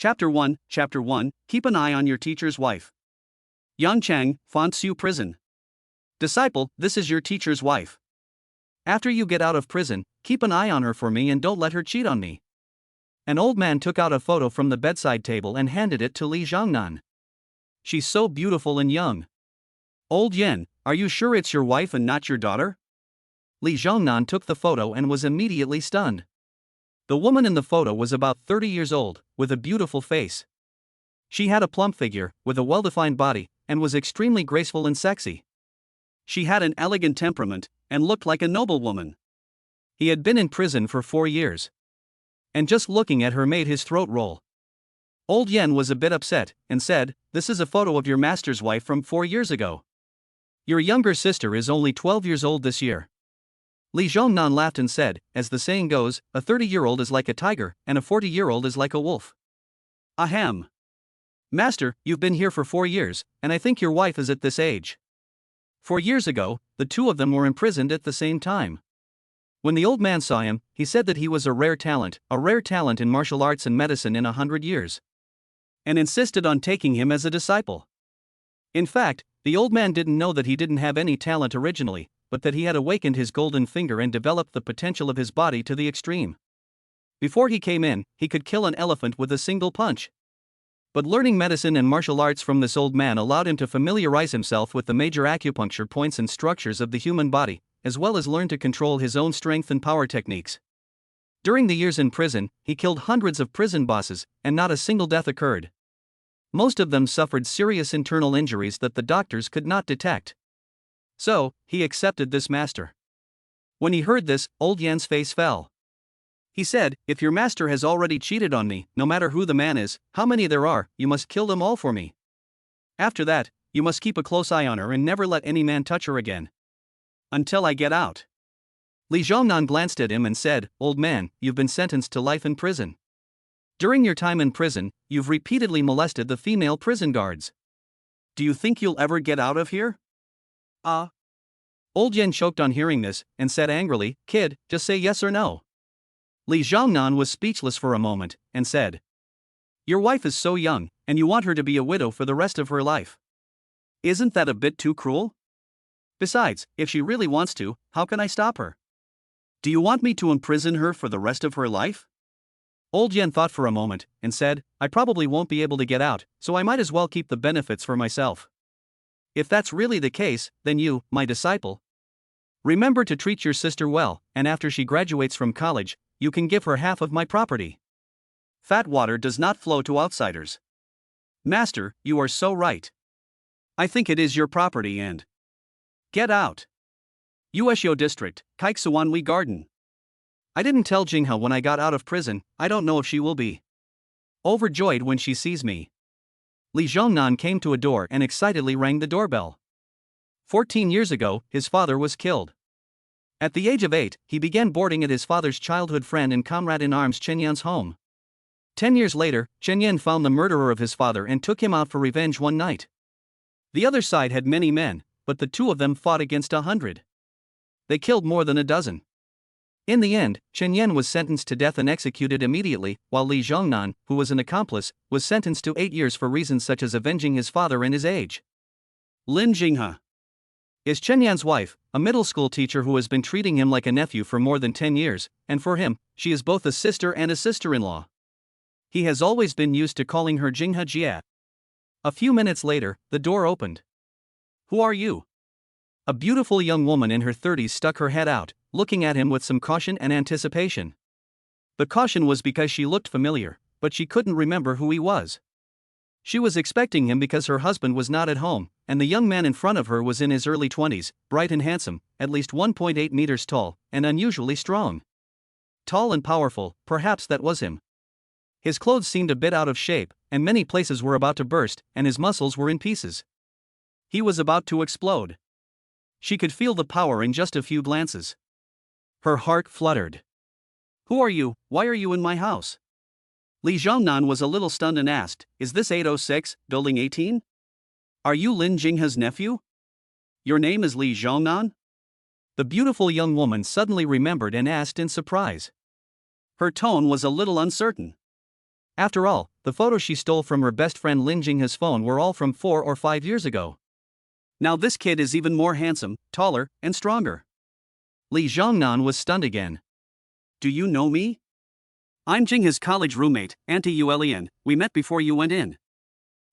Chapter 1 Keep an eye on your teacher's wife. Yangchang, Fantsu Prison. Disciple, this is your teacher's wife. After you get out of prison, keep an eye on her for me and don't let her cheat on me. An old man took out a photo from the bedside table and handed it to Li Zhongnan. She's so beautiful and young. Old Yen, are you sure it's your wife and not your daughter? Li Zhongnan took the photo and was immediately stunned. The woman in the photo was about 30 years old, with a beautiful face. She had a plump figure, with a well-defined body, and was extremely graceful and sexy. She had an elegant temperament, and looked like a noblewoman. He had been in prison for 4 years. And just looking at her made his throat roll. Old Yen was a bit upset, and said, "This is a photo of your master's wife from 4 years ago. Your younger sister is only 12 years old this year." Li Zhongnan laughed and said, "As the saying goes, a 30-year-old is like a tiger, and a 40-year-old is like a wolf." Ahem. Master, you've been here for 4 years, and I think your wife is at this age. 4 years ago, the two of them were imprisoned at the same time. When the old man saw him, he said that he was a rare talent in martial arts and medicine in 100 years. And insisted on taking him as a disciple. In fact, the old man didn't know that he didn't have any talent originally, but that he had awakened his golden finger and developed the potential of his body to the extreme. Before he came in, he could kill an elephant with a single punch. But learning medicine and martial arts from this old man allowed him to familiarize himself with the major acupuncture points and structures of the human body, as well as learn to control his own strength and power techniques. During the years in prison, he killed hundreds of prison bosses, and not a single death occurred. Most of them suffered serious internal injuries that the doctors could not detect. So, he accepted this master. When he heard this, old Yen's face fell. He said, "If your master has already cheated on me, no matter who the man is, how many there are, you must kill them all for me. After that, you must keep a close eye on her and never let any man touch her again. Until I get out." Li Zhongnan glanced at him and said, "Old man, you've been sentenced to life in prison. During your time in prison, you've repeatedly molested the female prison guards. Do you think you'll ever get out of here?" Old Yen choked on hearing this, and said angrily, "Kid, just say yes or no." Li Zhongnan was speechless for a moment, and said, "Your wife is so young, and you want her to be a widow for the rest of her life. Isn't that a bit too cruel? Besides, if she really wants to, how can I stop her? Do you want me to imprison her for the rest of her life?" Old Yen thought for a moment, and said, "I probably won't be able to get out, so I might as well keep the benefits for myself. If that's really the case, then you, my disciple, remember to treat your sister well, and after she graduates from college, you can give her half of my property. Fat water does not flow to outsiders. Master, you are so right. I think it is your property and get out. Ueshio District, Kaiksuwanwi Garden. I didn't tell Jinghe when I got out of prison. I don't know if she will be overjoyed when she sees me." Li Zhongnan came to a door and excitedly rang the doorbell. 14 years ago, his father was killed. At the age of 8, he began boarding at his father's childhood friend and comrade-in-arms Chen Yan's home. 10 years later, Chen Yan found the murderer of his father and took him out for revenge one night. The other side had many men, but the two of them fought against 100. They killed more than a dozen. In the end, Chen Yan was sentenced to death and executed immediately, while Li Zhongnan, who was an accomplice, was sentenced to 8 years for reasons such as avenging his father and his age. Lin Jinghe is Chen Yan's wife, a middle school teacher who has been treating him like a nephew for more than 10 years, and for him, she is both a sister and a sister-in-law. He has always been used to calling her Jinghe Jia. A few minutes later, the door opened. "Who are you?" A beautiful young woman in her 30s stuck her head out, looking at him with some caution and anticipation. The caution was because she looked familiar, but she couldn't remember who he was. She was expecting him because her husband was not at home, and the young man in front of her was in his early 20s, bright and handsome, at least 1.8 meters tall, and unusually strong. Tall and powerful, perhaps that was him. His clothes seemed a bit out of shape, and many places were about to burst, and his muscles were in pieces. He was about to explode. She could feel the power in just a few glances. Her heart fluttered. "Who are you? Why are you in my house?" Li Zhongnan was a little stunned and asked, "Is this 806, building 18? Are you Lin Jinghe's nephew? Your name is Li Zhongnan?" The beautiful young woman suddenly remembered and asked in surprise. Her tone was a little uncertain. After all, the photos she stole from her best friend Lin Jingha's phone were all from 4 or 5 years ago. Now this kid is even more handsome, taller, and stronger. Li Zhongnan was stunned again. Do you know me? I'm Jingha's college roommate, Auntie Yuelian. We met before you went in.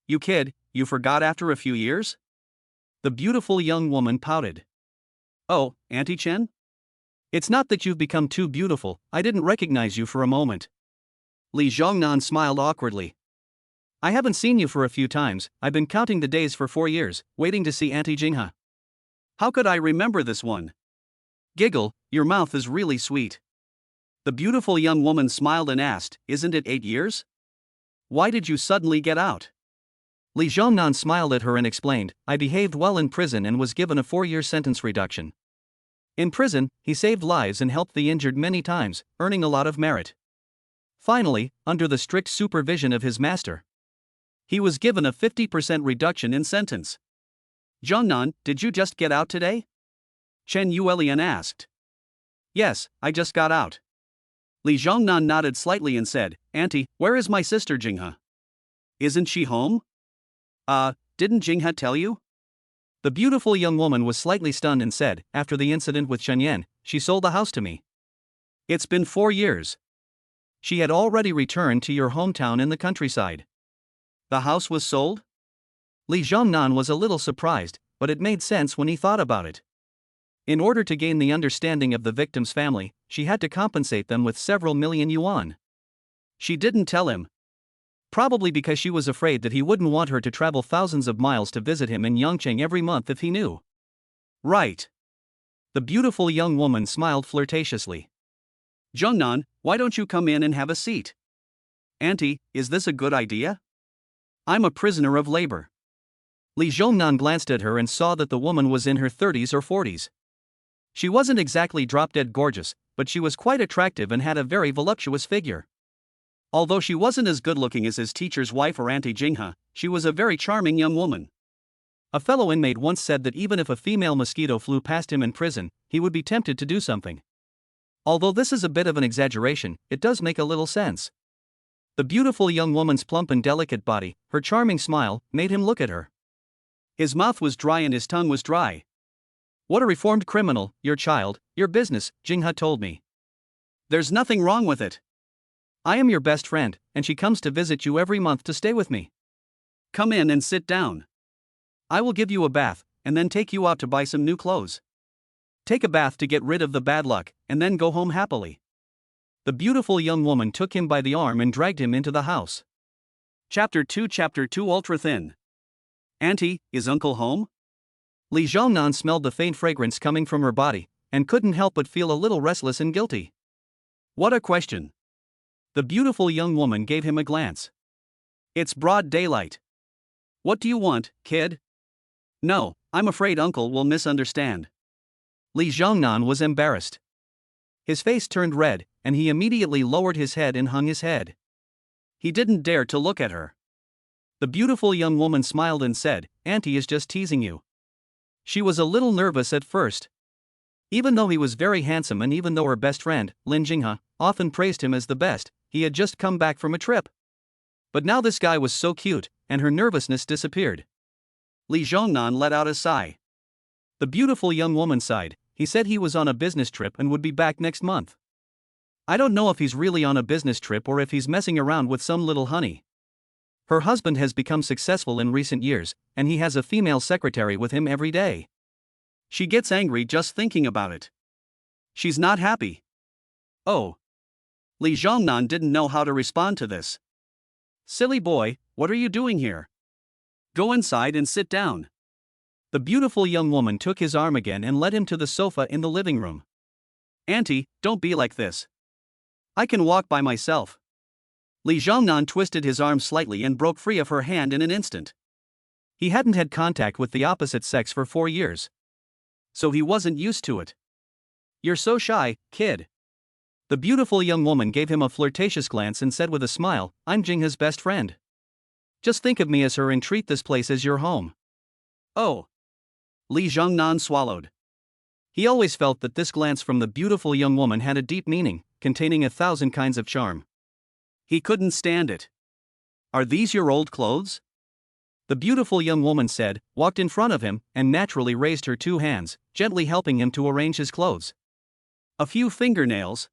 You kid, you forgot after a few years? The beautiful young woman pouted. Oh, Auntie Chen? It's not that you've become too beautiful, I didn't recognize you for a moment. Li Zhongnan smiled awkwardly. I haven't seen you for a few times, I've been counting the days for 4 years, waiting to see Auntie Jingha. How could I remember this one? Giggle, your mouth is really sweet. The beautiful young woman smiled and asked, Isn't it 8 years? Why did you suddenly get out? Li Zhongnan smiled at her and explained, I behaved well in prison and was given a 4-year sentence reduction. In prison, he saved lives and helped the injured many times, earning a lot of merit. Finally, under the strict supervision of his master, he was given a 50% reduction in sentence. Zhongnan, did you just get out today? Chen Yuelian asked. Yes, I just got out. Li Zhongnan nodded slightly and said, Auntie, where is my sister Jingha? Isn't she home? Didn't Jingha tell you? The beautiful young woman was slightly stunned and said, after the incident with Chen Yan, she sold the house to me. It's been 4 years. She had already returned to your hometown in the countryside. The house was sold? Li Zhongnan was a little surprised, but it made sense when he thought about it. In order to gain the understanding of the victim's family, she had to compensate them with several million yuan. She didn't tell him. Probably because she was afraid that he wouldn't want her to travel thousands of miles to visit him in Yangcheng every month if he knew. Right. The beautiful young woman smiled flirtatiously. Zhongnan, why don't you come in and have a seat? Auntie, is this a good idea? I'm a prisoner of labor. Li Zhongnan glanced at her and saw that the woman was in her 30s or 40s. She wasn't exactly drop-dead gorgeous, but she was quite attractive and had a very voluptuous figure. Although she wasn't as good-looking as his teacher's wife or Auntie Jingha, she was a very charming young woman. A fellow inmate once said that even if a female mosquito flew past him in prison, he would be tempted to do something. Although this is a bit of an exaggeration, it does make a little sense. The beautiful young woman's plump and delicate body, her charming smile, made him look at her. His mouth was dry and his tongue was dry. What a reformed criminal, your child, your business, Jingha told me. There's nothing wrong with it. I am your best friend, and she comes to visit you every month to stay with me. Come in and sit down. I will give you a bath, and then take you out to buy some new clothes. Take a bath to get rid of the bad luck, and then go home happily. The beautiful young woman took him by the arm and dragged him into the house. Chapter 2 Ultra Thin. Auntie, is Uncle home? Li Zhongnan smelled the faint fragrance coming from her body, and couldn't help but feel a little restless and guilty. What a question. The beautiful young woman gave him a glance. It's broad daylight. What do you want, kid? No, I'm afraid Uncle will misunderstand. Li Zhongnan was embarrassed. His face turned red, and he immediately lowered his head and hung his head. He didn't dare to look at her. The beautiful young woman smiled and said, Auntie is just teasing you. She was a little nervous at first. Even though he was very handsome and even though her best friend, Lin Jingha, often praised him as the best, he had just come back from a trip. But now this guy was so cute, and her nervousness disappeared. Li Zhongnan let out a sigh. The beautiful young woman sighed. He said he was on a business trip and would be back next month. I don't know if he's really on a business trip or if he's messing around with some little honey. Her husband has become successful in recent years, and he has a female secretary with him every day. She gets angry just thinking about it. She's not happy. Oh. Li Zhongnan didn't know how to respond to this. Silly boy, what are you doing here? Go inside and sit down. The beautiful young woman took his arm again and led him to the sofa in the living room. Auntie, don't be like this. I can walk by myself. Li Zhongnan twisted his arm slightly and broke free of her hand in an instant. He hadn't had contact with the opposite sex for 4 years. So he wasn't used to it. You're so shy, kid. The beautiful young woman gave him a flirtatious glance and said with a smile, I'm Jingha's best friend. Just think of me as her and treat this place as your home. Oh. Li Zhongnan swallowed. He always felt that this glance from the beautiful young woman had a deep meaning, containing 1,000 kinds of charm. He couldn't stand it. Are these your old clothes? The beautiful young woman said, walked in front of him, and naturally raised her two hands, gently helping him to arrange his clothes. A few fingernails,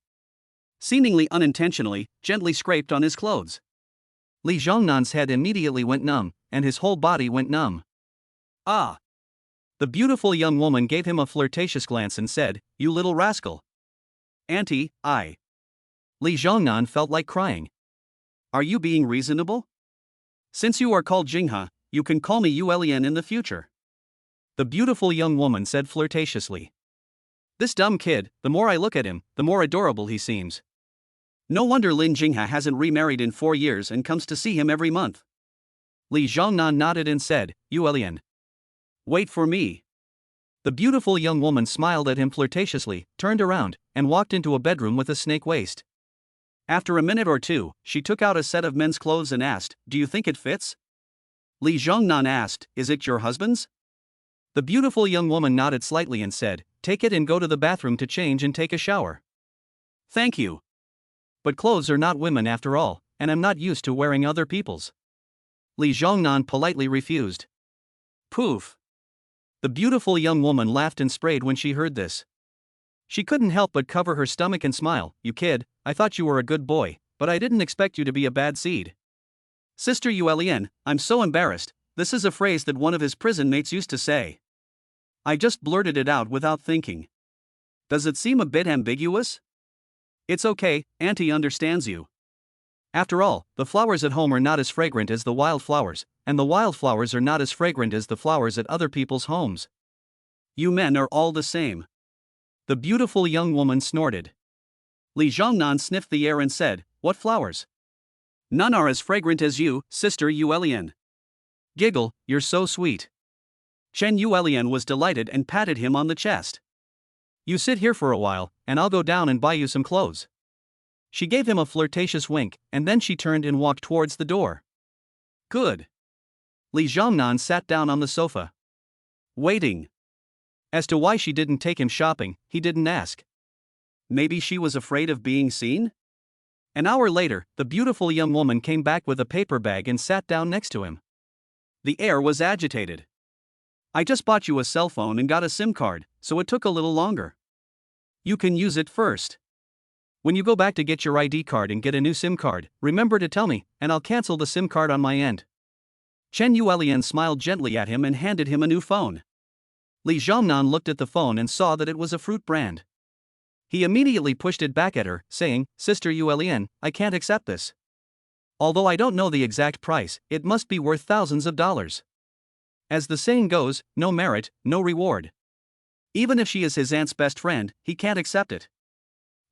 seemingly unintentionally, gently scraped on his clothes. Li Zhongnan's head immediately went numb, and his whole body went numb. Ah! The beautiful young woman gave him a flirtatious glance and said, "You little rascal." "Auntie, I." Li Zhongnan felt like crying. "Are you being reasonable? Since you are called Jinghe, you can call me Yuelian in the future." The beautiful young woman said flirtatiously. "This dumb kid, the more I look at him, the more adorable he seems. No wonder Lin Jinghe hasn't remarried in 4 years and comes to see him every month." Li Zhongnan nodded and said, "Yuelian. Wait for me." The beautiful young woman smiled at him flirtatiously, turned around, and walked into a bedroom with a snake waist. After a minute or two, she took out a set of men's clothes and asked, "Do you think it fits?" Li Zhongnan asked, "Is it your husband's?" The beautiful young woman nodded slightly and said, "Take it and go to the bathroom to change and take a shower." "Thank you. But clothes are not women after all, and I'm not used to wearing other people's." Li Zhongnan politely refused. Poof! The beautiful young woman laughed and sprayed when she heard this. She couldn't help but cover her stomach and smile. "You kid, I thought you were a good boy, but I didn't expect you to be a bad seed." "Sister Yuelian, I'm so embarrassed." This is a phrase that one of his prison mates used to say. I just blurted it out without thinking. Does it seem a bit ambiguous? It's okay, Auntie understands you. After all, the flowers at home are not as fragrant as the wildflowers, and the wildflowers are not as fragrant as the flowers at other people's homes. You men are all the same. The beautiful young woman snorted. Li Zhongnan sniffed the air and said, "What flowers? None are as fragrant as you, Sister Yuelian." Giggle, "You're so sweet." Chen Yuelian was delighted and patted him on the chest. "You sit here for a while, and I'll go down and buy you some clothes." She gave him a flirtatious wink, and then she turned and walked towards the door. Good. Li Zhongnan sat down on the sofa. Waiting. As to why she didn't take him shopping, he didn't ask. Maybe she was afraid of being seen? An hour later, the beautiful young woman came back with a paper bag and sat down next to him. The air was agitated. "I just bought you a cell phone and got a SIM card, so it took a little longer. You can use it first. When you go back to get your ID card and get a new SIM card, remember to tell me, and I'll cancel the SIM card on my end." Chen Yuelian smiled gently at him and handed him a new phone. Li Zhongnan looked at the phone and saw that it was a fruit brand. He immediately pushed it back at her, saying, "Sister Yuelian, I can't accept this. Although I don't know the exact price, it must be worth thousands of dollars. As the saying goes, no merit, no reward. Even if she is his aunt's best friend, he can't accept it.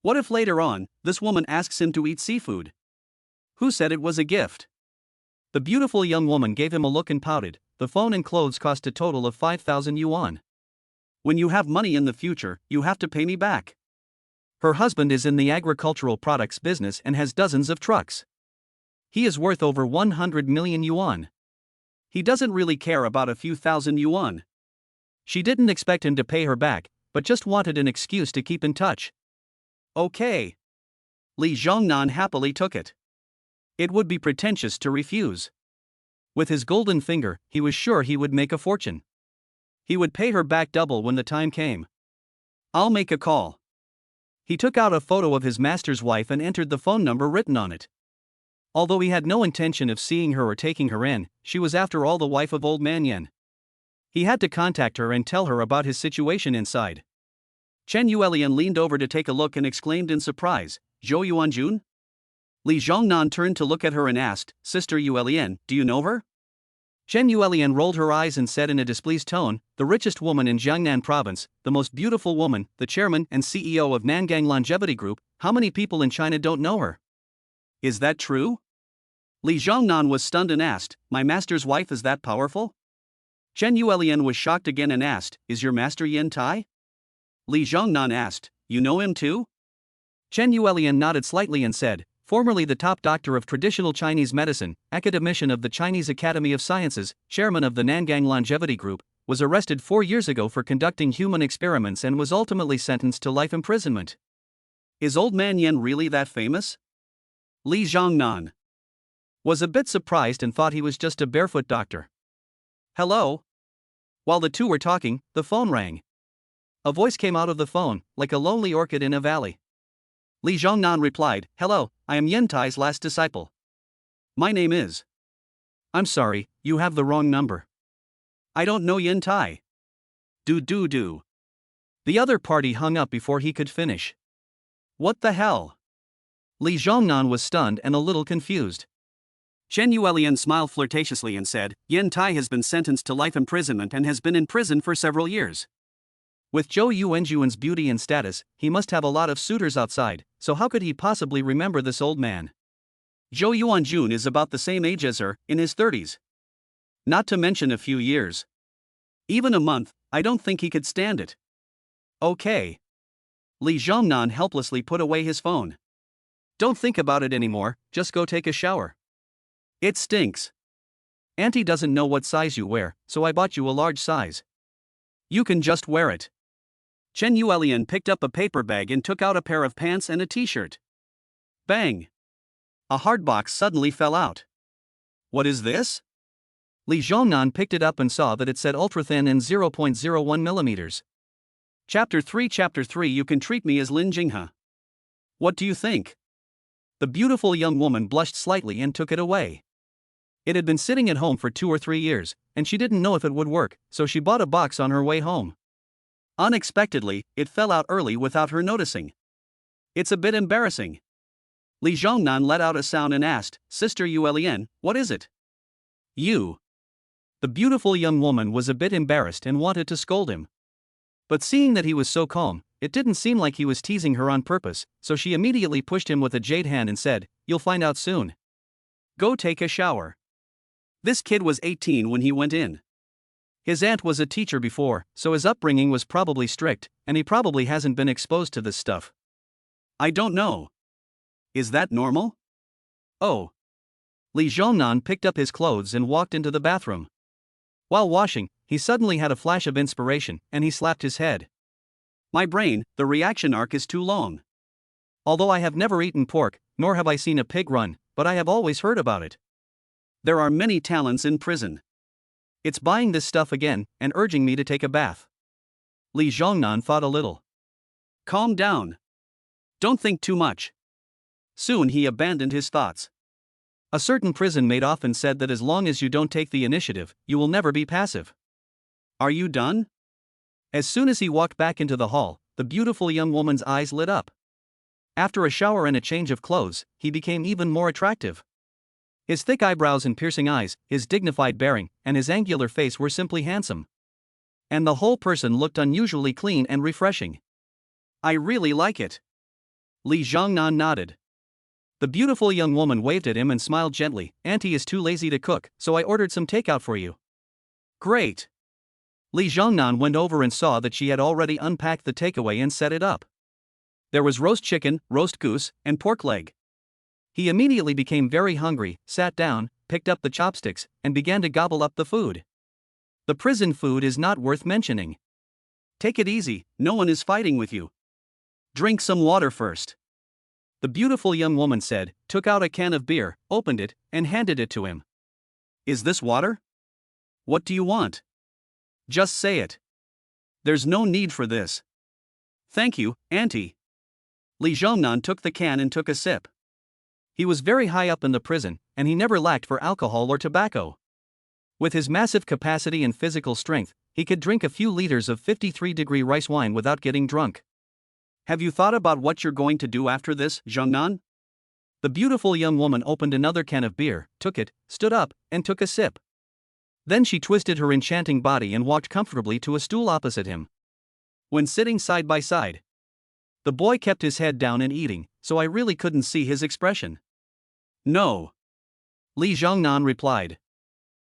What if later on, this woman asks him to eat seafood? Who said it was a gift?" The beautiful young woman gave him a look and pouted. "The phone and clothes cost a total of 5,000 yuan. When you have money in the future, you have to pay me back." Her husband is in the agricultural products business and has dozens of trucks. He is worth over 100 million yuan. He doesn't really care about a few thousand yuan. She didn't expect him to pay her back, but just wanted an excuse to keep in touch. Okay. Li Zhongnan happily took it. It would be pretentious to refuse. With his golden finger, he was sure he would make a fortune. He would pay her back double when the time came. "I'll make a call." He took out a photo of his master's wife and entered the phone number written on it. Although he had no intention of seeing her or taking her in, she was after all the wife of old man Yen. He had to contact her and tell her about his situation inside. Chen Yuelian leaned over to take a look and exclaimed in surprise, "Zhou Yuanjun?" Li Zhongnan turned to look at her and asked, "Sister Yuelian, do you know her?" Chen Yuelian rolled her eyes and said in a displeased tone, "The richest woman in Jiangnan province, the most beautiful woman, the chairman and CEO of Nangang Longevity Group, how many people in China don't know her?" "Is that true?" Li Zhongnan was stunned and asked, "My master's wife is that powerful?" Chen Yuelian was shocked again and asked, "Is your master Yin Tai?" Li Zhongnan asked, "You know him too?" Chen Yuelian nodded slightly and said, "Formerly the top doctor of traditional Chinese medicine, academician of the Chinese Academy of Sciences, chairman of the Nangang Longevity Group, was arrested 4 years ago for conducting human experiments and was ultimately sentenced to life imprisonment." "Is old man Yen really that famous?" Li Zhongnan. was a bit surprised and thought he was just a barefoot doctor. "Hello?" While the two were talking, the phone rang. A voice came out of the phone, like a lonely orchid in a valley. Li Zhongnan replied, "Hello, I am Yen Tai's last disciple. My name is." "I'm sorry, you have the wrong number. I don't know Yen Tai." Do. The other party hung up before he could finish. "What the hell?" Li Zhongnan was stunned and a little confused. Chen Yuelian smiled flirtatiously and said, "Yen Tai has been sentenced to life imprisonment and has been in prison for several years. With Zhou Yuanjuan's beauty and status, he must have a lot of suitors outside, so how could he possibly remember this old man? Zhou Yuanjun is about the same age as her, in his 30s. Not to mention a few years. Even a month, I don't think he could stand it." "Okay." Li Zhongnan helplessly put away his phone. "Don't think about it anymore, just go take a shower. It stinks. Auntie doesn't know what size you wear, so I bought you a large size. You can just wear it." Chen Yuelian picked up a paper bag and took out a pair of pants and a t-shirt. Bang! A hard box suddenly fell out. "What is this?" Li Zhongnan picked it up and saw that it said ultra-thin and 0.01 millimeters. Chapter 3 You can treat me as Lin Jinghe. What do you think? The beautiful young woman blushed slightly and took it away. It had been sitting at home for 2 or 3 years, and she didn't know if it would work, so she bought a box on her way home. Unexpectedly, it fell out early without her noticing. "It's a bit embarrassing." Li Zhongnan let out a sound and asked, "Sister Yuelian, what is it?" "You." The beautiful young woman was a bit embarrassed and wanted to scold him. But seeing that he was so calm, it didn't seem like he was teasing her on purpose, so she immediately pushed him with a jade hand and said, "You'll find out soon. Go take a shower." This kid was 18 when he went in. His aunt was a teacher before, so his upbringing was probably strict, and he probably hasn't been exposed to this stuff. "I don't know. Is that normal?" "Oh." Li Zhongnan picked up his clothes and walked into the bathroom. While washing, he suddenly had a flash of inspiration, and he slapped his head. "My brain, the reaction arc is too long. Although I have never eaten pork, nor have I seen a pig run, but I have always heard about it. There are many talents in prison. It's buying this stuff again, and urging me to take a bath." Li Zhongnan thought a little. "Calm down. Don't think too much." Soon he abandoned his thoughts. A certain prison mate often said that as long as you don't take the initiative, you will never be passive. "Are you done?" As soon as he walked back into the hall, the beautiful young woman's eyes lit up. After a shower and a change of clothes, he became even more attractive. His thick eyebrows and piercing eyes, his dignified bearing, and his angular face were simply handsome. And the whole person looked unusually clean and refreshing. "I really like it." Li Zhongnan nodded. The beautiful young woman waved at him and smiled gently. "Auntie is too lazy to cook, so I ordered some takeout for you." "Great." Li Zhongnan went over and saw that she had already unpacked the takeaway and set it up. There was roast chicken, roast goose, and pork leg. He immediately became very hungry, sat down, picked up the chopsticks, and began to gobble up the food. The prison food is not worth mentioning. "Take it easy, no one is fighting with you. Drink some water first." The beautiful young woman said, took out a can of beer, opened it, and handed it to him. "Is this water? What do you want? Just say it. There's no need for this." "Thank you, Auntie." Li Zhongnan took the can and took a sip. He was very high up in the prison, and he never lacked for alcohol or tobacco. With his massive capacity and physical strength, he could drink a few liters of 53-degree rice wine without getting drunk. "Have you thought about what you're going to do after this, Zhongnan?" The beautiful young woman opened another can of beer, took it, stood up, and took a sip. Then she twisted her enchanting body and walked comfortably to a stool opposite him. When sitting side by side, the boy kept his head down and eating, so I really couldn't see his expression. "No." Li Zhongnan replied.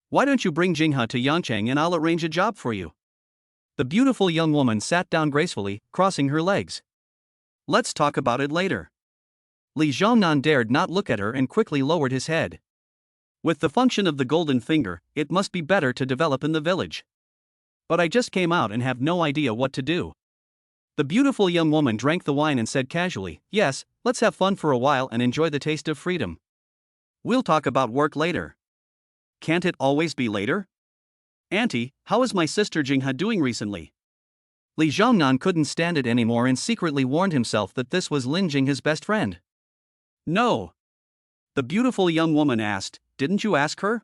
"Why don't you bring Jinghe to Yangchang and I'll arrange a job for you?" The beautiful young woman sat down gracefully, crossing her legs. "Let's talk about it later." Li Zhongnan dared not look at her and quickly lowered his head. With the function of the golden finger, it must be better to develop in the village. "But I just came out and have no idea what to do." The beautiful young woman drank the wine and said casually, "Yes, let's have fun for a while and enjoy the taste of freedom." We'll talk about work later. Can't it always be later? Auntie, how is my sister Jingha doing recently? Li Zhongnan couldn't stand it anymore and secretly warned himself that this was Lin Jing, his best friend. No. The beautiful young woman asked, didn't you ask her?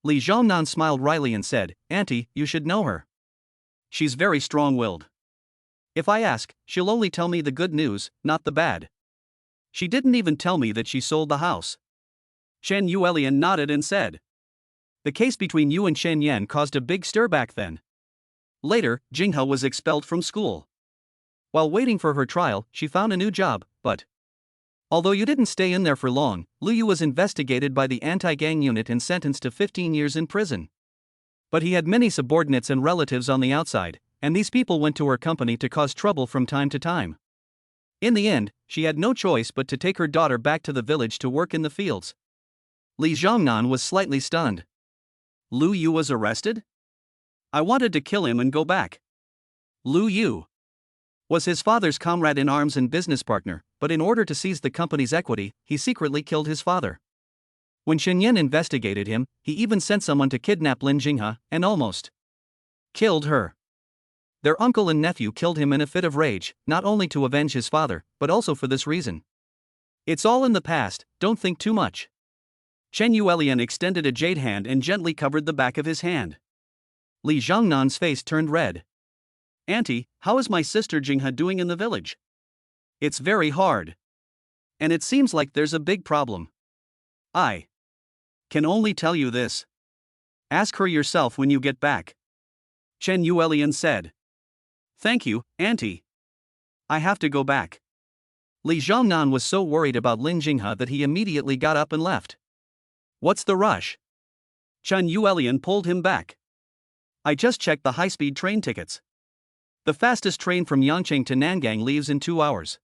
Li Zhongnan smiled wryly and said, Auntie, you should know her. She's very strong-willed. If I ask, she'll only tell me the good news, not the bad. She didn't even tell me that she sold the house. Chen Yuelian nodded and said, the case between you and Chen Yan caused a big stir back then. Later, Jinghe was expelled from school. While waiting for her trial, she found a new job, but although you didn't stay in there for long, Lu Yu was investigated by the anti-gang unit and sentenced to 15 years in prison. But he had many subordinates and relatives on the outside, and these people went to her company to cause trouble from time to time. In the end, she had no choice but to take her daughter back to the village to work in the fields. Li Zhongnan was slightly stunned. Lu Yu was arrested? I wanted to kill him and go back. Lu Yu was his father's comrade in arms and business partner, but in order to seize the company's equity, he secretly killed his father. When Chen Yan investigated him, he even sent someone to kidnap Lin Jinghe and almost killed her. Their uncle and nephew killed him in a fit of rage, not only to avenge his father, but also for this reason. It's all in the past, don't think too much. Chen Yuelian extended a jade hand and gently covered the back of his hand. Li Zhongnan's face turned red. Auntie, how is my sister Jinghe doing in the village? It's very hard. And it seems like there's a big problem. I can only tell you this. Ask her yourself when you get back. Chen Yuelian said. Thank you, Auntie. I have to go back. Li Zhongnan was so worried about Lin Jinghe that he immediately got up and left. What's the rush? Chen Yuelian pulled him back. I just checked the high-speed train tickets. The fastest train from Yangcheng to Nangang leaves in 2 hours.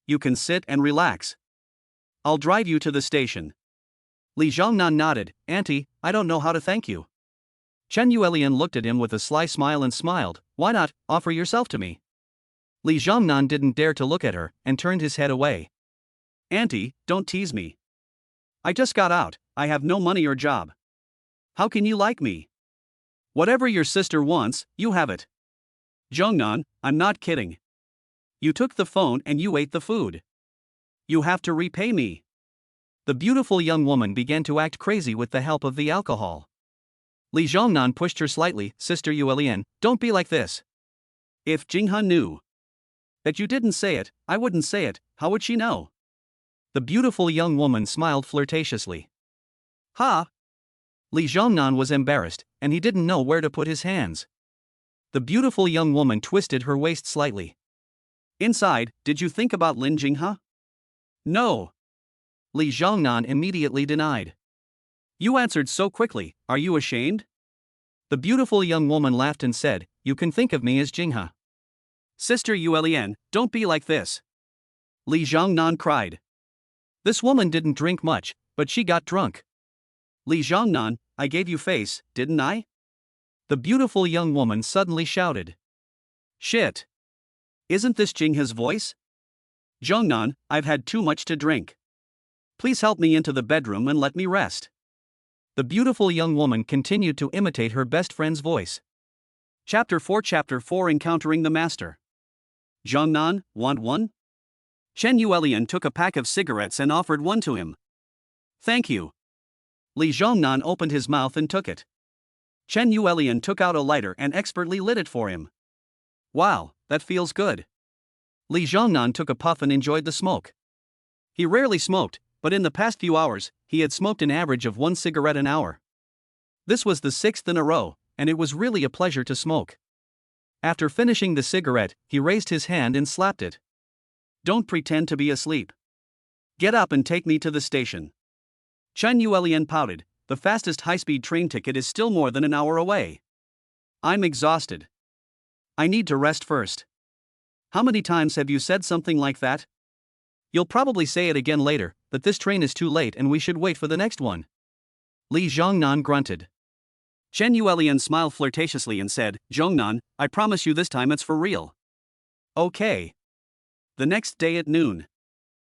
You can sit and relax. I'll drive you to the station. Li Zhongnan nodded. Auntie, I don't know how to thank you. Chen Yuelian looked at him with a sly smile and smiled. Why not, offer yourself to me? Li Zhongnan didn't dare to look at her, and turned his head away. Auntie, don't tease me. I just got out, I have no money or job. How can you like me? Whatever your sister wants, you have it. Zhongnan, I'm not kidding. You took the phone and you ate the food. You have to repay me. The beautiful young woman began to act crazy with the help of the alcohol. Li Zhongnan pushed her slightly. Sister Yuelian, don't be like this. If Jinghe knew that you didn't say it, I wouldn't say it, how would she know? The beautiful young woman smiled flirtatiously. Ha! Li Zhongnan was embarrassed, and he didn't know where to put his hands. The beautiful young woman twisted her waist slightly. Inside, did you think about Lin Jinghe? No. Li Zhongnan immediately denied. You answered so quickly, are you ashamed? The beautiful young woman laughed and said, you can think of me as Jinghe. Sister Yuelian, don't be like this. Li Zhongnan cried. This woman didn't drink much, but she got drunk. Li Zhongnan, I gave you face, didn't I? The beautiful young woman suddenly shouted. Shit! Isn't this Jinghe's voice? Zhongnan, I've had too much to drink. Please help me into the bedroom and let me rest. The beautiful young woman continued to imitate her best friend's voice. Chapter 4 Encountering the Master. Zhongnan, want one? Chen Yuelian took a pack of cigarettes and offered one to him. Thank you. Li Zhongnan opened his mouth and took it. Chen Yuelian took out a lighter and expertly lit it for him. Wow, that feels good. Li Zhongnan took a puff and enjoyed the smoke. He rarely smoked, but in the past few hours, he had smoked an average of 1 cigarette an hour. This was the 6th in a row, and it was really a pleasure to smoke. After finishing the cigarette, he raised his hand and slapped it. Don't pretend to be asleep. Get up and take me to the station. Chen Yuelian pouted. The fastest high-speed train ticket is still more than an hour away. I'm exhausted. I need to rest first. How many times have you said something like that? You'll probably say it again later, that this train is too late and we should wait for the next one. Li Zhongnan grunted. Chen Yuelian smiled flirtatiously and said, Zhongnan, I promise you this time it's for real. Okay. The next day at noon.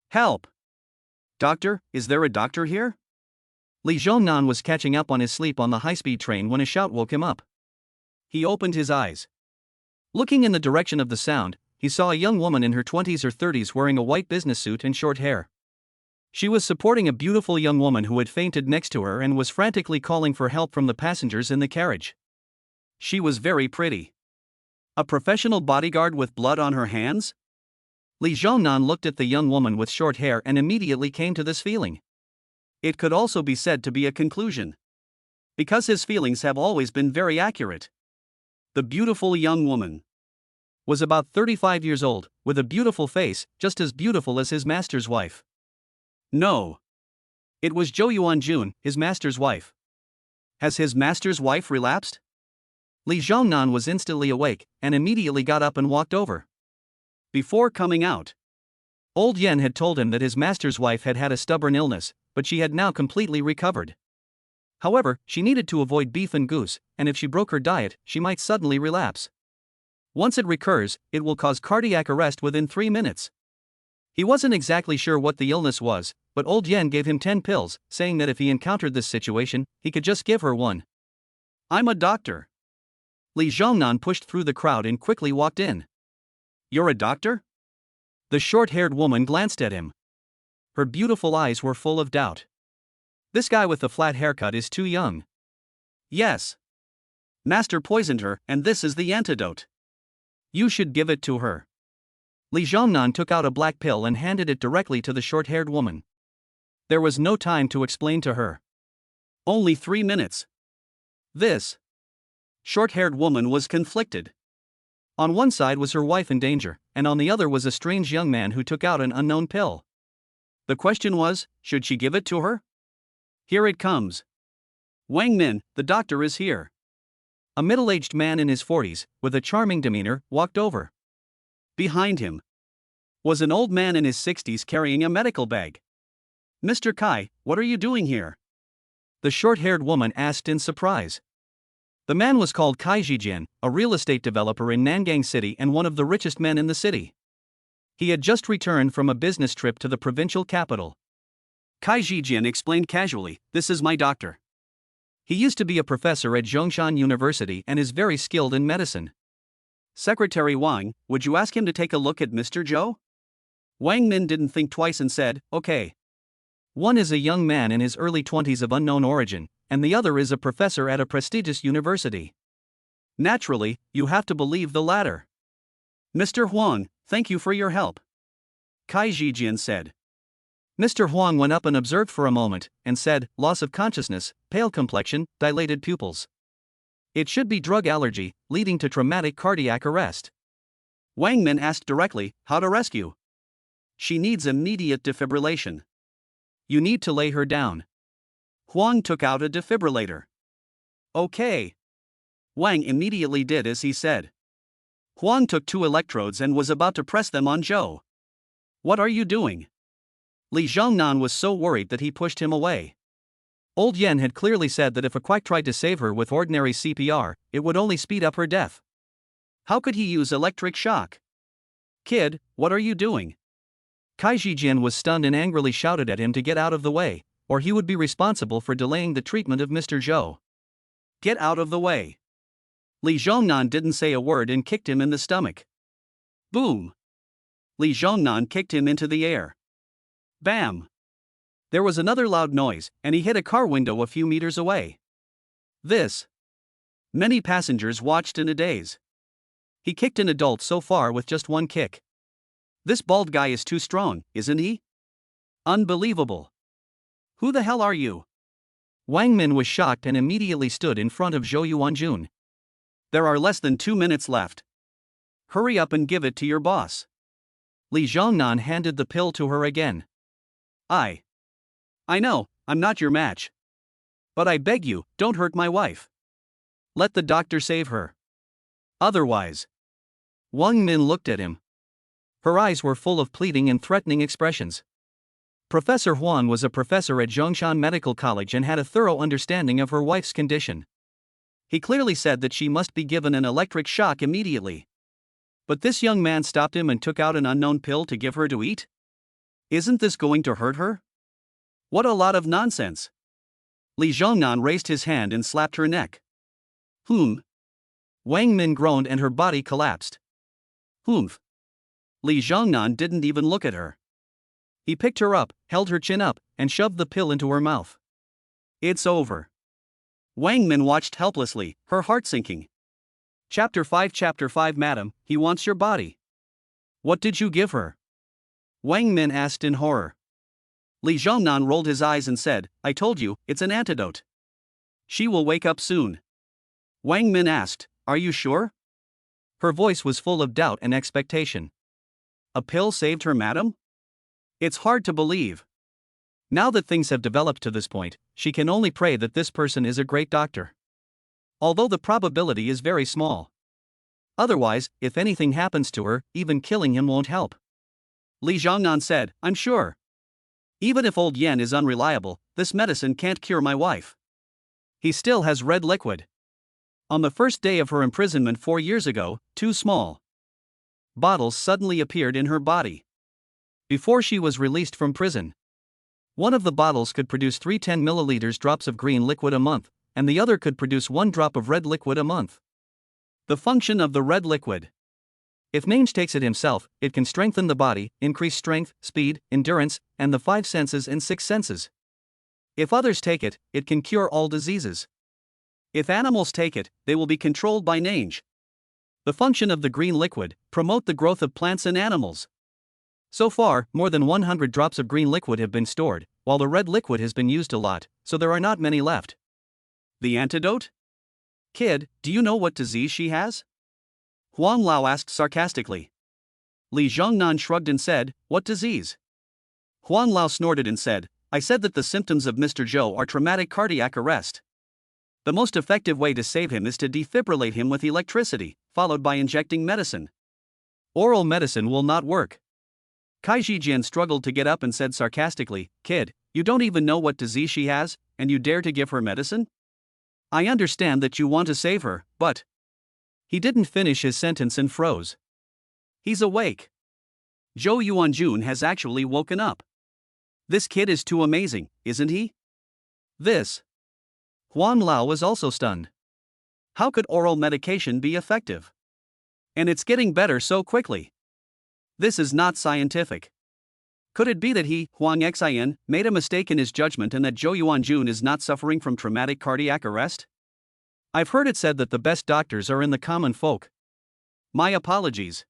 Help! Doctor, is there a doctor here? Li Zhongnan was catching up on his sleep on the high-speed train when a shout woke him up. He opened his eyes. Looking in the direction of the sound, he saw a young woman in her 20s or 30s wearing a white business suit and short hair. She was supporting a beautiful young woman who had fainted next to her and was frantically calling for help from the passengers in the carriage. She was very pretty. A professional bodyguard with blood on her hands? Li Zhongnan looked at the young woman with short hair and immediately came to this feeling. It could also be said to be a conclusion. Because his feelings have always been very accurate. The beautiful young woman was about 35 years old, with a beautiful face, just as beautiful as his master's wife. No. It was Zhou Yuanjun, his master's wife. Has his master's wife relapsed? Li Zhongnan was instantly awake, and immediately got up and walked over. Before coming out, Old Yen had told him that his master's wife had had a stubborn illness, but she had now completely recovered. However, she needed to avoid beef and goose, and if she broke her diet, she might suddenly relapse. Once it recurs, it will cause cardiac arrest within 3 minutes. He wasn't exactly sure what the illness was, but Old Yen gave him 10 pills, saying that if he encountered this situation, he could just give her one. I'm a doctor. Li Zhongnan pushed through the crowd and quickly walked in. You're a doctor? The short-haired woman glanced at him. Her beautiful eyes were full of doubt. This guy with the flat haircut is too young. Yes. Master poisoned her, and this is the antidote. You should give it to her. Li Zhongnan took out a black pill and handed it directly to the short-haired woman. There was no time to explain to her. Only 3 minutes. This short-haired woman was conflicted. On one side was her wife in danger, and on the other was a strange young man who took out an unknown pill. The question was, should she give it to her? Here it comes. Wang Min, the doctor is here. A middle-aged man in his 40s, with a charming demeanor, walked over. Behind him was an old man in his 60s carrying a medical bag. Mr. Kai, what are you doing here? The short-haired woman asked in surprise. The man was called Kai Zhijian, a real estate developer in Nangang City and one of the richest men in the city. He had just returned from a business trip to the provincial capital. Kai Zhijian explained casually, "This is my doctor. He used to be a professor at Zhongshan University and is very skilled in medicine. Secretary Wang, would you ask him to take a look at Mr. Zhou?" Wang Min didn't think twice and said, "Okay." One is a young man in his early 20s of unknown origin, and the other is a professor at a prestigious university. Naturally, you have to believe the latter. Mr. Huang, thank you for your help, Kai Zhijian said. Mr. Huang went up and observed for a moment, and said, loss of consciousness, pale complexion, dilated pupils. It should be drug allergy, leading to traumatic cardiac arrest. Wang Min asked directly, how to rescue? She needs immediate defibrillation. You need to lay her down. Huang took out a defibrillator. Okay. Wang immediately did as he said. Huang took 2 electrodes and was about to press them on Zhou. What are you doing? Li Zhongnan was so worried that he pushed him away. Old Yen had clearly said that if a quack tried to save her with ordinary CPR, it would only speed up her death. How could he use electric shock? Kid, what are you doing? Kai Zhijian was stunned and angrily shouted at him to get out of the way, or he would be responsible for delaying the treatment of Mr. Zhou. Get out of the way. Li Zhongnan didn't say a word and kicked him in the stomach. Boom. Li Zhongnan kicked him into the air. Bam. There was another loud noise, and he hit a car window a few meters away. This. Many passengers watched in a daze. He kicked an adult so far with just one kick. This bald guy is too strong, isn't he? Unbelievable. Who the hell are you? Wang Min was shocked and immediately stood in front of Zhou Yuanjun. There are less than 2 minutes left. Hurry up and give it to your boss. Li Zhongnan handed the pill to her again. I know, I'm not your match. But I beg you, don't hurt my wife. Let the doctor save her. Otherwise. Wang Min looked at him. Her eyes were full of pleading and threatening expressions. Professor Huang was a professor at Zhongshan Medical College and had a thorough understanding of her wife's condition. He clearly said that she must be given an electric shock immediately. But this young man stopped him and took out an unknown pill to give her to eat? Isn't this going to hurt her? What a lot of nonsense. Li Zhongnan raised his hand and slapped her neck. Wang Min groaned and her body collapsed. Humph. Li Zhongnan didn't even look at her. He picked her up, held her chin up, and shoved the pill into her mouth. It's over. Wang Min watched helplessly, her heart sinking. Chapter 5 Madam, he wants your body. What did you give her? Wang Min asked in horror. Li Zhongnan rolled his eyes and said, I told you, it's an antidote. She will wake up soon. Wang Min asked, Are you sure? Her voice was full of doubt and expectation. A pill saved her, madam? It's hard to believe. Now that things have developed to this point, she can only pray that this person is a great doctor. Although the probability is very small. Otherwise, if anything happens to her, even killing him won't help. Li Zhongnan said, I'm sure. Even if old Yan is unreliable, this medicine can't cure my wife. He still has red liquid. On the first day of her imprisonment 4 years ago, 2 small bottles suddenly appeared in her body. Before she was released from prison, one of the bottles could produce 3 10 milliliters drops of green liquid a month, and the other could produce 1 drop of red liquid a month. The function of the red liquid. If Mange takes it himself, it can strengthen the body, increase strength, speed, endurance, and the 5 senses and 6 senses. If others take it, it can cure all diseases. If animals take it, they will be controlled by Mange. The function of the green liquid, promote the growth of plants and animals. So far, more than 100 drops of green liquid have been stored, while the red liquid has been used a lot, so there are not many left. The antidote? Kid, do you know what disease she has? Huang Lao asked sarcastically. Li Zhongnan shrugged and said, What disease? Huang Lao snorted and said, I said that the symptoms of Mr. Zhou are traumatic cardiac arrest. The most effective way to save him is to defibrillate him with electricity, followed by injecting medicine. Oral medicine will not work. Kai Jijian struggled to get up and said sarcastically, Kid, you don't even know what disease she has, and you dare to give her medicine? I understand that you want to save her, but... He didn't finish his sentence and froze. He's awake. Zhou Yuanjun has actually woken up. This kid is too amazing, isn't he? This. Huang Lao was also stunned. How could oral medication be effective? And it's getting better so quickly. This is not scientific. Could it be that he, Huang Xin, made a mistake in his judgment and that Zhou Yuanjun is not suffering from traumatic cardiac arrest? I've heard it said that the best doctors are in the common folk. My apologies.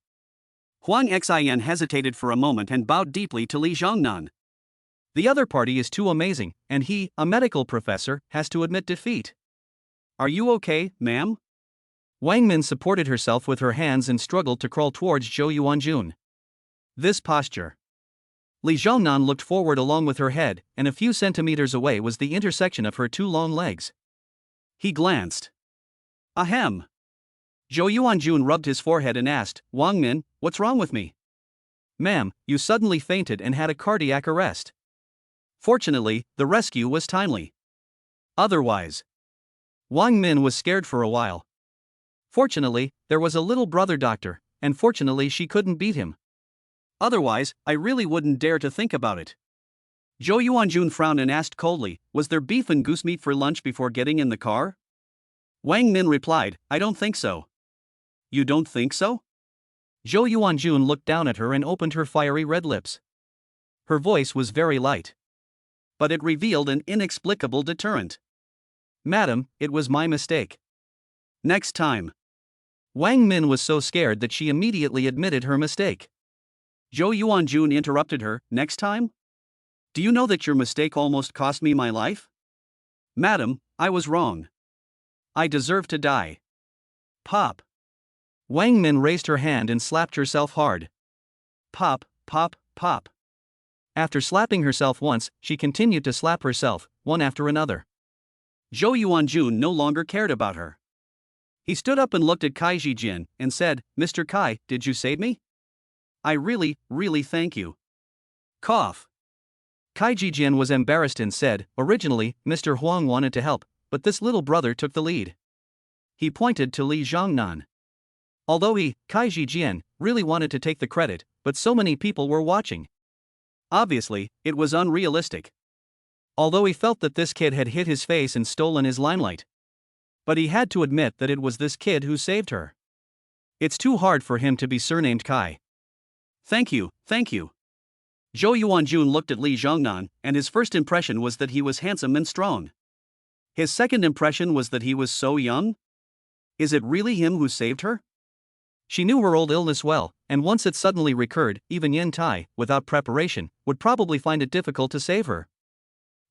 Huang Xin hesitated for a moment and bowed deeply to Li Zhongnan. The other party is too amazing, and he, a medical professor, has to admit defeat. Are you okay, ma'am? Wang Min supported herself with her hands and struggled to crawl towards Zhou Yuanjun. This posture. Li Zhongnan looked forward along with her head, and a few centimeters away was the intersection of her 2 long legs. He glanced. Ahem. Zhou Yuanjun rubbed his forehead and asked, Wang Min, what's wrong with me? Ma'am, you suddenly fainted and had a cardiac arrest. Fortunately, the rescue was timely. Otherwise, Wang Min was scared for a while. Fortunately, there was a little brother doctor, and fortunately she couldn't beat him. Otherwise, I really wouldn't dare to think about it. Zhou Yuanjun frowned and asked coldly, was there beef and goose meat for lunch before getting in the car? Wang Min replied, I don't think so. You don't think so? Zhou Yuanjun looked down at her and opened her fiery red lips. Her voice was very light. But it revealed an inexplicable deterrent. Madam, it was my mistake. Next time. Wang Min was so scared that she immediately admitted her mistake. Zhou Yuanjun interrupted her, next time? Do you know that your mistake almost cost me my life? Madam, I was wrong. I deserve to die. Pop. Wang Min raised her hand and slapped herself hard. Pop, pop, pop. After slapping herself once, she continued to slap herself, one after another. Zhou Yuanjun no longer cared about her. He stood up and looked at Kai Jijian and said, Mr. Kai, did you save me? I really, really thank you. Cough. Kai Jijian was embarrassed and said, originally, Mr. Huang wanted to help, but this little brother took the lead. He pointed to Li Zhongnan. Although he, Kai Jijian, really wanted to take the credit, but so many people were watching. Obviously, it was unrealistic. although he felt that this kid had hit his face and stolen his limelight. But he had to admit that it was this kid who saved her. It's too hard for him to be surnamed Kai. Thank you, thank you. Zhou Yuanjun looked at Li Zhongnan, and his first impression was that he was handsome and strong. His second impression was that he was so young. Is it really him who saved her? She knew her old illness well, and once it suddenly recurred, even Yin Tai, without preparation, would probably find it difficult to save her.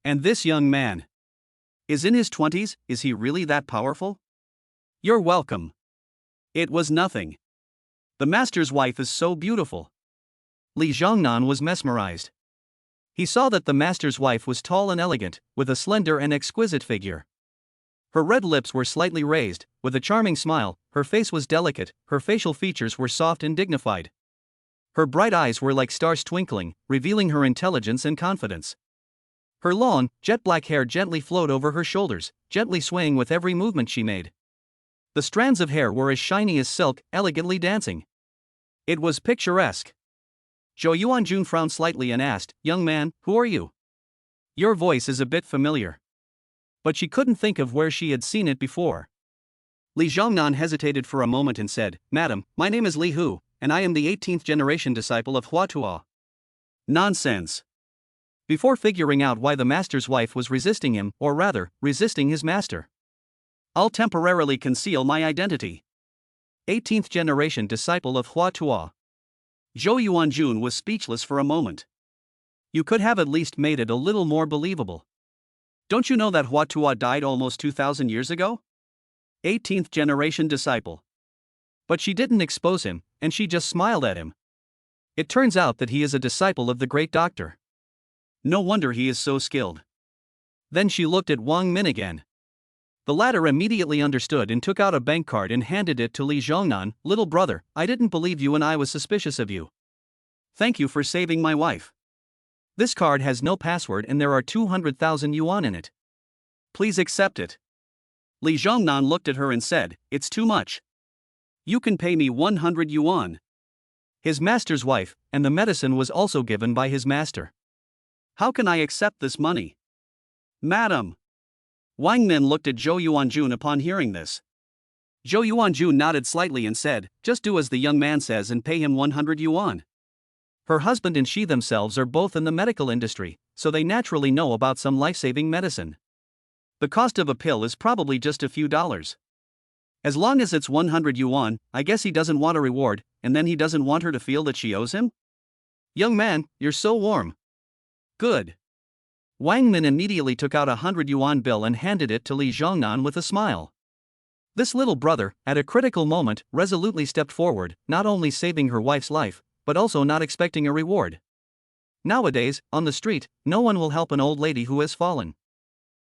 And this young man is in his 20s, is he really that powerful? You're welcome. It was nothing. The master's wife is so beautiful. Li Zhongnan was mesmerized. He saw that the master's wife was tall and elegant, with a slender and exquisite figure. Her red lips were slightly raised, with a charming smile, her face was delicate, her facial features were soft and dignified. Her bright eyes were like stars twinkling, revealing her intelligence and confidence. Her long, jet-black hair gently flowed over her shoulders, gently swaying with every movement she made. The strands of hair were as shiny as silk, elegantly dancing. It was picturesque. Zhou Yuanjun frowned slightly and asked, "Young man, who are you? Your voice is a bit familiar." But she couldn't think of where she had seen it before. Li Zhongnan hesitated for a moment and said, "Madam, my name is Li Hu, and I am the 18th generation disciple of Hua Tuo." Nonsense. Before figuring out why the master's wife was resisting him, or rather, resisting his master. "I'll temporarily conceal my identity. 18th generation disciple of Hua Tuo." Zhou Yuanjun was speechless for a moment. You could have at least made it a little more believable. Don't you know that Hua Tuo died almost 2,000 years ago? 18th generation disciple. But she didn't expose him, and she just smiled at him. It turns out that he is a disciple of the great doctor. No wonder he is so skilled. Then she looked at Wang Min again. The latter immediately understood and took out a bank card and handed it to Li Zhongnan. "Little brother, I didn't believe you and I was suspicious of you. Thank you for saving my wife. This card has no password and there are 200,000 yuan in it. Please accept it." Li Zhongnan looked at her and said, "It's too much. You can pay me 100 yuan. His master's wife, and the medicine was also given by his master. "How can I accept this money? Madam." Wang Min looked at Zhou Yuanjun upon hearing this. Zhou Yuanjun nodded slightly and said, "Just do as the young man says and pay him 100 yuan. Her husband and she themselves are both in the medical industry, so they naturally know about some life-saving medicine. The cost of a pill is probably just a few dollars. As long as it's 100 yuan, I guess he doesn't want a reward, and then he doesn't want her to feel that she owes him? Young man, you're so warm." "Good." Wang Min immediately took out a 100 yuan bill and handed it to Li Zhongnan with a smile. This little brother, at a critical moment, resolutely stepped forward, not only saving her wife's life, but also not expecting a reward. Nowadays, on the street, no one will help an old lady who has fallen.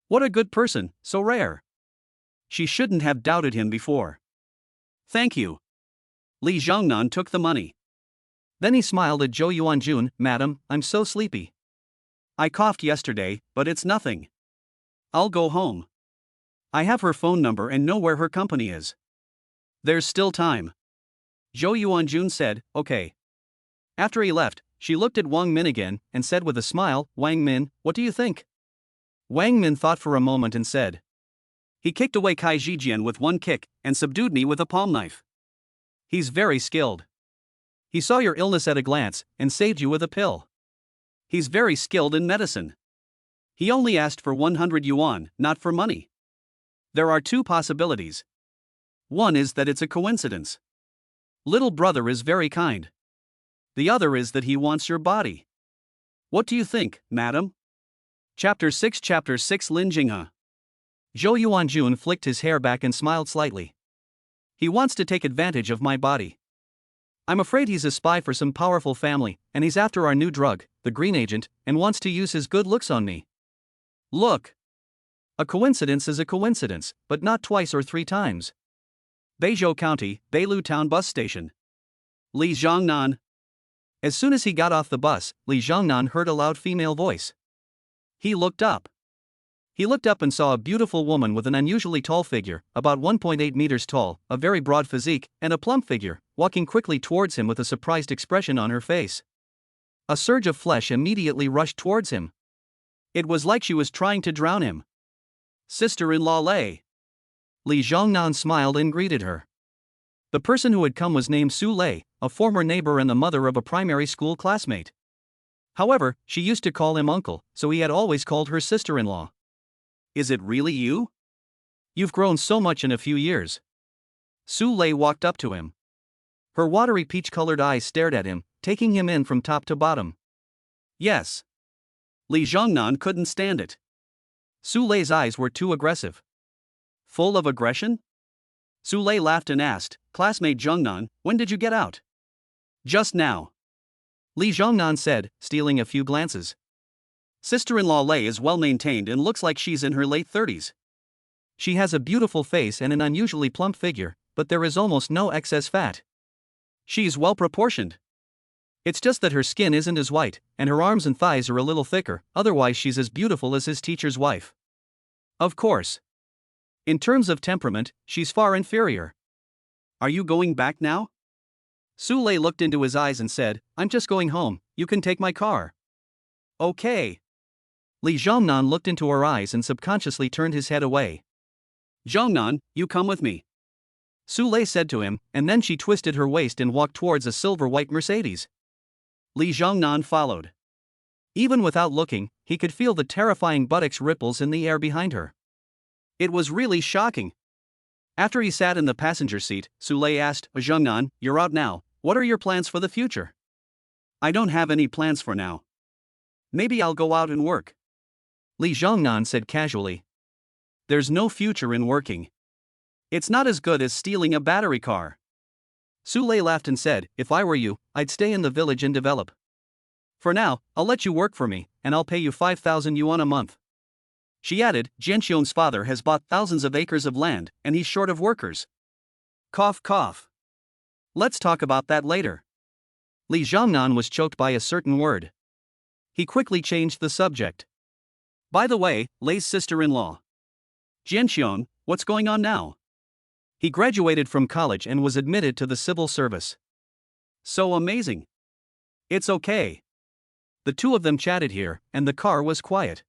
What a good person, so rare. She shouldn't have doubted him before. "Thank you." Li Zhongnan took the money. Then he smiled at Zhou Yuanjun. "Madam, I'm so sleepy. I coughed yesterday, but it's nothing. I'll go home. I have her phone number and know where her company is. There's still time." Zhou Yuanjun said, "Okay." After he left, she looked at Wang Min again and said with a smile, "Wang Min, what do you think?" Wang Min thought for a moment and said, "He kicked away Kai Zhijian with one kick and subdued me with a palm knife. He's very skilled. He saw your illness at a glance and saved you with a pill. He's very skilled in medicine. He only asked for 100 yuan, not for money. There are two possibilities. One is that it's a coincidence. Little brother is very kind. The other is that he wants your body. What do you think, madam?" Chapter 6 Lin Jinghe. Zhou Yuanjun flicked his hair back and smiled slightly. "He wants to take advantage of my body. I'm afraid he's a spy for some powerful family, and he's after our new drug, the green agent, and wants to use his good looks on me. Look. A coincidence is a coincidence, but not twice or three times." Beizhou County, Beilu Town Bus Station. Li Zhongnan. As soon as he got off the bus, Li Zhongnan heard a loud female voice. He looked up. He looked up and saw a beautiful woman with an unusually tall figure, about 1.8 meters tall, a very broad physique, and a plump figure, walking quickly towards him with a surprised expression on her face. A surge of flesh immediately rushed towards him. It was like she was trying to drown him. Sister-in-law Lei. Li Zhongnan smiled and greeted her. The person who had come was named Su Lei, a former neighbor and the mother of a primary school classmate. However, she used to call him uncle, so he had always called her sister-in-law. Is it really you? You've grown so much in a few years. Su Lei walked up to him. Her watery peach-colored eyes stared at him, taking him in from top to bottom. Yes. Li Zhongnan couldn't stand it. Su Lei's eyes were too aggressive. Full of aggression? Su Lei laughed and asked, "Classmate Zhongnan, when did you get out?" "Just now." Li Zhongnan said, stealing a few glances. Sister-in-law Lei is well-maintained and looks like she's in her late 30s. She has a beautiful face and an unusually plump figure, but there is almost no excess fat. She's well-proportioned. It's just that her skin isn't as white, and her arms and thighs are a little thicker, otherwise she's as beautiful as his teacher's wife. Of course. In terms of temperament, she's far inferior. Are you going back now? Su Lei looked into his eyes and said, "I'm just going home, you can take my car." Okay. Li Zhongnan looked into her eyes and subconsciously turned his head away. "Zhongnan, you come with me," Su Lei said to him, and then she twisted her waist and walked towards a silver-white Mercedes. Li Zhongnan followed. Even without looking, he could feel the terrifying buttocks ripples in the air behind her. It was really shocking. After he sat in the passenger seat, Su Lei asked, "Zhongnan, you're out now, what are your plans for the future?" "I don't have any plans for now. Maybe I'll go out and work," Li Zhongnan said casually. "There's no future in working. It's not as good as stealing a battery car." Su Lei laughed and said, "If I were you, I'd stay in the village and develop. For now, I'll let you work for me, and I'll pay you 5,000 yuan a month." She added, "Jianxiong's father has bought thousands of acres of land, and he's short of workers." Cough cough. Let's talk about that later. Li Zhongnan was choked by a certain word. He quickly changed the subject. "By the way, Lei's sister-in-law. Jianxiong, what's going on now?" He graduated from college and was admitted to the civil service. So amazing. It's okay. The two of them chatted here, and the car was quiet.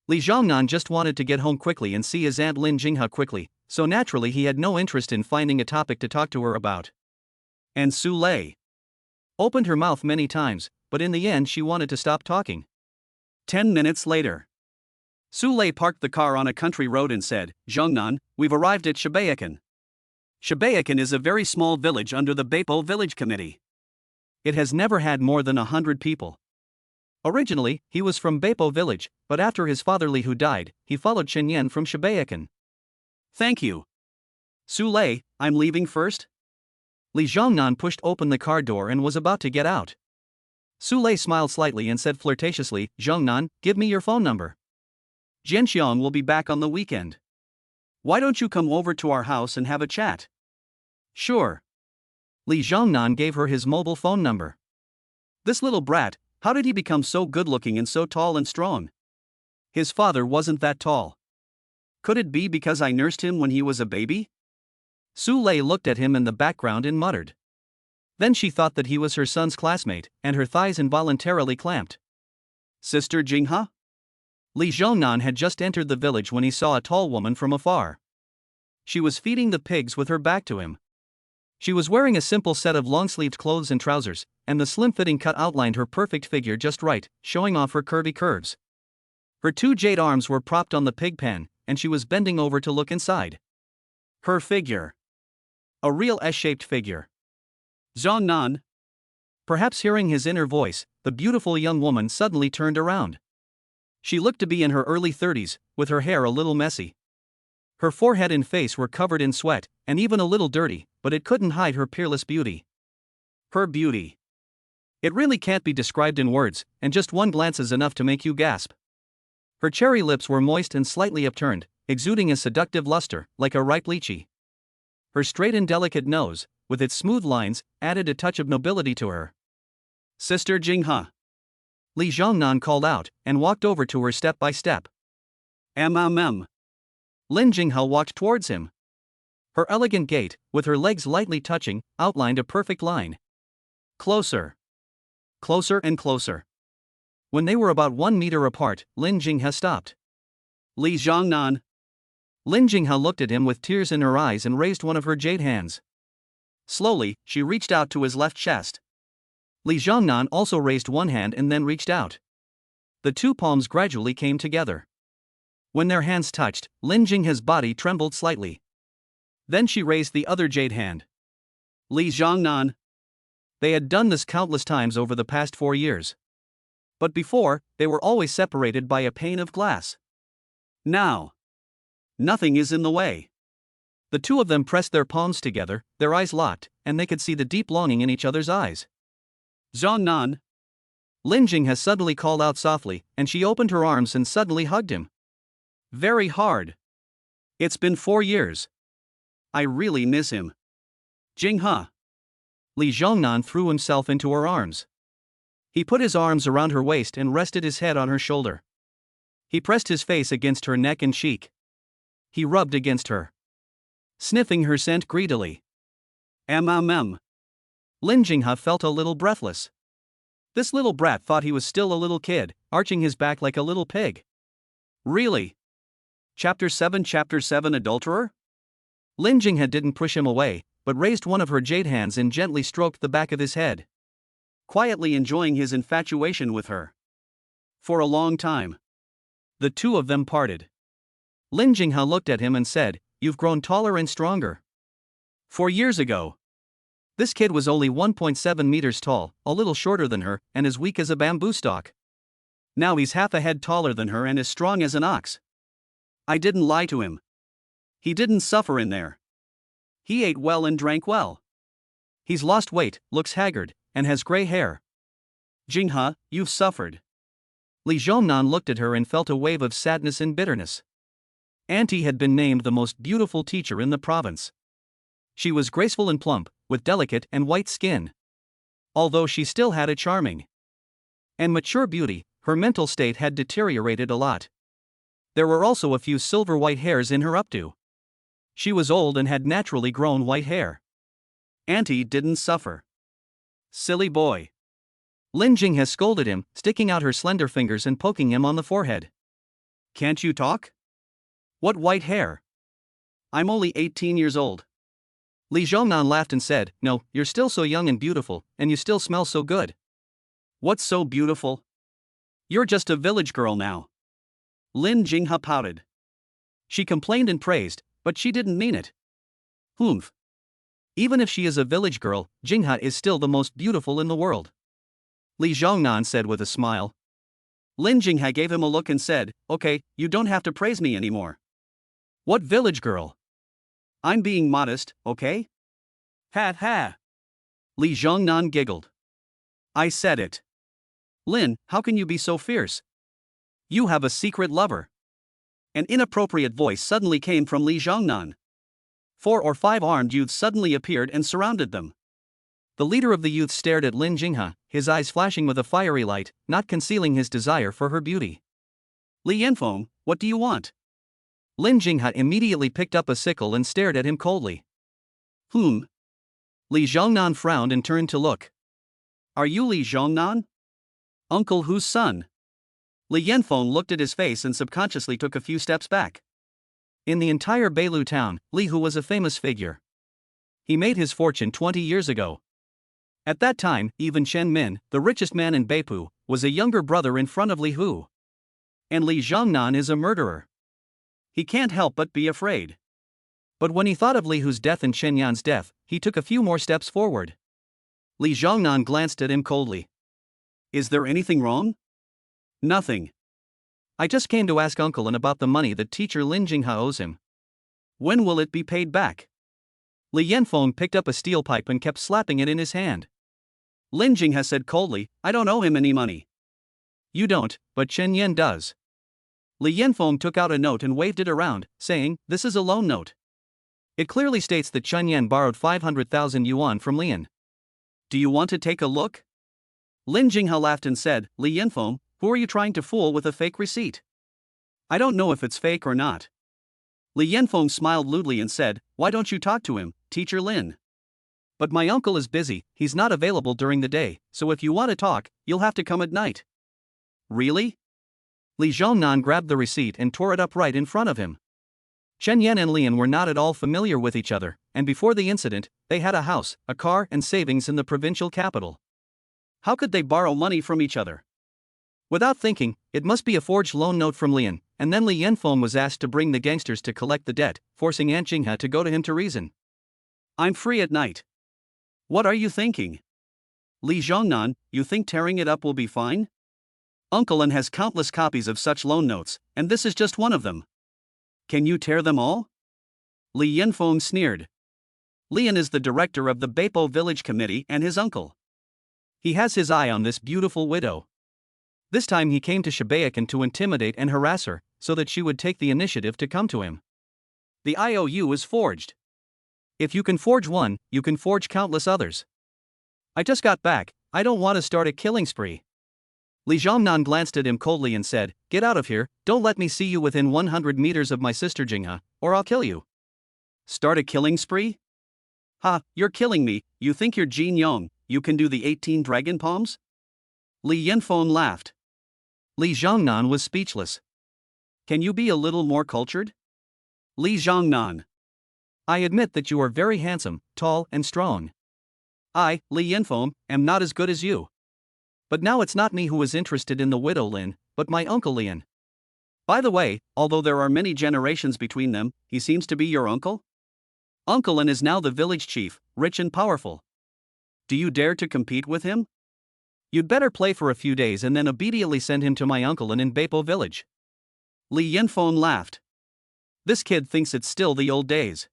Li Zhongnan just wanted to get home quickly and see his aunt Lin Jinghe quickly, so naturally he had no interest in finding a topic to talk to her about. And Su Lei opened her mouth many times, but in the end she wanted to stop talking. 10 minutes later. Su Lei parked the car on a country road and said, "Zhongnan, we've arrived at Shibayakan." Shibayakan is a very small village under the Beipo Village Committee. It has never had more than 100 people. Originally, he was from Beipo village, but after his father Li Hu died, he followed Chen Yan from Shibayakan. "Thank you. Su Lei, I'm leaving first?" Li Zhongnan pushed open the car door and was about to get out. Su Lei smiled slightly and said flirtatiously, "Zhongnan, give me your phone number. Jianxiong will be back on the weekend. Why don't you come over to our house and have a chat?" "Sure." Li Zhongnan gave her his mobile phone number. This little brat, how did he become so good-looking and so tall and strong? His father wasn't that tall. Could it be because I nursed him when he was a baby? Su Lei looked at him in the background and muttered. Then she thought that he was her son's classmate, and her thighs involuntarily clamped. "Sister Jinghe?" Li Zhongnan had just entered the village when he saw a tall woman from afar. She was feeding the pigs with her back to him. She was wearing a simple set of long-sleeved clothes and trousers, and the slim-fitting cut outlined her perfect figure just right, showing off her curvy curves. Her two jade arms were propped on the pig pen, and she was bending over to look inside. Her figure. A real S-shaped figure. "Zhongnan." Perhaps hearing his inner voice, the beautiful young woman suddenly turned around. She looked to be in her early 30s, with her hair a little messy. Her forehead and face were covered in sweat, and even a little dirty, but it couldn't hide her peerless beauty. Her beauty. It really can't be described in words, and just one glance is enough to make you gasp. Her cherry lips were moist and slightly upturned, exuding a seductive luster, like a ripe lychee. Her straight and delicate nose, with its smooth lines, added a touch of nobility to her. "Sister Jinghe." Li Zhongnan called out, and walked over to her step by step. "Mm." Lin Jinghe walked towards him. Her elegant gait, with her legs lightly touching, outlined a perfect line. Closer. Closer and closer. When they were about 1 meter apart, Lin Jinghe stopped. Li Zhongnan. Lin Jinghe looked at him with tears in her eyes and raised one of her jade hands. Slowly, she reached out to his left chest. Li Zhongnan also raised one hand and then reached out. The two palms gradually came together. When their hands touched, Lin Jinghe's body trembled slightly. Then she raised the other jade hand. Li Zhongnan. They had done this countless times over the past 4 years. But before, they were always separated by a pane of glass. Now, nothing is in the way. The two of them pressed their palms together, their eyes locked, and they could see the deep longing in each other's eyes. Zhongnan. Lin Jinghe suddenly called out softly, and she opened her arms and suddenly hugged him. Very hard. It's been 4 years. I really miss him. Jinghe. Li Zhongnan threw himself into her arms. He put his arms around her waist and rested his head on her shoulder. He pressed his face against her neck and cheek. He rubbed against her, sniffing her scent greedily. Mm. Lin Jinghe felt a little breathless. This little brat thought he was still a little kid, arching his back like a little pig. Really? Chapter 7 Adulterer? Lin Jinghe didn't push him away, but raised one of her jade hands and gently stroked the back of his head, quietly enjoying his infatuation with her. For a long time, the two of them parted. Lin Jinghe looked at him and said, "You've grown taller and stronger. 4 years ago, this kid was only 1.7 meters tall, a little shorter than her, and as weak as a bamboo stalk. Now he's half a head taller than her and as strong as an ox. I didn't lie to him. He didn't suffer in there. He ate well and drank well. He's lost weight, looks haggard, and has gray hair. Jinghe, you've suffered." Li Zhongnan looked at her and felt a wave of sadness and bitterness. Auntie had been named the most beautiful teacher in the province. She was graceful and plump, with delicate and white skin. Although she still had a charming and mature beauty, her mental state had deteriorated a lot. There were also a few silver white hairs in her updo. She was old and had naturally grown white hair. Auntie didn't suffer. Silly boy. Lin Jinghe scolded him, sticking out her slender fingers and poking him on the forehead. Can't you talk? What white hair? I'm only 18 years old. Li Zhongnan laughed and said, "No, you're still so young and beautiful, and you still smell so good." What's so beautiful? You're just a village girl now. Lin Jinghe pouted. She complained and praised, but she didn't mean it. Humph. Even if she is a village girl, Jinghe is still the most beautiful in the world, Li Zhongnan said with a smile. Lin Jinghe gave him a look and said, "Okay, you don't have to praise me anymore." What village girl? I'm being modest, okay? Ha ha. Li Zhongnan giggled. I said it. Lin, how can you be so fierce? You have a secret lover. An inappropriate voice suddenly came from Li Zhongnan. 4 or 5 armed youths suddenly appeared and surrounded them. The leader of the youth stared at Lin Jinghe, his eyes flashing with a fiery light, not concealing his desire for her beauty. Li Yanfeng, what do you want? Lin Jinghe immediately picked up a sickle and stared at him coldly. Li Zhongnan frowned and turned to look. Are you Li Zhongnan? Uncle whose son? Li Yanfeng looked at his face and subconsciously took a few steps back. In the entire Beilu town, Li Hu was a famous figure. He made his fortune 20 years ago. At that time, even Chen Min, the richest man in Beipu, was a younger brother in front of Li Hu. And Li Zhongnan is a murderer. He can't help but be afraid. But when he thought of Li Hu's death and Chen Yan's death, he took a few more steps forward. Li Zhongnan glanced at him coldly. Is there anything wrong? Nothing. I just came to ask Uncle Lin about the money that teacher Lin Jinghe owes him. When will it be paid back? Li Yanfeng picked up a steel pipe and kept slapping it in his hand. Lin Jinghe said coldly, I don't owe him any money. You don't, but Chen Yan does. Li Yanfeng took out a note and waved it around, saying, this is a loan note. It clearly states that Chen Yan borrowed 500,000 yuan from Lian. Do you want to take a look? Lin Jinghe laughed and said, Li Yanfeng, who are you trying to fool with a fake receipt? I don't know if it's fake or not. Li Yanfeng smiled lewdly and said, why don't you talk to him, Teacher Lin? But my uncle is busy, he's not available during the day, so if you want to talk, you'll have to come at night. Really? Li Zhongnan grabbed the receipt and tore it up right in front of him. Chen Yan and Lian were not at all familiar with each other, and before the incident, they had a house, a car, and savings in the provincial capital. How could they borrow money from each other? Without thinking, it must be a forged loan note from Lian, and then Li Yanfeng was asked to bring the gangsters to collect the debt, forcing Aunt Jinghe to go to him to reason. I'm free at night. What are you thinking? Li Zhongnan, you think tearing it up will be fine? Uncle Lin has countless copies of such loan notes, and this is just one of them. Can you tear them all? Li Yanfeng sneered. Lian is the director of the Beipo village committee and his uncle. He has his eye on this beautiful widow. This time he came to Shibayakan to intimidate and harass her, so that she would take the initiative to come to him. The IOU is forged. If you can forge one, you can forge countless others. I just got back, I don't want to start a killing spree. Li Zhongnan glanced at him coldly and said, "Get out of here, don't let me see you within 100 meters of my sister Jinghe, or I'll kill you." Start a killing spree? Ha, you're killing me, you think you're Jin Yong, you can do the 18 dragon palms? Li Yanfeng laughed. Li Zhongnan was speechless. Can you be a little more cultured? Li Zhongnan. I admit that you are very handsome, tall, and strong. I, Li Yanfeng, am not as good as you. But now it's not me who is interested in the widow Lin, but my uncle Lian. By the way, although there are many generations between them, he seems to be your uncle? Uncle Lin is now the village chief, rich and powerful. Do you dare to compete with him? You'd better play for a few days and then immediately send him to my uncle Lin in Beipo village. Li Yanfeng laughed. This kid thinks it's still the old days.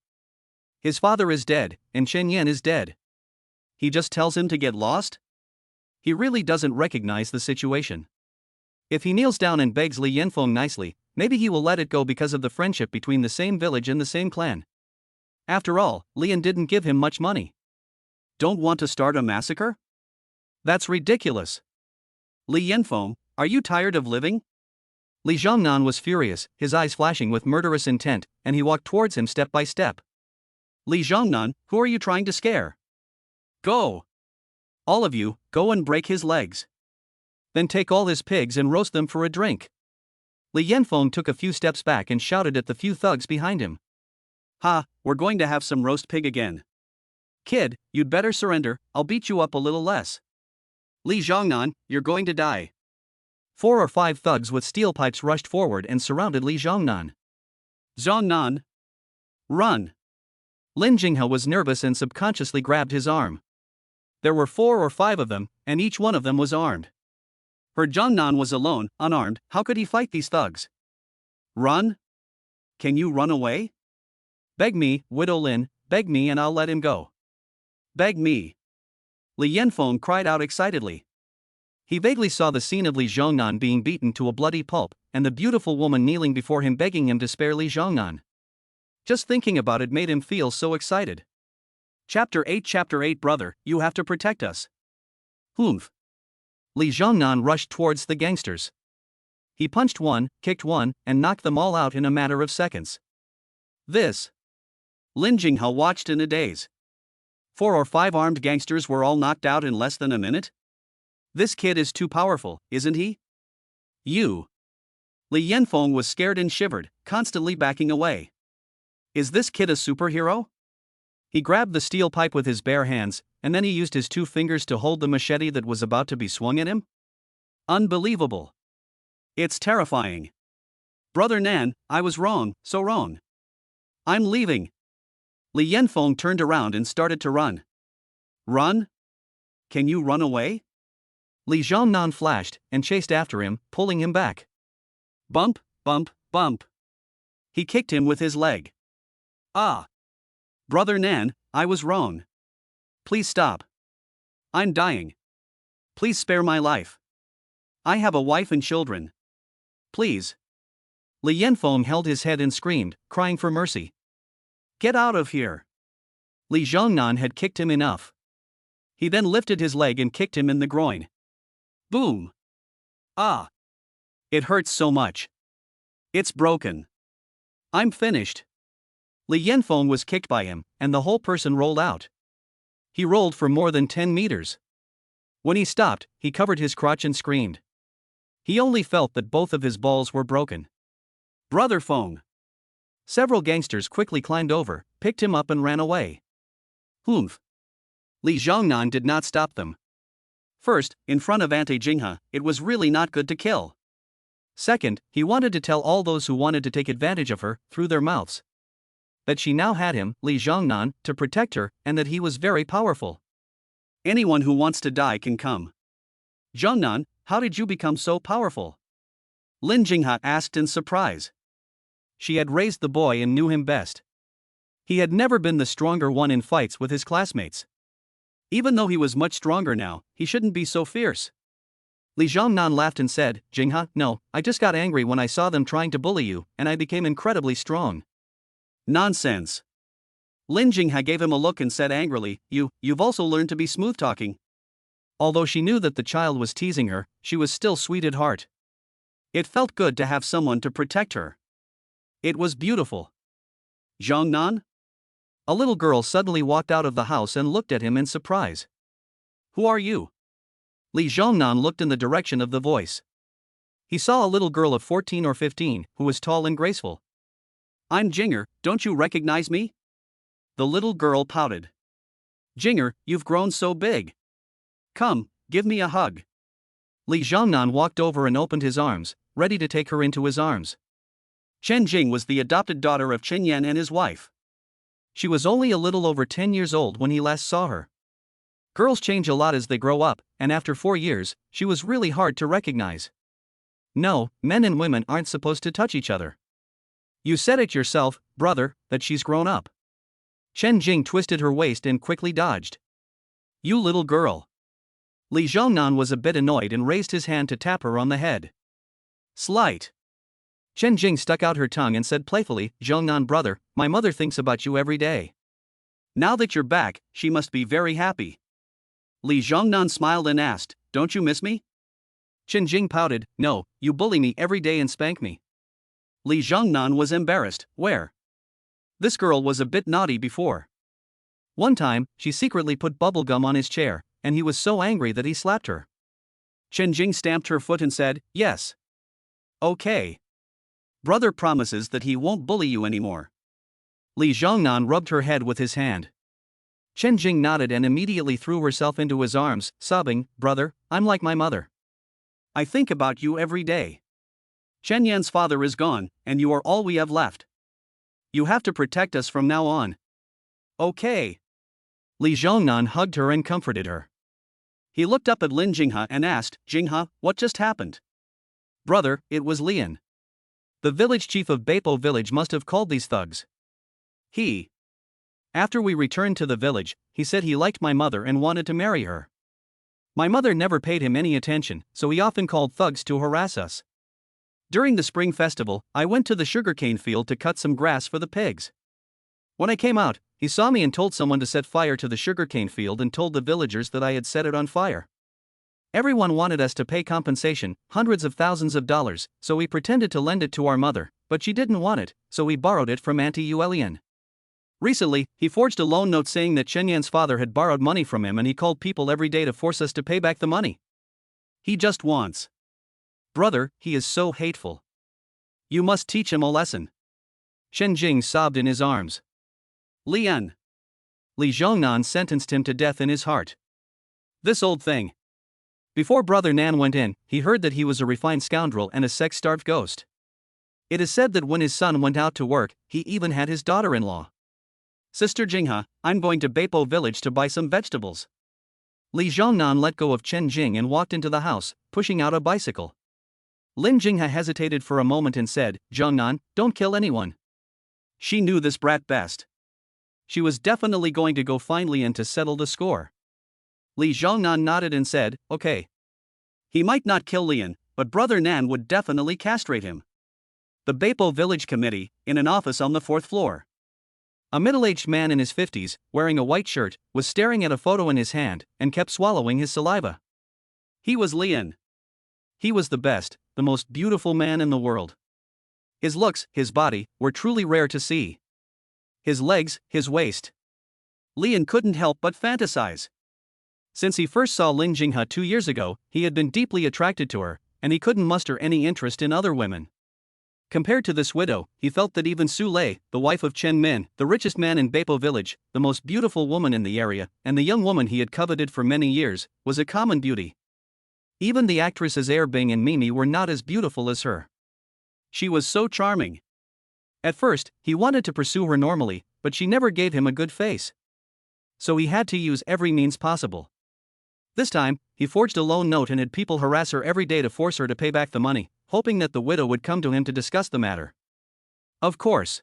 His father is dead, and Chen Yan is dead. He just tells him to get lost? He really doesn't recognize the situation. If he kneels down and begs Li Yanfeng nicely, maybe he will let it go because of the friendship between the same village and the same clan. After all, Lian didn't give him much money. Don't want to start a massacre? That's ridiculous. Li Yanfeng, are you tired of living? Li Zhongnan was furious, his eyes flashing with murderous intent, and he walked towards him step by step. Li Zhongnan, who are you trying to scare? Go! All of you, go and break his legs. Then take all his pigs and roast them for a drink. Li Yanfeng took a few steps back and shouted at the few thugs behind him. Ha, we're going to have some roast pig again. Kid, you'd better surrender, I'll beat you up a little less. Li Zhongnan, you're going to die. 4 or 5 thugs with steel pipes rushed forward and surrounded Li Zhongnan. Zhongnan! Run! Lin Jinghe was nervous and subconsciously grabbed his arm. There were 4 or 5 of them, and each one of them was armed. For Zhongnan was alone, unarmed, how could he fight these thugs? Run? Can you run away? Beg me, Widow Lin, beg me and I'll let him go. Beg me. Li Yanfeng cried out excitedly. He vaguely saw the scene of Li Zhongnan being beaten to a bloody pulp, and the beautiful woman kneeling before him begging him to spare Li Zhongnan. Just thinking about it made him feel so excited. Chapter 8 Brother, you have to protect us. Humph. Li Zhongnan rushed towards the gangsters. He punched one, kicked one, and knocked them all out in a matter of seconds. This. Lin Jinghe watched in a daze. 4 or 5 armed gangsters were all knocked out in less than a minute? This kid is too powerful, isn't he? You. Li Yanfeng was scared and shivered, constantly backing away. Is this kid a superhero? He grabbed the steel pipe with his bare hands, and then he used his 2 fingers to hold the machete that was about to be swung at him? Unbelievable. It's terrifying. Brother Nan, I was wrong, so wrong. I'm leaving. Li Yanfeng turned around and started to run. Run? Can you run away? Li Zhongnan flashed and chased after him, pulling him back. Bump, bump, bump. He kicked him with his leg. Ah! Brother Nan, I was wrong. Please stop. I'm dying. Please spare my life. I have a wife and children. Please. Li Yanfeng held his head and screamed, crying for mercy. Get out of here. Li Zhongnan had kicked him enough. He then lifted his leg and kicked him in the groin. Boom. Ah. It hurts so much. It's broken. I'm finished. Li Yanfeng was kicked by him, and the whole person rolled out. He rolled for more than 10 meters. When he stopped, he covered his crotch and screamed. He only felt that both of his balls were broken. Brother Feng. Several gangsters quickly climbed over, picked him up and ran away. Humph. Li Zhongnan did not stop them. First, in front of Auntie Jinghe, it was really not good to kill. Second, he wanted to tell all those who wanted to take advantage of her, through their mouths, that she now had him, Li Zhongnan, to protect her, and that he was very powerful. Anyone who wants to die can come. Zhongnan, how did you become so powerful? Lin Jinghe asked in surprise. She had raised the boy and knew him best. He had never been the stronger one in fights with his classmates. Even though he was much stronger now, he shouldn't be so fierce. Li Zhongnan laughed and said, Jinghe, no, I just got angry when I saw them trying to bully you, and I became incredibly strong. Nonsense. Lin Jinghe gave him a look and said angrily, You've also learned to be smooth-talking. Although she knew that the child was teasing her, she was still sweet at heart. It felt good to have someone to protect her. It was beautiful. Zhongnan? A little girl suddenly walked out of the house and looked at him in surprise. Who are you? Li Zhongnan looked in the direction of the voice. He saw a little girl of 14 or 15, who was tall and graceful. I'm Jinghe, don't you recognize me? The little girl pouted. Jinghe, you've grown so big. Come, give me a hug. Li Zhongnan walked over and opened his arms, ready to take her into his arms. Chen Jing was the adopted daughter of Chen Yan and his wife. She was only a little over 10 years old when he last saw her. Girls change a lot as they grow up, and after 4 years, she was really hard to recognize. No, men and women aren't supposed to touch each other. You said it yourself, brother, that she's grown up. Chen Jing twisted her waist and quickly dodged. You little girl. Li Zhongnan was a bit annoyed and raised his hand to tap her on the head. Slight. Chen Jing stuck out her tongue and said playfully, Zhongnan brother, my mother thinks about you every day. Now that you're back, she must be very happy. Li Zhongnan smiled and asked, don't you miss me? Chen Jing pouted, no, you bully me every day and spank me. Li Zhongnan was embarrassed, where? This girl was a bit naughty before. One time, she secretly put bubblegum on his chair, and he was so angry that he slapped her. Chen Jing stamped her foot and said, yes. Okay. Brother promises that he won't bully you anymore. Li Zhongnan rubbed her head with his hand. Chen Jing nodded and immediately threw herself into his arms, sobbing, brother, I'm like my mother. I think about you every day. Chen Yan's father is gone, and you are all we have left. You have to protect us from now on. Okay. Li Zhongnan hugged her and comforted her. He looked up at Lin Jinghe and asked, Jinghe, what just happened? Brother, it was Lian. The village chief of Beipo village must have called these thugs. After we returned to the village, he said he liked my mother and wanted to marry her. My mother never paid him any attention, so he often called thugs to harass us. During the spring festival, I went to the sugarcane field to cut some grass for the pigs. When I came out, he saw me and told someone to set fire to the sugarcane field and told the villagers that I had set it on fire. Everyone wanted us to pay compensation, hundreds of thousands of dollars, so we pretended to lend it to our mother, but she didn't want it, so we borrowed it from Auntie Yuelian. Recently, he forged a loan note saying that Chen Yan's father had borrowed money from him and he called people every day to force us to pay back the money. He just wants. Brother, he is so hateful. You must teach him a lesson. Chen Jing sobbed in his arms. Lian. Li Zhongnan sentenced him to death in his heart. This old thing. Before Brother Nan went in, he heard that he was a refined scoundrel and a sex-starved ghost. It is said that when his son went out to work, he even had his daughter-in-law. Sister Jinghe, I'm going to Beipo village to buy some vegetables. Li Zhongnan let go of Chen Jing and walked into the house, pushing out a bicycle. Lin Jinghe hesitated for a moment and said, Zhongnan, don't kill anyone. She knew this brat best. She was definitely going to go find Lian to settle the score. Li Zhongnan nodded and said, okay. He might not kill Lian, but Brother Nan would definitely castrate him. The Beipo village committee, in an office on the 4th floor. A middle-aged man in his 50s, wearing a white shirt, was staring at a photo in his hand, and kept swallowing his saliva. He was Lian. He was the best, the most beautiful man in the world. His looks, his body, were truly rare to see. His legs, his waist. Lian couldn't help but fantasize. Since he first saw Lin Jinghe 2 years ago, he had been deeply attracted to her, and he couldn't muster any interest in other women. Compared to this widow, he felt that even Su Lei, the wife of Chen Min, the richest man in Beipo village, the most beautiful woman in the area, and the young woman he had coveted for many years, was a common beauty. Even the actresses Bing and Mimi were not as beautiful as her. She was so charming. At first, he wanted to pursue her normally, but she never gave him a good face. So he had to use every means possible. This time, he forged a loan note and had people harass her every day to force her to pay back the money, hoping that the widow would come to him to discuss the matter. Of course,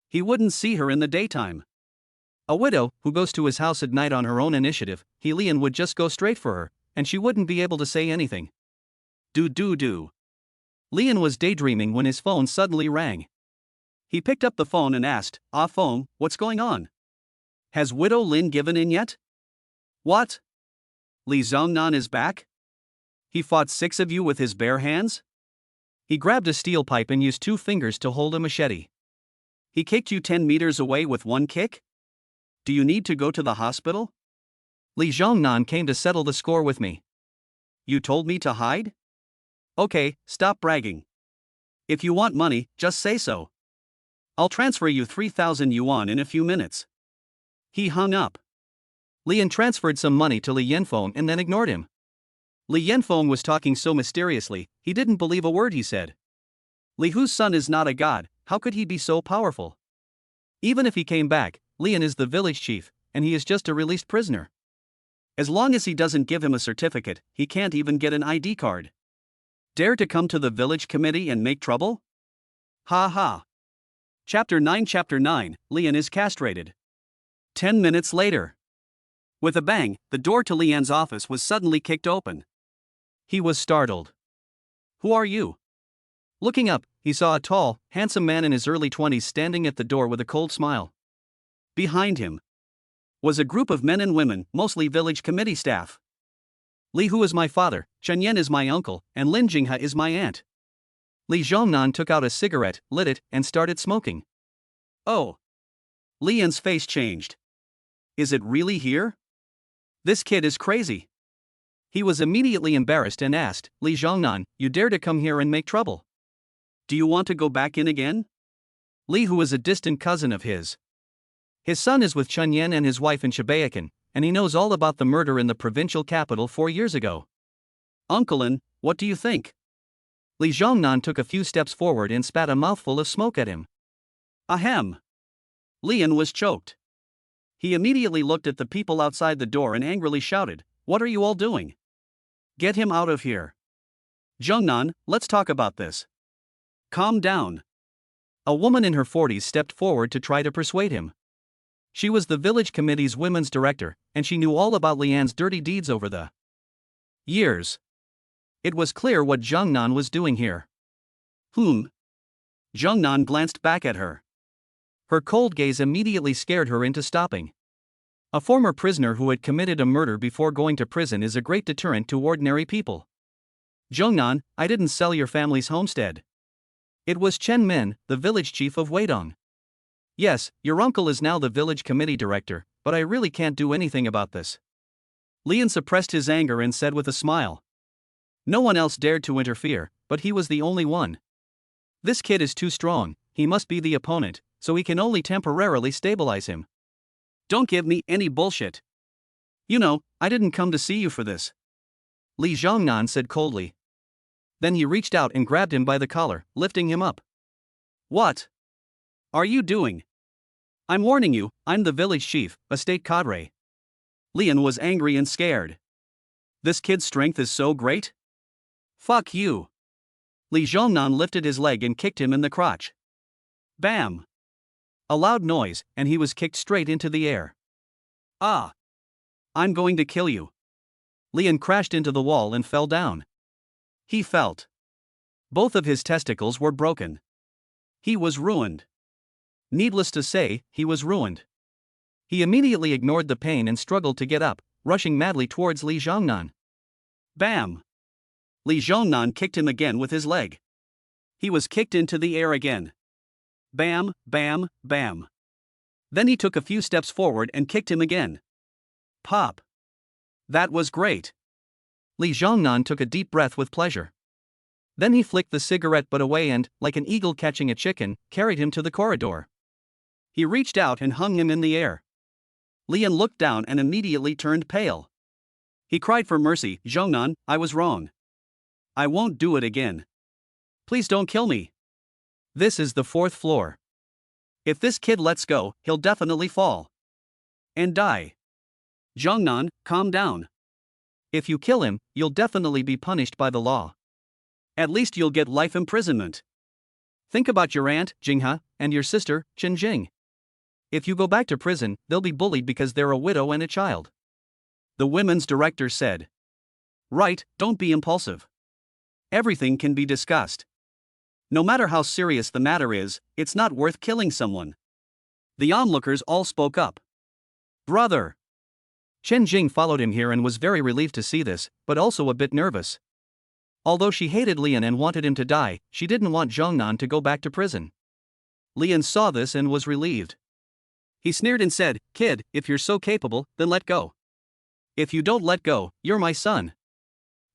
he wouldn't see her in the daytime. A widow who goes to his house at night on her own initiative, Lian would just go straight for her, and she wouldn't be able to say anything. Do. Lian was daydreaming when his phone suddenly rang. He picked up the phone and asked, phone, what's going on? Has Widow Lin given in yet? What? Li Zhongnan is back? He fought 6 of you with his bare hands? He grabbed a steel pipe and used 2 fingers to hold a machete. He kicked you 10 meters away with 1 kick? Do you need to go to the hospital? Li Zhongnan came to settle the score with me. You told me to hide? Okay, stop bragging. If you want money, just say so. I'll transfer you 3,000 yuan in a few minutes. He hung up. Lian transferred some money to Li Yanfeng and then ignored him. Li Yanfeng was talking so mysteriously, he didn't believe a word he said. Li Hu's son is not a god, how could he be so powerful? Even if he came back, Lian is the village chief, and he is just a released prisoner. As long as he doesn't give him a certificate, he can't even get an ID card. Dare to come to the village committee and make trouble? Ha ha. Chapter 9 Lian is castrated. 10 minutes later. With a bang, the door to Lian's office was suddenly kicked open. He was startled. Who are you? Looking up, he saw a tall, handsome man in his early 20s standing at the door with a cold smile. Behind him was a group of men and women, mostly village committee staff. Li Hu is my father, Chen Yan is my uncle, and Lin Jinghe is my aunt. Li Zhongnan took out a cigarette, lit it, and started smoking. Oh. Lian's face changed. Is it really here? This kid is crazy. He was immediately embarrassed and asked, Li Zhongnan, you dare to come here and make trouble? Do you want to go back in again? Li Hu is a distant cousin of his. His son is with Chen Yan and his wife in Shibayakan, and he knows all about the murder in the provincial capital 4 years ago. Uncle Lin, what do you think? Li Zhongnan took a few steps forward and spat a mouthful of smoke at him. Ahem. Lian was choked. He immediately looked at the people outside the door and angrily shouted, What are you all doing? Get him out of here. Zhongnan, let's talk about this. Calm down. A woman in her 40s stepped forward to try to persuade him. She was the village committee's women's director, and she knew all about Lian's dirty deeds over the years. It was clear what Zhongnan was doing here. Zhongnan glanced back at her. Her cold gaze immediately scared her into stopping. A former prisoner who had committed a murder before going to prison is a great deterrent to ordinary people. Zhongnan, I didn't sell your family's homestead. It was Chen Min, the village chief of Weidong. Yes, your uncle is now the village committee director, but I really can't do anything about this. Lian suppressed his anger and said with a smile. No one else dared to interfere, but he was the only one. This kid is too strong, he must be the opponent, so he can only temporarily stabilize him. Don't give me any bullshit. You know, I didn't come to see you for this. Li Zhongnan said coldly. Then he reached out and grabbed him by the collar, lifting him up. What are you doing? I'm warning you, I'm the village chief, a state cadre. Lian was angry and scared. This kid's strength is so great? Fuck you. Li Zhongnan lifted his leg and kicked him in the crotch. Bam! A loud noise, and he was kicked straight into the air. Ah! I'm going to kill you. Lian crashed into the wall and fell down. He felt. Both of his testicles were broken. He was ruined. Needless to say, he was ruined. He immediately ignored the pain and struggled to get up, rushing madly towards Li Zhongnan. Bam! Li Zhongnan kicked him again with his leg. He was kicked into the air again. Bam, bam, bam. Then he took a few steps forward and kicked him again. Pop. That was great. Li Zhongnan took a deep breath with pleasure. Then he flicked the cigarette butt away and, like an eagle catching a chicken, carried him to the corridor. He reached out and hung him in the air. Lian looked down and immediately turned pale. He cried for mercy, "Zhongnan, I was wrong. I won't do it again. Please don't kill me. This is the 4th floor. If this kid lets go, he'll definitely fall. And die. Zhongnan, calm down. If you kill him, you'll definitely be punished by the law. At least you'll get life imprisonment. Think about your aunt, Jinghe, and your sister, Qinjing. If you go back to prison, they'll be bullied because they're a widow and a child." The women's director said. "Right, don't be impulsive. Everything can be discussed. No matter how serious the matter is, it's not worth killing someone." The onlookers all spoke up. "Brother!" Chen Jing followed him here and was very relieved to see this, but also a bit nervous. Although she hated Lian and wanted him to die, she didn't want Zhongnan to go back to prison. Lian saw this and was relieved. He sneered and said, "Kid, if you're so capable, then let go. If you don't let go, you're my son."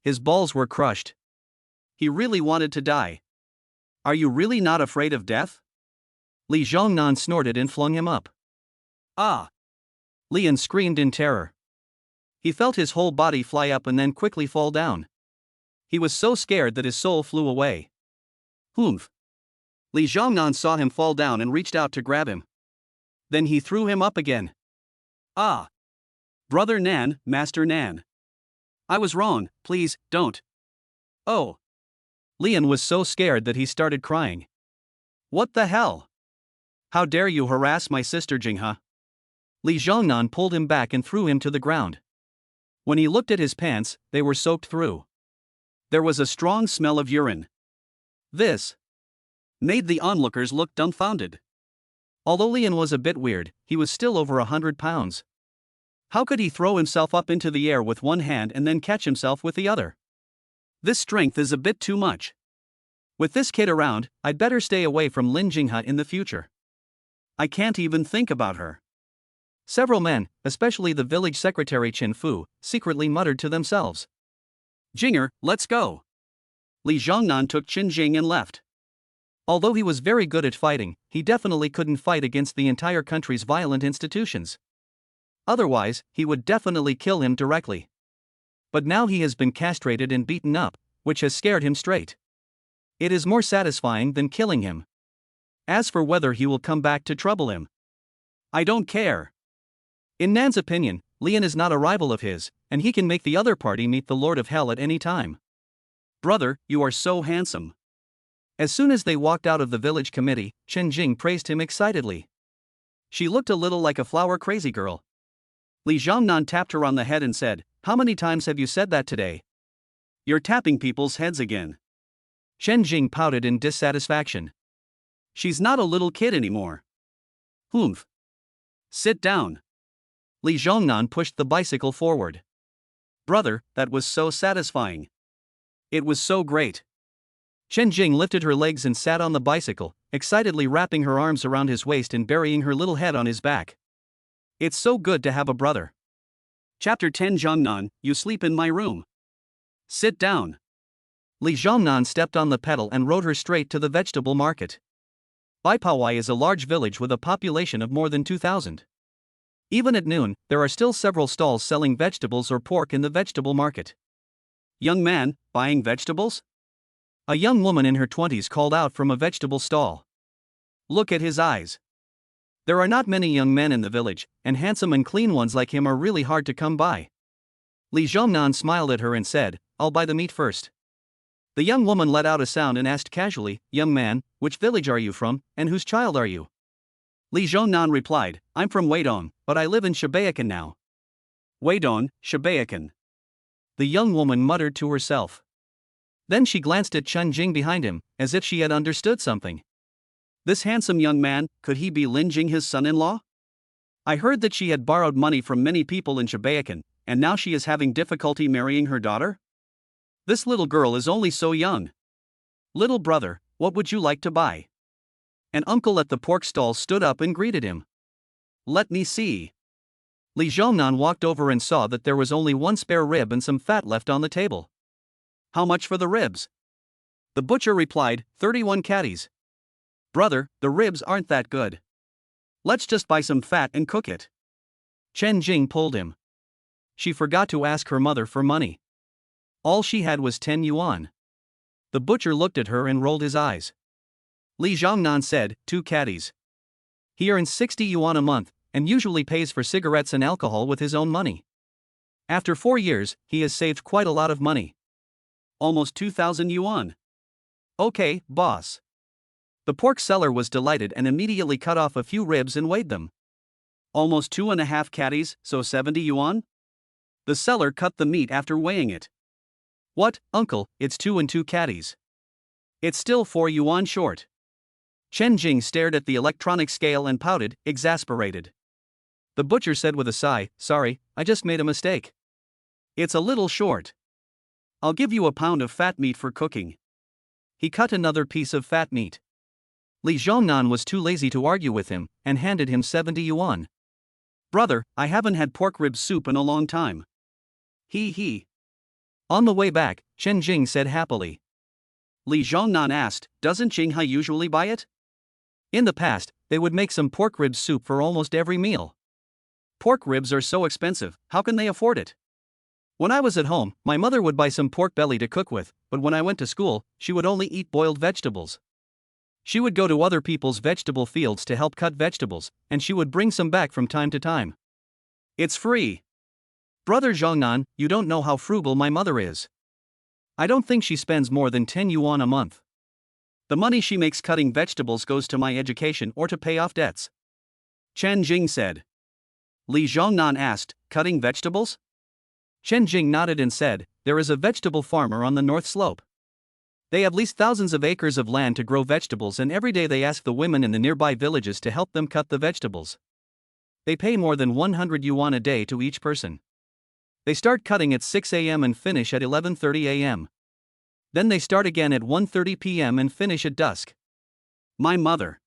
His balls were crushed. He really wanted to die. "Are you really not afraid of death?" Li Zhongnan snorted and flung him up. "Ah!" Lian screamed in terror. He felt his whole body fly up and then quickly fall down. He was so scared that his soul flew away. "Humph!" Li Zhongnan saw him fall down and reached out to grab him. Then he threw him up again. "Ah! Brother Nan, Master Nan. I was wrong, please, don't." "Oh." Lian was so scared that he started crying. "What the hell? How dare you harass my sister Jinghe?" Li Zhongnan pulled him back and threw him to the ground. When he looked at his pants, they were soaked through. There was a strong smell of urine. This made the onlookers look dumbfounded. Although Lian was a bit weird, he was still over 100 pounds. How could he throw himself up into the air with one hand and then catch himself with the other? This strength is a bit too much. With this kid around, I'd better stay away from Lin Jinghe in the future. I can't even think about her. Several men, especially the village secretary Qin Fu, secretly muttered to themselves. "Jinger, let's go." Li Zhongnan took Qinjing and left. Although he was very good at fighting, he definitely couldn't fight against the entire country's violent institutions. Otherwise, he would definitely kill him directly. But now he has been castrated and beaten up, which has scared him straight. It is more satisfying than killing him. As for whether he will come back to trouble him, I don't care. In Nan's opinion, Lian is not a rival of his, and he can make the other party meet the Lord of Hell at any time. "Brother, you are so handsome." As soon as they walked out of the village committee, Chen Jing praised him excitedly. She looked a little like a flower crazy girl. Li Zhongnan tapped her on the head and said, "How many times have you said that today? You're tapping people's heads again." Chen Jing pouted in dissatisfaction. She's not a little kid anymore. "Humph. Sit down." Li Zhongnan pushed the bicycle forward. "Brother, that was so satisfying. It was so great." Chen Jing lifted her legs and sat on the bicycle, excitedly wrapping her arms around his waist and burying her little head on his back. It's so good to have a brother. Chapter 10. Zhongnan, you sleep in my room. Sit down. Li Zhongnan stepped on the pedal and rode her straight to the vegetable market. Baipawai is a large village with a population of more than 2,000. Even at noon, there are still several stalls selling vegetables or pork in the vegetable market. "Young man, buying vegetables?" A young woman in her 20s called out from a vegetable stall. "Look at his eyes. There are not many young men in the village, and handsome and clean ones like him are really hard to come by." Li Zhongnan smiled at her and said, "I'll buy the meat first." The young woman let out a sound and asked casually, "Young man, which village are you from, and whose child are you?" Li Zhongnan replied, "I'm from Weidong, but I live in Shibayakan now." "Weidong, Shibayakan." The young woman muttered to herself. Then she glanced at Chen Jing behind him, as if she had understood something. This handsome young man, could he be Lin Jing, his son-in-law? I heard that she had borrowed money from many people in Shibayakan, and now she is having difficulty marrying her daughter? This little girl is only so young. "Little brother, what would you like to buy?" An uncle at the pork stall stood up and greeted him. "Let me see." Li Zhongnan walked over and saw that there was only one spare rib and some fat left on the table. "How much for the ribs?" The butcher replied, 31 caddies. Brother, the ribs aren't that good. Let's just buy some fat and cook it. Chen Jing pulled him. She forgot to ask her mother for money. All she had was 10 yuan. The butcher looked at her and rolled his eyes. Li Zhongnan said, 2 caddies. He earns 60 yuan a month, and usually pays for cigarettes and alcohol with his own money. After 4 years, he has saved quite a lot of money. Almost 2,000 yuan. Okay, boss. The pork seller was delighted and immediately cut off a few ribs and weighed them. Almost 2.5 caddies, so 70 yuan? The seller cut the meat after weighing it. What, uncle, it's 2 and 2 caddies. It's still 4 yuan short. Chen Jing stared at the electronic scale and pouted, exasperated. The butcher said with a sigh, sorry, I just made a mistake. It's a little short. I'll give you a pound of fat meat for cooking. He cut another piece of fat meat. Li Zhongnan was too lazy to argue with him, and handed him 70 yuan. Brother, I haven't had pork rib soup in a long time. He. On the way back, Chen Jing said happily. Li Zhongnan asked, doesn't Jinghe usually buy it? In the past, they would make some pork rib soup for almost every meal. Pork ribs are so expensive, how can they afford it? When I was at home, my mother would buy some pork belly to cook with, but when I went to school, she would only eat boiled vegetables. She would go to other people's vegetable fields to help cut vegetables, and she would bring some back from time to time. It's free. Brother Zhongnan, you don't know how frugal my mother is. I don't think she spends more than 10 yuan a month. The money she makes cutting vegetables goes to my education or to pay off debts. Chen Jing said. Li Zhongnan asked, cutting vegetables? Chen Jing nodded and said, there is a vegetable farmer on the north slope. They have leased thousands of acres of land to grow vegetables, and every day they ask the women in the nearby villages to help them cut the vegetables. They pay more than 100 yuan a day to each person. They start cutting at 6 a.m. and finish at 11:30 a.m. Then they start again at 1:30 p.m. and finish at dusk. My mother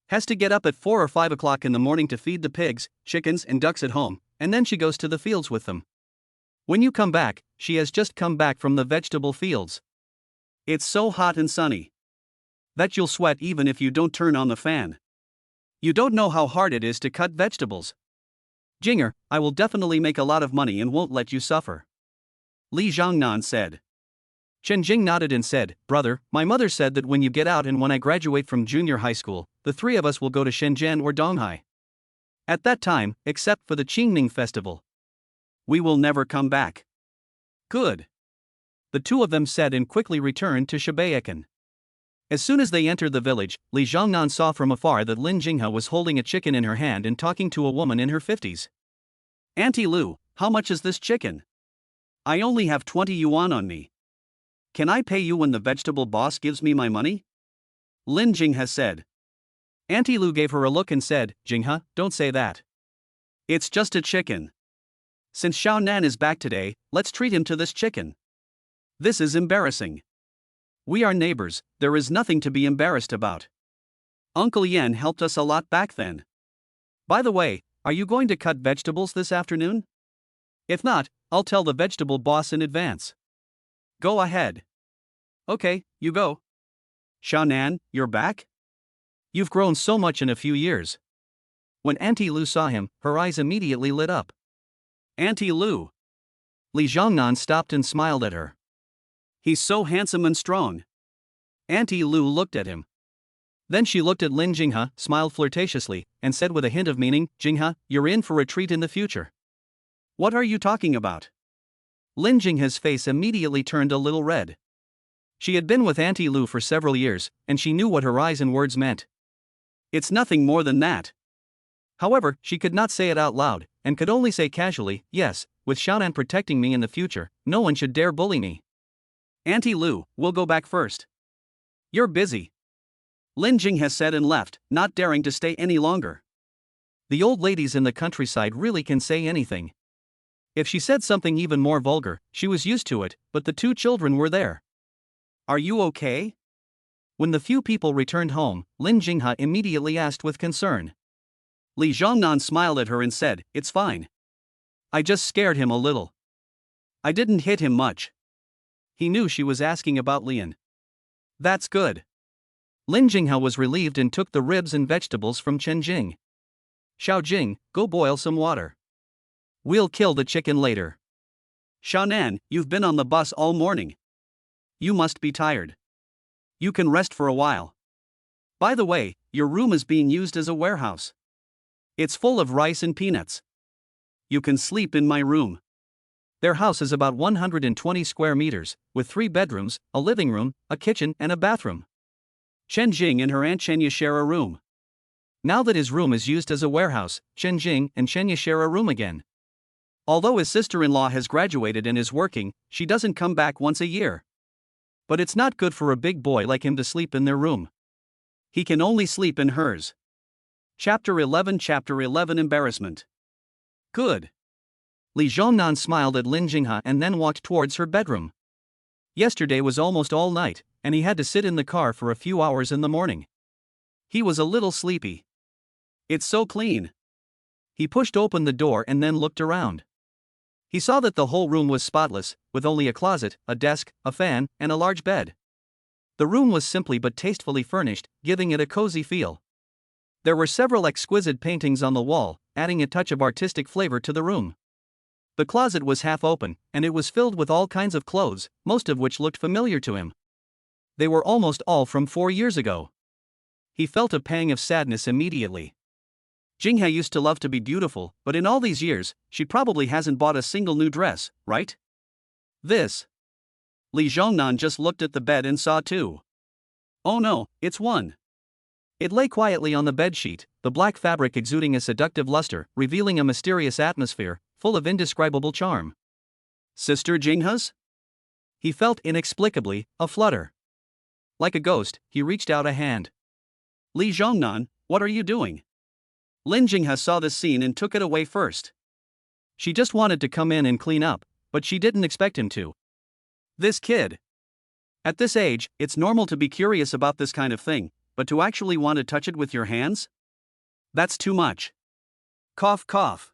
has to get up at 4 or 5 o'clock in the morning to feed the pigs, chickens, and ducks at home, and then she goes to the fields with them. When you come back, she has just come back from the vegetable fields. It's so hot and sunny that you'll sweat even if you don't turn on the fan. You don't know how hard it is to cut vegetables. Jinger, I will definitely make a lot of money and won't let you suffer. Li Zhongnan said. Chen Jing nodded and said, brother, my mother said that when you get out and when I graduate from junior high school, the 3 of us will go to Shenzhen or Donghai. At that time, except for the Qingming festival, we will never come back. Good. The 2 of them said and quickly returned to Shibaekan. As soon as they entered the village, Li Zhongnan saw from afar that Lin Jinghe was holding a chicken in her hand and talking to a woman in her 50s. Auntie Lu, how much is this chicken? I only have 20 yuan on me. Can I pay you when the vegetable boss gives me my money? Lin Jinghe said. Auntie Lu gave her a look and said, Jinghe, don't say that. It's just a chicken. Since Xiaonan is back today, let's treat him to this chicken. This is embarrassing. We are neighbors, there is nothing to be embarrassed about. Uncle Yen helped us a lot back then. By the way, are you going to cut vegetables this afternoon? If not, I'll tell the vegetable boss in advance. Go ahead. Okay, you go. Xiaonan, you're back? You've grown so much in a few years. When Auntie Lu saw him, her eyes immediately lit up. Auntie Lu. Li Zhongnan stopped and smiled at her. He's so handsome and strong. Auntie Lu looked at him. Then she looked at Lin Jinghe, smiled flirtatiously, and said with a hint of meaning, Jinghe, you're in for a treat in the future. What are you talking about? Lin Jinghe's face immediately turned a little red. She had been with Auntie Lu for several years, and she knew what her eyes and words meant. It's nothing more than that. However, she could not say it out loud, and could only say casually, yes, with Xiaonan protecting me in the future, no one should dare bully me. Auntie Lu, we'll go back first. You're busy. Lin Jinghe said and left, not daring to stay any longer. The old ladies in the countryside really can say anything. If she said something even more vulgar, she was used to it, but the 2 children were there. Are you okay? When the few people returned home, Lin Jinghe immediately asked with concern. Li Zhongnan smiled at her and said, it's fine. I just scared him a little. I didn't hit him much. He knew she was asking about Lian. That's good. Lin Jinghe was relieved and took the ribs and vegetables from Chen Jing. Xiao Jing, go boil some water. We'll kill the chicken later. Xiaonan, you've been on the bus all morning. You must be tired. You can rest for a while. By the way, your room is being used as a warehouse. It's full of rice and peanuts. You can sleep in my room. Their house is about 120 square meters, with 3 bedrooms, a living room, a kitchen, and a bathroom. Chen Jing and her Aunt Chenya share a room. Now that his room is used as a warehouse, Chen Jing and Chenya share a room again. Although his sister-in-law has graduated and is working, she doesn't come back once a year. But it's not good for a big boy like him to sleep in their room. He can only sleep in hers. Chapter 11 Embarrassment. Good. Li Zhongnan smiled at Lin Jinghe and then walked towards her bedroom. Yesterday was almost all night, and he had to sit in the car for a few hours in the morning. He was a little sleepy. It's so clean. He pushed open the door and then looked around. He saw that the whole room was spotless, with only a closet, a desk, a fan, and a large bed. The room was simply but tastefully furnished, giving it a cozy feel. There were several exquisite paintings on the wall, adding a touch of artistic flavor to the room. The closet was half open, and it was filled with all kinds of clothes, most of which looked familiar to him. They were almost all from 4 years ago. He felt a pang of sadness immediately. Jinghe used to love to be beautiful, but in all these years, she probably hasn't bought a single new dress, right? This. Li Zhongnan just looked at the bed and saw 2. Oh no, it's 1. It lay quietly on the bedsheet, the black fabric exuding a seductive luster, revealing a mysterious atmosphere, full of indescribable charm. Sister Jinghe's? He felt inexplicably a flutter. Like a ghost, he reached out a hand. Li Zhongnan, what are you doing? Lin Jinghe saw this scene and took it away first. She just wanted to come in and clean up, but she didn't expect him to. This kid. At this age, it's normal to be curious about this kind of thing, but to actually want to touch it with your hands? That's too much. Cough cough.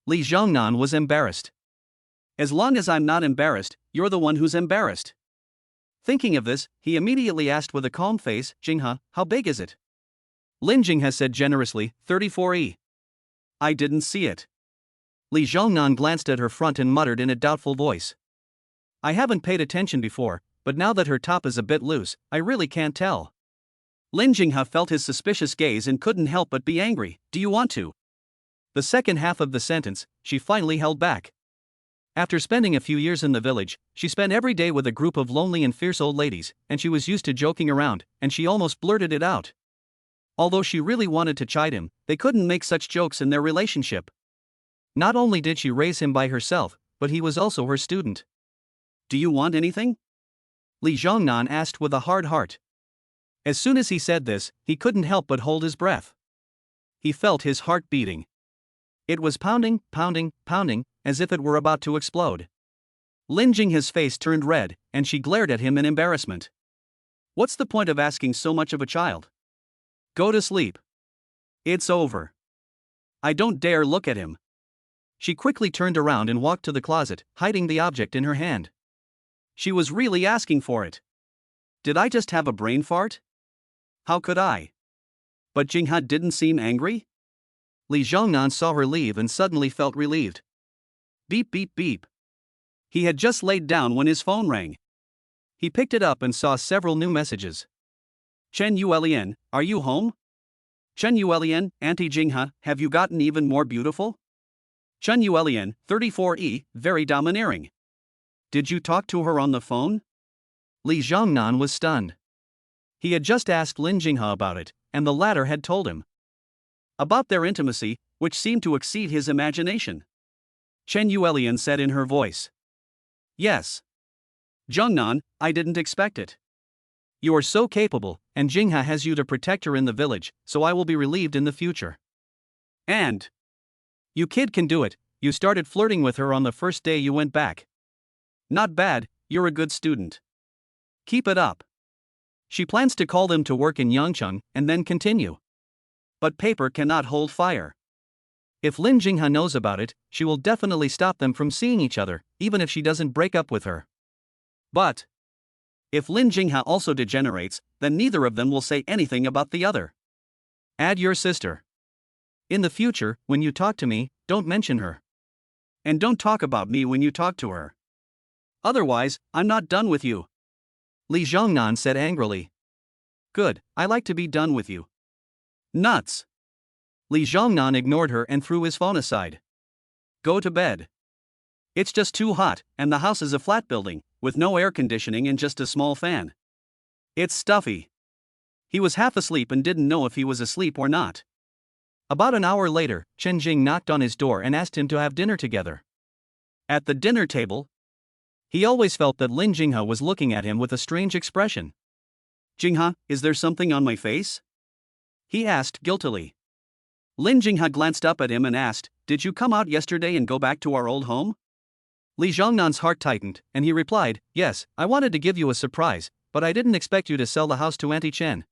Li Zhongnan was embarrassed. As long as I'm not embarrassed, you're the one who's embarrassed. Thinking of this, he immediately asked with a calm face, Jinghe, how big is it? Lin Jinghe said generously, 34e. I didn't see it. Li Zhongnan glanced at her front and muttered in a doubtful voice. I haven't paid attention before, but now that her top is a bit loose, I really can't tell. Lin Jinghe felt his suspicious gaze and couldn't help but be angry. Do you want to? The second half of the sentence, she finally held back. After spending a few years in the village, she spent every day with a group of lonely and fierce old ladies, and she was used to joking around, and she almost blurted it out. Although she really wanted to chide him, they couldn't make such jokes in their relationship. Not only did she raise him by herself, but he was also her student. Do you want anything? Li Zhongnan asked with a hard heart. As soon as he said this, he couldn't help but hold his breath. He felt his heart beating. It was pounding, pounding, pounding, as if it were about to explode. Lin Jinghe's face turned red, and she glared at him in embarrassment. What's the point of asking so much of a child? Go to sleep. It's over. I don't dare look at him. She quickly turned around and walked to the closet, hiding the object in her hand. She was really asking for it. Did I just have a brain fart? How could I? But Jinghe didn't seem angry? Li Zhongnan saw her leave and suddenly felt relieved. Beep beep beep. He had just laid down when his phone rang. He picked it up and saw several new messages. Chen Yuelian, are you home? Chen Yuelian, Auntie Jinghe, have you gotten even more beautiful? Chen Yuelian, 34e, very domineering. Did you talk to her on the phone? Li Zhongnan was stunned. He had just asked Lin Jinghe about it, and the latter had told him about their intimacy, which seemed to exceed his imagination. Chen Yuelian said in her voice. Yes. Zhongnan, I didn't expect it. You are so capable, and Jinghe has you to protect her in the village, so I will be relieved in the future. And you kid can do it, you started flirting with her on the first day you went back. Not bad, you're a good student. Keep it up. She plans to call them to work in Yangcheng and then continue. But paper cannot hold fire. If Lin Jinghe knows about it, she will definitely stop them from seeing each other, even if she doesn't break up with her. But If Lin Jinghe also degenerates, then neither of them will say anything about the other. Add your sister. In the future, when you talk to me, don't mention her. And don't talk about me when you talk to her. Otherwise, I'm not done with you. Li Zhongnan said angrily. Good, I like to be done with you. Nuts. Li Zhongnan ignored her and threw his phone aside. Go to bed. It's just too hot, and the house is a flat building, with no air conditioning and just a small fan. It's stuffy. He was half asleep and didn't know if he was asleep or not. About an hour later, Chen Jing knocked on his door and asked him to have dinner together. At the dinner table, he always felt that Lin Jinghe was looking at him with a strange expression. Jinghe, is there something on my face? He asked guiltily. Lin Jinghe glanced up at him and asked, Did you come out yesterday and go back to our old home? Li Zhongnan's heart tightened, and he replied, Yes, I wanted to give you a surprise, but I didn't expect you to sell the house to Auntie Chen.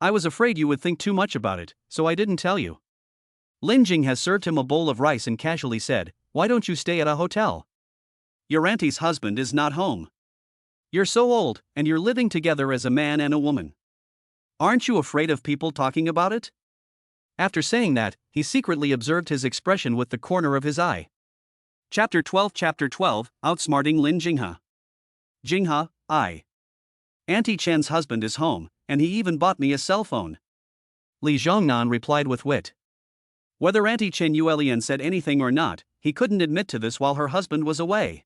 I was afraid you would think too much about it, so I didn't tell you. Lin Jinghe served him a bowl of rice and casually said, Why don't you stay at a hotel? Your auntie's husband is not home. You're so old, and you're living together as a man and a woman. Aren't you afraid of people talking about it? After saying that, he secretly observed his expression with the corner of his eye. Chapter 12 Outsmarting Lin Jinghe. Jinghe, Auntie Chen's husband is home, and he even bought me a cell phone. Li Zhongnan replied with wit. Whether Auntie Chen Yuelian said anything or not, he couldn't admit to this while her husband was away.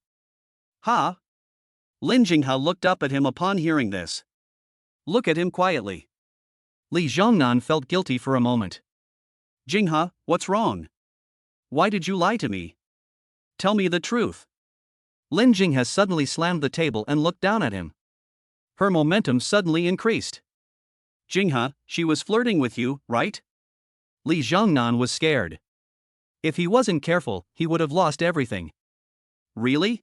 Ha! Lin Jinghe looked up at him upon hearing this. Look at him quietly. Li Zhongnan felt guilty for a moment. Jinghe, what's wrong? Why did you lie to me? Tell me the truth. Lin Jinghe suddenly slammed the table and looked down at him. Her momentum suddenly increased. Jinghe, she was flirting with you, right? Li Zhongnan was scared. If he wasn't careful, he would have lost everything. Really?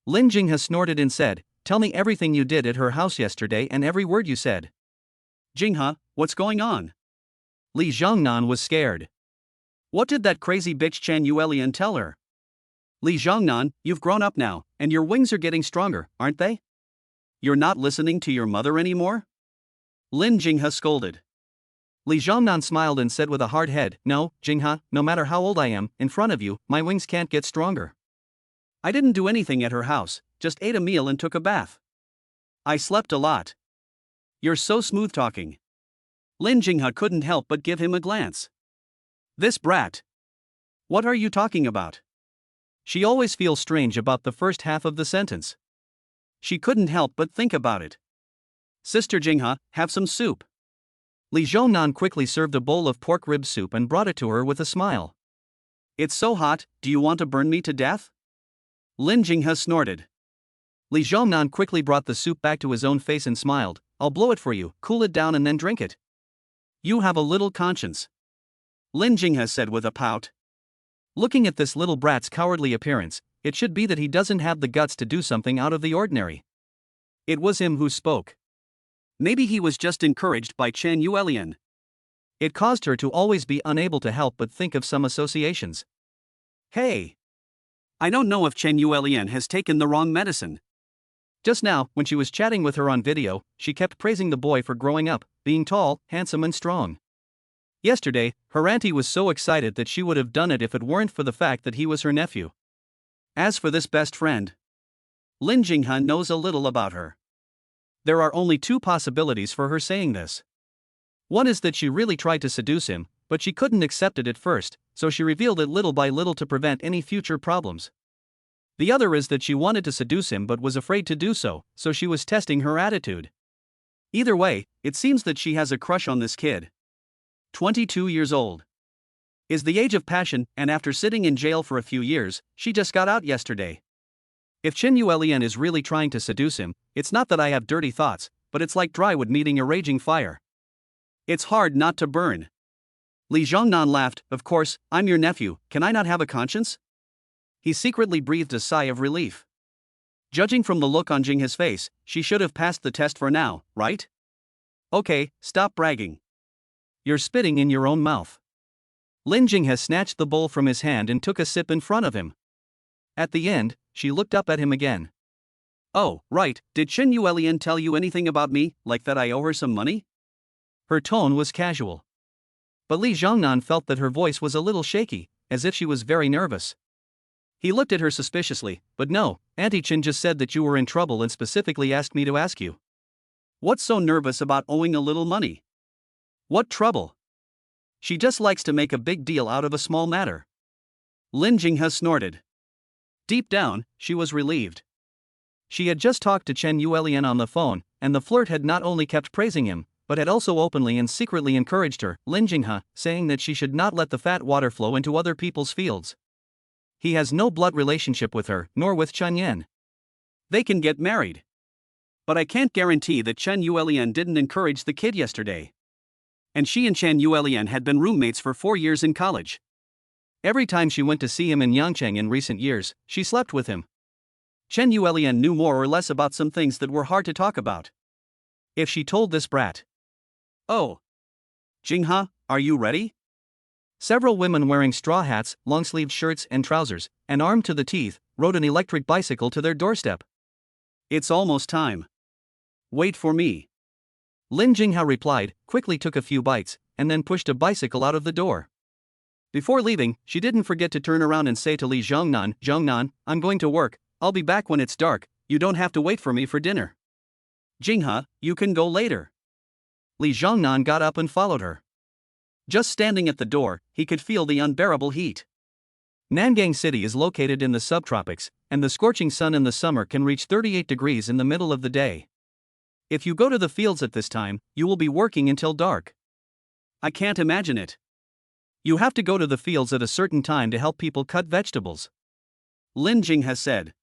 Lin Jinghe snorted and said, Tell me everything you did at her house yesterday and every word you said. Jinghe, what's going on? Li Zhongnan was scared. What did that crazy bitch Chen Yuelian tell her? Li Zhongnan, you've grown up now, and your wings are getting stronger, aren't they? You're not listening to your mother anymore? Lin Jinghe scolded. Li Zhongnan smiled and said with a hard head, No, Jinghe, no matter how old I am, in front of you, my wings can't get stronger. I didn't do anything at her house, just ate a meal and took a bath. I slept a lot. You're so smooth talking. Lin Jinghe couldn't help but give him a glance. This brat. What are you talking about? She always feels strange about the first half of the sentence. She couldn't help but think about it. Sister Jinghe, have some soup. Li Zhongnan quickly served a bowl of pork rib soup and brought it to her with a smile. It's so hot, do you want to burn me to death? Lin Jinghe snorted. Li Zhongnan quickly brought the soup back to his own face and smiled, I'll blow it for you, cool it down and then drink it. You have a little conscience. Lin Jinghe said with a pout. Looking at this little brat's cowardly appearance, it should be that he doesn't have the guts to do something out of the ordinary. It was him who spoke. Maybe he was just encouraged by Chen Yuelian. It caused her to always be unable to help but think of some associations. Hey! I don't know if Chen Yuelian has taken the wrong medicine. Just now, when she was chatting with her on video, she kept praising the boy for growing up, being tall, handsome and strong. Yesterday, her auntie was so excited that she would have done it if it weren't for the fact that he was her nephew. As for this best friend, Lin Jinghe knows a little about her. There are only two possibilities for her saying this. One is that she really tried to seduce him, but she couldn't accept it at first, so she revealed it little by little to prevent any future problems. The other is that she wanted to seduce him but was afraid to do so she was testing her attitude. Either way, it seems that she has a crush on this kid. 22 years old. Is the age of passion, and after sitting in jail for a few years, she just got out yesterday. If Chen Yuelian is really trying to seduce him, it's not that I have dirty thoughts, but it's like dry wood meeting a raging fire. It's hard not to burn. Li Zhongnan laughed, Of course, I'm your nephew, can I not have a conscience? He secretly breathed a sigh of relief. Judging from the look on Jinghe's face, she should have passed the test for now, right? Okay, stop bragging. You're spitting in your own mouth. Lin Jinghe snatched the bowl from his hand and took a sip in front of him. At the end, she looked up at him again. Oh, right, did Chen Yuelian tell you anything about me, like that I owe her some money? Her tone was casual. But Li Zhongnan felt that her voice was a little shaky, as if she was very nervous. He looked at her suspiciously, but no, Auntie Chen just said that you were in trouble and specifically asked me to ask you. What's so nervous about owing a little money? What trouble? She just likes to make a big deal out of a small matter. Lin Jinghe snorted. Deep down, she was relieved. She had just talked to Chen Yuelian on the phone, and the flirt had not only kept praising him, but had also openly and secretly encouraged her, Lin Jinghe, saying that she should not let the fat water flow into other people's fields. He has no blood relationship with her, nor with Chen Yan. They can get married. But I can't guarantee that Chen Yuelian didn't encourage the kid yesterday. And she and Chen Yuelian had been roommates for 4 years in college. Every time she went to see him in Yangcheng in recent years, she slept with him. Chen Yuelian knew more or less about some things that were hard to talk about. If she told this brat. Oh. Jinghe, are you ready? Several women wearing straw hats, long-sleeved shirts and trousers, and armed to the teeth, rode an electric bicycle to their doorstep. It's almost time. Wait for me. Lin Jinghe replied, quickly took a few bites, and then pushed a bicycle out of the door. Before leaving, she didn't forget to turn around and say to Li Zhongnan, Zhongnan, I'm going to work, I'll be back when it's dark, you don't have to wait for me for dinner. Jinghe, you can go later. Li Zhongnan got up and followed her. Just standing at the door, he could feel the unbearable heat. Nangang City is located in the subtropics, and the scorching sun in the summer can reach 38 degrees in the middle of the day. If you go to the fields at this time, you will be working until dark. I can't imagine it. You have to go to the fields at a certain time to help people cut vegetables. Lin Jinghe said.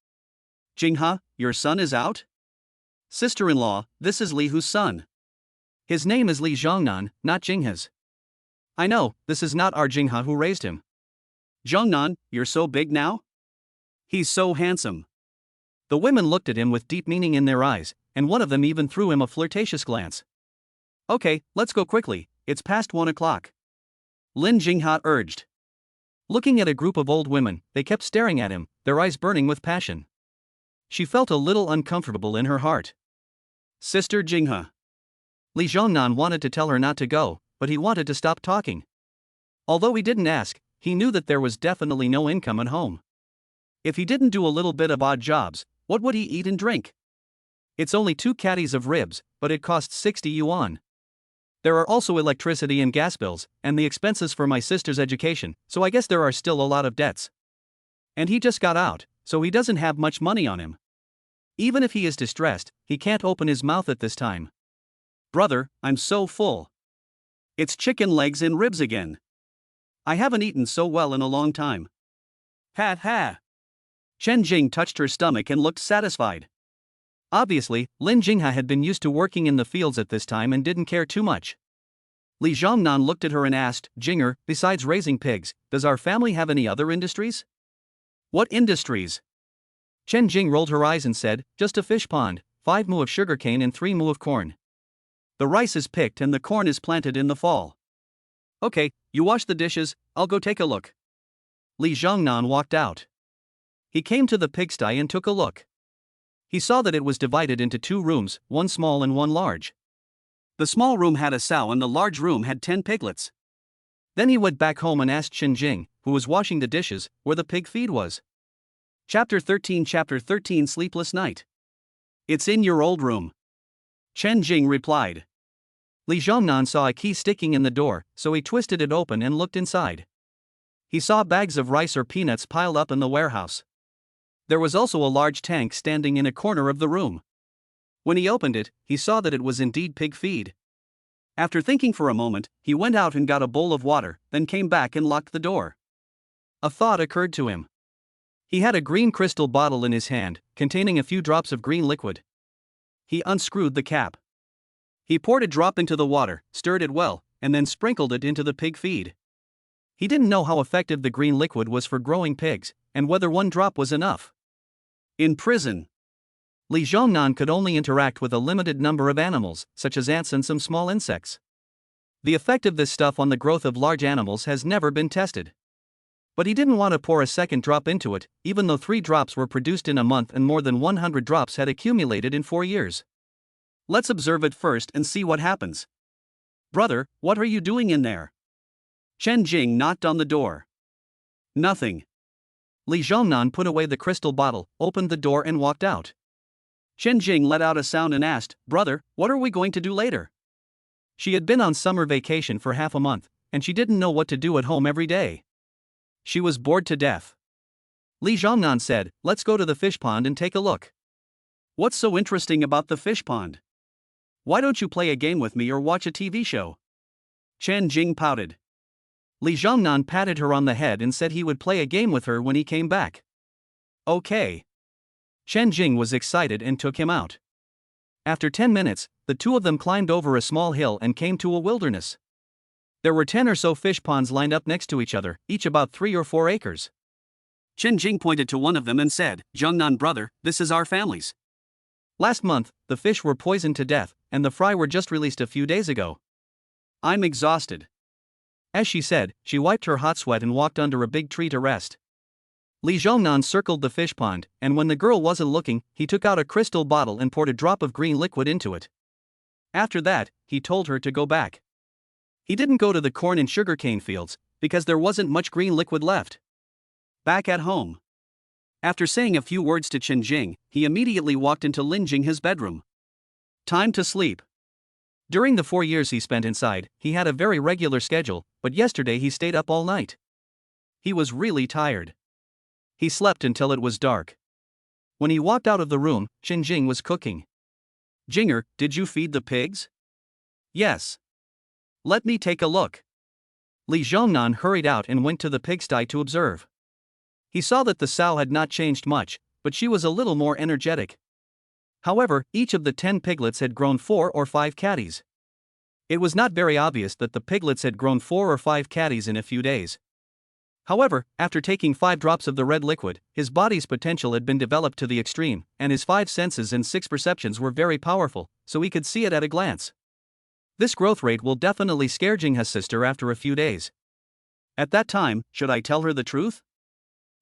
Jinghe, your son is out? Sister-in-law, this is Li Hu's son. His name is Li Zhongnan, not Jinghe's. I know, this is not our Jinghe who raised him. Zhongnan, you're so big now? He's so handsome. The women looked at him with deep meaning in their eyes, and one of them even threw him a flirtatious glance. Okay, let's go quickly, it's past 1 o'clock. Lin Jinghe urged. Looking at a group of old women, they kept staring at him, their eyes burning with passion. She felt a little uncomfortable in her heart. Sister Jinghe. Li Zhongnan wanted to tell her not to go, but he wanted to stop talking. Although he didn't ask, he knew that there was definitely no income at home. If he didn't do a little bit of odd jobs, what would he eat and drink? It's only 2 caddies of ribs, but it costs 60 yuan. There are also electricity and gas bills, and the expenses for my sister's education, so I guess there are still a lot of debts. And he just got out, so he doesn't have much money on him. Even if he is distressed, he can't open his mouth at this time. Brother, I'm so full. It's chicken legs and ribs again. I haven't eaten so well in a long time. Ha ha. Chen Jing touched her stomach and looked satisfied. Obviously, Lin Jinghe had been used to working in the fields at this time and didn't care too much. Li Zhongnan looked at her and asked, Jinger, besides raising pigs, does our family have any other industries? What industries? Chen Jing rolled her eyes and said, just a fish pond, 5 mu of sugarcane and 3 mu of corn. The rice is picked and the corn is planted in the fall. Okay, you wash the dishes, I'll go take a look. Li Zhongnan walked out. He came to the pigsty and took a look. He saw that it was divided into 2 rooms, one small and one large. The small room had a sow and the large room had 10 piglets. Then he went back home and asked Chen Jing, who was washing the dishes, where the pig feed was. Chapter 13 Sleepless Night. It's in your old room. Chen Jing replied. Li Zhongnan saw a key sticking in the door, so he twisted it open and looked inside. He saw bags of rice or peanuts piled up in the warehouse. There was also a large tank standing in a corner of the room. When he opened it, he saw that it was indeed pig feed. After thinking for a moment, he went out and got a bowl of water, then came back and locked the door. A thought occurred to him. He had a green crystal bottle in his hand, containing a few drops of green liquid. He unscrewed the cap. He poured a drop into the water, stirred it well, and then sprinkled it into the pig feed. He didn't know how effective the green liquid was for growing pigs, and whether 1 drop was enough. In prison, Li Zhongnan could only interact with a limited number of animals, such as ants and some small insects. The effect of this stuff on the growth of large animals has never been tested. But he didn't want to pour a second drop into it, even though 3 drops were produced in a month and more than 100 drops had accumulated in 4 years. Let's observe it first and see what happens. Brother, what are you doing in there? Chen Jing knocked on the door. Nothing. Li Zhongnan put away the crystal bottle, opened the door and walked out. Chen Jing let out a sound and asked, Brother, what are we going to do later? She had been on summer vacation for half a month, and she didn't know what to do at home every day. She was bored to death. Li Zhongnan said, let's go to the fish pond and take a look. What's so interesting about the fish pond? Why don't you play a game with me or watch a TV show? Chen Jing pouted. Li Zhongnan patted her on the head and said he would play a game with her when he came back. Okay. Chen Jing was excited and took him out. After 10 minutes, the two of them climbed over a small hill and came to a wilderness. There were 10 or so fish ponds lined up next to each other, each about 3 or 4 acres. Chen Jing pointed to one of them and said, Zhongnan brother, this is our family's. Last month, the fish were poisoned to death, and the fry were just released a few days ago. I'm exhausted. As she said, she wiped her hot sweat and walked under a big tree to rest. Li Zhongnan circled the fish pond, and when the girl wasn't looking, he took out a crystal bottle and poured a drop of green liquid into it. After that, he told her to go back. He didn't go to the corn and sugarcane fields, because there wasn't much green liquid left. Back at home. After saying a few words to Chen Jing, he immediately walked into Lin Jinghe's bedroom. Time to sleep. During the 4 years he spent inside, he had a very regular schedule, but yesterday he stayed up all night. He was really tired. He slept until it was dark. When he walked out of the room, Chen Jing was cooking. Jinger, did you feed the pigs? Yes. Let me take a look. Li Zhongnan hurried out and went to the pigsty to observe. He saw that the sow had not changed much, but she was a little more energetic. However, each of the 10 piglets had grown 4 or 5 catties. It was not very obvious that the piglets had grown 4 or 5 catties in a few days. However, after taking 5 drops of the red liquid, his body's potential had been developed to the extreme, and his 5 senses and 6 perceptions were very powerful, so he could see it at a glance. This growth rate will definitely scare Jinghe's sister after a few days. At that time, should I tell her the truth?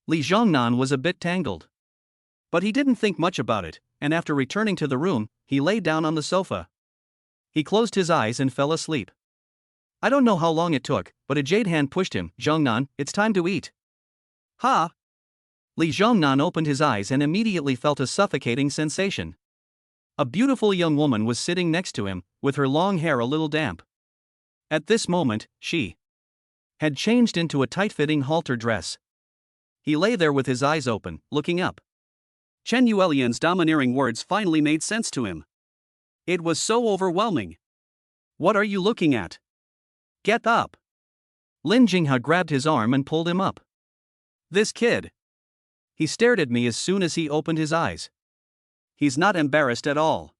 Li Zhongnan was a bit tangled. But he didn't think much about it, and after returning to the room, he lay down on the sofa. He closed his eyes and fell asleep. I don't know how long it took, but a jade hand pushed him. Zhongnan, it's time to eat. Ha! Li Zhongnan opened his eyes and immediately felt a suffocating sensation. A beautiful young woman was sitting next to him, with her long hair a little damp. At this moment, she had changed into a tight-fitting halter dress. He lay there with his eyes open, looking up. Chen Yuelian's domineering words finally made sense to him. It was so overwhelming. What are you looking at? Get up. Lin Jinghe grabbed his arm and pulled him up. This kid. He stared at me as soon as he opened his eyes. He's not embarrassed at all.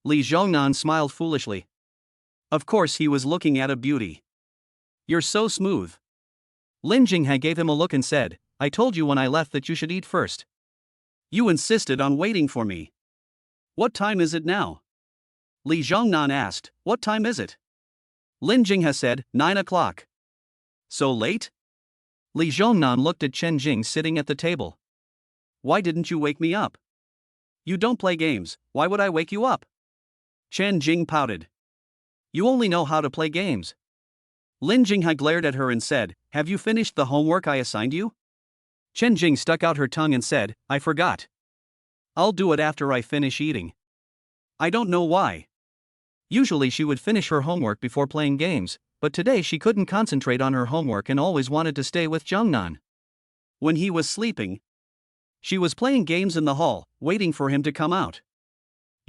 Li Zhongnan smiled foolishly. Of course he was looking at a beauty. You're so smooth. Lin Jinghe gave him a look and said, I told you when I left that you should eat first. You insisted on waiting for me. What time is it now? Li Zhongnan asked, what time is it? Lin Jinghe said, 9 o'clock. So late? Li Zhongnan looked at Chen Jing sitting at the table. Why didn't you wake me up? You don't play games, why would I wake you up? Chen Jing pouted. You only know how to play games. Lin Jinghe glared at her and said, have you finished the homework I assigned you? Chen Jing stuck out her tongue and said, I forgot. I'll do it after I finish eating. I don't know why. Usually she would finish her homework before playing games, but today she couldn't concentrate on her homework and always wanted to stay with Zhongnan. When he was sleeping, she was playing games in the hall, waiting for him to come out.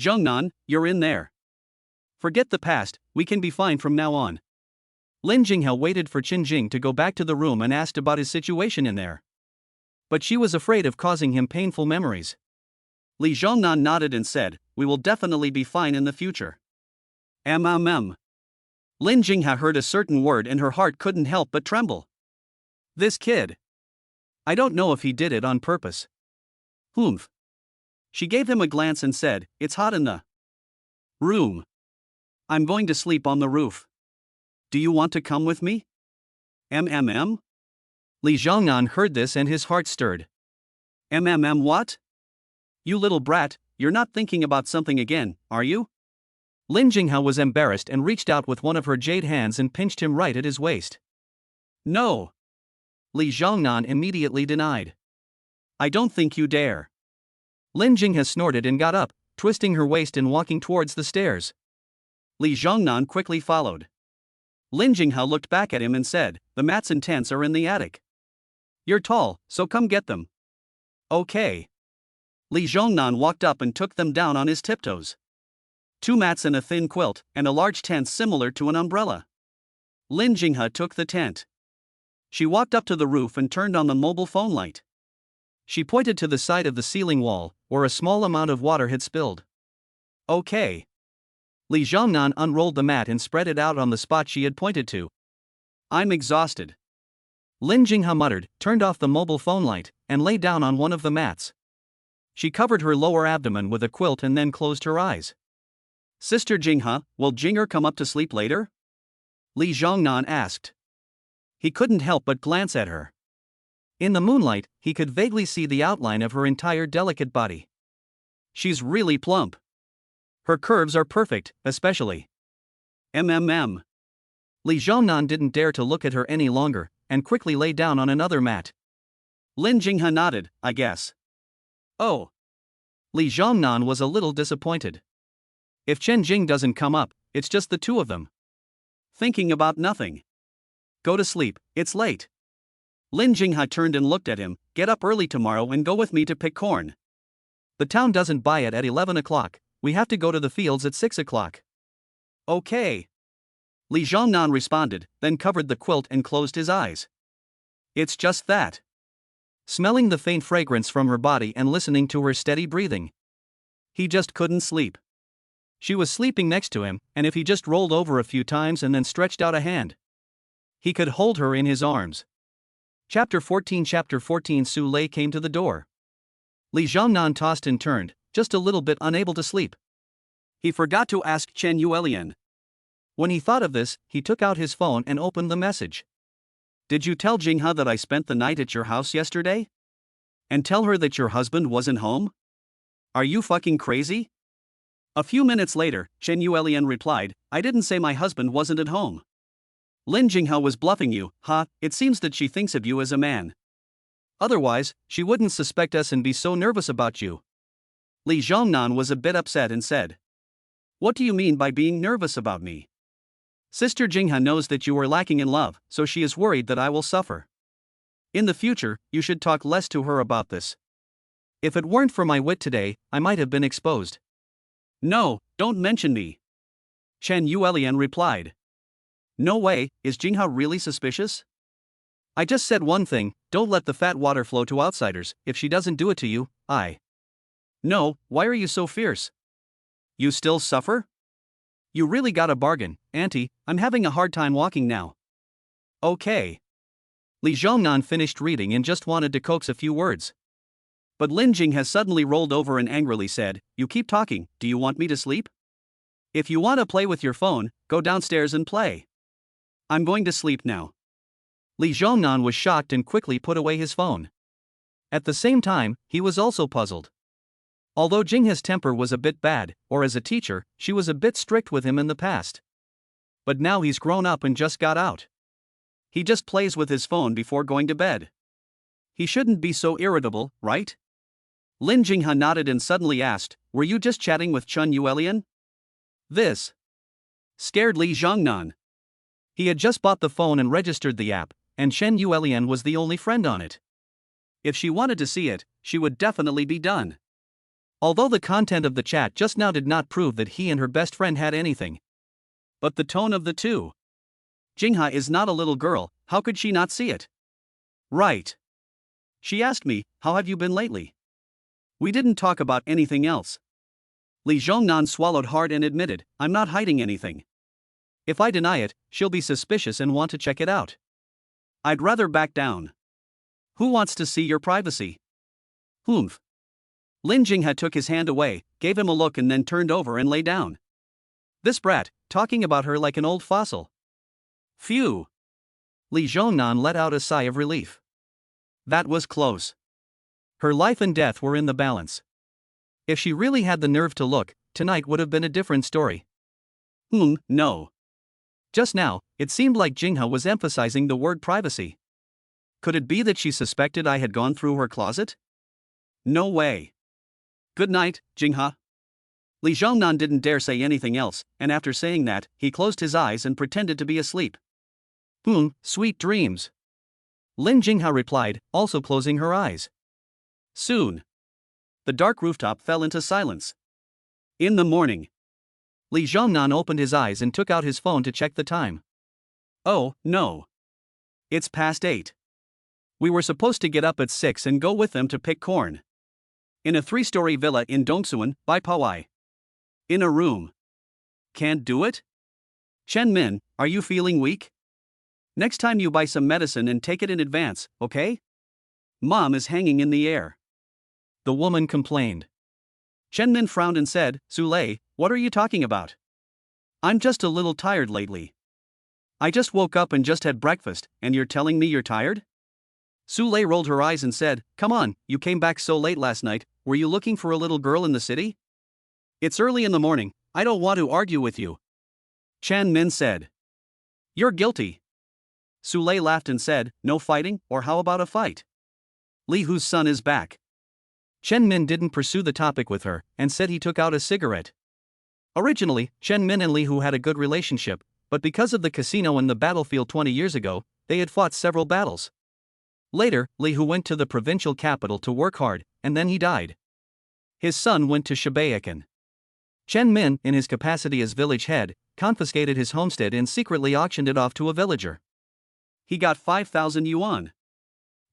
Zhongnan, you're in there. Forget the past, we can be fine from now on. Lin Jinghe waited for Chen Jing to go back to the room and asked about his situation in there. But she was afraid of causing him painful memories. Li Zhongnan nodded and said, we will definitely be fine in the future. Lin Jinghe heard a certain word and her heart couldn't help but tremble. This kid. I don't know if he did it on purpose. Humph. She gave him a glance and said, it's hot in the room. I'm going to sleep on the roof. Do you want to come with me? Li Li Zhongnan heard this and his heart stirred. What? You little brat, you're not thinking about something again, are you? Lin Jinghe was embarrassed and reached out with one of her jade hands and pinched him right at his waist. No. Li Zhongnan immediately denied. I don't think you dare. Lin Jinghe snorted and got up, twisting her waist and walking towards the stairs. Li Zhongnan quickly followed. Lin Jinghe looked back at him and said, "The mats and tents are in the attic. You're tall, so come get them." Okay. Li Zhongnan walked up and took them down on his tiptoes. 2 mats and a thin quilt, and a large tent similar to an umbrella. Lin Jinghe took the tent. She walked up to the roof and turned on the mobile phone light. She pointed to the side of the ceiling wall, where a small amount of water had spilled. Okay. Li Zhongnan unrolled the mat and spread it out on the spot she had pointed to. I'm exhausted. Lin Jinghe muttered, turned off the mobile phone light, and lay down on one of the mats. She covered her lower abdomen with a quilt and then closed her eyes. Sister Jinghe, will Jinger come up to sleep later? Li Zhongnan asked. He couldn't help but glance at her. In the moonlight, he could vaguely see the outline of her entire delicate body. She's really plump. Her curves are perfect, especially. Li Zhongnan didn't dare to look at her any longer, and quickly lay down on another mat. Lin Jinghe nodded, I guess. Oh. Li Zhongnan was a little disappointed. If Chen Jing doesn't come up, it's just the two of them. Thinking about nothing. Go to sleep, it's late. Lin Jinghe turned and looked at him. Get up early tomorrow and go with me to pick corn. The town doesn't buy it at 11 o'clock, we have to go to the fields at 6 o'clock. Okay. Li Zhongnan responded, then covered the quilt and closed his eyes. It's just that. Smelling the faint fragrance from her body and listening to her steady breathing. He just couldn't sleep. She was sleeping next to him, and if he just rolled over a few times and then stretched out a hand, he could hold her in his arms. Chapter 14 Su Lei came to the door. Li Zhongnan tossed and turned, just a little bit unable to sleep. He forgot to ask Chen Yuelian. When he thought of this, he took out his phone and opened the message. Did you tell Jinghe that I spent the night at your house yesterday? And tell her that your husband wasn't home? Are you fucking crazy? A few minutes later, Chen Yuelian replied, I didn't say my husband wasn't at home. Lin Jinghe was bluffing you, huh? It seems that she thinks of you as a man. Otherwise, she wouldn't suspect us and be so nervous about you. Li Zhongnan was a bit upset and said. What do you mean by being nervous about me? Sister Jinghe knows that you are lacking in love, so she is worried that I will suffer. In the future, you should talk less to her about this. If it weren't for my wit today, I might have been exposed. No, don't mention me. Chen Yuelian replied. No way, is Jinghe really suspicious? I just said one thing, don't let the fat water flow to outsiders. If she doesn't do it to you, No, why are you so fierce? You still suffer? You really got a bargain, Auntie, I'm having a hard time walking now. Okay. Li Zhongnan finished reading and just wanted to coax a few words. But Lin Jinghe suddenly rolled over and angrily said, You keep talking, do you want me to sleep? If you want to play with your phone, go downstairs and play. I'm going to sleep now. Li Zhongnan was shocked and quickly put away his phone. At the same time, he was also puzzled. Although Jinghe's temper was a bit bad, or as a teacher, she was a bit strict with him in the past. But now he's grown up and just got out. He just plays with his phone before going to bed. He shouldn't be so irritable, right? Lin Jinghe nodded and suddenly asked, Were you just chatting with Chen Yuelian? This scared Li Zhongnan. He had just bought the phone and registered the app, and Chen Yuelian was the only friend on it. If she wanted to see it, she would definitely be done. Although the content of the chat just now did not prove that he and her best friend had anything. But the tone of the two. Jinghe is not a little girl, how could she not see it? Right. She asked me, how have you been lately? We didn't talk about anything else. Li Zhongnan swallowed hard and admitted, I'm not hiding anything. If I deny it, she'll be suspicious and want to check it out. I'd rather back down. Who wants to see your privacy? Humph. Lin Jinghe took his hand away, gave him a look and then turned over and lay down. This brat, talking about her like an old fossil. Phew. Li Zhongnan let out a sigh of relief. That was close. Her life and death were in the balance. If she really had the nerve to look, tonight would have been a different story. No. Just now, it seemed like Jingha was emphasizing the word privacy. Could it be that she suspected I had gone through her closet? No way. Good night, Jingha. Li Zhongnan didn't dare say anything else, and after saying that, he closed his eyes and pretended to be asleep. Sweet dreams. Lin Jingha replied, also closing her eyes. Soon, the dark rooftop fell into silence. In the morning, Li Zhongnan opened his eyes and took out his phone to check the time. Oh, no. It's past 8. We were supposed to get up at 6 and go with them to pick corn. In a 3-story villa in Dongsuan, by Powai. In a room. Can't do it? Chen Min, are you feeling weak? Next time you buy some medicine and take it in advance, okay? Mom is hanging in the air. The woman complained. Chen Min frowned and said, Sule, what are you talking about? I'm just a little tired lately. I just woke up and just had breakfast, and you're telling me you're tired? Sule rolled her eyes and said, come on, you came back so late last night, were you looking for a little girl in the city? It's early in the morning, I don't want to argue with you. Chen Min said. You're guilty. Sule laughed and said, no fighting, or how about a fight? Li Hu's son is back. Chen Min didn't pursue the topic with her, and said he took out a cigarette. Originally, Chen Min and Li Hu had a good relationship, but because of the casino and the battlefield 20 years ago, they had fought several battles. Later, Li Hu went to the provincial capital to work hard, and then he died. His son went to Shibayakan. Chen Min, in his capacity as village head, confiscated his homestead and secretly auctioned it off to a villager. He got 5,000 yuan.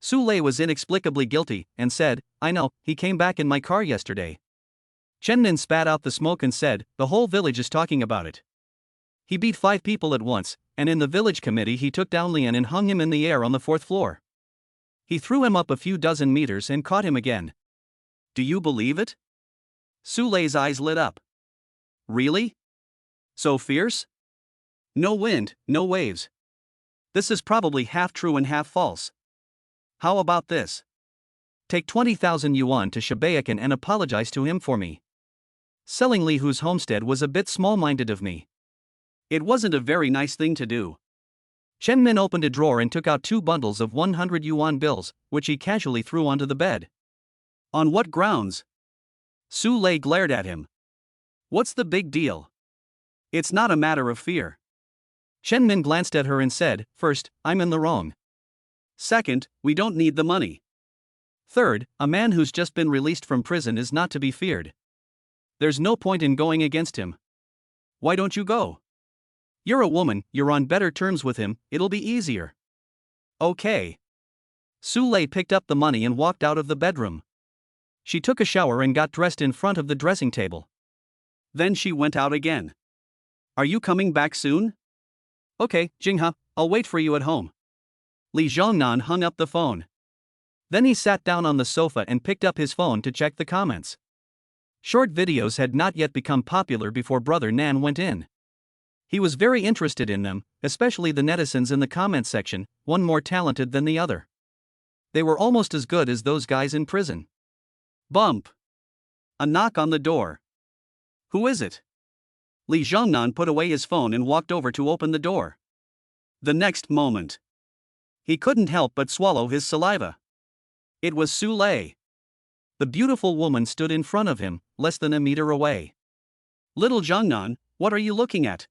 Sule was inexplicably guilty, and said, I know, he came back in my car yesterday. Chen Min spat out the smoke and said, the whole village is talking about it. He beat 5 people at once, and in the village committee he took down Lian and hung him in the air on the 4th floor. He threw him up a few dozen meters and caught him again. Do you believe it? Sule's eyes lit up. Really? So fierce? No wind, no waves. This is probably half true and half false. How about this? Take 20,000 yuan to Shibayakan and apologize to him for me. Selling Li Hu's homestead was a bit small-minded of me. It wasn't a very nice thing to do. Chen Min opened a drawer and took out 2 bundles of 100 yuan bills, which he casually threw onto the bed. On what grounds? Sule glared at him. What's the big deal? It's not a matter of fear. Chen Min glanced at her and said, first, I'm in the wrong. Second, we don't need the money. Third, a man who's just been released from prison is not to be feared. There's no point in going against him. Why don't you go? You're a woman, you're on better terms with him, it'll be easier. Okay. Sule picked up the money and walked out of the bedroom. She took a shower and got dressed in front of the dressing table. Then she went out again. Are you coming back soon? Okay, Jingha, I'll wait for you at home. Li Zhongnan hung up the phone. Then he sat down on the sofa and picked up his phone to check the comments. Short videos had not yet become popular before Brother Nan went in. He was very interested in them, especially the netizens in the comment section, one more talented than the other. They were almost as good as those guys in prison. Bump. A knock on the door. Who is it? Li Zhongnan put away his phone and walked over to open the door. The next moment, he couldn't help but swallow his saliva. It was Sule. The beautiful woman stood in front of him, less than a meter away. Little Zhongnan, what are you looking at?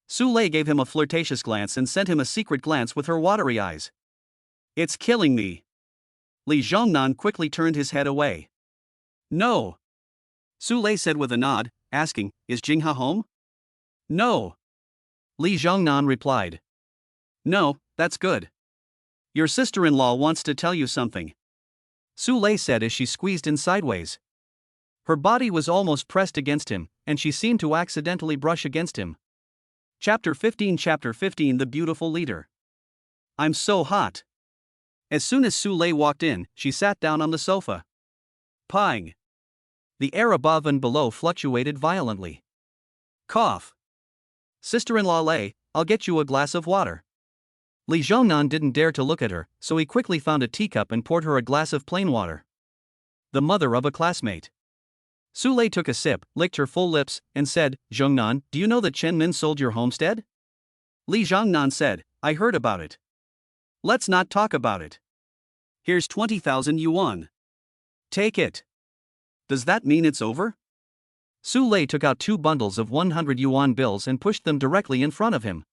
Sule gave him a flirtatious glance and sent him a secret glance with her watery eyes. It's killing me. Li Zhongnan quickly turned his head away. No. Sule said with a nod, asking, is Jingha home? No. Li Zhongnan replied. No, that's good. Your sister-in-law wants to tell you something. Sule said as she squeezed in sideways. Her body was almost pressed against him, and she seemed to accidentally brush against him. Chapter 15 The Beautiful Leader. I'm so hot. As soon as Sule walked in, she sat down on the sofa. Pang. The air above and below fluctuated violently. Cough. Sister-in-law Lei, I'll get you a glass of water. Li Zhongnan didn't dare to look at her, so he quickly found a teacup and poured her a glass of plain water. The mother of a classmate. Su Lei took a sip, licked her full lips, and said, Zhongnan, do you know that Chen Min sold your homestead? Li Zhongnan said, I heard about it. Let's not talk about it. Here's 20,000 yuan. Take it. Does that mean it's over? Su Lei took out 2 bundles of 100 yuan bills and pushed them directly in front of him.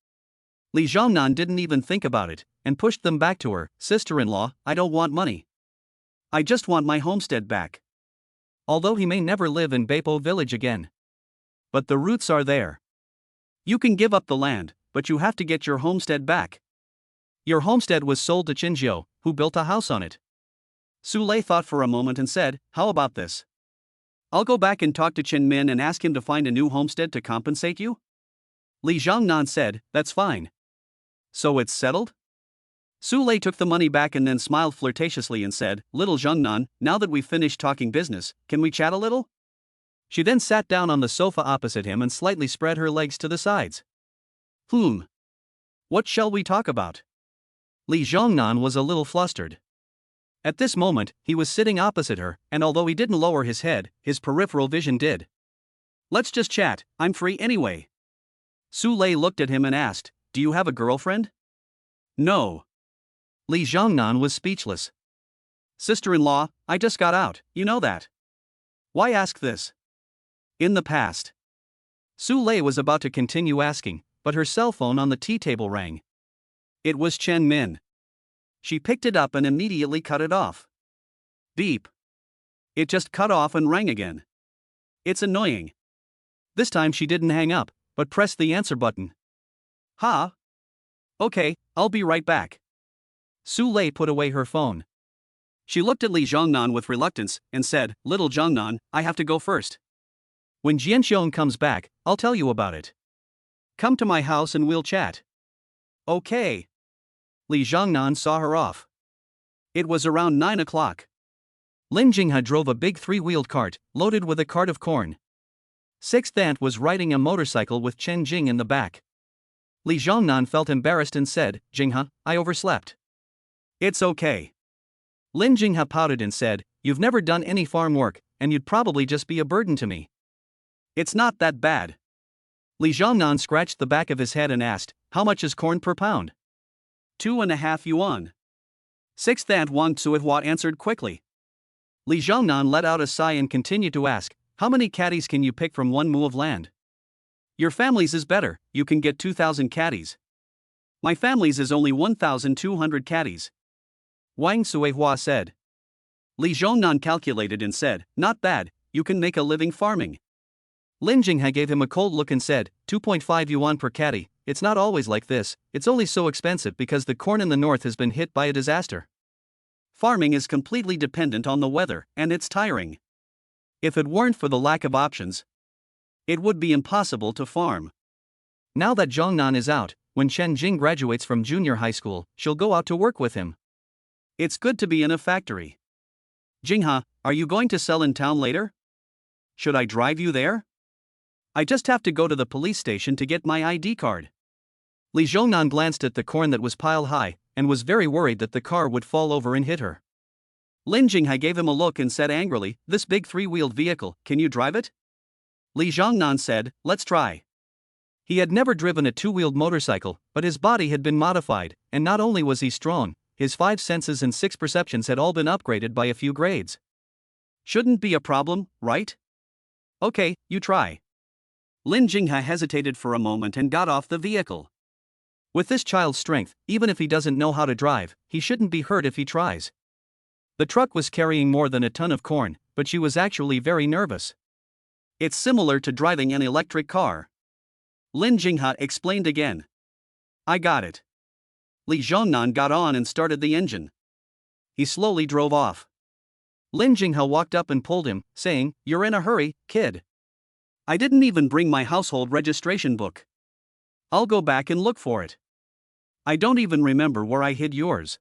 Li Zhongnan didn't even think about it, and pushed them back to her. Sister-in-law, I don't want money. I just want my homestead back. Although he may never live in Beipo village again. But the roots are there. You can give up the land, but you have to get your homestead back. Your homestead was sold to Qinjiu, who built a house on it. Su Lei thought for a moment and said, how about this? I'll go back and talk to Chen Min and ask him to find a new homestead to compensate you? Li Zhongnan said, that's fine. So it's settled? Su Lei took the money back and then smiled flirtatiously and said, little Zhongnan, now that we've finished talking business, can we chat a little? She then sat down on the sofa opposite him and slightly spread her legs to the sides. What shall we talk about? Li Zhongnan was a little flustered. At this moment, he was sitting opposite her, and although he didn't lower his head, his peripheral vision did. Let's just chat, I'm free anyway. Su Lei looked at him and asked, do you have a girlfriend? No. Li Zhongnan was speechless. Sister-in-law, I just got out, you know that. Why ask this? In the past. Su Lei was about to continue asking, but her cell phone on the tea table rang. It was Chen Min. She picked it up and immediately cut it off. Beep. It just cut off and rang again. It's annoying. This time she didn't hang up, but pressed the answer button. Ha? Okay, I'll be right back. Su Lei put away her phone. She looked at Li Zhongnan with reluctance and said, little Zhongnan, I have to go first. When Jianxiong comes back, I'll tell you about it. Come to my house and we'll chat. Okay. Li Zhongnan saw her off. It was around 9 o'clock. Lin Jinghe drove a big 3-wheeled cart, loaded with a cart of corn. Sixth aunt was riding a motorcycle with Chen Jing in the back. Li Zhongnan felt embarrassed and said, Jinghe, I overslept. It's okay. Lin Jinghe pouted and said, you've never done any farm work, and you'd probably just be a burden to me. It's not that bad. Li Zhongnan scratched the back of his head and asked, how much is corn per pound? 2.5 yuan. Sixth aunt Wang Tsuihua answered quickly. Li Zhongnan let out a sigh and continued to ask, how many caddies can you pick from 1 mu of land? Your family's is better, you can get 2,000 caddies. My family's is only 1,200 caddies. Wang Tsuihua said. Li Zhongnan calculated and said, not bad, you can make a living farming. Lin Jinghe gave him a cold look and said, 2.5 yuan per caddy, it's not always like this, it's only so expensive because the corn in the north has been hit by a disaster. Farming is completely dependent on the weather, and it's tiring. If it weren't for the lack of options, it would be impossible to farm. Now that Zhongnan is out, when Chen Jing graduates from junior high school, she'll go out to work with him. It's good to be in a factory. Jinghe, are you going to sell in town later? Should I drive you there? I just have to go to the police station to get my ID card. Li Zhongnan glanced at the corn that was piled high, and was very worried that the car would fall over and hit her. Lin Jinghe gave him a look and said angrily, this big 3-wheeled vehicle, can you drive it? Li Zhongnan said, let's try. He had never driven a 2-wheeled motorcycle, but his body had been modified, and not only was he strong, his 5 senses and 6 perceptions had all been upgraded by a few grades. Shouldn't be a problem, right? Okay, you try. Lin Jinghe hesitated for a moment and got off the vehicle. With this child's strength, even if he doesn't know how to drive, he shouldn't be hurt if he tries. The truck was carrying more than a ton of corn, but she was actually very nervous. It's similar to driving an electric car. Lin Jinghe explained again. I got it. Li Zhongnan got on and started the engine. He slowly drove off. Lin Jinghe walked up and pulled him, saying, you're in a hurry, kid. I didn't even bring my household registration book. I'll go back and look for it. I don't even remember where I hid yours.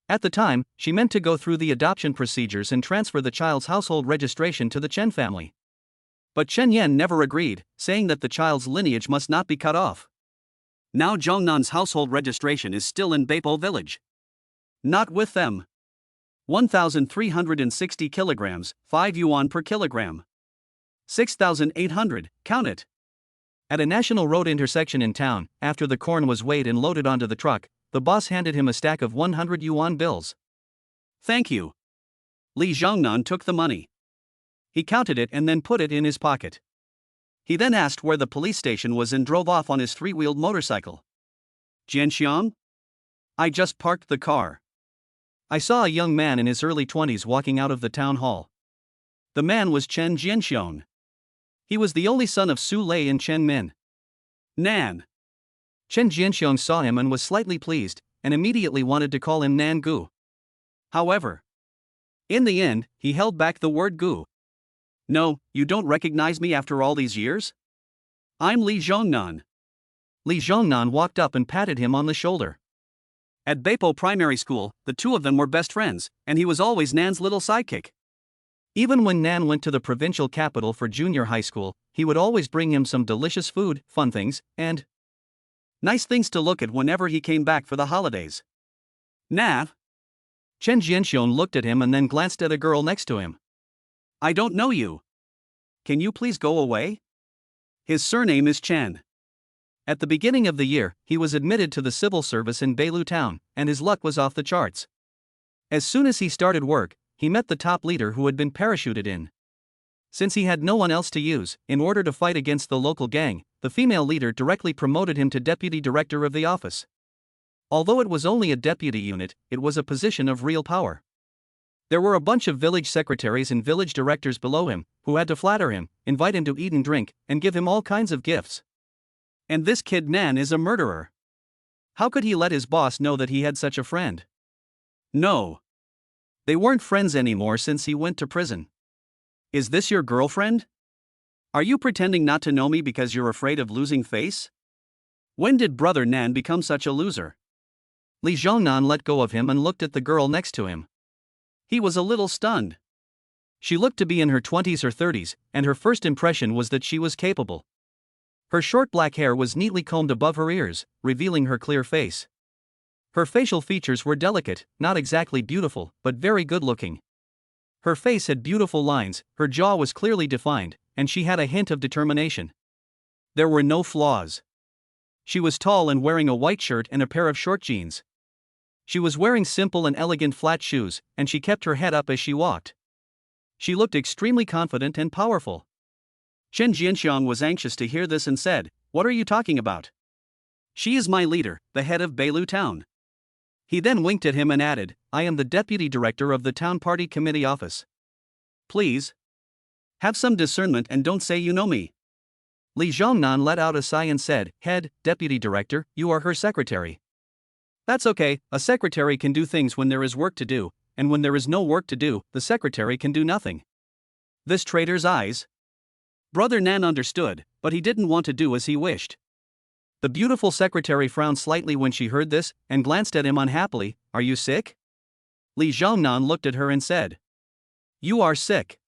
At the time, she meant to go through the adoption procedures and transfer the child's household registration to the Chen family. But Chen Yan never agreed, saying that the child's lineage must not be cut off. Now Zhongnan's household registration is still in Beipo village. Not with them. 1,360 kilograms, 5 yuan per kilogram. 6,800, count it. At a national road intersection in town, after the corn was weighed and loaded onto the truck, the boss handed him a stack of 100 yuan bills. Thank you. Li Zhongnan took the money. He counted it and then put it in his pocket. He then asked where the police station was and drove off on his three-wheeled motorcycle. Jianxiang? I just parked the car. I saw a young man in his early 20s walking out of the town hall. The man was Chen Jianxiong. He was the only son of Su Lei and Chen Min. Nan. Chen Jianxiong saw him and was slightly pleased, and immediately wanted to call him Nan Gu. However, in the end, he held back the word Gu. No, you don't recognize me after all these years? I'm Li Zhongnan. Li Zhongnan walked up and patted him on the shoulder. At Beipo Primary School, the two of them were best friends, and he was always Nan's little sidekick. Even when Nan went to the provincial capital for junior high school, he would always bring him some delicious food, fun things, and nice things to look at whenever he came back for the holidays. Nav? Chen Jianxiong looked at him and then glanced at a girl next to him. I don't know you. Can you please go away? His surname is Chen. At the beginning of the year, he was admitted to the civil service in Beilu town, and his luck was off the charts. As soon as he started work, he met the top leader who had been parachuted in. Since he had no one else to use, in order to fight against the local gang, the female leader directly promoted him to deputy director of the office. Although it was only a deputy unit, it was a position of real power. There were a bunch of village secretaries and village directors below him, who had to flatter him, invite him to eat and drink, and give him all kinds of gifts. And this kid Nan is a murderer. How could he let his boss know that he had such a friend? No. They weren't friends anymore since he went to prison. Is this your girlfriend? Are you pretending not to know me because you're afraid of losing face? When did brother Nan become such a loser? Li Zhongnan let go of him and looked at the girl next to him. He was a little stunned. She looked to be in her 20s or 30s, and her first impression was that she was capable. Her short black hair was neatly combed above her ears, revealing her clear face. Her facial features were delicate, not exactly beautiful, but very good-looking. Her face had beautiful lines, her jaw was clearly defined, and she had a hint of determination. There were no flaws. She was tall and wearing a white shirt and a pair of short jeans. She was wearing simple and elegant flat shoes, and she kept her head up as she walked. She looked extremely confident and powerful. Chen Jianxiang was anxious to hear this and said, "What are you talking about?" "She is my leader, the head of Beilu town." He then winked at him and added, "I am the deputy director of the town party committee office. Please have some discernment and don't say you know me." Li Zhongnan let out a sigh and said, "Head, deputy director, you are her secretary." "That's okay, a secretary can do things when there is work to do, and when there is no work to do, the secretary can do nothing." This traitor's eyes. Brother Nan understood, but he didn't want to do as he wished. The beautiful secretary frowned slightly when she heard this, and glanced at him unhappily. "Are you sick?" Li Zhongnan looked at her and said, "You are sick.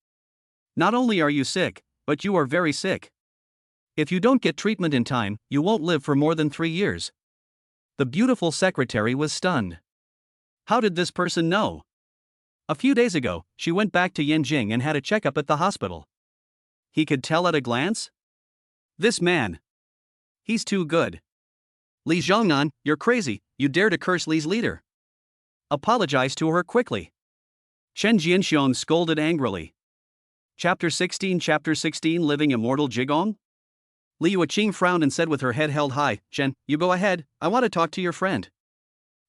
Not only are you sick, but you are very sick. If you don't get treatment in time, you won't live for more than 3 years." The beautiful secretary was stunned. How did this person know? A few days ago, she went back to Yanjing and had a checkup at the hospital. He could tell at a glance? This man. He's too good. Li Zhongnan, you're crazy, you dare to curse Li's leader. Apologize to her quickly. Chen Jianxiong scolded angrily. Chapter 16 Living Immortal Jigong? Li Yuqing frowned and said with her head held high, "Chen, you go ahead, I want to talk to your friend."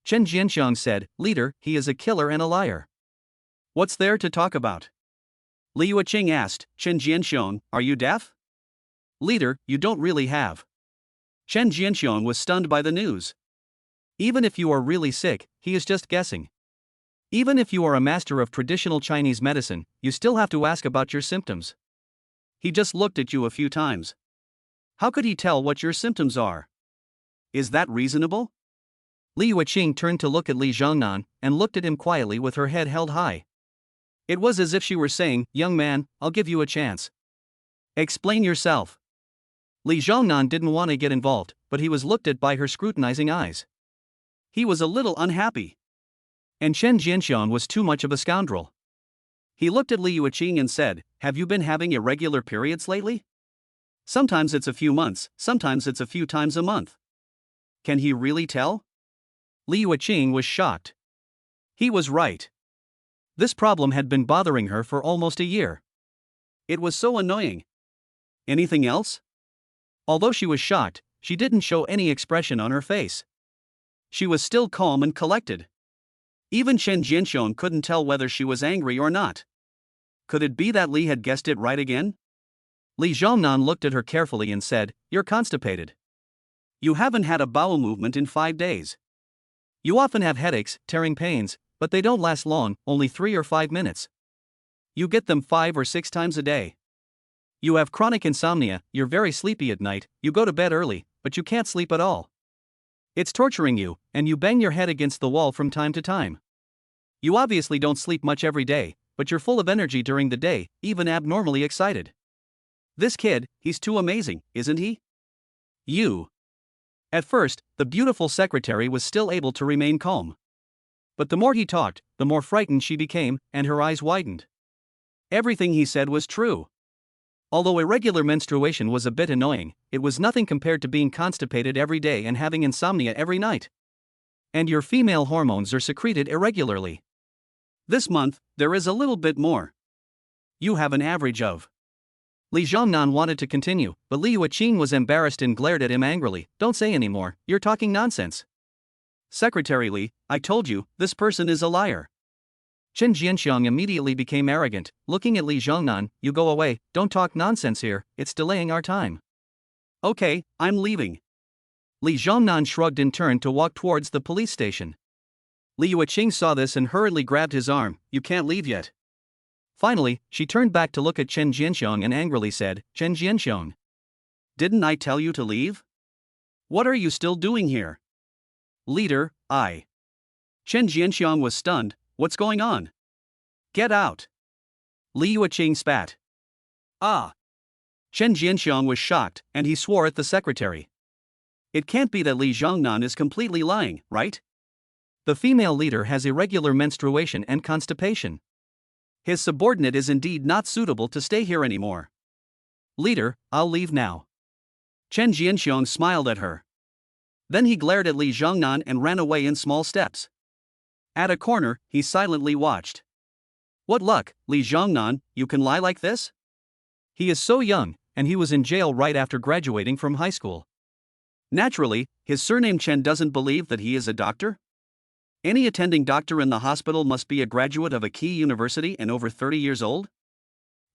Chen Jianxiong said, "Leader, he is a killer and a liar." What's there to talk about? Li Yuqing asked, "Chen Jianxiong, are you deaf?" Leader, you don't really have. Chen Jianxiong was stunned by the news. Even if you are really sick, he is just guessing. Even if you are a master of traditional Chinese medicine, you still have to ask about your symptoms. He just looked at you a few times. How could he tell what your symptoms are? Is that reasonable? Li Yuqing turned to look at Li Zhongnan, and looked at him quietly with her head held high. It was as if she were saying, "Young man, I'll give you a chance. Explain yourself." Li Zhongnan didn't want to get involved, but he was looked at by her scrutinizing eyes. He was a little unhappy. And Chen Jianxiong was too much of a scoundrel. He looked at Li Yuqing and said, "Have you been having irregular periods lately? Sometimes it's a few months, sometimes it's a few times a month." Can he really tell? Li Yuqing was shocked. He was right. This problem had been bothering her for almost a year. It was so annoying. Anything else? Although she was shocked, she didn't show any expression on her face. She was still calm and collected. Even Chen Jianxiong couldn't tell whether she was angry or not. Could it be that Li had guessed it right again? Li Zhongnan looked at her carefully and said, "You're constipated. You haven't had a bowel movement in 5 days. You often have headaches, tearing pains, but they don't last long, only 3 or 5 minutes. You get them 5 or 6 times a day. You have chronic insomnia, you're very sleepy at night, you go to bed early, but you can't sleep at all. It's torturing you, and you bang your head against the wall from time to time. You obviously don't sleep much every day, but you're full of energy during the day, even abnormally excited. This kid, he's too amazing, isn't he? You." At first, the beautiful secretary was still able to remain calm. But the more he talked, the more frightened she became, and her eyes widened. Everything he said was true. Although irregular menstruation was a bit annoying, it was nothing compared to being constipated every day and having insomnia every night. And your female hormones are secreted irregularly. This month, there is a little bit more. You have an average of. Li Zhongnan wanted to continue, but Li Yuqing was embarrassed and glared at him angrily. "Don't say anymore, you're talking nonsense." "Secretary Li, I told you, this person is a liar." Chen Jianxiong immediately became arrogant, looking at Li Zhongnan. "You go away, don't talk nonsense here, it's delaying our time." "Okay, I'm leaving." Li Zhongnan shrugged and turned to walk towards the police station. Li Yuqing saw this and hurriedly grabbed his arm. "You can't leave yet." Finally, she turned back to look at Chen Jianxiong and angrily said, "Chen Jianxiong, didn't I tell you to leave? What are you still doing here?" "Leader, I." Chen Jianxiong was stunned. "What's going on? Get out." Li Yuqing spat. "Ah." Chen Jianxiong was shocked, and he swore at the secretary. It can't be that Li Zhongnan is completely lying, right? The female leader has irregular menstruation and constipation. His subordinate is indeed not suitable to stay here anymore. "Leader, I'll leave now." Chen Jianxiong smiled at her. Then he glared at Li Zhongnan and ran away in small steps. At a corner, he silently watched. What luck, Li Zhongnan, you can lie like this? He is so young, and he was in jail right after graduating from high school. Naturally, his surname Chen doesn't believe that he is a doctor. Any attending doctor in the hospital must be a graduate of a key university and over 30 years old?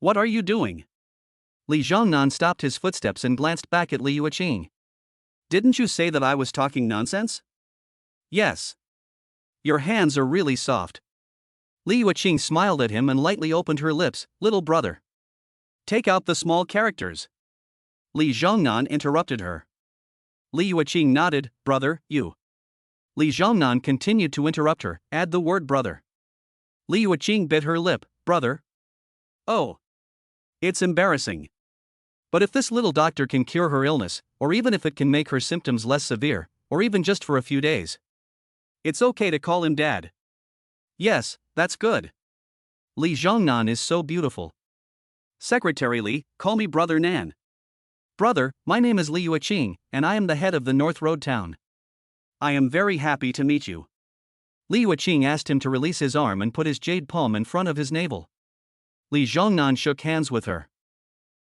What are you doing? Li Zhongnan stopped his footsteps and glanced back at Li Yuqing. Didn't you say that I was talking nonsense? Yes. Your hands are really soft. Li Yuqing smiled at him and lightly opened her lips. Little brother, take out the small characters. Li Zhongnan interrupted her. Li Yuqing nodded. Brother, you. Li Zhongnan continued to interrupt her. Add the word brother. Li Yuqing bit her lip. Brother? Oh. It's embarrassing. But if this little doctor can cure her illness, or even if it can make her symptoms less severe, or even just for a few days, it's okay to call him Dad. Yes, that's good. Li Zhongnan is so beautiful. Secretary Li, call me Brother Nan. Brother, my name is Li Yuqing, and I am the head of the North Road town. I am very happy to meet you. Li Yuqing asked him to release his arm and put his jade palm in front of his navel. Li Zhongnan shook hands with her.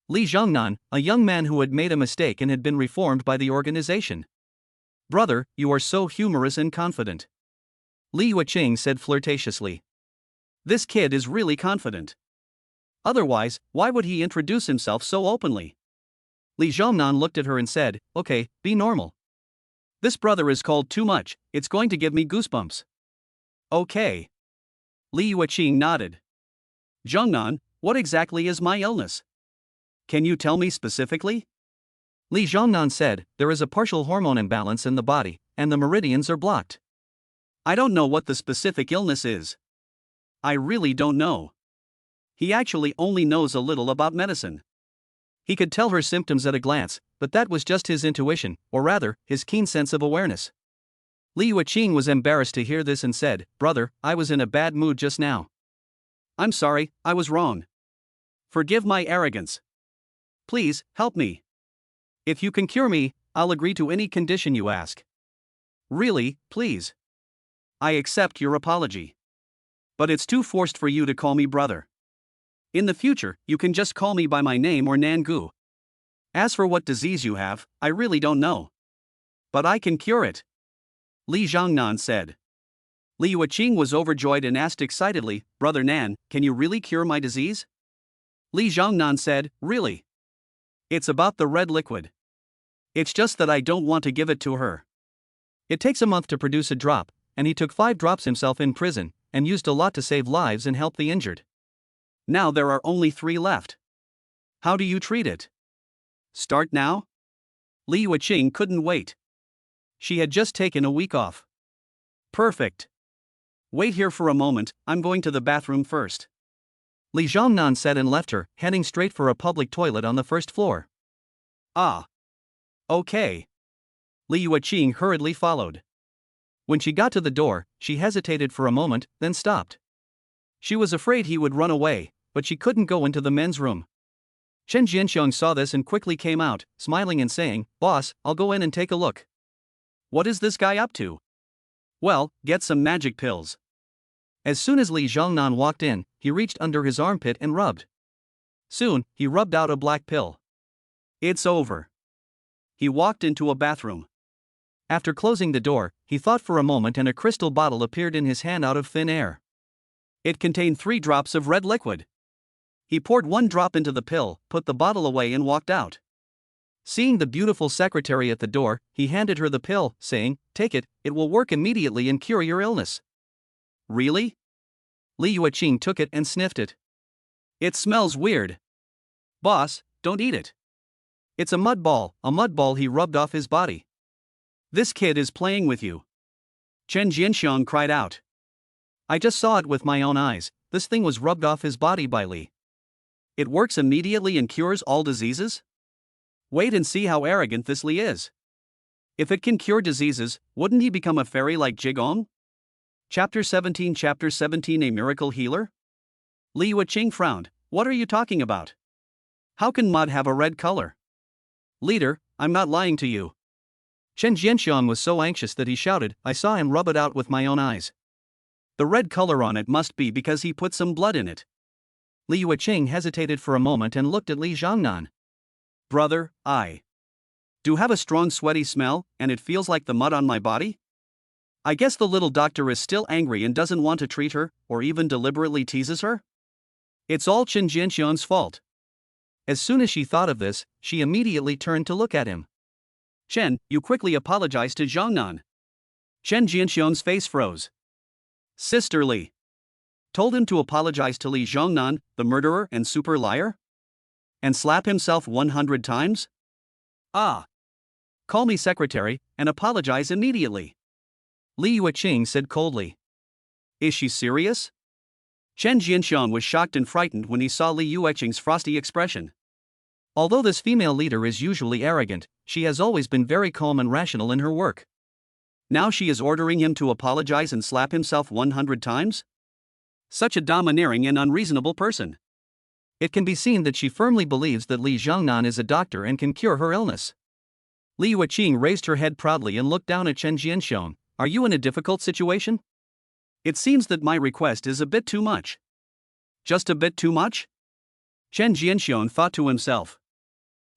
Li Zhongnan, a young man who had made a mistake and had been reformed by the organization. Brother, you are so humorous and confident. Li Yuqing said flirtatiously. This kid is really confident. Otherwise, why would he introduce himself so openly? Li Zhongnan looked at her and said, Okay, be normal. This brother is called too much, it's going to give me goosebumps. Okay. Li Yuqing nodded. Zhongnan, what exactly is my illness? Can you tell me specifically? Li Zhongnan said, there is a partial hormone imbalance in the body, and the meridians are blocked. I don't know what the specific illness is. I really don't know. He actually only knows a little about medicine. He could tell her symptoms at a glance, but that was just his intuition, or rather, his keen sense of awareness. Li Yuqing was embarrassed to hear this and said, "Brother, I was in a bad mood just now. I'm sorry, I was wrong. Forgive my arrogance. Please, help me. If you can cure me, I'll agree to any condition you ask. Really, please. I accept your apology. But it's too forced for you to call me brother. In the future, you can just call me by my name or Nangu. As for what disease you have, I really don't know. But I can cure it," Li Zhongnan said. Li Yuqing was overjoyed and asked excitedly, "Brother Nan, can you really cure my disease?" Li Zhongnan said, "Really? It's about the red liquid. It's just that I don't want to give it to her. It takes a month to produce a drop, and he took 5 drops himself in prison, and used a lot to save lives and help the injured. Now there are only 3 left. How do you treat it? Start now?" Li Yuqing couldn't wait. She had just taken a week off. "Perfect. Wait here for a moment, I'm going to the bathroom first." Li Zhongnan said and left her, heading straight for a public toilet on the first floor. "Ah. Okay." Li Yuqing hurriedly followed. When she got to the door, she hesitated for a moment, then stopped. She was afraid he would run away, but she couldn't go into the men's room. Chen Jianxiong saw this and quickly came out, smiling and saying, "Boss, I'll go in and take a look. What is this guy up to?" "Well, get some magic pills." As soon as Li Zhongnan walked in, he reached under his armpit and rubbed. Soon, he rubbed out a black pill. "It's over." He walked into a bathroom. After closing the door, he thought for a moment and a crystal bottle appeared in his hand out of thin air. It contained 3 drops of red liquid. He poured 1 drop into the pill, put the bottle away and walked out. Seeing the beautiful secretary at the door, he handed her the pill, saying, "Take it, it will work immediately and cure your illness." "Really?" Li Yuqing took it and sniffed it. "It smells weird." "Boss, don't eat it. It's a mud ball," he rubbed off his body. "This kid is playing with you." Chen Jianxiong cried out. "I just saw it with my own eyes, this thing was rubbed off his body by Li. It works immediately and cures all diseases? Wait and see how arrogant this Li is. If it can cure diseases, wouldn't he become a fairy like Jigong?" Chapter 17 A Miracle Healer? Li Yuqing frowned. "What are you talking about? How can mud have a red color?" "Leader, I'm not lying to you." Chen Jianxiong was so anxious that he shouted, "I saw him rub it out with my own eyes. The red color on it must be because he put some blood in it." Li Yuqing hesitated for a moment and looked at Li Zhongnan. "Brother, I do have a strong sweaty smell, and it feels like the mud on my body? I guess the little doctor is still angry and doesn't want to treat her, or even deliberately teases her? It's all Chen Jianxiong's fault." As soon as she thought of this, she immediately turned to look at him. "Chen, you quickly apologize to Zhongnan." Chen Jianxiong's face froze. "Sister Li told him to apologize to Li Zhongnan, the murderer and super liar? And slap himself 100 times? Ah! Call me secretary, and apologize immediately," Li Yuqing said coldly. "Is she serious?" Chen Jianxiong was shocked and frightened when he saw Li Yuqing's frosty expression. Although this female leader is usually arrogant, she has always been very calm and rational in her work. Now she is ordering him to apologize and slap himself 100 times? Such a domineering and unreasonable person. It can be seen that she firmly believes that Li Zhongnan is a doctor and can cure her illness. Li Yuqing raised her head proudly and looked down at Chen Jianxiong. "Are you in a difficult situation? It seems that my request is a bit too much." "Just a bit too much?" Chen Jianxiong thought to himself.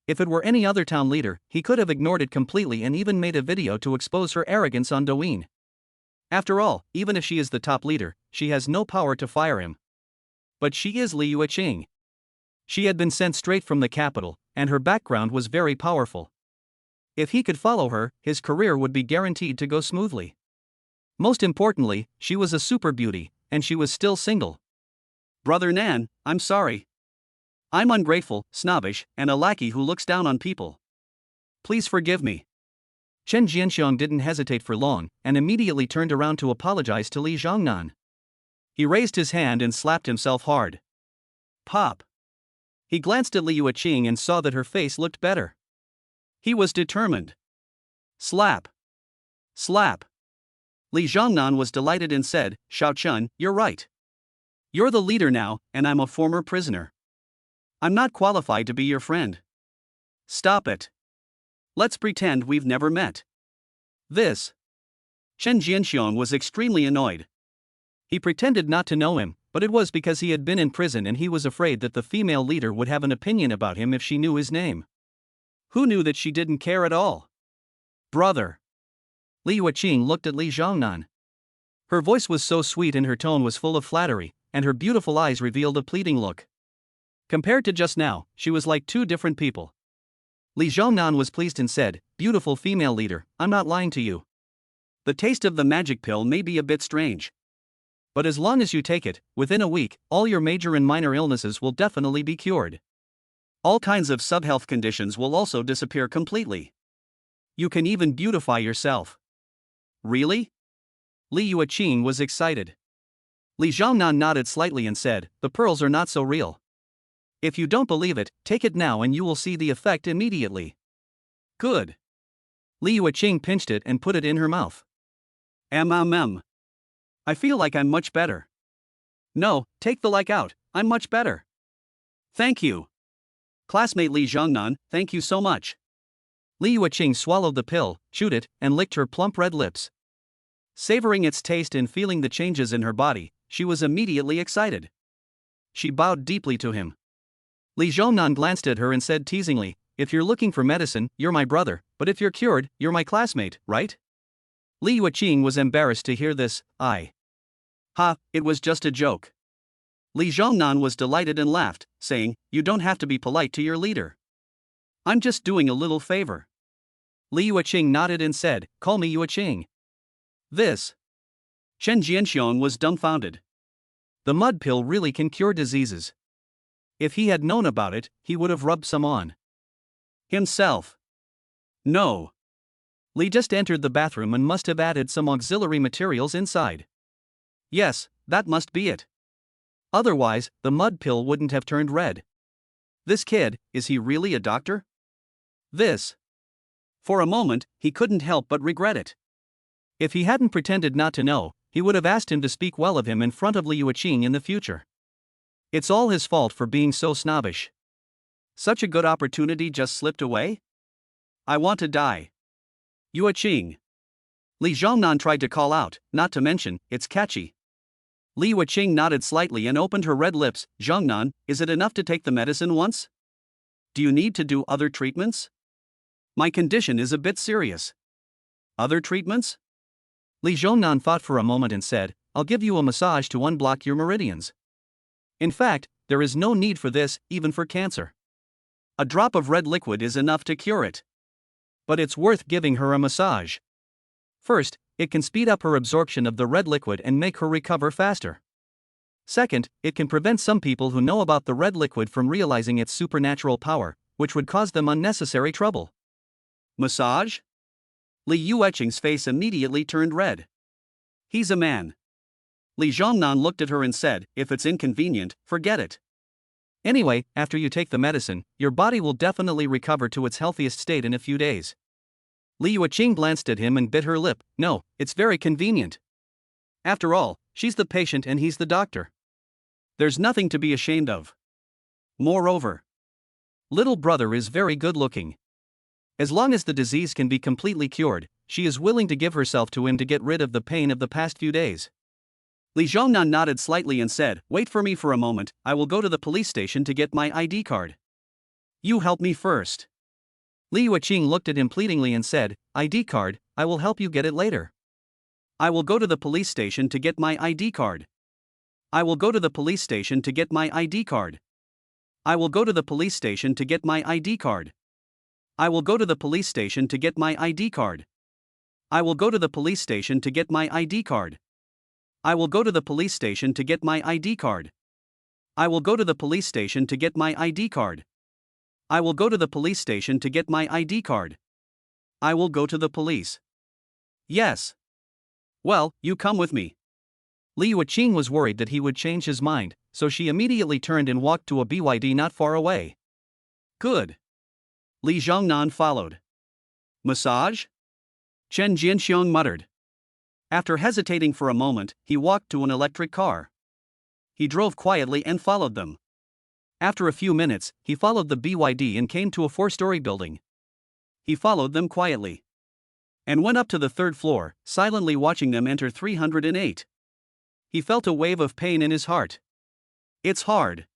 If it were any other town leader, he could have ignored it completely and even made a video to expose her arrogance on Douyin. After all, even if she is the top leader, she has no power to fire him. But she is Li Yuqing. She had been sent straight from the capital, and her background was very powerful. If he could follow her, his career would be guaranteed to go smoothly. Most importantly, she was a super beauty, and she was still single. "Brother Nan, I'm sorry. I'm ungrateful, snobbish, and a lackey who looks down on people. Please forgive me." Chen Jianxiong didn't hesitate for long, and immediately turned around to apologize to Li Zhongnan. He raised his hand and slapped himself hard. Pop! He glanced at Li Yuqing and saw that her face looked better. He was determined. Slap. Slap. Li Zhongnan was delighted and said, "Shao Chun, you're right. You're the leader now, and I'm a former prisoner. I'm not qualified to be your friend. Stop it. Let's pretend we've never met." This. Chen Jianxiong was extremely annoyed. He pretended not to know him, but it was because he had been in prison and he was afraid that the female leader would have an opinion about him if she knew his name. Who knew that she didn't care at all? Brother. Li Yuqing looked at Li Zhongnan. Her voice was so sweet and her tone was full of flattery, and her beautiful eyes revealed a pleading look. Compared to just now, she was like two different people. Li Zhongnan was pleased and said, "Beautiful female leader, I'm not lying to you. The taste of the magic pill may be a bit strange. But as long as you take it, within a week, all your major and minor illnesses will definitely be cured. All kinds of subhealth conditions will also disappear completely. You can even beautify yourself." Really? Li Yuqing was excited. Li Zhongnan nodded slightly and said, "The pearls are not so real. If you don't believe it, take it now and you will see the effect immediately." Good. Li Yuqing pinched it and put it in her mouth. I feel like I'm much better. No, take the like out, I'm much better. Thank you. Classmate Li Zhongnan, thank you so much. Li Yuqing swallowed the pill, chewed it, and licked her plump red lips. Savoring its taste and feeling the changes in her body, she was immediately excited. She bowed deeply to him. Li Zhongnan glanced at her and said teasingly, "If you're looking for medicine, you're my brother, but if you're cured, you're my classmate, right?" Li Yuqing was embarrassed to hear this. It was just a joke. Li Zhongnan was delighted and laughed, saying, "You don't have to be polite to your leader. I'm just doing a little favor." Li Yuqing nodded and said, "Call me Yuqing." This. Chen Jianxiong was dumbfounded. The mud pill really can cure diseases. If he had known about it, he would have rubbed some on himself. No. Li just entered the bathroom and must have added some auxiliary materials inside. Yes, that must be it. Otherwise, the mud pill wouldn't have turned red. This kid, is he really a doctor? This. For a moment, he couldn't help but regret it. If he hadn't pretended not to know, he would have asked him to speak well of him in front of Li Yuqing in the future. It's all his fault for being so snobbish. Such a good opportunity just slipped away? I want to die. Yuqing. Li Zhongnan tried to call out, not to mention, it's catchy. Li Yuqing nodded slightly and opened her red lips. "Zhongnan, is it enough to take the medicine once? Do you need to do other treatments? My condition is a bit serious." Other treatments? Li Zhongnan thought for a moment and said, "I'll give you a massage to unblock your meridians. In fact, there is no need for this, even for cancer. A drop of red liquid is enough to cure it. But it's worth giving her a massage. First, it can speed up her absorption of the red liquid and make her recover faster. Second, it can prevent some people who know about the red liquid from realizing its supernatural power, which would cause them unnecessary trouble." Massage? Li Yuqing's face immediately turned red. He's a man. Li Zhongnan looked at her and said, "If it's inconvenient, forget it. Anyway, after you take the medicine, your body will definitely recover to its healthiest state in a few days." Li Yuqing glanced at him and bit her lip. "No, it's very convenient. After all, she's the patient and he's the doctor. There's nothing to be ashamed of. Moreover, little brother is very good looking. As long as the disease can be completely cured, she is willing to give herself to him to get rid of the pain of the past few days." Li Zhongnan nodded slightly and said, "Wait for me for a moment, I will go to the police station to get my ID card." "You help me first." Li Yuqing looked at him pleadingly and said, "ID card, I will help you get it later. I will go to the police station to get my ID card. I will go to the police station to get my ID card. I will go to the police station to get my ID card. I will go to the police station to get my ID card. I will go to the police station to get my ID card. I will go to the police station to get my ID card. I will go to the police station to get my ID card. I will go to the police station to get my ID card. I will go to the police. Yes. Well, you come with me. Li Yuqing was worried that he would change his mind, so she immediately turned and walked to a BYD not far away. Good. Li Zhongnan followed. Massage? Chen Jianxiong muttered. After hesitating for a moment, he walked to an electric car. He drove quietly and followed them. After a few minutes, he followed the BYD and came to a 4-story building. He followed them quietly and went up to the 3rd floor, silently watching them enter 308. He felt a wave of pain in his heart. It's hard.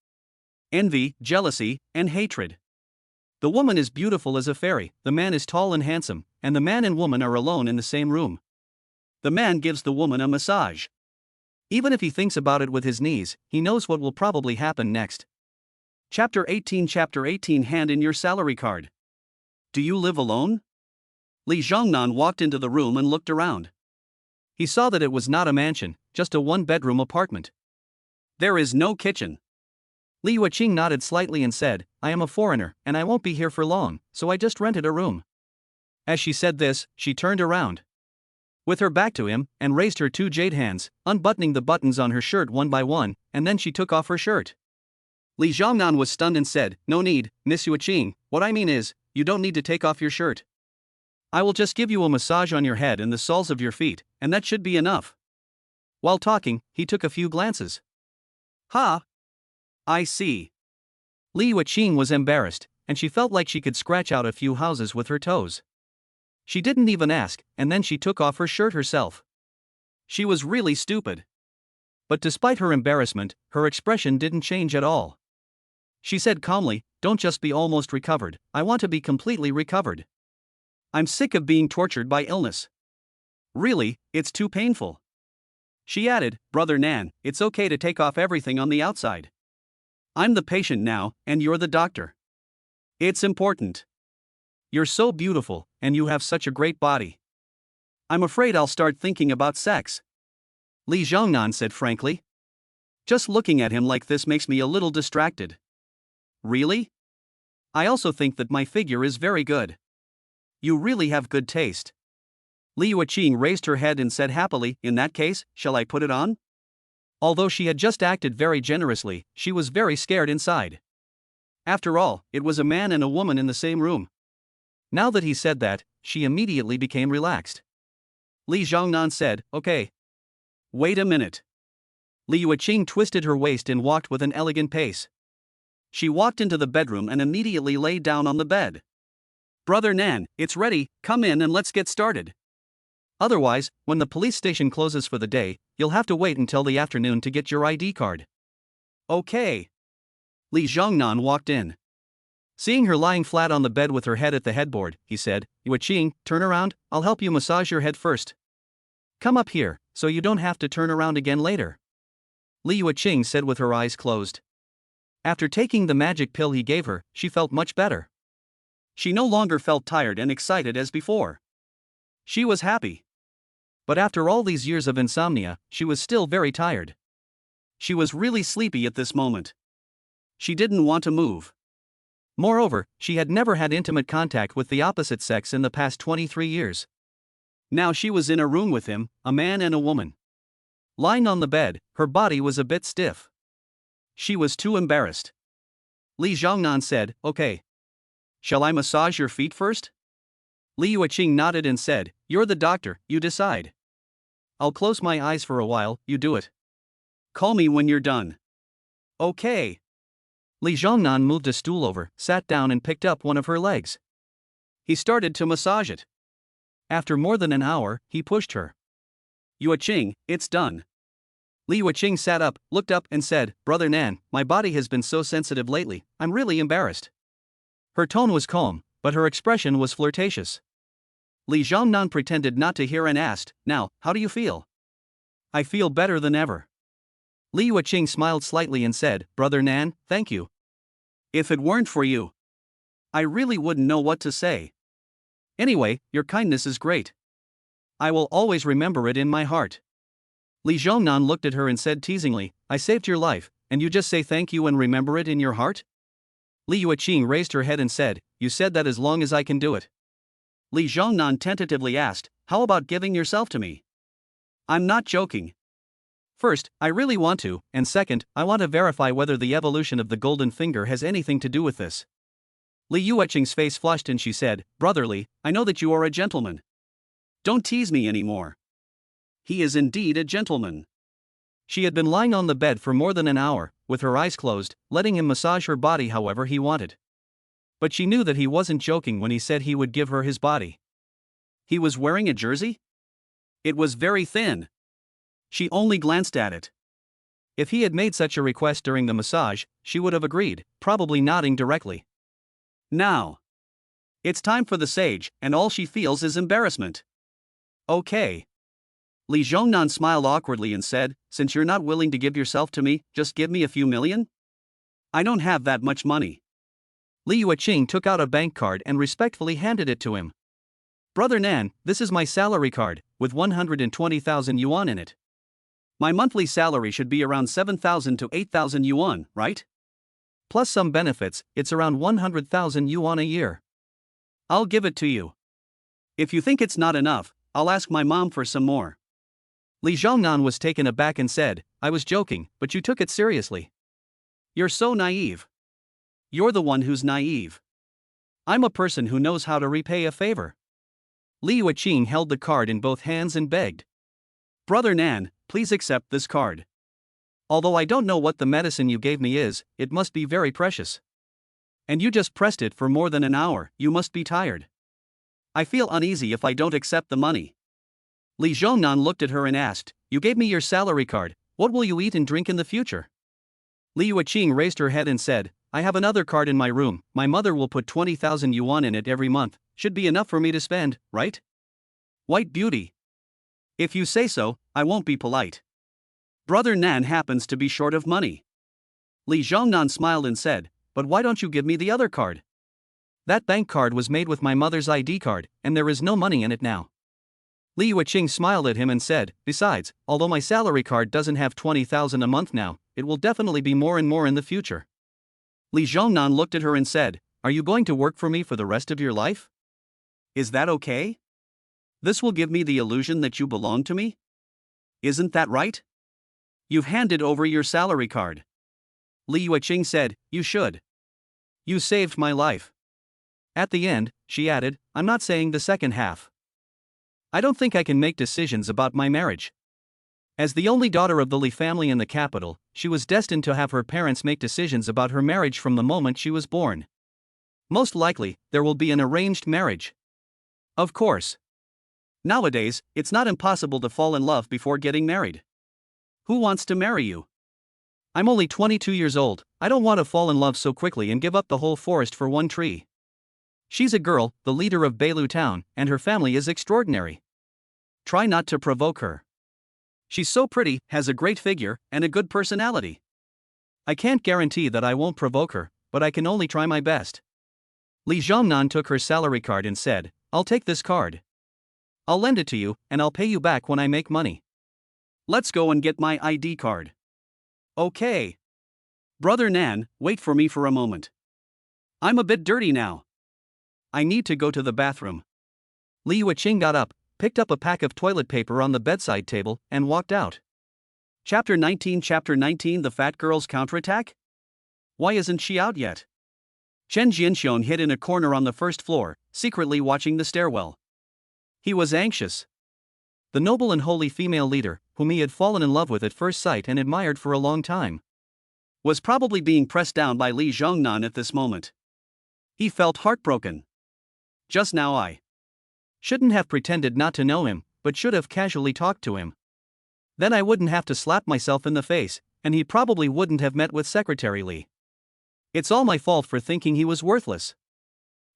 Envy, jealousy, and hatred. The woman is beautiful as a fairy, the man is tall and handsome, and the man and woman are alone in the same room. The man gives the woman a massage. Even if he thinks about it with his knees, he knows what will probably happen next. Chapter 18 Hand in your salary card. Do you live alone? Li Zhongnan walked into the room and looked around. He saw that it was not a mansion, just a 1-bedroom apartment. There is no kitchen. Li Yuqing nodded slightly and said, I am a foreigner, and I won't be here for long, so I just rented a room. As she said this, she turned around with her back to him, and raised her 2 jade hands, unbuttoning the buttons on her shirt one by one, and then she took off her shirt. Li Zhongnan was stunned and said, No need, Miss Yuqing, what I mean is, you don't need to take off your shirt. I will just give you a massage on your head and the soles of your feet, and that should be enough. While talking, he took a few glances. Ha! I see. Li Yuqing was embarrassed, and she felt like she could scratch out a few houses with her toes. She didn't even ask, and then she took off her shirt herself. She was really stupid. But despite her embarrassment, her expression didn't change at all. She said calmly, Don't just be almost recovered, I want to be completely recovered. I'm sick of being tortured by illness. Really, it's too painful. She added, Brother Nan, it's okay to take off everything on the outside. I'm the patient now, and you're the doctor. It's important. You're so beautiful, and you have such a great body. I'm afraid I'll start thinking about sex. Li Zhongnan said frankly. Just looking at him like this makes me a little distracted. Really? I also think that my figure is very good. You really have good taste. Li Yuqing raised her head and said happily, In that case, shall I put it on? Although she had just acted very generously, she was very scared inside. After all, it was a man and a woman in the same room. Now that he said that, she immediately became relaxed. Li Zhongnan said, Okay. Wait a minute. Li Yuqing twisted her waist and walked with an elegant pace. She walked into the bedroom and immediately lay down on the bed. Brother Nan, it's ready, come in and let's get started. Otherwise, when the police station closes for the day, you'll have to wait until the afternoon to get your ID card. Okay. Li Zhongnan walked in. Seeing her lying flat on the bed with her head at the headboard, he said, Yuqing, turn around, I'll help you massage your head first. Come up here, so you don't have to turn around again later. Li Yuqing said with her eyes closed. After taking the magic pill he gave her, she felt much better. She no longer felt tired and excited as before. She was happy. But after all these years of insomnia, she was still very tired. She was really sleepy at this moment. She didn't want to move. Moreover, she had never had intimate contact with the opposite sex in the past 23 years. Now she was in a room with him, a man and a woman. Lying on the bed, her body was a bit stiff. She was too embarrassed. Li Zhongnan said, Okay. Shall I massage your feet first? Li Yuqing nodded and said, You're the doctor, you decide. I'll close my eyes for a while, you do it. Call me when you're done. Okay. Li Zhongnan moved a stool over, sat down and picked up one of her legs. He started to massage it. After more than an hour, he pushed her. Yuqing, it's done. Li Yuqing sat up, looked up and said, Brother Nan, my body has been so sensitive lately, I'm really embarrassed. Her tone was calm, but her expression was flirtatious. Li Zhongnan pretended not to hear and asked, Now, how do you feel? I feel better than ever. Li Yuqing smiled slightly and said, Brother Nan, thank you. If it weren't for you, I really wouldn't know what to say. Anyway, your kindness is great. I will always remember it in my heart. Li Zhongnan looked at her and said teasingly, I saved your life, and you just say thank you and remember it in your heart? Li Yuqing raised her head and said, You said that as long as I can do it. Li Zhongnan tentatively asked, How about giving yourself to me? I'm not joking. First, I really want to, and second, I want to verify whether the evolution of the golden finger has anything to do with this. Li Yueqing's face flushed and she said, "Brotherly, I know that you are a gentleman. Don't tease me anymore." He is indeed a gentleman. She had been lying on the bed for more than an hour, with her eyes closed, letting him massage her body however he wanted. But she knew that he wasn't joking when he said he would give her his body. He was wearing a jersey? It was very thin. She only glanced at it. If he had made such a request during the massage, she would have agreed, probably nodding directly. Now. It's time for the sage, and all she feels is embarrassment. Okay. Li Zhongnan smiled awkwardly and said, "Since you're not willing to give yourself to me, just give me a few million? I don't have that much money." Li Yueqing took out a bank card and respectfully handed it to him. "Brother Nan, this is my salary card, with 120,000 yuan in it. My monthly salary should be around 7,000 to 8,000 yuan, right? Plus some benefits, it's around 100,000 yuan a year. I'll give it to you. If you think it's not enough, I'll ask my mom for some more." Li Zhongnan was taken aback and said, "I was joking, but you took it seriously. You're so naive. You're the one who's naive. I'm a person who knows how to repay a favor." Li Yueqing held the card in both hands and begged, "Brother Nan, please accept this card. Although I don't know what the medicine you gave me is, it must be very precious. And you just pressed it for more than an hour, you must be tired. I feel uneasy if I don't accept the money." Li Zhongnan looked at her and asked, "You gave me your salary card, what will you eat and drink in the future?" Li Yueqing raised her head and said, "I have another card in my room, my mother will put 20,000 yuan in it every month, should be enough for me to spend, right? White beauty. If you say so, I won't be polite. Brother Nan happens to be short of money." Li Zhongnan smiled and said, "But why don't you give me the other card? That bank card was made with my mother's ID card, and there is no money in it now." Li Yueqing smiled at him and said, "Besides, although my salary card doesn't have 20,000 a month now, it will definitely be more and more in the future." Li Zhongnan looked at her and said, "Are you going to work for me for the rest of your life? Is that okay? This will give me the illusion that you belong to me? Isn't that right? You've handed over your salary card." Li Yueqing said, "You should. You saved my life." At the end, she added, "I'm not saying the second half. I don't think I can make decisions about my marriage." As the only daughter of the Li family in the capital, she was destined to have her parents make decisions about her marriage from the moment she was born. Most likely, there will be an arranged marriage. Of course. Nowadays, it's not impossible to fall in love before getting married. Who wants to marry you? I'm only 22 years old, I don't want to fall in love so quickly and give up the whole forest for one tree. She's a girl, the leader of Beilu town, and her family is extraordinary. Try not to provoke her. She's so pretty, has a great figure, and a good personality. I can't guarantee that I won't provoke her, but I can only try my best." Li Zhongnan took her salary card and said, "I'll take this card. I'll lend it to you, and I'll pay you back when I make money. Let's go and get my ID card." "Okay. Brother Nan, wait for me for a moment. I'm a bit dirty now. I need to go to the bathroom." Li Yueqing got up, picked up a pack of toilet paper on the bedside table, and walked out. Chapter 19 The Fat Girl's Counterattack? Why isn't she out yet? Chen Jianxiong hid in a corner on the first floor, secretly watching the stairwell. He was anxious. The noble and holy female leader, whom he had fallen in love with at first sight and admired for a long time, was probably being pressed down by Li Zhongnan at this moment. He felt heartbroken. Just now I shouldn't have pretended not to know him, but should have casually talked to him. Then I wouldn't have to slap myself in the face, and he probably wouldn't have met with Secretary Li. It's all my fault for thinking he was worthless.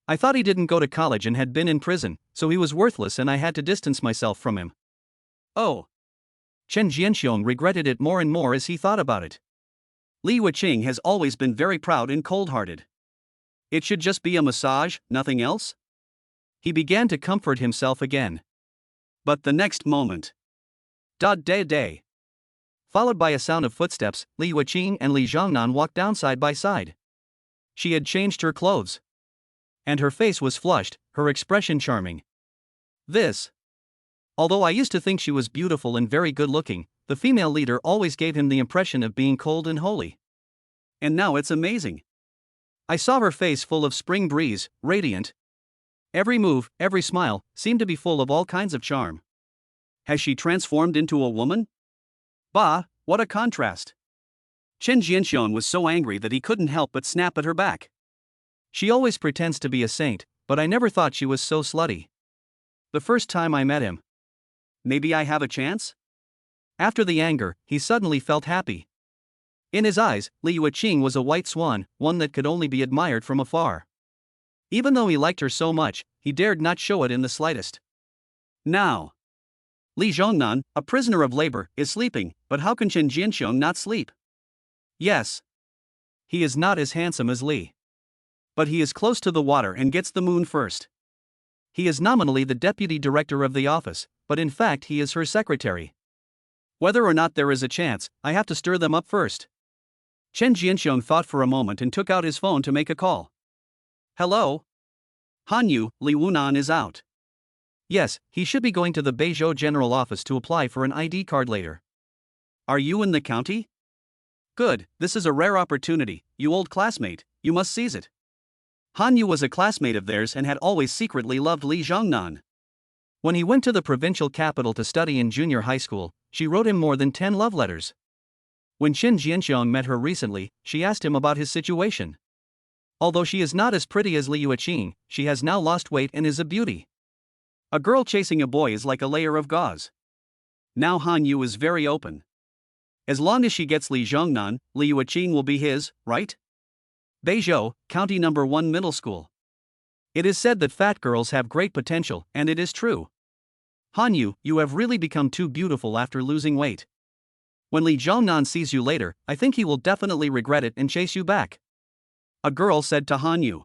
I thought he didn't go to college and had been in prison, so he was worthless and I had to distance myself from him. Oh. Chen Jianxiong regretted it more and more as he thought about it. Li Yueqing has always been very proud and cold-hearted. It should just be a massage, nothing else? He began to comfort himself again. But the next moment. Day. Followed by a sound of footsteps, Li Yueqing and Li Zhongnan walked down side by side. She had changed her clothes. And her face was flushed, her expression charming. Although I used to think she was beautiful and very good-looking, the female leader always gave him the impression of being cold and holy. And now it's amazing. I saw her face full of spring breeze, radiant. Every move, every smile, seemed to be full of all kinds of charm. Has she transformed into a woman? Bah, what a contrast. Chen Jianxiong was so angry that he couldn't help but snap at her back. She always pretends to be a saint, but I never thought she was so slutty. The first time I met him. Maybe I have a chance? After the anger, he suddenly felt happy. In his eyes, Li Yuqing was a white swan, one that could only be admired from afar. Even though he liked her so much, he dared not show it in the slightest. Now, Li Zhongnan, a prisoner of labor, is sleeping, but how can Chen Jianxiong not sleep? Yes. He is not as handsome as Li. But he is close to the water and gets the moon first. He is nominally the deputy director of the office, but in fact he is her secretary. Whether or not there is a chance, I have to stir them up first. Chen Jianxiong thought for a moment and took out his phone to make a call. Hello? Hanyu, Li Wunan is out. Yes, he should be going to the Beizhou General Office to apply for an ID card later. Are you in the county? Good, this is a rare opportunity, you old classmate, you must seize it. Hanyu was a classmate of theirs and had always secretly loved Li Zhongnan. When he went to the provincial capital to study in junior high school, she wrote him more than 10 love letters. When Chen Jianxiong met her recently, she asked him about his situation. Although she is not as pretty as Li Yuqing, she has now lost weight and is a beauty. A girl chasing a boy is like a layer of gauze. Now Hanyu is very open. As long as she gets Li Zhongnan, Li Yuqing will be his, right? Beizhou, County No. 1 Middle School. It is said that fat girls have great potential, and it is true. Hanyu, you have really become too beautiful after losing weight. When Li Zhongnan sees you later, I think he will definitely regret it and chase you back. A girl said to Hanyu.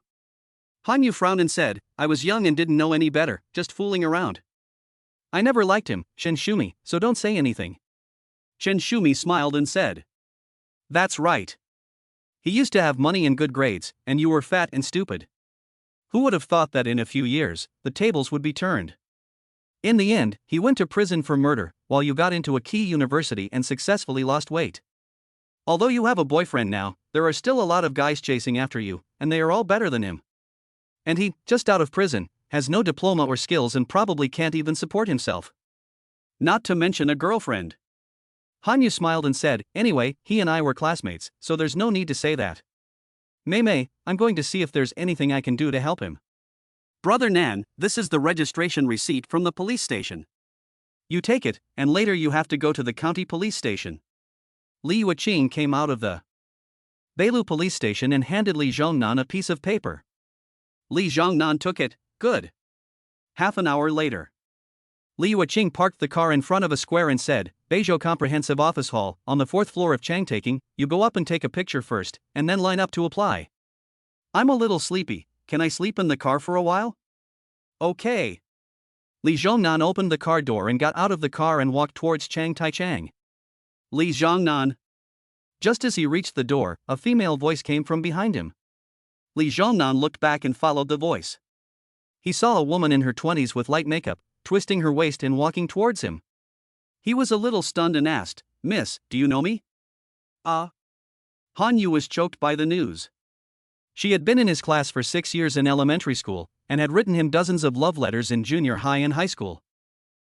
Hanyu frowned and said, I was young and didn't know any better, just fooling around. I never liked him, Shen Shumi, so don't say anything. Chen Shumi smiled and said. That's right. He used to have money and good grades, and you were fat and stupid. Who would have thought that in a few years, the tables would be turned? In the end, he went to prison for murder, while you got into a key university and successfully lost weight. Although you have a boyfriend now, there are still a lot of guys chasing after you, and they are all better than him. And he, just out of prison, has no diploma or skills and probably can't even support himself. Not to mention a girlfriend. Hanyu smiled and said, anyway, he and I were classmates, so there's no need to say that. Mei, I'm going to see if there's anything I can do to help him. Brother Nan, this is the registration receipt from the police station. You take it, and later you have to go to the county police station. Li Yuqing came out of the Beilu police station and handed Li Zhongnan a piece of paper. Li Zhongnan took it, good. Half an hour later. Li Yuqing parked the car in front of a square and said, Beizhou Comprehensive Office Hall, on the 4th floor of Changtaking, you go up and take a picture first, and then line up to apply. I'm a little sleepy, can I sleep in the car for a while? Okay. Li Zhongnan opened the car door and got out of the car and walked towards Chang Taichang. Li Zhongnan. Just as he reached the door, a female voice came from behind him. Li Zhongnan looked back and followed the voice. He saw a woman in her 20s with light makeup, twisting her waist and walking towards him. He was a little stunned and asked, Miss, do you know me? Hanyu was choked by the news. She had been in his class for 6 years in elementary school, and had written him dozens of love letters in junior high and high school.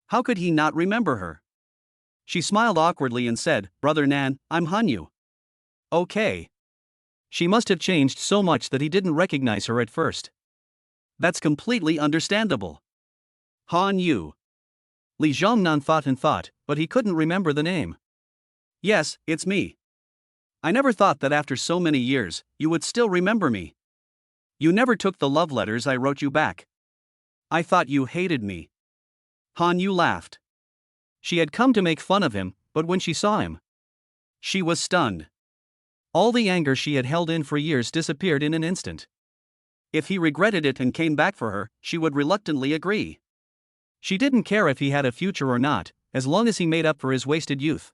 How could he not remember her? She smiled awkwardly and said, Brother Nan, I'm Hanyu. Okay. She must have changed so much that he didn't recognize her at first. That's completely understandable. Hanyu. Li Zhongnan thought, but he couldn't remember the name. Yes, it's me. I never thought that after so many years, you would still remember me. You never took the love letters I wrote you back. I thought you hated me. Hanyu laughed. She had come to make fun of him, but when she saw him, she was stunned. All the anger she had held in for years disappeared in an instant. If he regretted it and came back for her, she would reluctantly agree. She didn't care if he had a future or not, as long as he made up for his wasted youth.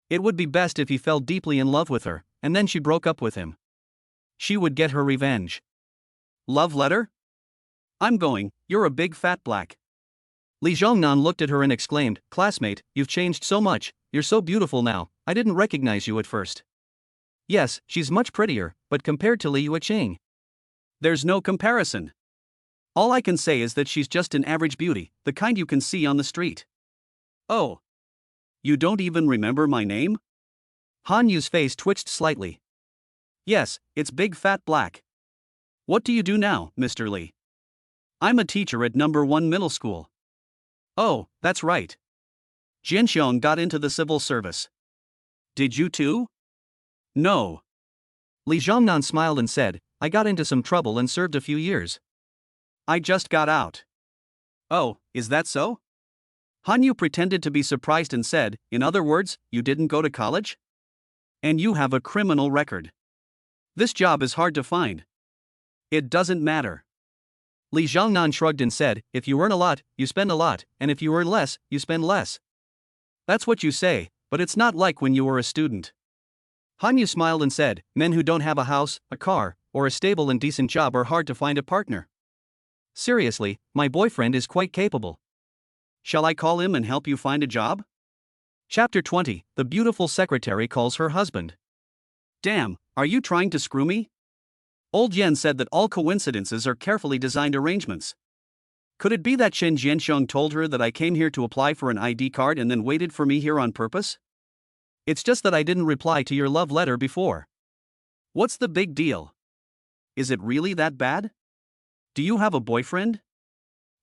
It would be best if he fell deeply in love with her, and then she broke up with him. She would get her revenge. Love letter? I'm going, you're a big fat black. Li Zhongnan looked at her and exclaimed, Classmate, you've changed so much, you're so beautiful now, I didn't recognize you at first. Yes, she's much prettier, but compared to Li Yueching, there's no comparison. All I can say is that she's just an average beauty, the kind you can see on the street. Oh. You don't even remember my name? Han Yu's face twitched slightly. Yes, it's Big Fat Black. What do you do now, Mr. Li? I'm a teacher at number 1 middle school. Oh, that's right. Jianxiong got into the civil service. Did you too? No. Li Zhongnan smiled and said, I got into some trouble and served a few years. I just got out. Oh, is that so? Han Yu pretended to be surprised and said, in other words, you didn't go to college? And you have a criminal record. This job is hard to find. It doesn't matter. Li Zhongnan shrugged and said, if you earn a lot, you spend a lot, and if you earn less, you spend less. That's what you say, but it's not like when you were a student. Han Yu smiled and said, men who don't have a house, a car, or a stable and decent job are hard to find a partner. Seriously, my boyfriend is quite capable. Shall I call him and help you find a job? Chapter 20, The beautiful secretary calls her husband. Damn, are you trying to screw me? Old Yen said that all coincidences are carefully designed arrangements. Could it be that Shen Jianxiong told her that I came here to apply for an ID card and then waited for me here on purpose? It's just that I didn't reply to your love letter before. What's the big deal? Is it really that bad? Do you have a boyfriend?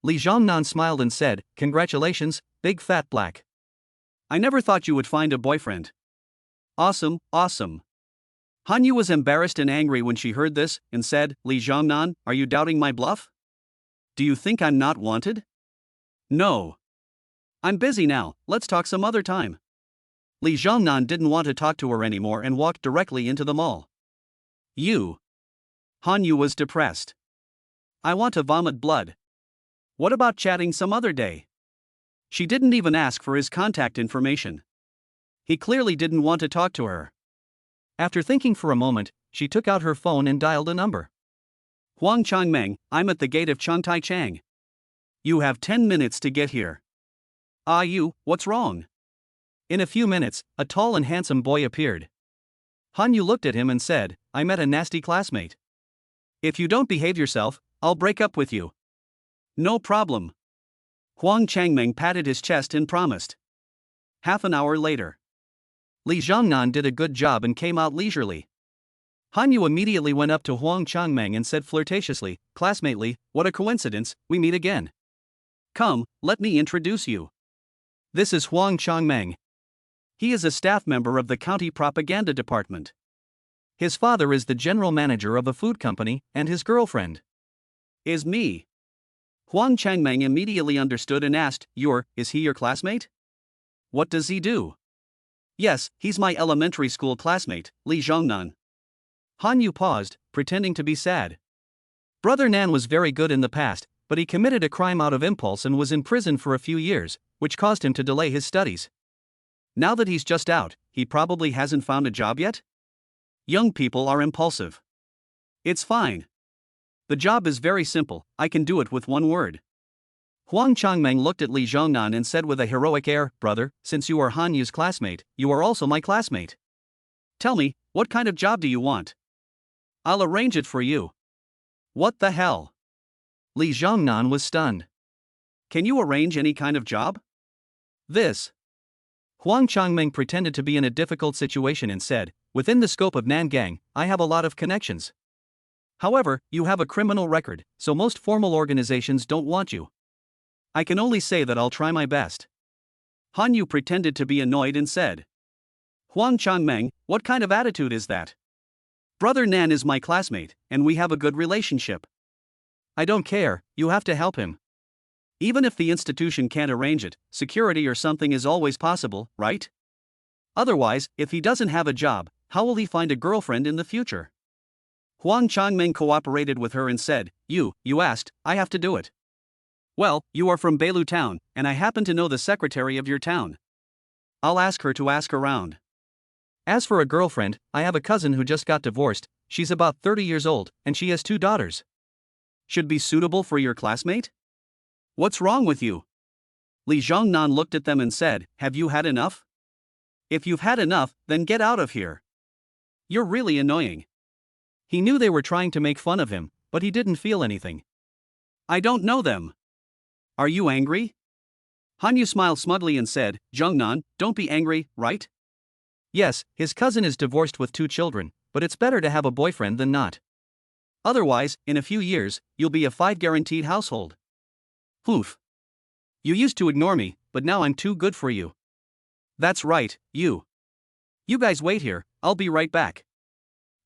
Li Zhongnan smiled and said, congratulations, Big Fat Black. I never thought you would find a boyfriend. Awesome, awesome. Han Yu was embarrassed and angry when she heard this, and said, Li Zhongnan, are you doubting my bluff? Do you think I'm not wanted? No. I'm busy now, let's talk some other time. Li Zhongnan didn't want to talk to her anymore and walked directly into the mall. You. Han Yu was depressed. I want to vomit blood. What about chatting some other day? She didn't even ask for his contact information. He clearly didn't want to talk to her. After thinking for a moment, she took out her phone and dialed a number. Huang Changmeng, I'm at the gate of Changtai Chang. You have 10 minutes to get here. You, what's wrong? In a few minutes, a tall and handsome boy appeared. Han Yu looked at him and said, I met a nasty classmate. If you don't behave yourself, I'll break up with you. No problem. Huang Changmeng patted his chest and promised. Half an hour later. Li Zhongnan did a good job and came out leisurely. Han Yu immediately went up to Huang Changmeng and said flirtatiously, classmate Li, what a coincidence, we meet again. Come, let me introduce you. This is Huang Changmeng. He is a staff member of the county propaganda department. His father is the general manager of a food company, and his girlfriend is me. Huang Changmeng immediately understood and asked, is he your classmate? What does he do? Yes, he's my elementary school classmate, Li Zhongnan. Han Yu paused, pretending to be sad. Brother Nan was very good in the past, but he committed a crime out of impulse and was in prison for a few years, which caused him to delay his studies. Now that he's just out, he probably hasn't found a job yet? Young people are impulsive. It's fine. The job is very simple, I can do it with one word. Huang Changmeng looked at Li Zhongnan and said with a heroic air, brother, since you are Han Yu's classmate, you are also my classmate. Tell me, what kind of job do you want? I'll arrange it for you. What the hell? Li Zhongnan was stunned. Can you arrange any kind of job? This. Huang Changmeng pretended to be in a difficult situation and said, within the scope of Nangang, I have a lot of connections. However, you have a criminal record, so most formal organizations don't want you. I can only say that I'll try my best. Han Yu pretended to be annoyed and said, Huang Changmeng, what kind of attitude is that? Brother Nan is my classmate, and we have a good relationship. I don't care, you have to help him. Even if the institution can't arrange it, security or something is always possible, right? Otherwise, if he doesn't have a job, how will he find a girlfriend in the future? Huang Changmeng cooperated with her and said, you asked, I have to do it. Well, you are from Beilu town, and I happen to know the secretary of your town. I'll ask her to ask around. As for a girlfriend, I have a cousin who just got divorced, she's about 30 years old, and she has 2 daughters. Should be suitable for your classmate? What's wrong with you? Li Zhongnan looked at them and said, have you had enough? If you've had enough, then get out of here. You're really annoying. He knew they were trying to make fun of him, but he didn't feel anything. I don't know them. Are you angry? Hanyu smiled smugly and said, Zhongnan, don't be angry, right? Yes, his cousin is divorced with 2 children, but it's better to have a boyfriend than not. Otherwise, in a few years, you'll be a 5 guaranteed household. Oof. You used to ignore me, but now I'm too good for you. That's right, you. You guys wait here, I'll be right back.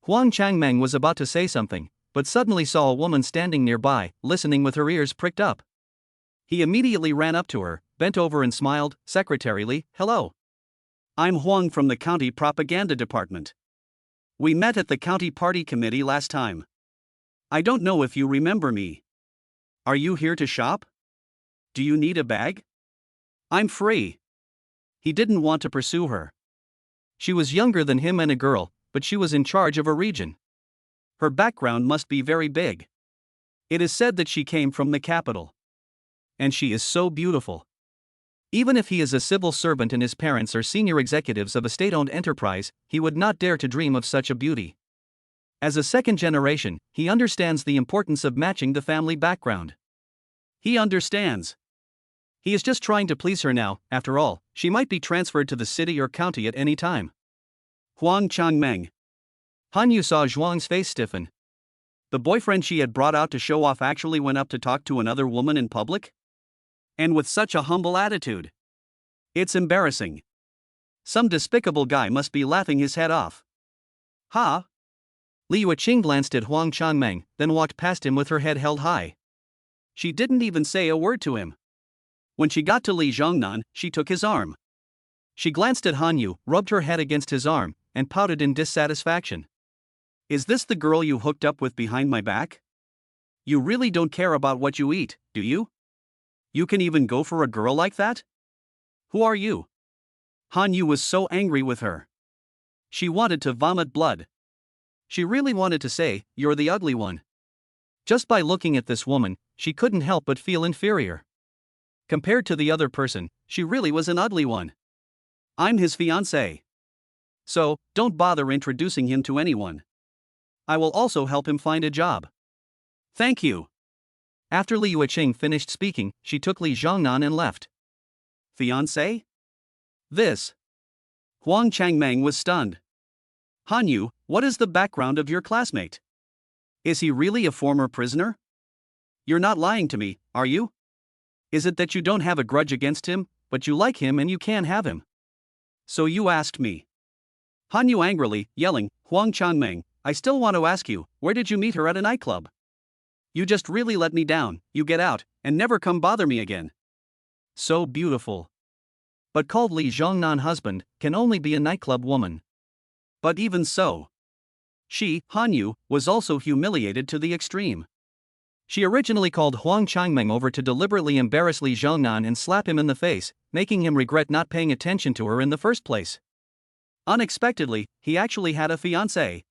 Huang Changmeng was about to say something, but suddenly saw a woman standing nearby, listening with her ears pricked up. He immediately ran up to her, bent over and smiled, secretarially, hello. I'm Huang from the county propaganda department. We met at the county party committee last time. I don't know if you remember me. Are you here to shop? Do you need a bag? I'm free. He didn't want to pursue her. She was younger than him and a girl, but she was in charge of a region. Her background must be very big. It is said that she came from the capital. And she is so beautiful. Even if he is a civil servant and his parents are senior executives of a state-owned enterprise, he would not dare to dream of such a beauty. As a second generation, he understands the importance of matching the family background. He understands. He is just trying to please her now. After all, she might be transferred to the city or county at any time. Huang Changmeng. Hanyu saw Zhuang's face stiffen. The boyfriend she had brought out to show off actually went up to talk to another woman in public? And with such a humble attitude. It's embarrassing. Some despicable guy must be laughing his head off. Ha! Li Yuqing glanced at Huang Changmeng, then walked past him with her head held high. She didn't even say a word to him. When she got to Li Zhongnan, she took his arm. She glanced at Hanyu, rubbed her head against his arm, and pouted in dissatisfaction. Is this the girl you hooked up with behind my back? You really don't care about what you eat, do you? You can even go for a girl like that? Who are you? Hanyu was so angry with her. She wanted to vomit blood. She really wanted to say, you're the ugly one. Just by looking at this woman, she couldn't help but feel inferior. Compared to the other person, she really was an ugly one. I'm his fiancé. So, don't bother introducing him to anyone. I will also help him find a job. Thank you. After Li Yuqing finished speaking, she took Li Zhongnan and left. Fiancé? This. Huang Changmeng was stunned. Hanyu, what is the background of your classmate? Is he really a former prisoner? You're not lying to me, are you? Is it that you don't have a grudge against him, but you like him and you can't have him? So you asked me. Hanyu angrily, yelling, Huang Changmeng, I still want to ask you, where did you meet her at a nightclub? You just really let me down, you get out, and never come bother me again. So beautiful. But called Li Zhongnan husband, can only be a nightclub woman. But even so. She, Hanyu, was also humiliated to the extreme. She originally called Huang Changmeng over to deliberately embarrass Li Zhongnan and slap him in the face, making him regret not paying attention to her in the first place. Unexpectedly, he actually had a fiancée.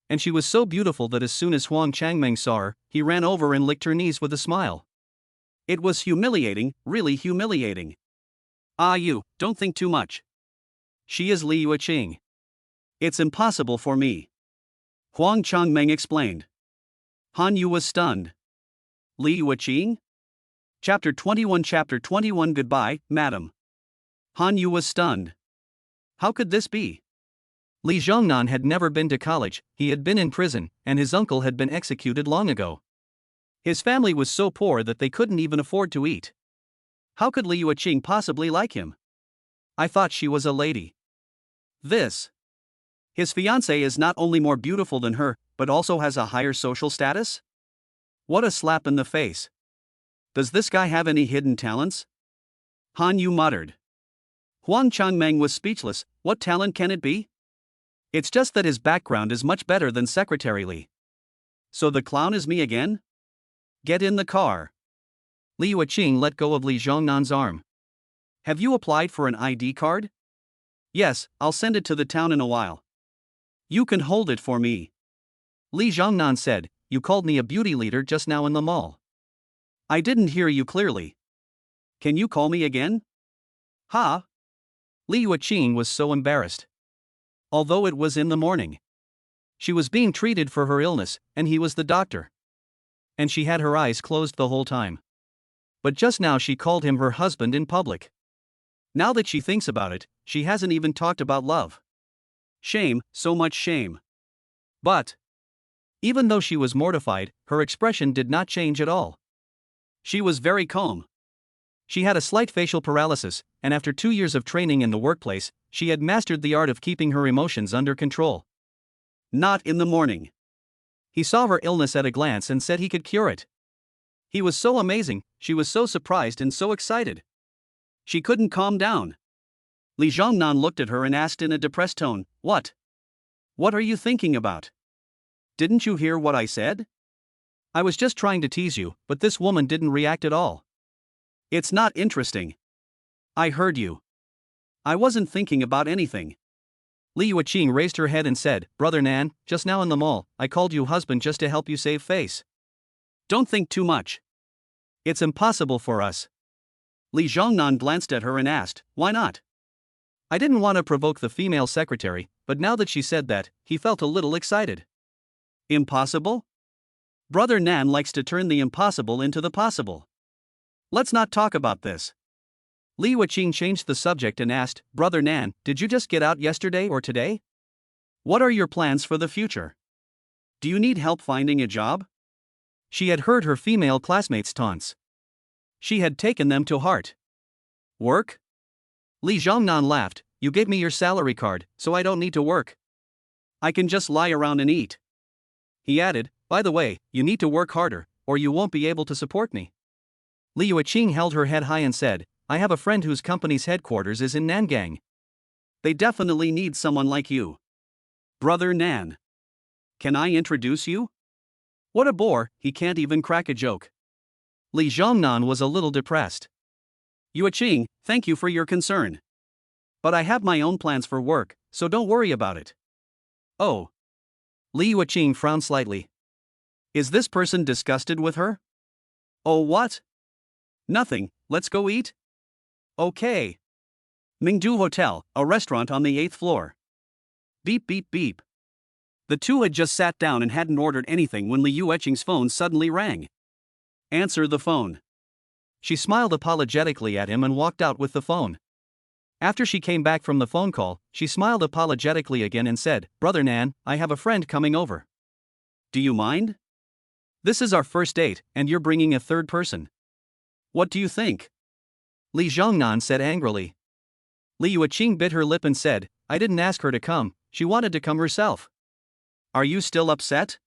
And she was so beautiful that as soon as Huang Changmeng saw her, he ran over and licked her knees with a smile. It was humiliating, really humiliating. Ah, you, don't think too much. She is Li Yuqing. It's impossible for me. Huang Changmeng explained. Hanyu was stunned. Li Yuqing? Chapter 21 Goodbye, madam. Hanyu was stunned. How could this be? Li Zhongnan had never been to college, he had been in prison, and his uncle had been executed long ago. His family was so poor that they couldn't even afford to eat. How could Li Yuqing possibly like him? I thought she was a lady. This. His fiancée is not only more beautiful than her, but also has a higher social status? What a slap in the face. Does this guy have any hidden talents? Hanyu muttered. Huang Changmeng was speechless. What talent can it be? It's just that his background is much better than Secretary Li. So the clown is me again? Get in the car. Li Yuqing let go of Li Zhongnan's arm. Have you applied for an ID card? Yes, I'll send it to the town in a while. You can hold it for me. Li Zhongnan said, you called me a beauty leader just now in the mall. I didn't hear you clearly. Can you call me again? Ha? Li Yuqing was so embarrassed. Although it was in the morning, she was being treated for her illness, and he was the doctor. And she had her eyes closed the whole time. But just now she called him her husband in public. Now that she thinks about it, she hasn't even talked about love. Shame, so much shame. But even though she was mortified, her expression did not change at all. She was very calm. She had a slight facial paralysis, and after 2 years of training in the workplace, she had mastered the art of keeping her emotions under control. Not in the morning. He saw her illness at a glance and said he could cure it. He was so amazing, she was so surprised and so excited. She couldn't calm down. Li Zhongnan looked at her and asked in a depressed tone, "What? What are you thinking about? Didn't you hear what I said? I was just trying to tease you, but this woman didn't react at all. It's not interesting. I heard you. I wasn't thinking about anything." Li Yuqing raised her head and said, "Brother Nan, just now in the mall, I called you husband just to help you save face. Don't think too much. It's impossible for us." Li Zhongnan glanced at her and asked, "Why not?" I didn't want to provoke the female secretary, but now that she said that, he felt a little excited. Impossible? Brother Nan likes to turn the impossible into the possible. Let's not talk about this. Li Yuqing changed the subject and asked, "Brother Nan, did you just get out yesterday or today? What are your plans for the future? Do you need help finding a job?" She had heard her female classmates' taunts. She had taken them to heart. Work? Li Zhongnan laughed, "You gave me your salary card, so I don't need to work. I can just lie around and eat." He added, "By the way, you need to work harder, or you won't be able to support me." Li Yuqing held her head high and said, "I have a friend whose company's headquarters is in Nangang. They definitely need someone like you. Brother Nan. Can I introduce you?" What a bore, he can't even crack a joke. Li Zhongnan was a little depressed. "Yuqing, thank you for your concern. But I have my own plans for work, so don't worry about it." "Oh." Li Yuqing frowned slightly. Is this person disgusted with her? "Oh, what? Nothing, let's go eat?" "Okay." Mingdu Hotel, a restaurant on the 8th floor. Beep beep beep. The two had just sat down and hadn't ordered anything when Li Yuqing's phone suddenly rang. "Answer the phone." She smiled apologetically at him and walked out with the phone. After she came back from the phone call, she smiled apologetically again and said, "Brother Nan, I have a friend coming over. Do you mind? This is our first date, and you're bringing a third person. What do you think?" Li Zhongnan said angrily. Li Yuqing bit her lip and said, "I didn't ask her to come, she wanted to come herself." "Are you still upset?"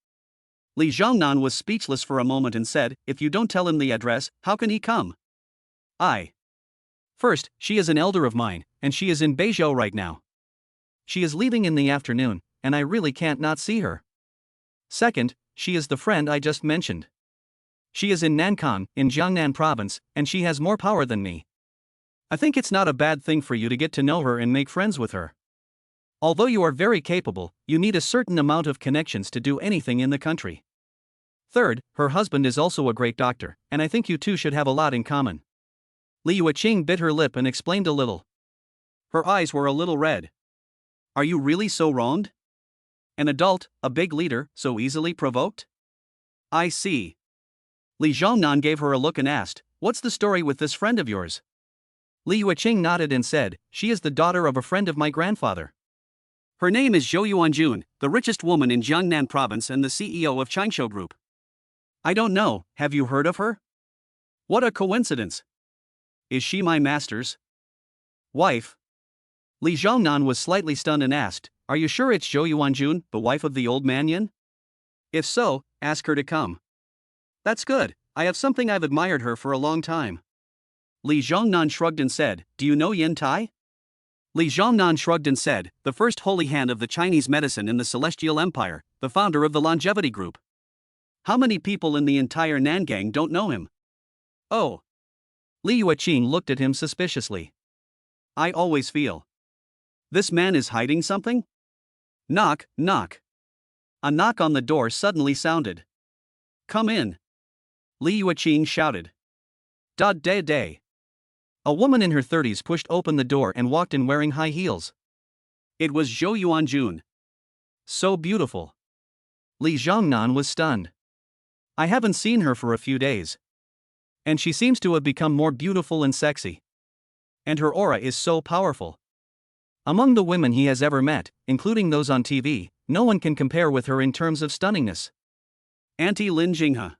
Li Zhongnan was speechless for a moment and said, "If you don't tell him the address, how can he come?" First, she is an elder of mine, and she is in Beizhou right now. She is leaving in the afternoon, and I really can't not see her. Second, she is the friend I just mentioned. She is in Nankan, in Jiangnan province, and she has more power than me. I think it's not a bad thing for you to get to know her and make friends with her. Although you are very capable, you need a certain amount of connections to do anything in the country. Third, her husband is also a great doctor, and I think you two should have a lot in common." Li Yuqing bit her lip and explained a little. Her eyes were a little red. "Are you really so wronged? An adult, a big leader, so easily provoked?" "I see." Li Zhongnan gave her a look and asked, "What's the story with this friend of yours?" Li Yuqing nodded and said, "She is the daughter of a friend of my grandfather. Her name is Zhou Yuanjun, the richest woman in Jiangnan province and the CEO of Changshu Group." "I don't know, have you heard of her?" "What a coincidence. Is she my master's wife?" Li Zhongnan was slightly stunned and asked, "Are you sure it's Zhou Yuanjun, the wife of the old man Yin? If so, ask her to come." "That's good, I have something I've admired her for a long time." Li Zhongnan shrugged and said, "Do you know Yin Tai?" Li Zhongnan shrugged and said, "The first holy hand of the Chinese medicine in the Celestial Empire, the founder of the Longevity Group. How many people in the entire Nangang don't know him?" "Oh." Li Yuqing looked at him suspiciously. "I always feel this man is hiding something?" Knock, knock. A knock on the door suddenly sounded. "Come in," Li Yuqing shouted. "Da day day." A woman in her 30s pushed open the door and walked in wearing high heels. It was Zhou Yuanjun. So beautiful. Li Zhongnan was stunned. I haven't seen her for a few days. And she seems to have become more beautiful and sexy. And her aura is so powerful. Among the women he has ever met, including those on TV, no one can compare with her in terms of stunningness. Auntie Lin Jinghe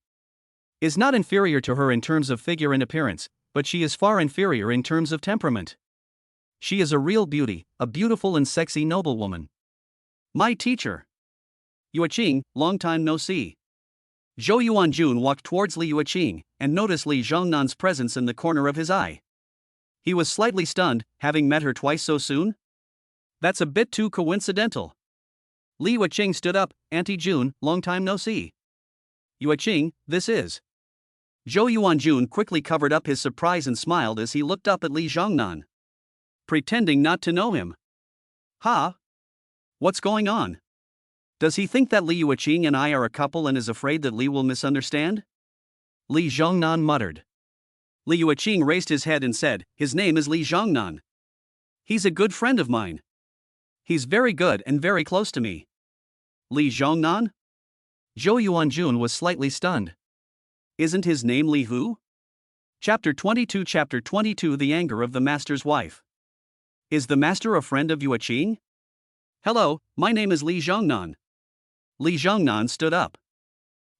is not inferior to her in terms of figure and appearance, but she is far inferior in terms of temperament. She is a real beauty, a beautiful and sexy noblewoman. My teacher. Yueqing, long time no see. Zhou Yuanjun walked towards Li Yueqing and noticed Li Zhongnan's presence in the corner of his eye. He was slightly stunned, having met her twice so soon. That's a bit too coincidental. Li Yueqing stood up. Auntie Jun, long time no see. Yueqing, this is. Zhou Yuanjun quickly covered up his surprise and smiled as he looked up at Li Zhongnan. Pretending not to know him. Ha? What's going on? Does he think that Li Yueqing and I are a couple and is afraid that Li will misunderstand? Li Zhongnan muttered. Li Yueqing raised his head and said, his name is Li Zhongnan. He's a good friend of mine. He's very good and very close to me. Li Zhongnan? Zhou Yuanjun was slightly stunned. Isn't his name Li Hu? Chapter 22 The Anger of the Master's Wife. Is the Master a friend of Yueqing? Hello, my name is Li Zhongnan. Li Zhongnan stood up.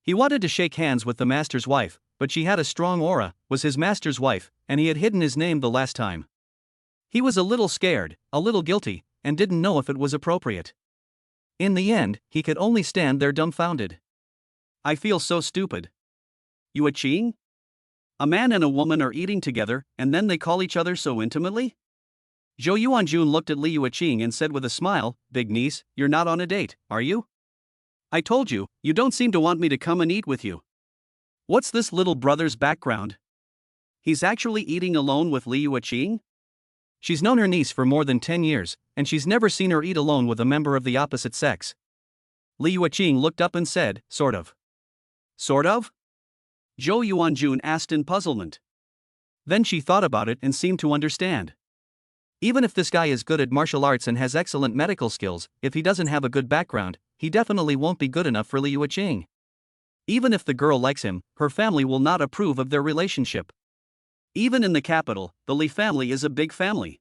He wanted to shake hands with the Master's wife, but she had a strong aura, was his Master's wife, and he had hidden his name the last time. He was a little scared, a little guilty, and didn't know if it was appropriate. In the end, he could only stand there dumbfounded. I feel so stupid. Yueqing? A man and a woman are eating together, and then they call each other so intimately? Zhou Yuanjun looked at Li Yueqing and said with a smile, Big niece, you're not on a date, are you? I told you, you don't seem to want me to come and eat with you. What's this little brother's background? He's actually eating alone with Li Yueqing? She's known her niece for more than 10 years, and she's never seen her eat alone with a member of the opposite sex. Li Yueqing looked up and said, sort of. Sort of? Zhou Yuanjun asked in puzzlement. Then she thought about it and seemed to understand. Even if this guy is good at martial arts and has excellent medical skills, if he doesn't have a good background, he definitely won't be good enough for Li Yueqing. Even if the girl likes him, her family will not approve of their relationship. Even in the capital, the Li family is a big family.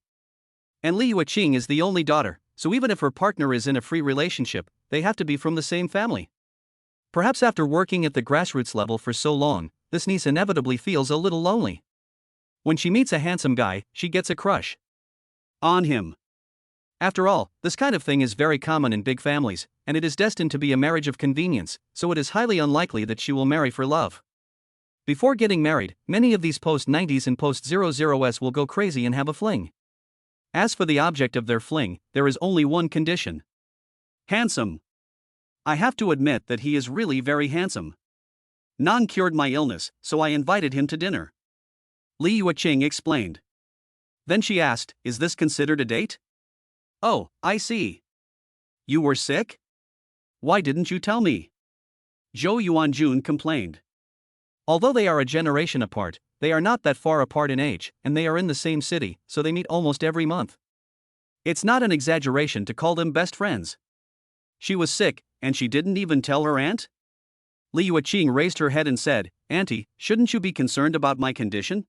And Li Yueqing is the only daughter, so even if her partner is in a free relationship, they have to be from the same family. Perhaps after working at the grassroots level for so long, this niece inevitably feels a little lonely. When she meets a handsome guy, she gets a crush on him. After all, this kind of thing is very common in big families, and it is destined to be a marriage of convenience, so it is highly unlikely that she will marry for love. Before getting married, many of these post-90s and post-00s will go crazy and have a fling. As for the object of their fling, there is only one condition. Handsome. I have to admit that he is really very handsome. Nan cured my illness, so I invited him to dinner. Li Yueqing explained. Then she asked, is this considered a date? Oh, I see. You were sick? Why didn't you tell me? Zhou Yuanjun complained. Although they are a generation apart, they are not that far apart in age, and they are in the same city, so they meet almost every month. It's not an exaggeration to call them best friends. She was sick, and she didn't even tell her aunt? Li Yueqing raised her head and said, Auntie, shouldn't you be concerned about my condition?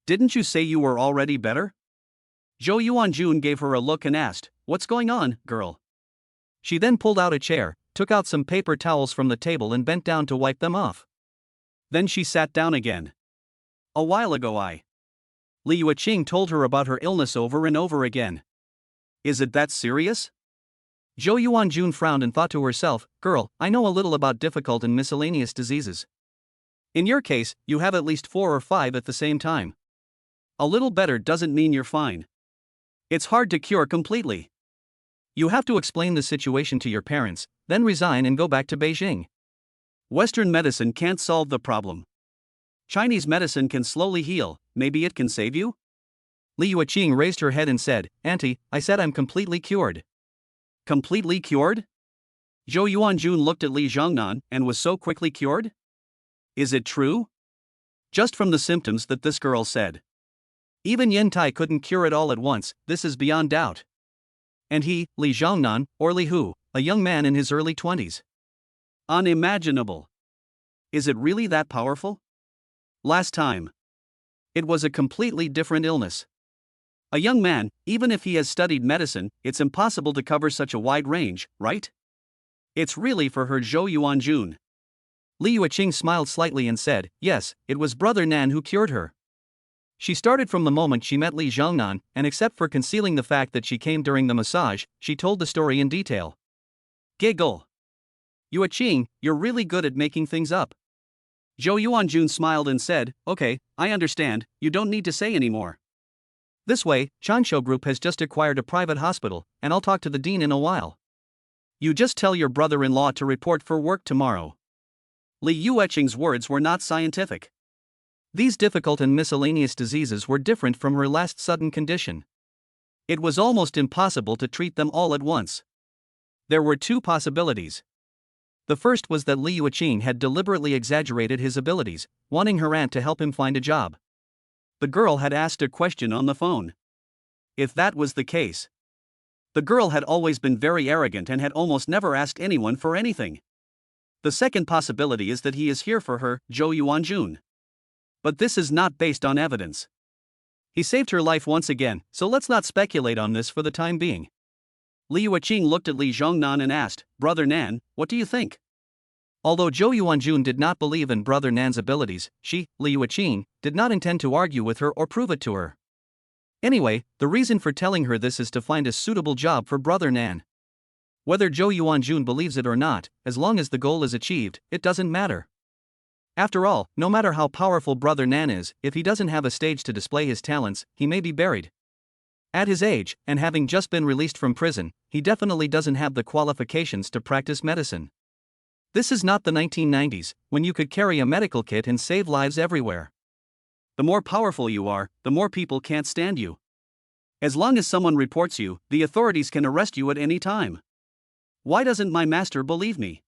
Didn't you say you were already better? Zhou Yuanjun gave her a look and asked, what's going on, girl? She then pulled out a chair, took out some paper towels from the table and bent down to wipe them off. Then she sat down again. A while ago Li Yueqing told her about her illness over and over again. Is it that serious? Zhou Yuanjun frowned and thought to herself, girl, I know a little about difficult and miscellaneous diseases. In your case, you have at least 4 or 5 at the same time. A little better doesn't mean you're fine. It's hard to cure completely. You have to explain the situation to your parents, then resign and go back to Beijing. Western medicine can't solve the problem. Chinese medicine can slowly heal, maybe it can save you? Li Yueqing raised her head and said, Auntie, I said I'm completely cured. Completely cured? Zhou Yuanjun looked at Li Zhongnan and was so quickly cured? Is it true? Just from the symptoms that this girl said. Even Yin Tai couldn't cure it all at once, this is beyond doubt. And he, Li Zhongnan, or Li Hu, a young man in his early 20s. Unimaginable. Is it really that powerful? Last time. It was a completely different illness. A young man, even if he has studied medicine, it's impossible to cover such a wide range, right? It's really for her Zhou Yuanjun. Li Yuqing smiled slightly and said, yes, it was Brother Nan who cured her. She started from the moment she met Li Zhongnan, and except for concealing the fact that she came during the massage, she told the story in detail. Giggle. Yuqing, you're really good at making things up. Zhou Yuanjun smiled and said, okay, I understand, you don't need to say anymore. This way, Chansho Group has just acquired a private hospital, and I'll talk to the dean in a while. You just tell your brother-in-law to report for work tomorrow. Li Yuqing's words were not scientific. These difficult and miscellaneous diseases were different from her last sudden condition. It was almost impossible to treat them all at once. There were two possibilities. The first was that Li Yuqing had deliberately exaggerated his abilities, wanting her aunt to help him find a job. The girl had asked a question on the phone. If that was the case, the girl had always been very arrogant and had almost never asked anyone for anything. The second possibility is that he is here for her, Zhou Yuanjun. But this is not based on evidence. He saved her life once again, so let's not speculate on this for the time being. Li Yuqing looked at Li Zhongnan and asked, Brother Nan, what do you think? Although Zhou Yuanjun did not believe in Brother Nan's abilities, she, Li Yuqing, did not intend to argue with her or prove it to her. Anyway, the reason for telling her this is to find a suitable job for Brother Nan. Whether Zhou Yuanjun believes it or not, as long as the goal is achieved, it doesn't matter. After all, no matter how powerful Brother Nan is, if he doesn't have a stage to display his talents, he may be buried. At his age, and having just been released from prison, he definitely doesn't have the qualifications to practice medicine. This is not the 1990s, when you could carry a medical kit and save lives everywhere. The more powerful you are, the more people can't stand you. As long as someone reports you, the authorities can arrest you at any time. Why doesn't my master believe me?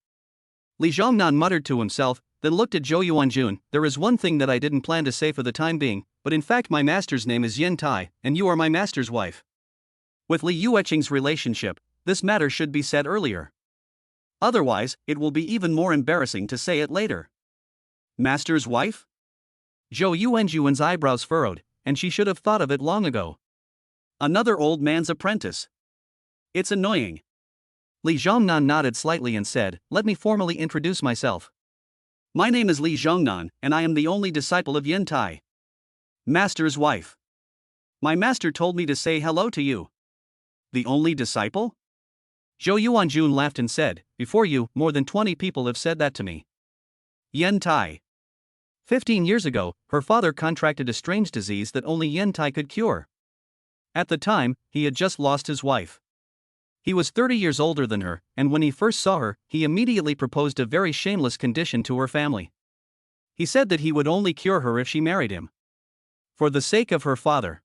Li Zhongnan muttered to himself, then looked at Zhou Yuanjun. There is one thing that I didn't plan to say for the time being, but in fact my master's name is Yin Tai, and you are my master's wife. With Li Yuqing's relationship, this matter should be said earlier. Otherwise, it will be even more embarrassing to say it later. Master's wife? Zhou Yuanjuan's eyebrows furrowed, and she should have thought of it long ago. Another old man's apprentice. It's annoying. Li Zhongnan nodded slightly and said, let me formally introduce myself. My name is Li Zhongnan, and I am the only disciple of Yin Tai. Master's wife. My master told me to say hello to you. The only disciple? Zhou Yuanjun laughed and said, before you, more than 20 people have said that to me. Yin Tai. 15 years ago, her father contracted a strange disease that only Yin Tai could cure. At the time, he had just lost his wife. He was 30 years older than her, and when he first saw her, he immediately proposed a very shameless condition to her family. He said that he would only cure her if she married him. For the sake of her father.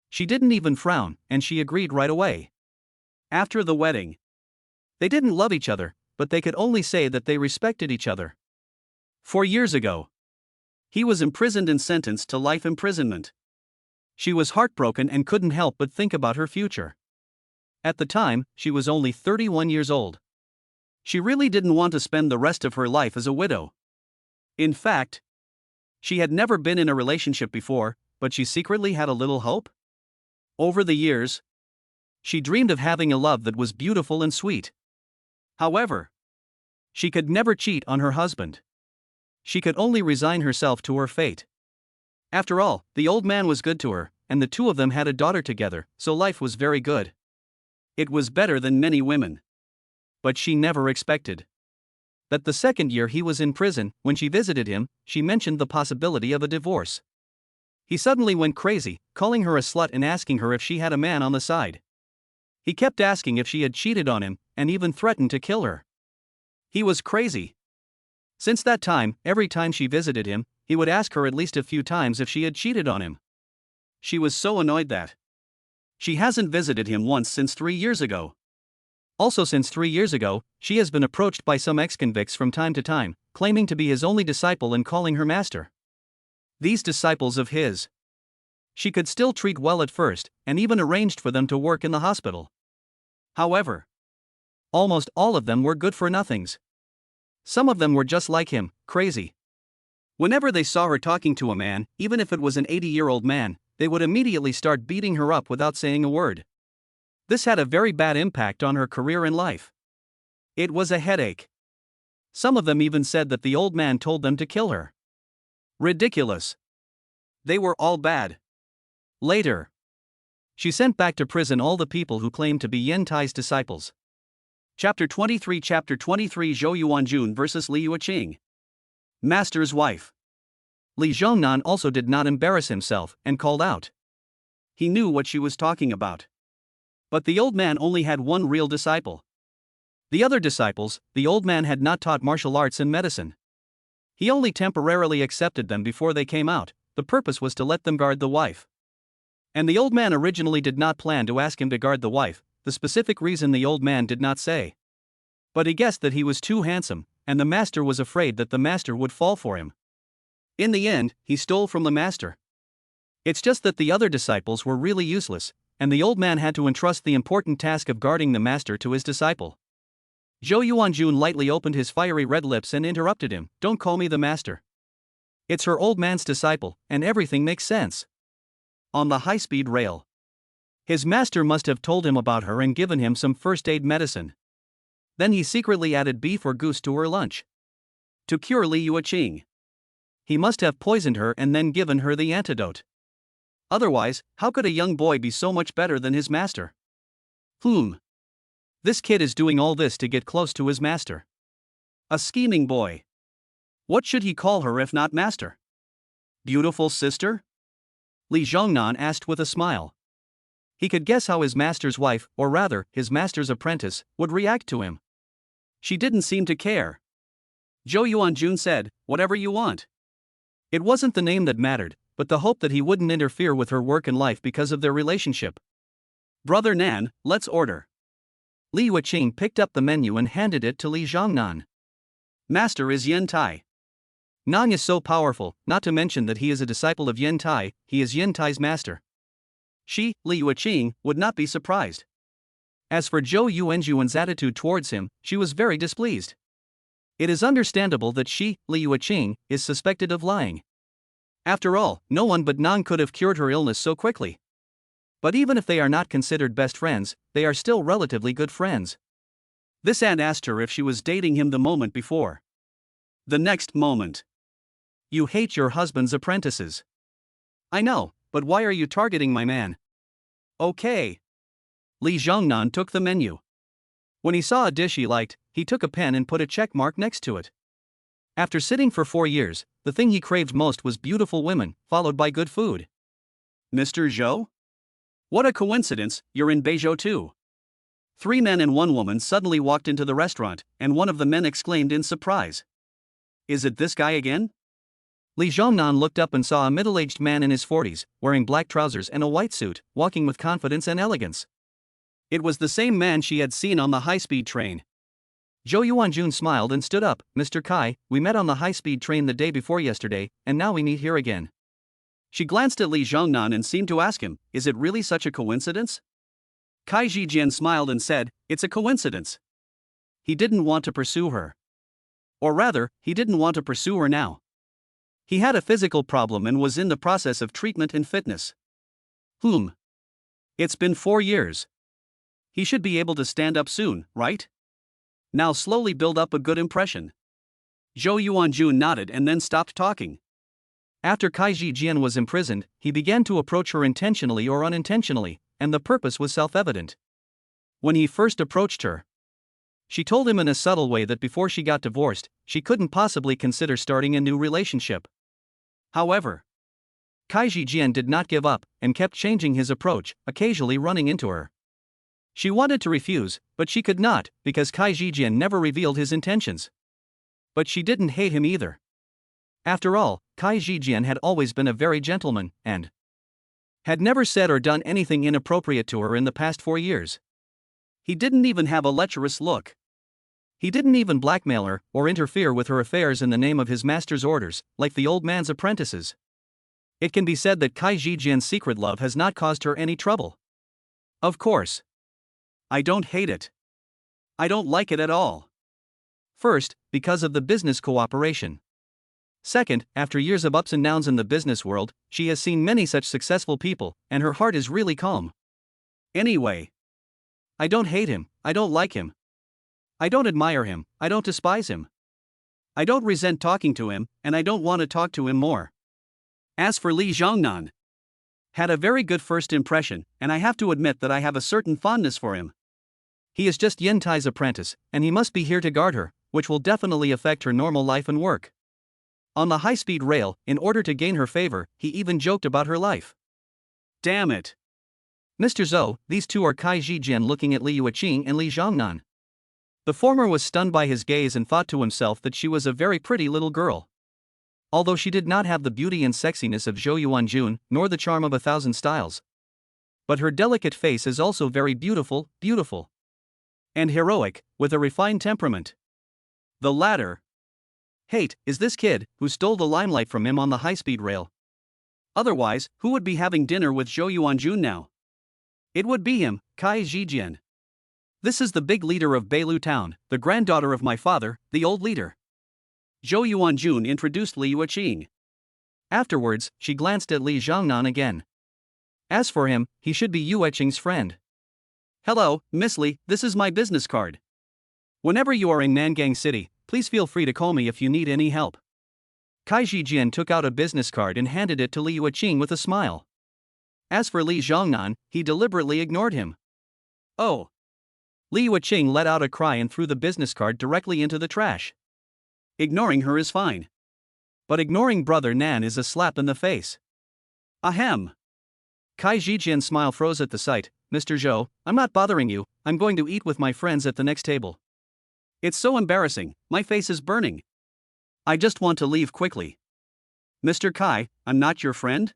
She didn't even frown, and she agreed right away. After the wedding, they didn't love each other, but they could only say that they respected each other. 4 years ago, he was imprisoned and sentenced to life imprisonment. She was heartbroken and couldn't help but think about her future. At the time, she was only 31 years old. She really didn't want to spend the rest of her life as a widow. In fact, she had never been in a relationship before, but she secretly had a little hope. Over the years, she dreamed of having a love that was beautiful and sweet. However, she could never cheat on her husband. She could only resign herself to her fate. After all, the old man was good to her, and the two of them had a daughter together, so life was very good. It was better than many women. But she never expected that the second year he was in prison, when she visited him, she mentioned the possibility of a divorce. He suddenly went crazy, calling her a slut and asking her if she had a man on the side. He kept asking if she had cheated on him, and even threatened to kill her. He was crazy. Since that time, every time she visited him, he would ask her at least a few times if she had cheated on him. She was so annoyed that she hasn't visited him once since 3 years ago. Also since 3 years ago, she has been approached by some ex-convicts from time to time, claiming to be his only disciple and calling her master. These disciples of his, She could still treat well at first, and even arranged for them to work in the hospital. However, almost all of them were good-for-nothings. Some of them were just like him, crazy. Whenever they saw her talking to a man, even if it was an 80-year-old man, they would immediately start beating her up without saying a word. This had a very bad impact on her career and life. It was a headache. Some of them even said that the old man told them to kill her. Ridiculous. They were all bad. Later, she sent back to prison all the people who claimed to be Yen Tai's disciples. Chapter 23 Zhou Yuanjun vs. Li Yuqing. Master's wife. Li Zhongnan also did not embarrass himself and called out. He knew what she was talking about. But the old man only had one real disciple. The other disciples, the old man had not taught martial arts and medicine. He only temporarily accepted them before they came out. The purpose was to let them guard the wife. And the old man originally did not plan to ask him to guard the wife. The specific reason the old man did not say. But he guessed that he was too handsome, and the master was afraid that the master would fall for him. In the end, he stole from the master. It's just that the other disciples were really useless, and the old man had to entrust the important task of guarding the master to his disciple. Zhou Yuanjun lightly opened his fiery red lips and interrupted him. Don't call me the master. It's her old man's disciple, and everything makes sense. On the high-speed rail. His master must have told him about her and given him some first-aid medicine. Then he secretly added beef or goose to her lunch. To cure Li Yuqing. He must have poisoned her and then given her the antidote. Otherwise, how could a young boy be so much better than his master? This kid is doing all this to get close to his master. A scheming boy. What should he call her if not master? Beautiful sister? Li Zhongnan asked with a smile. He could guess how his master's wife, or rather, his master's apprentice, would react to him. She didn't seem to care. Zhou Yuanjun said, whatever you want. It wasn't the name that mattered, but the hope that he wouldn't interfere with her work and life because of their relationship. Brother Nan, let's order. Li Yuqing picked up the menu and handed it to Li Zhongnan. Master is Yen Tai. Nan is so powerful, not to mention that he is a disciple of Yen Tai, he is Yen Tai's master. She, Li Yuqing, would not be surprised. As for Zhou Yuanjuan's attitude towards him, she was very displeased. It is understandable that she, Li Yuqing, is suspected of lying. After all, no one but Nan could have cured her illness so quickly. But even if they are not considered best friends, they are still relatively good friends. This aunt asked her if she was dating him the moment before. The next moment. You hate your husband's apprentices. I know, but why are you targeting my man? Okay. Li Zhongnan took the menu. When he saw a dish he liked, he took a pen and put a check mark next to it. After sitting for 4 years, the thing he craved most was beautiful women, followed by good food. Mr. Zhou? What a coincidence, you're in Beizhou too. 3 men and 1 woman suddenly walked into the restaurant, and one of the men exclaimed in surprise. Is it this guy again? Li Zhongnan looked up and saw a middle-aged man in his 40s, wearing black trousers and a white suit, walking with confidence and elegance. It was the same man she had seen on the high-speed train. Zhou Yuanjun smiled and stood up. Mr. Kai, we met on the high-speed train the day before yesterday, and now we meet here again. She glanced at Li Zhongnan and seemed to ask him, is it really such a coincidence? Kai Zhijian smiled and said, it's a coincidence. He didn't want to pursue her. Or rather, he didn't want to pursue her now. He had a physical problem and was in the process of treatment and fitness. It's been 4 years. He should be able to stand up soon, right? Now slowly build up a good impression. Zhou Yuanjun nodded and then stopped talking. After Kai Zhijian was imprisoned, he began to approach her intentionally or unintentionally, and the purpose was self-evident. When he first approached her, she told him in a subtle way that before she got divorced, she couldn't possibly consider starting a new relationship. However, Kai Zhijian did not give up and kept changing his approach, occasionally running into her. She wanted to refuse, but she could not, because Kai Zhijian never revealed his intentions. But she didn't hate him either. After all, Kai Zhijian had always been a very gentleman, and had never said or done anything inappropriate to her in the past 4 years. He didn't even have a lecherous look. He didn't even blackmail her or interfere with her affairs in the name of his master's orders, like the old man's apprentices. It can be said that Kai Zijian's secret love has not caused her any trouble. Of course. I don't hate it. I don't like it at all. First, because of the business cooperation. Second, after years of ups and downs in the business world, she has seen many such successful people, and her heart is really calm. Anyway, I don't hate him, I don't like him. I don't admire him, I don't despise him. I don't resent talking to him, and I don't want to talk to him more. As for Li Zhongnan, had a very good first impression, and I have to admit that I have a certain fondness for him. He is just Yin Tai's apprentice, and he must be here to guard her, which will definitely affect her normal life and work. On the high-speed rail, in order to gain her favor, he even joked about her life. Damn it. Mr. Zhou, these two are Kai Zijian looking at Li Yuqing and Li Zhongnan. The former was stunned by his gaze and thought to himself that she was a very pretty little girl. Although she did not have the beauty and sexiness of Zhou Yuanjun, nor the charm of 1,000 styles. But her delicate face is also very beautiful, and heroic, with a refined temperament. The latter. Hate, is this kid, who stole the limelight from him on the high-speed rail. Otherwise, who would be having dinner with Zhou Yuanjun now? It would be him, Kai Zijian. This is the big leader of Beilu town, the granddaughter of my father, the old leader. Zhou Yuanjun introduced Li Yuqing. Afterwards, she glanced at Li Zhongnan again. As for him, he should be Yuqing's friend. Hello, Miss Li, this is my business card. Whenever you are in Nangang City, please feel free to call me if you need any help. Kai Zijian took out a business card and handed it to Li Yuqing with a smile. As for Li Zhongnan, he deliberately ignored him. Oh. Li Yuqing let out a cry and threw the business card directly into the trash. Ignoring her is fine. But ignoring Brother Nan is a slap in the face. Ahem. Kai Zijian's smile froze at the sight. Mr. Zhou, I'm not bothering you, I'm going to eat with my friends at the next table. It's so embarrassing, my face is burning. I just want to leave quickly. Mr. Kai, I'm not your friend?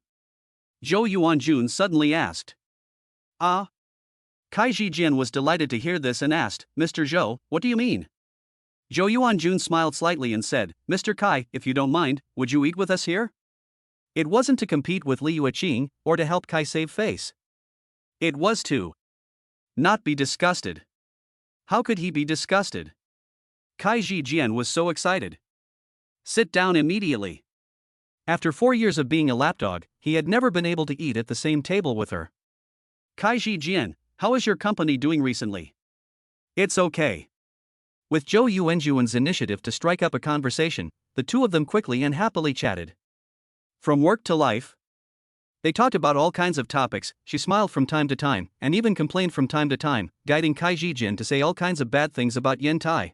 Zhou Yuanjun suddenly asked. Ah? Kai Zijian was delighted to hear this and asked, Mr. Zhou, what do you mean? Zhou Yuanjun smiled slightly and said, Mr. Kai, if you don't mind, would you eat with us here? It wasn't to compete with Li Yuqing, or to help Kai save face. It was to not be disgusted. How could he be disgusted? Kai Zijian was so excited. Sit down immediately. After 4 years of being a lapdog, he had never been able to eat at the same table with her. Kai Zijian, how is your company doing recently? It's okay. With Zhou Yuanjuan's initiative to strike up a conversation, the two of them quickly and happily chatted. From work to life. They talked about all kinds of topics. She smiled from time to time, and even complained from time to time, guiding Kai Zijian to say all kinds of bad things about Yin Tai.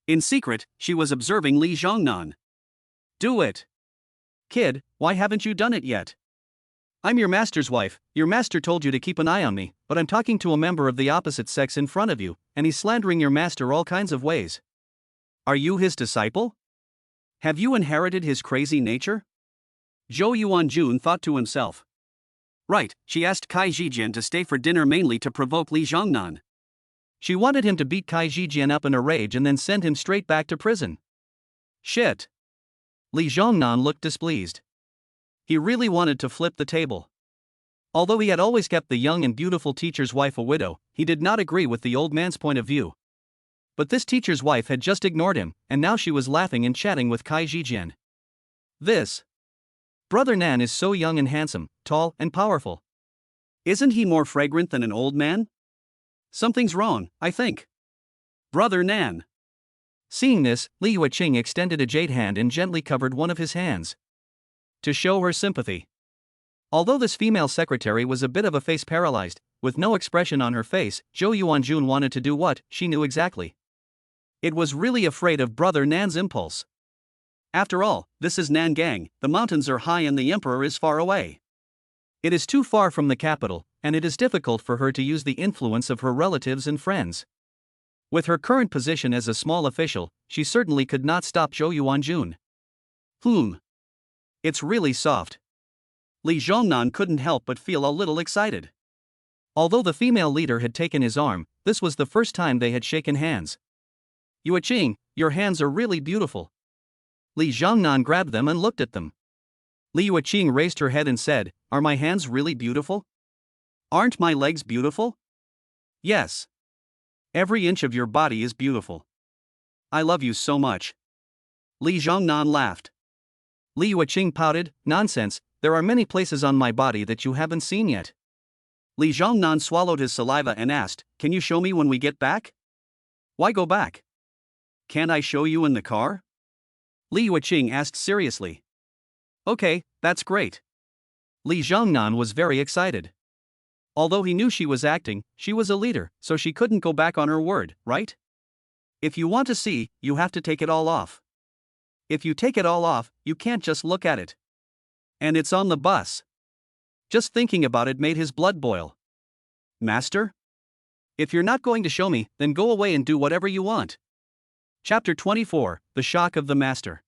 In secret, she was observing Li Zhongnan. Do it. Kid, why haven't you done it yet? I'm your master's wife, your master told you to keep an eye on me, but I'm talking to a member of the opposite sex in front of you, and he's slandering your master all kinds of ways. Are you his disciple? Have you inherited his crazy nature? Zhou Yuanjun thought to himself. Right, she asked Kai Zijian to stay for dinner mainly to provoke Li Zhongnan. She wanted him to beat Kai Zijian up in a rage and then send him straight back to prison. Shit. Li Zhongnan looked displeased. He really wanted to flip the table. Although he had always kept the young and beautiful teacher's wife a widow, he did not agree with the old man's point of view. But this teacher's wife had just ignored him, and now she was laughing and chatting with Kai Zijian. This Brother Nan is so young and handsome, tall and powerful. Isn't he more fragrant than an old man? Something's wrong, I think. Brother Nan. Seeing this, Li Yuqing extended a jade hand and gently covered one of his hands. To show her sympathy. Although this female secretary was a bit of a face paralyzed, with no expression on her face, Zhou Yuanjun wanted to do what, she knew exactly. It was really afraid of Brother Nan's impulse. After all, this is Nangang, the mountains are high and the emperor is far away. It is too far from the capital, and it is difficult for her to use the influence of her relatives and friends. With her current position as a small official, she certainly could not stop Zhou Yuanjun. It's really soft. Li Zhongnan couldn't help but feel a little excited. Although the female leader had taken his arm, this was the first time they had shaken hands. Yuqing, your hands are really beautiful. Li Zhongnan grabbed them and looked at them. Li Yuqing raised her head and said, "Are my hands really beautiful? Aren't my legs beautiful?" "Yes. Every inch of your body is beautiful. I love you so much." Li Zhongnan laughed. Li Yuqing pouted, "Nonsense, there are many places on my body that you haven't seen yet." Li Zhongnan swallowed his saliva and asked, "Can you show me when we get back?" "Why go back? Can't I show you in the car?" Li Yuqing asked seriously. "Okay, that's great." Li Zhongnan was very excited. Although he knew she was acting, she was a leader, so she couldn't go back on her word, right? If you want to see, you have to take it all off. If you take it all off, you can't just look at it. And it's on the bus. Just thinking about it made his blood boil. "Master? If you're not going to show me, then go away and do whatever you want." Chapter 24, The Shock of the Master.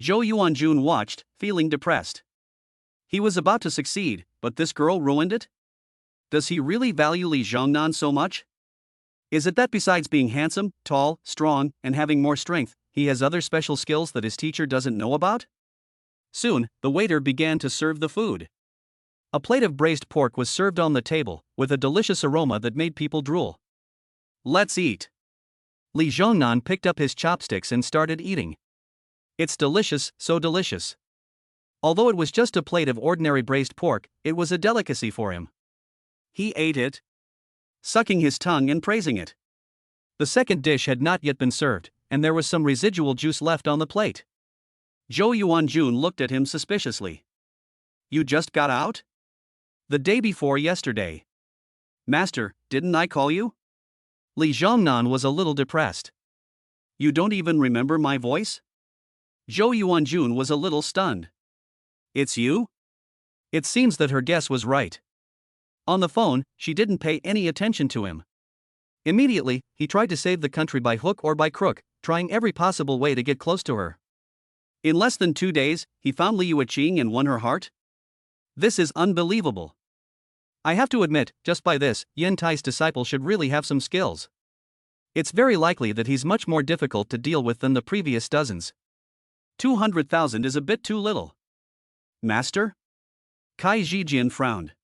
Zhou Yuanjun watched, feeling depressed. He was about to succeed, but this girl ruined it? Does he really value Li Zhongnan so much? Is it that besides being handsome, tall, strong, and having more strength, he has other special skills that his teacher doesn't know about? Soon, the waiter began to serve the food. A plate of braised pork was served on the table, with a delicious aroma that made people drool. "Let's eat." Li Zhongnan picked up his chopsticks and started eating. It's delicious, so delicious. Although it was just a plate of ordinary braised pork, it was a delicacy for him. He ate it, sucking his tongue and praising it. The second dish had not yet been served, and there was some residual juice left on the plate. Zhou Yuanjun looked at him suspiciously. "You just got out?" "The day before yesterday." "Master, didn't I call you?" Li Zhongnan was a little depressed. "You don't even remember my voice?" Zhou Yuanjun was a little stunned. "It's you?" It seems that her guess was right. On the phone, she didn't pay any attention to him. Immediately, he tried to save the country by hook or by crook, trying every possible way to get close to her. In less than 2 days, he found Li Yuqing and won her heart? This is unbelievable. I have to admit, just by this, Yin Tai's disciple should really have some skills. It's very likely that he's much more difficult to deal with than the previous dozens. 200,000 is a bit too little. "Master?" Kai Zhijian frowned.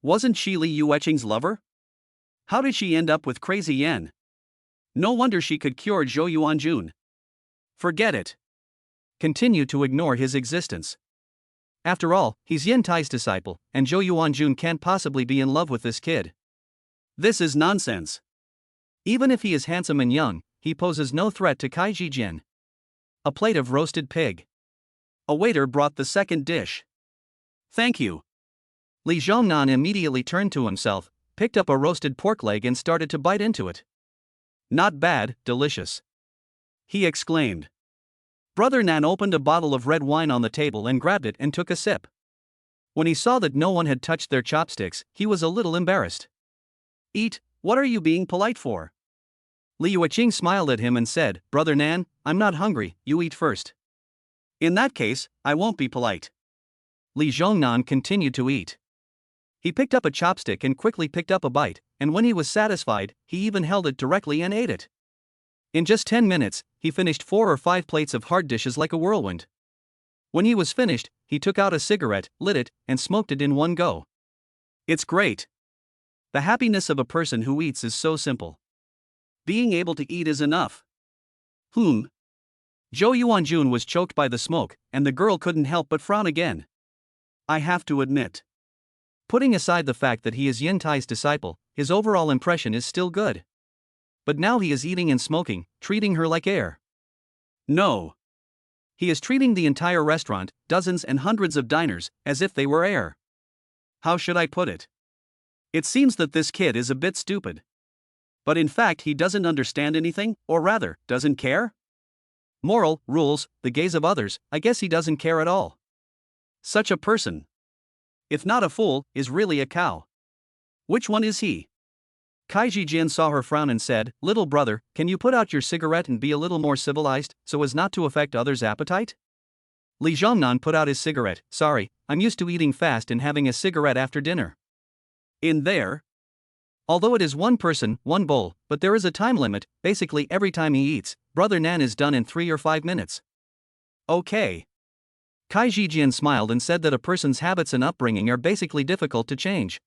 Wasn't she Li Yuqing's lover? How did she end up with Crazy Yen? No wonder she could cure Zhou Yuanjun. Forget it. Continue to ignore his existence. After all, he's Yin Tai's disciple, and Zhou Yuanjun can't possibly be in love with this kid. This is nonsense. Even if he is handsome and young, he poses no threat to Kai Zhijian. A plate of roasted pig. A waiter brought the second dish. "Thank you." Li Zhongnan immediately turned to himself, picked up a roasted pork leg and started to bite into it. "Not bad, delicious," he exclaimed. Brother Nan opened a bottle of red wine on the table and grabbed it and took a sip. When he saw that no one had touched their chopsticks, he was a little embarrassed. "Eat, what are you being polite for?" Li Yuqing smiled at him and said, "Brother Nan, I'm not hungry, you eat first." "In that case, I won't be polite." Li Zhongnan continued to eat. He picked up a chopstick and quickly picked up a bite, and when he was satisfied, he even held it directly and ate it. In just 10 minutes, he finished 4 or 5 plates of hard dishes like a whirlwind. When he was finished, he took out a cigarette, lit it, and smoked it in one go. It's great. The happiness of a person who eats is so simple. Being able to eat is enough. Zhou Yuanjun was choked by the smoke, and the girl couldn't help but frown again. I have to admit. Putting aside the fact that he is Yin Tai's disciple, his overall impression is still good. But now he is eating and smoking, treating her like air. No. He is treating the entire restaurant, dozens and hundreds of diners, as if they were air. How should I put it? It seems that this kid is a bit stupid. But in fact he doesn't understand anything, or rather, doesn't care? Moral, rules, the gaze of others, I guess he doesn't care at all. Such a person, if not a fool, is really a cow. Which one is he? Kai Zhijian saw her frown and said, "Little brother, can you put out your cigarette and be a little more civilized, so as not to affect others' appetite?" Li Zhongnan put out his cigarette. "Sorry, I'm used to eating fast and having a cigarette after dinner." In there? Although it is one person, one bowl, but there is a time limit, basically every time he eats, Brother Nan is done in 3 or 5 minutes. Okay. Kai Zhijian smiled and said that a person's habits and upbringing are basically difficult to change.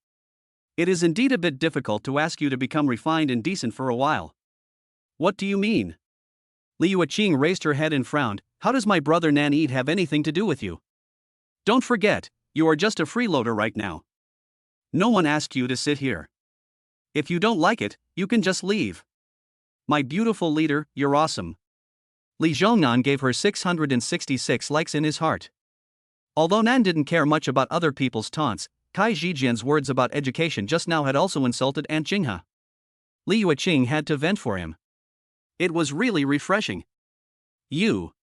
It is indeed a bit difficult to ask you to become refined and decent for a while. What do you mean? Li Yuqing raised her head and frowned. How does my brother Nan Eat have anything to do with you? Don't forget, you are just a freeloader right now. No one asked you to sit here. If you don't like it, you can just leave. My beautiful leader, you're awesome. Li Zhongnan gave her 666 likes in his heart. Although Nan didn't care much about other people's taunts, Kai Zhijian's words about education just now had also insulted Aunt Jinghe. Li Yuqing had to vent for him. It was really refreshing. You.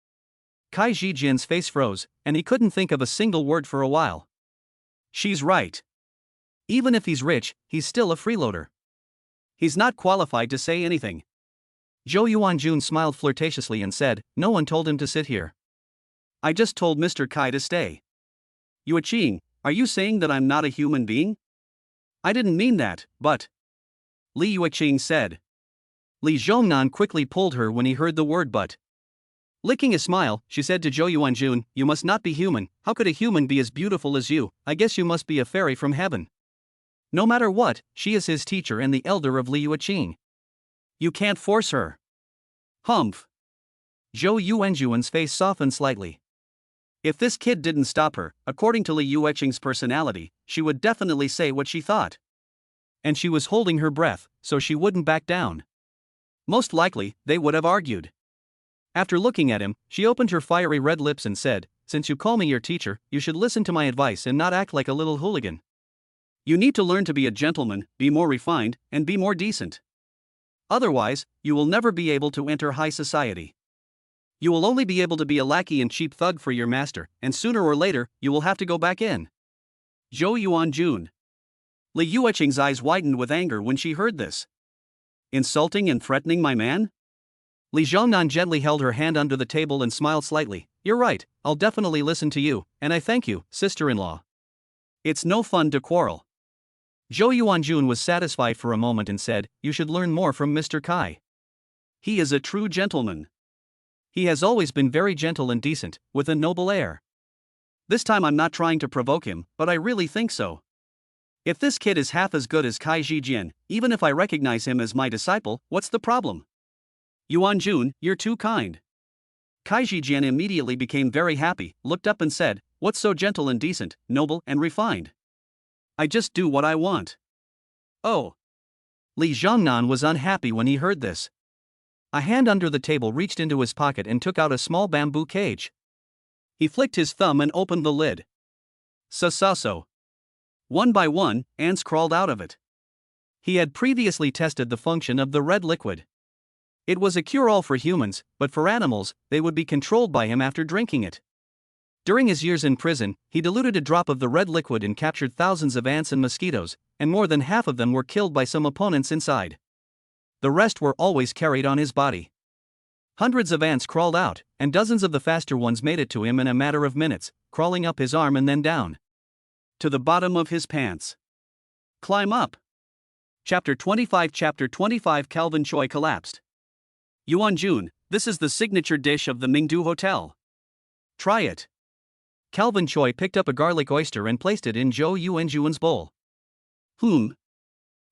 Kai Zhijian's face froze, and he couldn't think of a single word for a while. She's right. Even if he's rich, he's still a freeloader. He's not qualified to say anything. Zhou Yuanjun smiled flirtatiously and said, no one told him to sit here. I just told Mr. Kai to stay. Yuqing, are you saying that I'm not a human being? I didn't mean that, but... Li Yuqing said. Li Zhongnan quickly pulled her when he heard the word but. Licking a smile, she said to Zhou Yuanjun, you must not be human. How could a human be as beautiful as you? I guess you must be a fairy from heaven. No matter what, she is his teacher and the elder of Li Yuqing. You can't force her. Humph. Zhou Yuanjuan's face softened slightly. If this kid didn't stop her, according to Li Yuqing's personality, she would definitely say what she thought. And she was holding her breath, so she wouldn't back down. Most likely, they would have argued. After looking at him, she opened her fiery red lips and said, since you call me your teacher, you should listen to my advice and not act like a little hooligan. You need to learn to be a gentleman, be more refined, and be more decent. Otherwise, you will never be able to enter high society. You will only be able to be a lackey and cheap thug for your master, and sooner or later, you will have to go back in. Zhou Yuanjun. Li Yuqing's eyes widened with anger when she heard this. Insulting and threatening my man? Li Zhongnan gently held her hand under the table and smiled slightly. You're right, I'll definitely listen to you, and I thank you, sister-in-law. It's no fun to quarrel. Zhou Yuanjun was satisfied for a moment and said, you should learn more from Mr. Kai. He is a true gentleman. He has always been very gentle and decent, with a noble air. This time I'm not trying to provoke him, but I really think so. If this kid is half as good as Kai Zhijian, even if I recognize him as my disciple, what's the problem? Yuanjun, you're too kind. Kai Zhijian immediately became very happy, looked up and said, what's so gentle and decent, noble and refined? I just do what I want. Oh. Li Zhongnan was unhappy when he heard this. A hand under the table reached into his pocket and took out a small bamboo cage. He flicked his thumb and opened the lid. So. One by one, ants crawled out of it. He had previously tested the function of the red liquid. It was a cure-all for humans, but for animals, they would be controlled by him after drinking it. During his years in prison, he diluted a drop of the red liquid and captured thousands of ants and mosquitoes, and more than half of them were killed by some opponents inside. The rest were always carried on his body. Hundreds of ants crawled out, and dozens of the faster ones made it to him in a matter of minutes, crawling up his arm and then down to the bottom of his pants. Climb up. Chapter 25 Calvin Choi collapsed. Yuanjun, this is the signature dish of the Mingdu Hotel. Try it. Calvin Choi picked up a garlic oyster and placed it in Zhou Yuanjuan's bowl. Zhou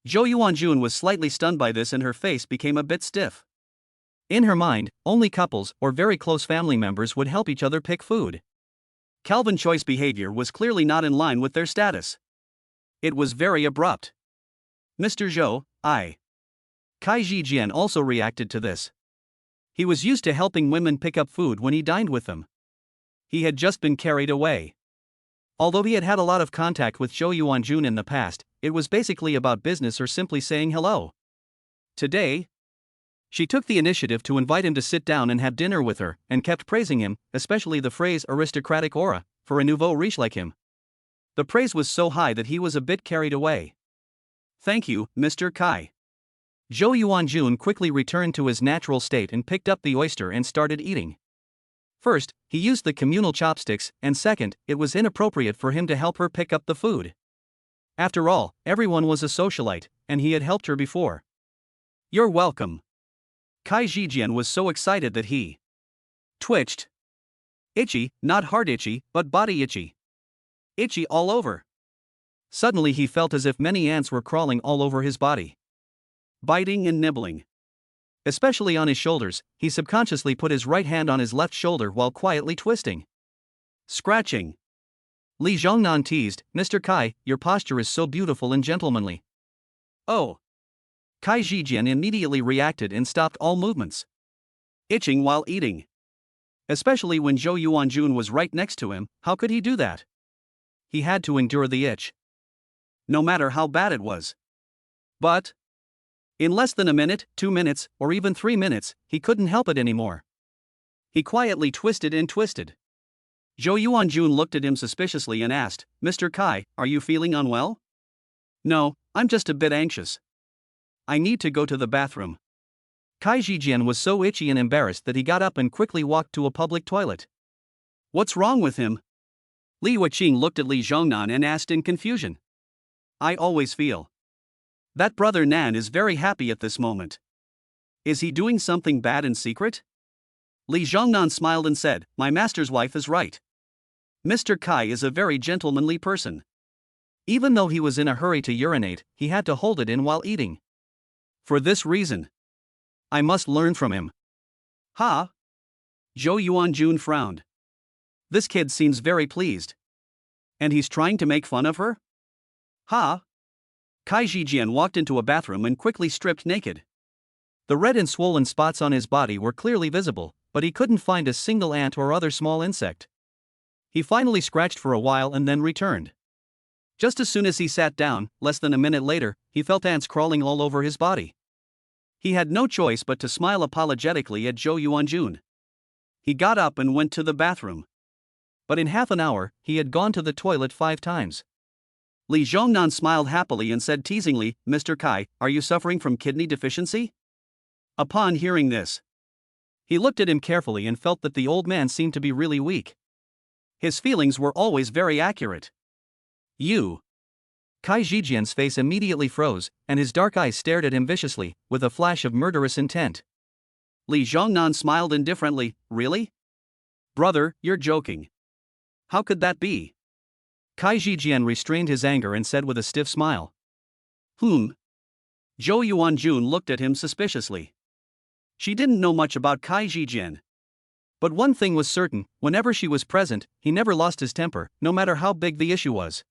Yuanjun was slightly stunned by this and her face became a bit stiff. In her mind, only couples or very close family members would help each other pick food. Calvin Choi's behavior was clearly not in line with their status. It was very abrupt. Mr. Zhou, Kai Zhijian also reacted to this. He was used to helping women pick up food when he dined with them. He had just been carried away. Although he had had a lot of contact with Zhou Yuanjun in the past, it was basically about business or simply saying hello. Today, she took the initiative to invite him to sit down and have dinner with her, and kept praising him, especially the phrase aristocratic aura, for a nouveau riche like him. The praise was so high that he was a bit carried away. Thank you, Mr. Kai. Zhou Yuanjun quickly returned to his natural state and picked up the oyster and started eating. First, he used the communal chopsticks, and second, it was inappropriate for him to help her pick up the food. After all, everyone was a socialite, and he had helped her before. You're welcome. Kai Zhijian was so excited that he twitched. Itchy, not heart itchy, but body itchy. Itchy all over. Suddenly he felt as if many ants were crawling all over his body, biting and nibbling. Especially on his shoulders, he subconsciously put his right hand on his left shoulder while quietly twisting. Scratching. Li Zhongnan teased, "Mr. Kai, your posture is so beautiful and gentlemanly." Oh. Kai Zhijian immediately reacted and stopped all movements. Itching while eating. Especially when Zhou Yuanjun was right next to him, how could he do that? He had to endure the itch, no matter how bad it was. But in less than a minute, 2 minutes, or even 3 minutes, he couldn't help it anymore. He quietly twisted and twisted. Zhou Yuanjun looked at him suspiciously and asked, "Mr. Kai, are you feeling unwell?" "No, I'm just a bit anxious. I need to go to the bathroom." Kai Zhijian was so itchy and embarrassed that he got up and quickly walked to a public toilet. "What's wrong with him?" Li Wuqing looked at Li Zhongnan and asked in confusion. "I always feel that brother Nan is very happy at this moment. Is he doing something bad in secret?" Li Zhongnan smiled and said, "My master's wife is right. Mr. Kai is a very gentlemanly person. Even though he was in a hurry to urinate, he had to hold it in while eating. For this reason, I must learn from him." "Ha?" Zhou Yuanjun frowned. "This kid seems very pleased. And he's trying to make fun of her?" "Ha?" Kai Zhijian walked into a bathroom and quickly stripped naked. The red and swollen spots on his body were clearly visible, but he couldn't find a single ant or other small insect. He finally scratched for a while and then returned. Just as soon as he sat down, less than a minute later, he felt ants crawling all over his body. He had no choice but to smile apologetically at Zhou Yuanjun. He got up and went to the bathroom. But in half an hour, he had gone to the toilet 5 times. Li Zhongnan smiled happily and said teasingly, "Mr. Kai, are you suffering from kidney deficiency?" Upon hearing this, he looked at him carefully and felt that the old man seemed to be really weak. His feelings were always very accurate. "You." Kai Zhijian's face immediately froze, and his dark eyes stared at him viciously, with a flash of murderous intent. Li Zhongnan smiled indifferently, "Really? Brother, you're joking. How could that be?" Kai Zhijian restrained his anger and said with a stiff smile. Zhou Yuanjun looked at him suspiciously. She didn't know much about Kai Zhijian. But one thing was certain, whenever she was present, he never lost his temper, no matter how big the issue was.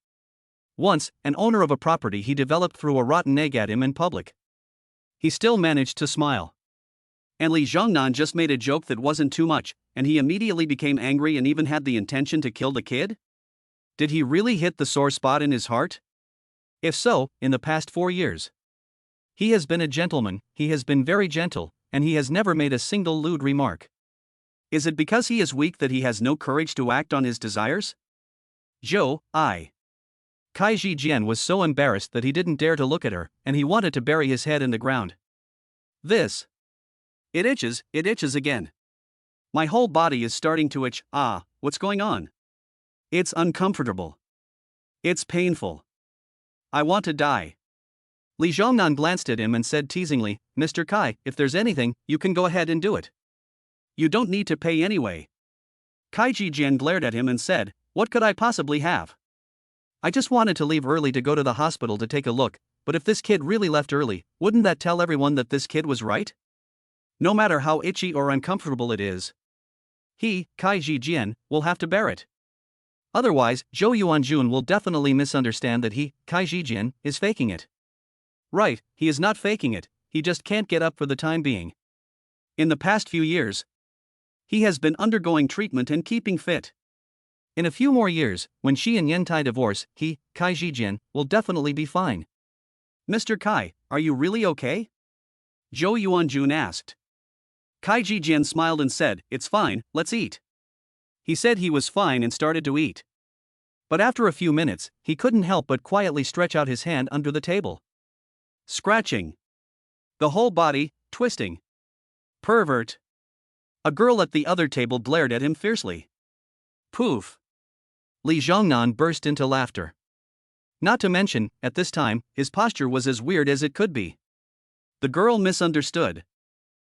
Once, an owner of a property he developed threw a rotten egg at him in public. He still managed to smile. And Li Zhongnan just made a joke that wasn't too much, and he immediately became angry and even had the intention to kill the kid? Did he really hit the sore spot in his heart? If so, in the past 4 years. He has been a gentleman, he has been very gentle, and he has never made a single lewd remark. Is it because he is weak that he has no courage to act on his desires? Kai Zhijian was so embarrassed that he didn't dare to look at her, and he wanted to bury his head in the ground. It itches again. My whole body is starting to itch. What's going on? It's uncomfortable. It's painful. I want to die. Li Zhongnan glanced at him and said teasingly, "Mr. Kai, if there's anything, you can go ahead and do it. You don't need to pay anyway." Kai Zhijian glared at him and said, "What could I possibly have? I just wanted to leave early to go to the hospital to take a look, but if this kid really left early, wouldn't that tell everyone that this kid was right? No matter how itchy or uncomfortable it is, he, Kai Zhijian, will have to bear it. Otherwise, Zhou Yuanjun will definitely misunderstand that he, Kai Zhijian, is faking it. Right, he is not faking it, he just can't get up for the time being. In the past few years, he has been undergoing treatment and keeping fit. In a few more years, when she and Yantai divorce, he, Kai Zhijian, will definitely be fine." "Mr. Kai, are you really okay?" Zhou Yuanjun asked. Kai Zhijian smiled and said, "It's fine, let's eat." He said he was fine and started to eat. But after a few minutes, he couldn't help but quietly stretch out his hand under the table. Scratching. The whole body, twisting. Pervert. A girl at the other table glared at him fiercely. Poof. Li Zhongnan burst into laughter. Not to mention, at this time, his posture was as weird as it could be. The girl misunderstood.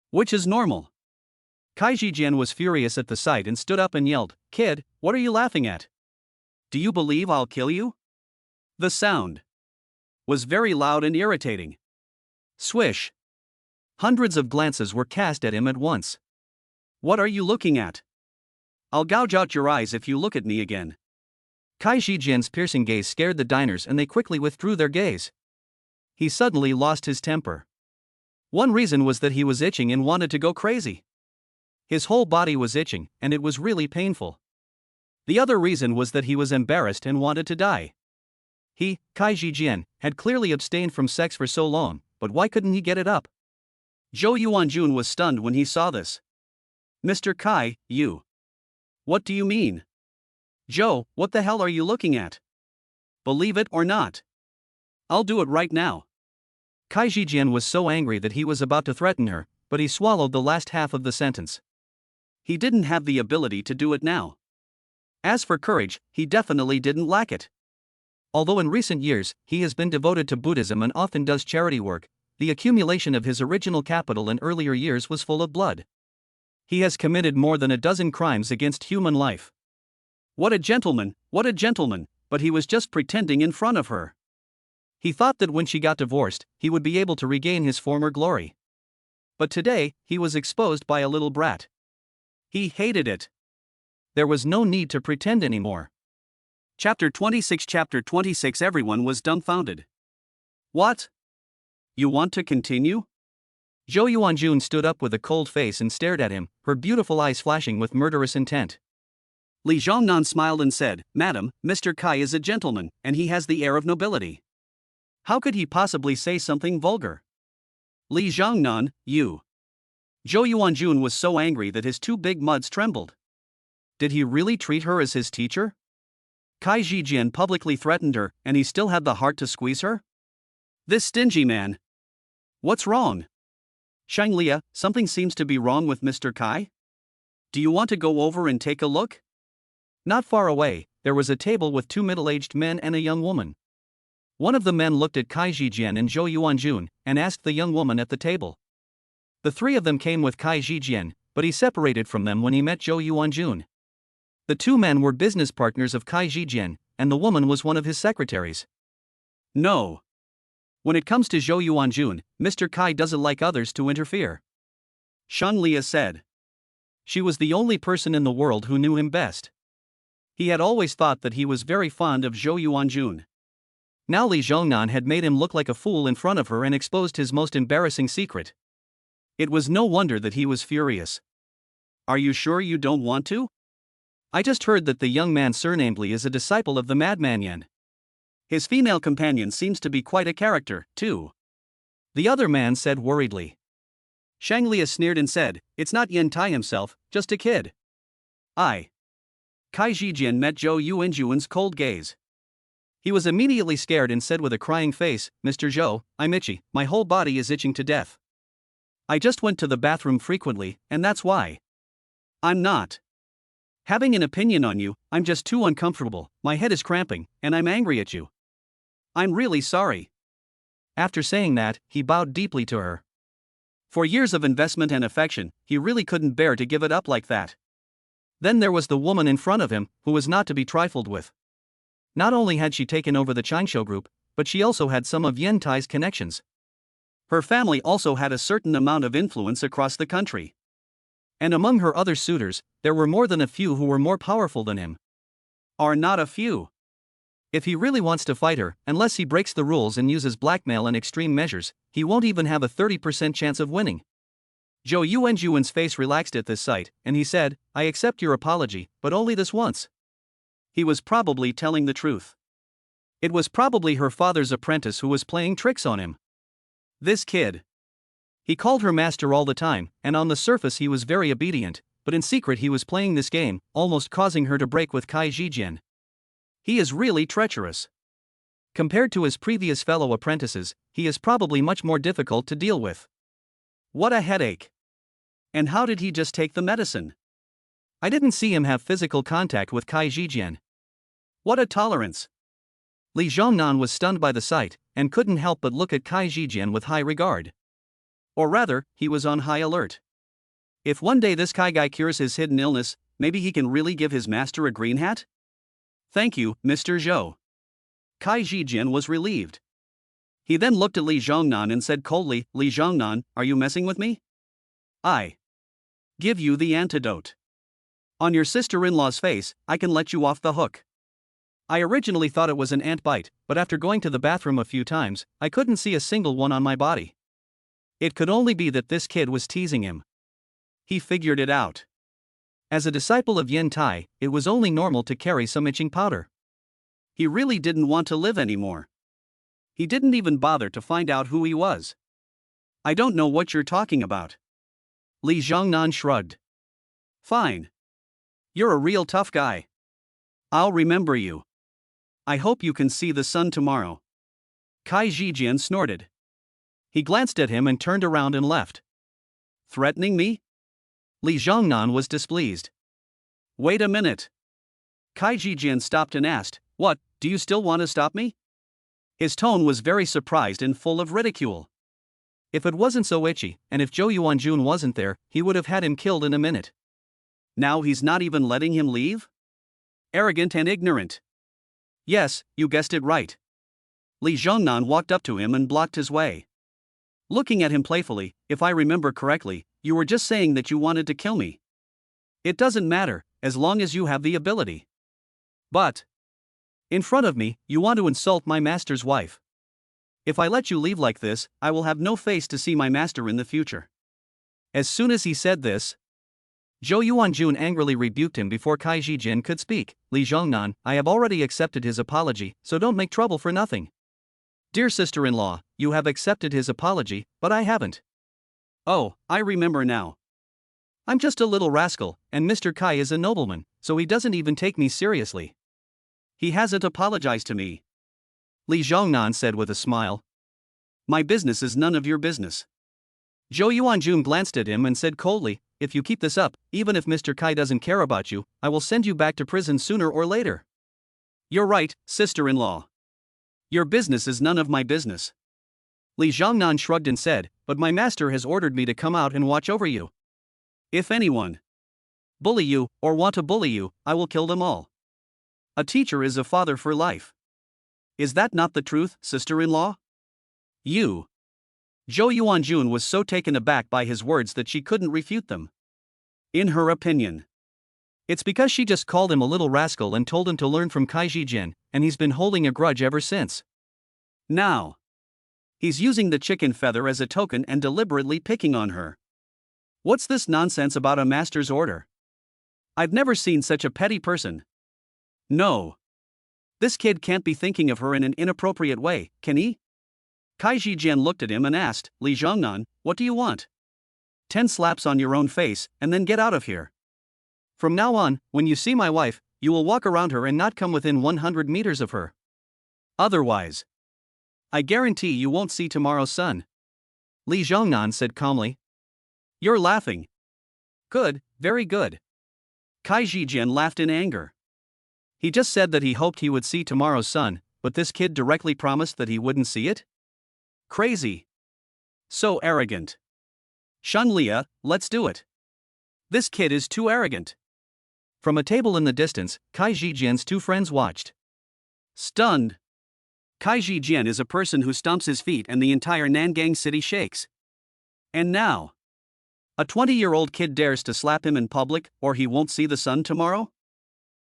Which is normal. Kai Jijian was furious at the sight and stood up and yelled, "Kid, what are you laughing at? Do you believe I'll kill you?" The sound was very loud and irritating. Swish! Hundreds of glances were cast at him at once. "What are you looking at? I'll gouge out your eyes if you look at me again." Kai Jijian's piercing gaze scared the diners and they quickly withdrew their gaze. He suddenly lost his temper. One reason was that he was itching and wanted to go crazy. His whole body was itching, and it was really painful. The other reason was that he was embarrassed and wanted to die. He, Kai Jijian, had clearly abstained from sex for so long, but why couldn't he get it up? Zhou Yuanjun was stunned when he saw this. "Mr. Kai, you. What do you mean? Zhou, what the hell are you looking at? Believe it or not, I'll do it right now." Kai Jijian was so angry that he was about to threaten her, but he swallowed the last half of the sentence. He didn't have the ability to do it now. As for courage, he definitely didn't lack it. Although in recent years, he has been devoted to Buddhism and often does charity work, the accumulation of his original capital in earlier years was full of blood. He has committed more than a dozen crimes against human life. What a gentleman, but he was just pretending in front of her. He thought that when she got divorced, he would be able to regain his former glory. But today, he was exposed by a little brat. He hated it. There was no need to pretend anymore. Chapter 26 Everyone was dumbfounded. "What? You want to continue?" Zhou Yuanjun stood up with a cold face and stared at him, her beautiful eyes flashing with murderous intent. Li Zhongnan smiled and said, "Madam, Mr. Kai is a gentleman, and he has the air of nobility. How could he possibly say something vulgar?" "Li Zhongnan, you." Zhou Yuanjun was so angry that his two big muds trembled. Did he really treat her as his teacher? Kai Jijian publicly threatened her, and he still had the heart to squeeze her? This stingy man. What's wrong? Shanglia, something seems to be wrong with Mr. Kai? Do you want to go over and take a look? Not far away, there was a table with two middle-aged men and a young woman. One of the men looked at Kai Jijian and Zhou Yuanjun, and asked the young woman at the table. The three of them came with Kai Jijian, but he separated from them when he met Zhou Yuanjun. The two men were business partners of Kai Jijian, and the woman was one of his secretaries. No. When it comes to Zhou Yuanjun, Mr. Kai doesn't like others to interfere. Shanglia said. She was the only person in the world who knew him best. He had always thought that he was very fond of Zhou Yuanjun. Now Li Zhongnan had made him look like a fool in front of her and exposed his most embarrassing secret. It was no wonder that he was furious. "Are you sure you don't want to? I just heard that the young man surnamed Li is a disciple of the madman Yan. His female companion seems to be quite a character, too." The other man said worriedly. Shanglia sneered and said, "It's not Yan Tai himself, just a kid." Kai Jijian met Zhou Yuanjun's cold gaze. He was immediately scared and said with a crying face, "Mr. Zhou, I'm itchy, my whole body is itching to death. I just went to the bathroom frequently, and that's why. I'm not having an opinion on you, I'm just too uncomfortable, my head is cramping, and I'm angry at you. I'm really sorry." After saying that, he bowed deeply to her. For years of investment and affection, he really couldn't bear to give it up like that. Then there was the woman in front of him, who was not to be trifled with. Not only had she taken over the Changshu group, but she also had some of Yan Tai's connections. Her family also had a certain amount of influence across the country. And among her other suitors, there were more than a few who were more powerful than him. Or not a few. If he really wants to fight her, unless he breaks the rules and uses blackmail and extreme measures, he won't even have a 30% chance of winning. Zhou Yuanjun's face relaxed at this sight, and he said, "I accept your apology, but only this once." He was probably telling the truth. It was probably her father's apprentice who was playing tricks on him. This kid. He called her master all the time, and on the surface he was very obedient, but in secret he was playing this game, almost causing her to break with Kai Jijian. He is really treacherous. Compared to his previous fellow apprentices, he is probably much more difficult to deal with. What a headache. And how did he just take the medicine? I didn't see him have physical contact with Kai Jijian. What a tolerance. Li Zhongnan was stunned by the sight, and couldn't help but look at Kai Jijian with high regard. Or rather, he was on high alert. If one day this Kai guy cures his hidden illness, maybe he can really give his master a green hat? Thank you, Mr. Zhou. Kai Zhijian was relieved. He then looked at Li Zhongnan and said coldly, Li Zhongnan, are you messing with me? I give you the antidote. On your sister-in-law's face, I can let you off the hook. I originally thought it was an ant bite, but after going to the bathroom a few times, I couldn't see a single one on my body. It could only be that this kid was teasing him. He figured it out. As a disciple of Yin Tai, it was only normal to carry some itching powder. He really didn't want to live anymore. He didn't even bother to find out who he was. I don't know what you're talking about. Li Zhongnan shrugged. Fine. You're a real tough guy. I'll remember you. I hope you can see the sun tomorrow. Kai Zhijian snorted. He glanced at him and turned around and left. Threatening me? Li Zhongnan was displeased. Wait a minute. Kai Zhijian stopped and asked, What, do you still want to stop me? His tone was very surprised and full of ridicule. If it wasn't so itchy, and if Zhou Yuanjun wasn't there, he would have had him killed in a minute. Now he's not even letting him leave? Arrogant and ignorant. Yes, you guessed it right. Li Zhongnan walked up to him and blocked his way. Looking at him playfully, if I remember correctly, you were just saying that you wanted to kill me. It doesn't matter, as long as you have the ability. But in front of me, you want to insult my master's wife. If I let you leave like this, I will have no face to see my master in the future. As soon as he said this, Zhou Yuanjun angrily rebuked him before Kai Zhijian could speak. Li Zhongnan, I have already accepted his apology, so don't make trouble for nothing. Dear sister-in-law, you have accepted his apology, but I haven't. Oh, I remember now. I'm just a little rascal, and Mr. Kai is a nobleman, so he doesn't even take me seriously. He hasn't apologized to me. Li Zhongnan said with a smile. My business is none of your business. Zhou Yuanjun glanced at him and said coldly, If you keep this up, even if Mr. Kai doesn't care about you, I will send you back to prison sooner or later. You're right, sister-in-law. Your business is none of my business. Li Zhongnan shrugged and said, But my master has ordered me to come out and watch over you. If anyone bully you, or want to bully you, I will kill them all. A teacher is a father for life. Is that not the truth, sister-in-law? You. Zhou Yuanjun was so taken aback by his words that she couldn't refute them. In her opinion, it's because she just called him a little rascal and told him to learn from Kai Zhijian, and he's been holding a grudge ever since. Now, he's using the chicken feather as a token and deliberately picking on her. What's this nonsense about a master's order? I've never seen such a petty person. No. This kid can't be thinking of her in an inappropriate way, can he? Kai Zhijian looked at him and asked, Li Zhongnan, what do you want? 10 slaps on your own face, and then get out of here. From now on, when you see my wife, you will walk around her and not come within 100 meters of her. Otherwise, I guarantee you won't see tomorrow's sun. Li Zhongnan said calmly. You're laughing. Good, very good. Kai Zhijian laughed in anger. He just said that he hoped he would see tomorrow's sun, but this kid directly promised that he wouldn't see it? Crazy. So arrogant. Shunlia, let's do it. This kid is too arrogant. From a table in the distance, Kai Zhijian's 2 friends watched. Stunned. Kai Zhijian is a person who stomps his feet and the entire Nangang city shakes. And now, a 20-year-old kid dares to slap him in public, or he won't see the sun tomorrow?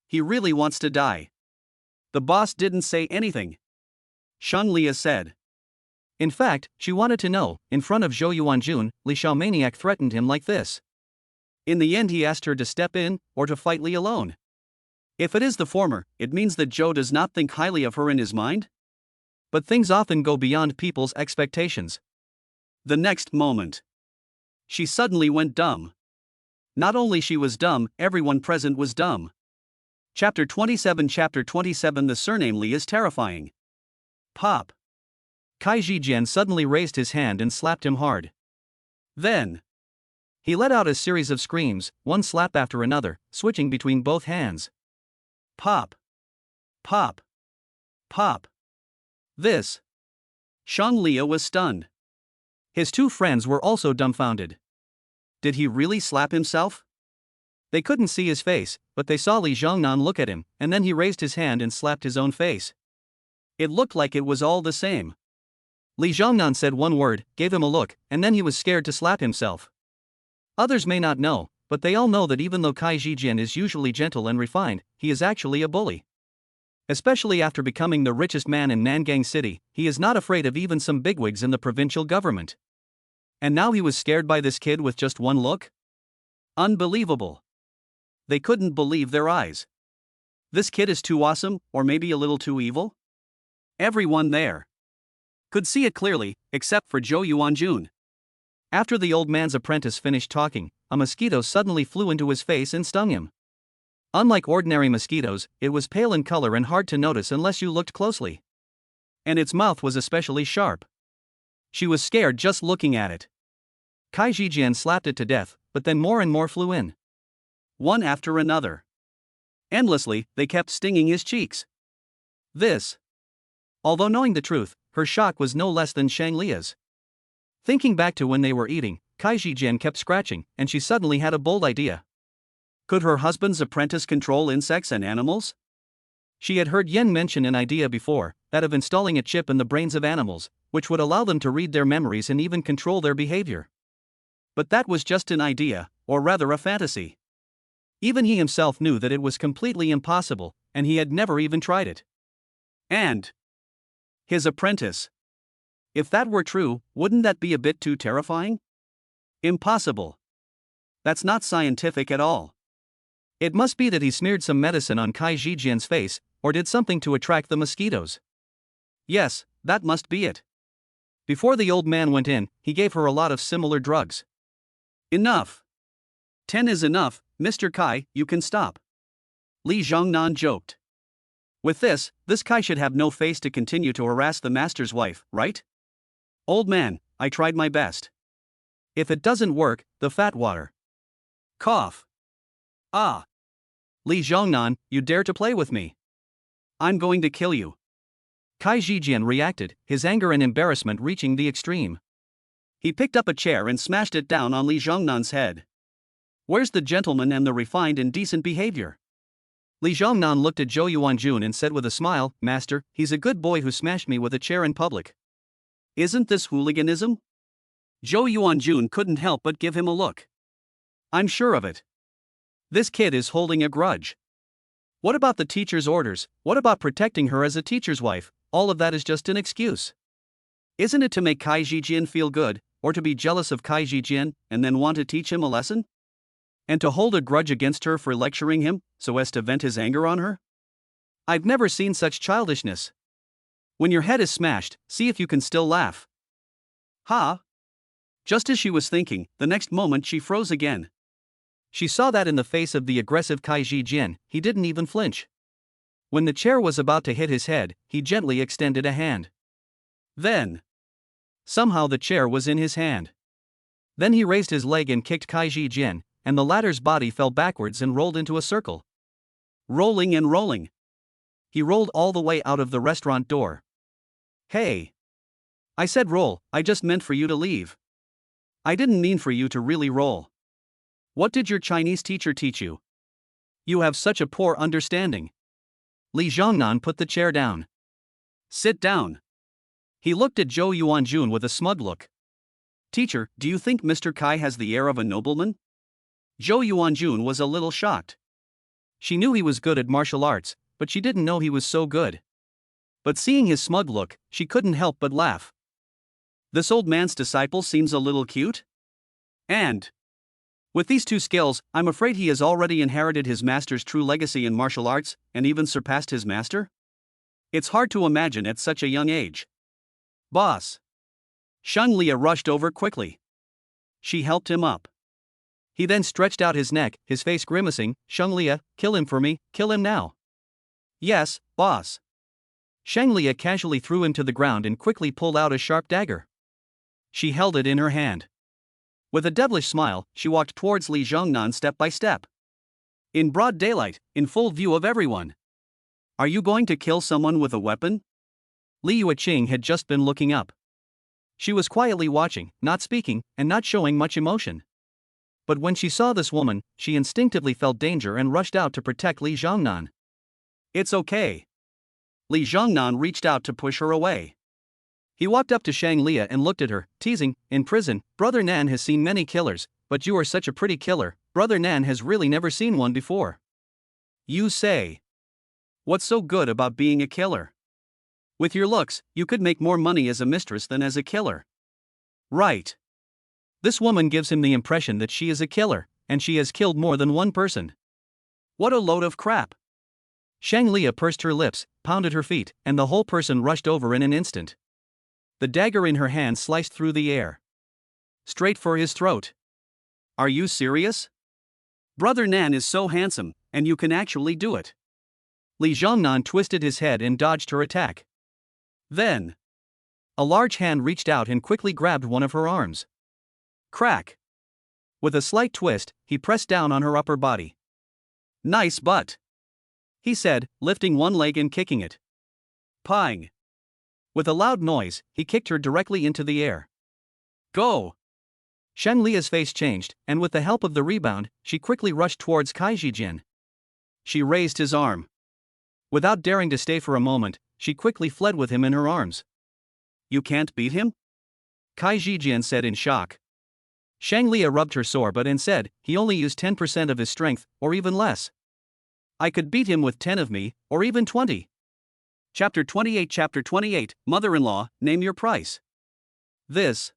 He really wants to die. The boss didn't say anything. Shunlia said. In fact, she wanted to know, in front of Zhou Yuanjun, Li Xiao maniac threatened him like this. In the end he asked her to step in, or to fight Li alone. If it is the former, it means that Zhou does not think highly of her in his mind? But things often go beyond people's expectations. The next moment, she suddenly went dumb. Not only she was dumb, everyone present was dumb. Chapter 27 The surname Li is terrifying. Pop. Kai Zhijian suddenly raised his hand and slapped him hard. Then, he let out a series of screams, one slap after another, switching between both hands. Pop. Pop. Pop. This. Shanglia was stunned. His 2 friends were also dumbfounded. Did he really slap himself? They couldn't see his face, but they saw Li Zhongnan look at him, and then he raised his hand and slapped his own face. It looked like it was all the same. Li Zhongnan said one word, gave him a look, and then he was scared to slap himself. Others may not know, but they all know that even though Cai Zijian is usually gentle and refined, he is actually a bully. Especially after becoming the richest man in Nangang City, he is not afraid of even some bigwigs in the provincial government. And now he was scared by this kid with just one look? Unbelievable. They couldn't believe their eyes. This kid is too awesome, or maybe a little too evil? Everyone there could see it clearly, except for Zhou Yuanjun. After the old man's apprentice finished talking, a mosquito suddenly flew into his face and stung him. Unlike ordinary mosquitoes, it was pale in color and hard to notice unless you looked closely. And its mouth was especially sharp. She was scared just looking at it. Cai Zijian slapped it to death, but then more and more flew in. One after another. Endlessly, they kept stinging his cheeks. Although knowing the truth, her shock was no less than Shang Lia's. Thinking back to when they were eating, Cai Zijian kept scratching, and she suddenly had a bold idea. Could her husband's apprentice control insects and animals? She had heard Yen mention an idea before, that of installing a chip in the brains of animals, which would allow them to read their memories and even control their behavior. But that was just an idea, or rather a fantasy. Even he himself knew that it was completely impossible, and he had never even tried it. And his apprentice. If that were true, wouldn't that be a bit too terrifying? Impossible. That's not scientific at all. It must be that he smeared some medicine on Cai Zijian's face, or did something to attract the mosquitoes. Yes, that must be it. Before the old man went in, he gave her a lot of similar drugs. Enough. 10 is enough, Mr. Cai, you can stop. Li Zhongnan joked. With this Cai should have no face to continue to harass the master's wife, right? Old man, I tried my best. If it doesn't work, the fat water. Cough. Ah. Li Zhongnan, you dare to play with me? I'm going to kill you. Cai Zijian reacted, his anger and embarrassment reaching the extreme. He picked up a chair and smashed it down on Li Zhongnan's head. Where's the gentleman and the refined and decent behavior? Li Zhongnan looked at Zhou Yuanjun and said with a smile, Master, he's a good boy who smashed me with a chair in public. Isn't this hooliganism? Zhou Yuanjun couldn't help but give him a look. I'm sure of it. This kid is holding a grudge. What about the teacher's orders? What about protecting her as a teacher's wife? All of that is just an excuse. Isn't it to make Cai Zijian feel good, or to be jealous of Cai Zijian, and then want to teach him a lesson? And to hold a grudge against her for lecturing him, so as to vent his anger on her? I've never seen such childishness. When your head is smashed, see if you can still laugh. Ha! Just as she was thinking, the next moment she froze again. She saw that in the face of the aggressive Cai Zijian, he didn't even flinch. When the chair was about to hit his head, he gently extended a hand. Then, somehow the chair was in his hand. Then he raised his leg and kicked Cai Zijian, and the latter's body fell backwards and rolled into a circle. Rolling and rolling. He rolled all the way out of the restaurant door. Hey! I said roll, I just meant for you to leave. I didn't mean for you to really roll. What did your Chinese teacher teach you? You have such a poor understanding. Li Zhongnan put the chair down. Sit down. He looked at Zhou Yuanjun with a smug look. Teacher, do you think Mr. Cai has the air of a nobleman? Zhou Yuanjun was a little shocked. She knew he was good at martial arts, but she didn't know he was so good. But seeing his smug look, she couldn't help but laugh. This old man's disciple seems a little cute? And with these two skills, I'm afraid he has already inherited his master's true legacy in martial arts, and even surpassed his master? It's hard to imagine at such a young age. Boss! Shang Lia rushed over quickly. She helped him up. He then stretched out his neck, his face grimacing, Shang Lia, kill him for me, kill him now. Yes, boss. Shang Lia casually threw him to the ground and quickly pulled out a sharp dagger. She held it in her hand. With a devilish smile, she walked towards Li Zhongnan step by step. In broad daylight, in full view of everyone. Are you going to kill someone with a weapon? Li Yuqing had just been looking up. She was quietly watching, not speaking, and not showing much emotion. But when she saw this woman, she instinctively felt danger and rushed out to protect Li Zhongnan. It's okay. Li Zhongnan reached out to push her away. He walked up to Shang Lia and looked at her, teasing, "In prison, Brother Nan has seen many killers, but you are such a pretty killer, Brother Nan has really never seen one before." You say. What's so good about being a killer? With your looks, you could make more money as a mistress than as a killer. Right. This woman gives him the impression that she is a killer, and she has killed more than one person. What a load of crap. Shang Lia pursed her lips, pounded her feet, and the whole person rushed over in an instant. The dagger in her hand sliced through the air, straight for his throat. Are you serious? Brother Nan is so handsome, and you can actually do it. Li Zhongnan twisted his head and dodged her attack. Then, a large hand reached out and quickly grabbed one of her arms. Crack. With a slight twist, he pressed down on her upper body. Nice butt, he said, lifting one leg and kicking it. Pang. With a loud noise, he kicked her directly into the air. Go. Shang Lia's face changed, and with the help of the rebound, she quickly rushed towards Kai Zhijian. She raised his arm. Without daring to stay for a moment, she quickly fled with him in her arms. You can't beat him? Kai Zhijian said in shock. Shang Lia rubbed her sore butt and said, he only used 10% of his strength, or even less. I could beat him with 10 of me, or even 20. Chapter 28, Mother-in-law, name your price. This.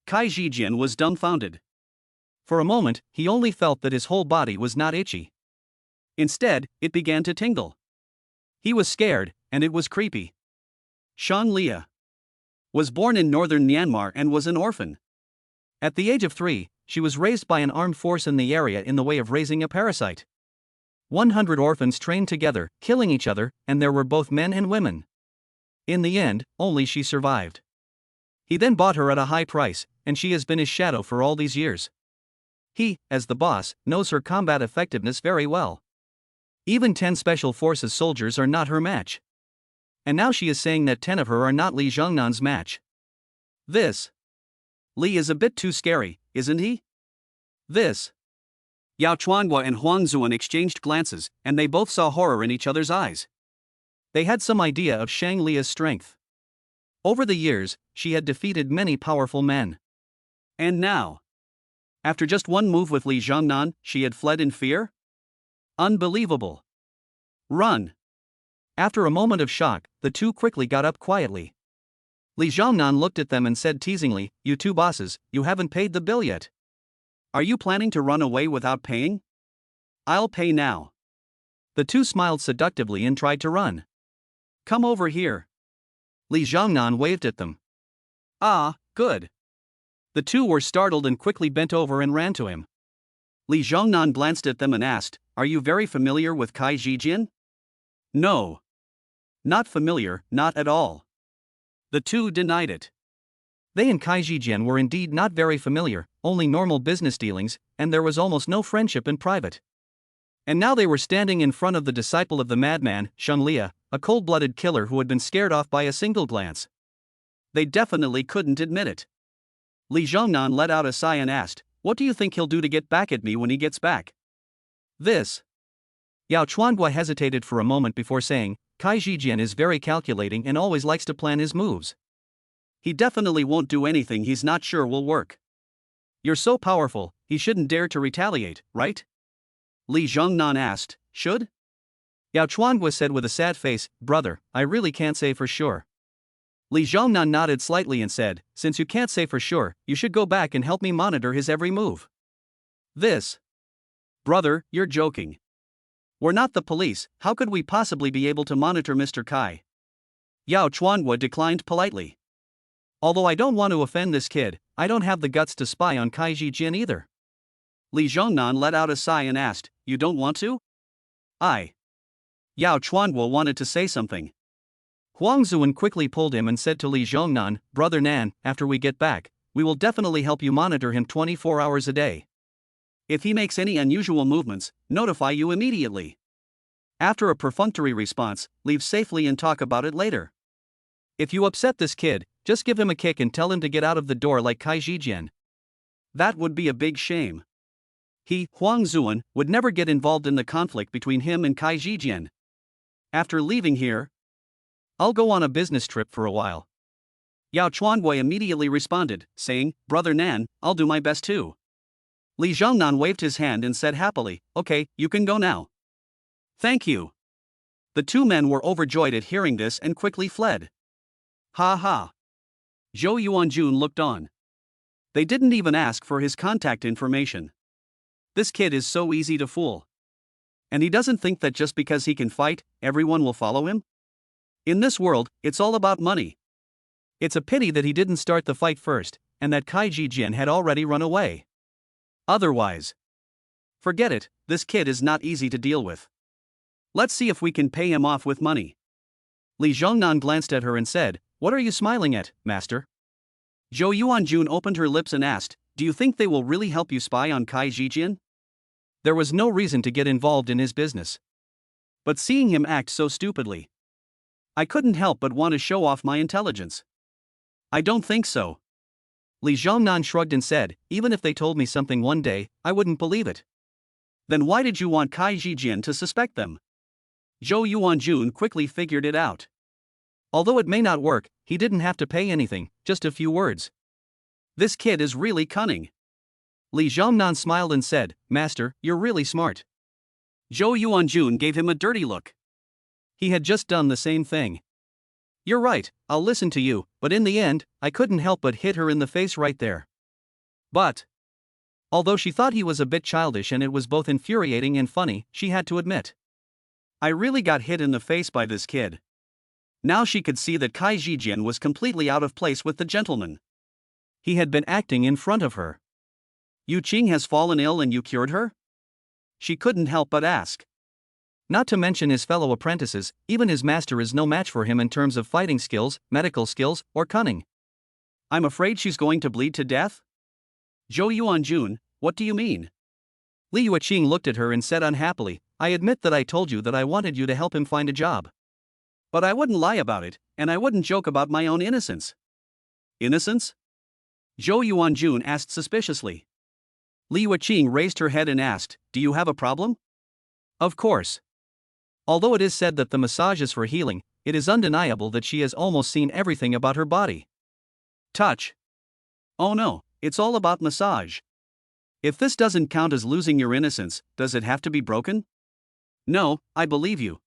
Kai Zhijian was dumbfounded. For a moment, he only felt that his whole body was not itchy. Instead, it began to tingle. He was scared, and it was creepy. Shang Lia was born in northern Myanmar and was an orphan. At the age of 3, she was raised by an armed force in the area in the way of raising a parasite. 100 orphans trained together, killing each other, and there were both men and women. In the end, only she survived. He then bought her at a high price, and she has been his shadow for all these years. He, as the boss, knows her combat effectiveness very well. Even 10 special forces soldiers are not her match. And now she is saying that 10 of her are not Li Zhongnan's match. This. Li is a bit too scary, isn't he? This. Yao Chuanhua and Huang Zuan exchanged glances, and they both saw horror in each other's eyes. They had some idea of Shang Lia's strength. Over the years, she had defeated many powerful men. And now, after just one move with Li Zhongnan, she had fled in fear? Unbelievable. Run. After a moment of shock, the two quickly got up quietly. Li Zhongnan looked at them and said teasingly, "You two bosses, you haven't paid the bill yet. Are you planning to run away without paying? I'll pay now." The two smiled seductively and tried to run. "Come over here." Li Zhongnan waved at them. Ah, good. The two were startled and quickly bent over and ran to him. Li Zhongnan glanced at them and asked, "Are you very familiar with Kai Zhijian?" "No. Not familiar, not at all." The two denied it. They and Kai Zhijian were indeed not very familiar, only normal business dealings, and there was almost no friendship in private. And now they were standing in front of the disciple of the madman, Shang Lia, a cold-blooded killer who had been scared off by a single glance. They definitely couldn't admit it. Li Zhongnan let out a sigh and asked, "What do you think he'll do to get back at me when he gets back?" This. Yao Chuanhua hesitated for a moment before saying, Kai Zhijian is very calculating and always likes to plan his moves. He definitely won't do anything he's not sure will work. You're so powerful, he shouldn't dare to retaliate, right? Li Zhongnan asked, "Should?" Yao Chuanhua said with a sad face, "Brother, I really can't say for sure." Li Zhongnan nodded slightly and said, "Since you can't say for sure, you should go back and help me monitor his every move." This. Brother, you're joking. We're not the police, how could we possibly be able to monitor Mr. Kai? Yao Chuanhua declined politely. Although I don't want to offend this kid, I don't have the guts to spy on Kai Zhijian either. Li Zhongnan let out a sigh and asked, "You don't want to?" Yao Chuanhua wanted to say something. Huang Zuan quickly pulled him and said to Li Zhongnan, "Brother Nan, after we get back, we will definitely help you monitor him 24 hours a day. If he makes any unusual movements, notify you immediately. After a perfunctory response, leave safely and talk about it later. If you upset this kid, just give him a kick and tell him to get out of the door like Kai Zhijian." That would be a big shame. He, Huang Zuan, would never get involved in the conflict between him and Kai Jijian. After leaving here, I'll go on a business trip for a while. Yao Chuanwei immediately responded, saying, Brother Nan, I'll do my best too. Li Zhongnan waved his hand and said happily, Okay, you can go now. Thank you. The two men were overjoyed at hearing this and quickly fled. Ha ha. Zhou Yuanjun looked on. They didn't even ask for his contact information. This kid is so easy to fool. And he doesn't think that just because he can fight, everyone will follow him? In this world, it's all about money. It's a pity that he didn't start the fight first, and that Kai Jijian had already run away. Otherwise, forget it, this kid is not easy to deal with. Let's see if we can pay him off with money. Li Zhongnan glanced at her and said, What are you smiling at, master? Zhou Yuanjun opened her lips and asked, Do you think they will really help you spy on Kai Jijian? There was no reason to get involved in his business. But seeing him act so stupidly, I couldn't help but want to show off my intelligence. I don't think so. Li Zhongnan shrugged and said, Even if they told me something one day, I wouldn't believe it. Then why did you want Kai Jijian to suspect them? Zhou Yuanjun quickly figured it out. Although it may not work, he didn't have to pay anything, just a few words. This kid is really cunning. Li Zhongnan smiled and said, Master, you're really smart. Zhou Yuanjun gave him a dirty look. He had just done the same thing. You're right, I'll listen to you, but in the end, I couldn't help but hit her in the face right there. But, although she thought he was a bit childish and it was both infuriating and funny, she had to admit. I really got hit in the face by this kid. Now she could see that Kai Jijian was completely out of place with the gentleman. He had been acting in front of her. Yu Qing has fallen ill and you cured her? She couldn't help but ask. Not to mention his fellow apprentices, even his master is no match for him in terms of fighting skills, medical skills, or cunning. I'm afraid she's going to bleed to death? Zhou Yuanjun, what do you mean? Li Yuqing looked at her and said unhappily, I admit that I told you that I wanted you to help him find a job. But I wouldn't lie about it, and I wouldn't joke about my own innocence. Innocence? Zhou Yuanjun asked suspiciously. Li Yuqing raised her head and asked, Do you have a problem? Of course. Although it is said that the massage is for healing, it is undeniable that she has almost seen everything about her body. Touch. Oh no, it's all about massage. If this doesn't count as losing your innocence, does it have to be broken? No, I believe you.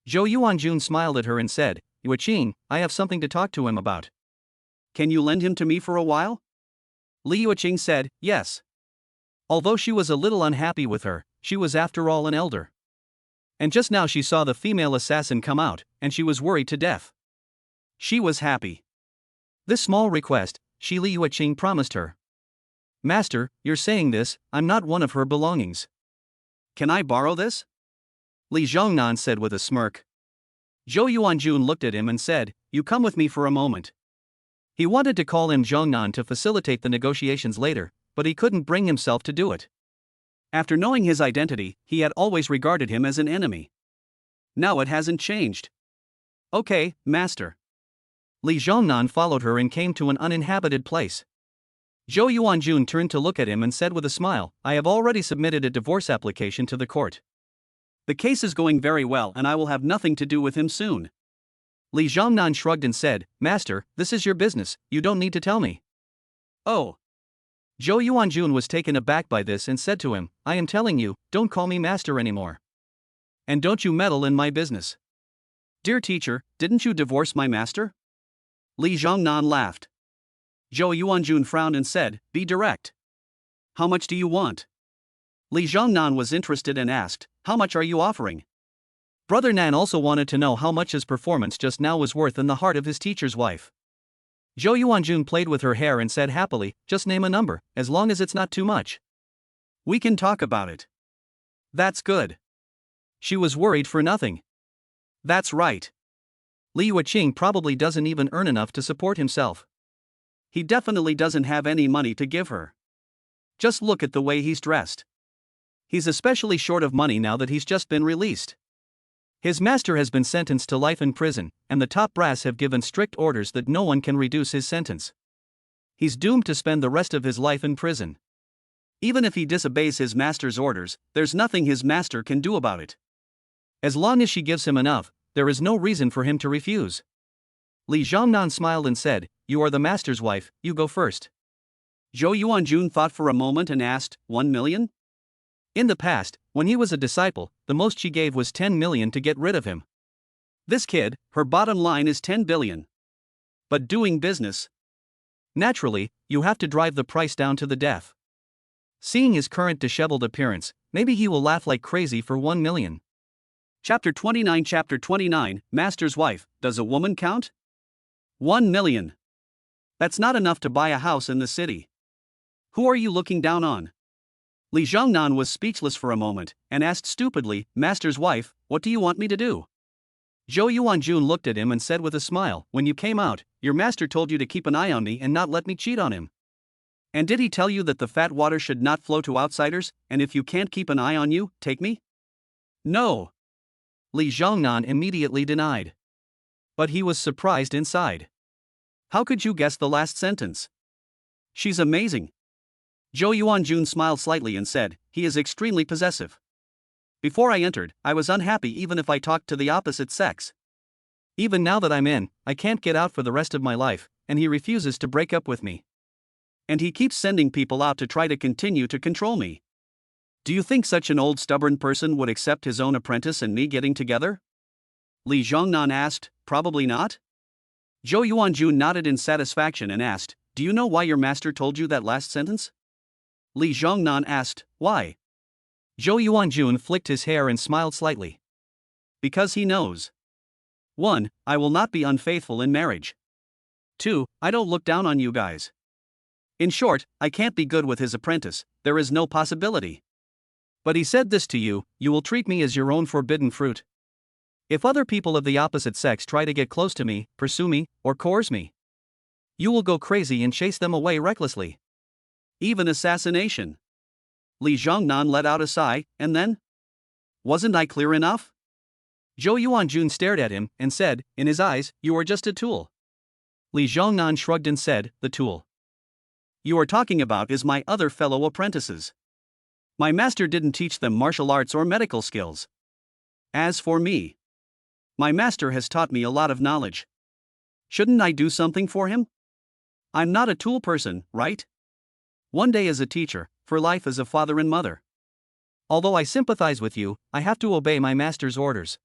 Zhou Yuanjun smiled at her and said, Yuqing, I have something to talk to him about. Can you lend him to me for a while? Li Yuqing said, yes. Although she was a little unhappy with her, she was after all an elder. And just now she saw the female assassin come out, and she was worried to death. She was happy. This small request, Li Yuqing promised her. Master, you're saying this, I'm not one of her belongings. Can I borrow this? Li Zhongnan said with a smirk. Zhou Yuanjun looked at him and said, You come with me for a moment. He wanted to call in Zhongnan to facilitate the negotiations later, but he couldn't bring himself to do it. After knowing his identity, he had always regarded him as an enemy. Now it hasn't changed. Okay, master. Li Zhongnan followed her and came to an uninhabited place. Zhou Yuanjun turned to look at him and said with a smile, I have already submitted a divorce application to the court. The case is going very well and I will have nothing to do with him soon. Li Zhongnan shrugged and said, Master, this is your business, you don't need to tell me. Oh. Zhou Yuanjun was taken aback by this and said to him, I am telling you, don't call me master anymore. And don't you meddle in my business. Dear teacher, didn't you divorce my master? Li Zhongnan laughed. Zhou Yuanjun frowned and said, Be direct. How much do you want? Li Zhongnan was interested and asked, How much are you offering? Brother Nan also wanted to know how much his performance just now was worth in the heart of his teacher's wife. Zhou Yuanjun played with her hair and said happily, Just name a number, as long as it's not too much. We can talk about it. That's good. She was worried for nothing. That's right. Li Yuqing probably doesn't even earn enough to support himself. He definitely doesn't have any money to give her. Just look at the way he's dressed. He's especially short of money now that he's just been released. His master has been sentenced to life in prison, and the top brass have given strict orders that no one can reduce his sentence. He's doomed to spend the rest of his life in prison. Even if he disobeys his master's orders, there's nothing his master can do about it. As long as she gives him enough, there is no reason for him to refuse. Li Zhongnan smiled and said, "You are the master's wife, you go first." Zhou Yuanjun thought for a moment and asked, 1 million? In the past, when he was a disciple, the most she gave was 10 million to get rid of him. This kid, her bottom line is 10 billion. But doing business, naturally, you have to drive the price down to the death. Seeing his current disheveled appearance, maybe he will laugh like crazy for 1 million. Chapter 29, Master's Wife, Does a Woman Count? 1 million. That's not enough to buy a house in the city. Who are you looking down on? Li Zhongnan was speechless for a moment, and asked stupidly, Master's wife, what do you want me to do? Zhou Yuanjun looked at him and said with a smile, when you came out, your master told you to keep an eye on me and not let me cheat on him. And did he tell you that the fat water should not flow to outsiders, and if you can't keep an eye on you, take me? No. Li Zhongnan immediately denied. But he was surprised inside. How could you guess the last sentence? She's amazing. Zhou Yuanjun smiled slightly and said, he is extremely possessive. Before I entered, I was unhappy even if I talked to the opposite sex. Even now that I'm in, I can't get out for the rest of my life, and he refuses to break up with me. And he keeps sending people out to try to continue to control me. Do you think such an old stubborn person would accept his own apprentice and me getting together? Li Zhongnan asked, probably not. Zhou Yuanjun nodded in satisfaction and asked, do you know why your master told you that last sentence? Li Zhongnan asked, why? Zhou Yuanjun flicked his hair and smiled slightly. Because he knows. 1. I will not be unfaithful in marriage. 2. I don't look down on you guys. In short, I can't be good with his apprentice, there is no possibility. But he said this to you, you will treat me as your own forbidden fruit. If other people of the opposite sex try to get close to me, pursue me, or coerce me, you will go crazy and chase them away recklessly. Even assassination. Li Zhongnan let out a sigh, and then? Wasn't I clear enough? Zhou Yuanjun stared at him and said, in his eyes, you are just a tool. Li Zhongnan shrugged and said, the tool you are talking about is my other fellow apprentices. My master didn't teach them martial arts or medical skills. As for me, my master has taught me a lot of knowledge. Shouldn't I do something for him? I'm not a tool person, right? One day as a teacher, for life as a father and mother. Although I sympathize with you, I have to obey my master's orders.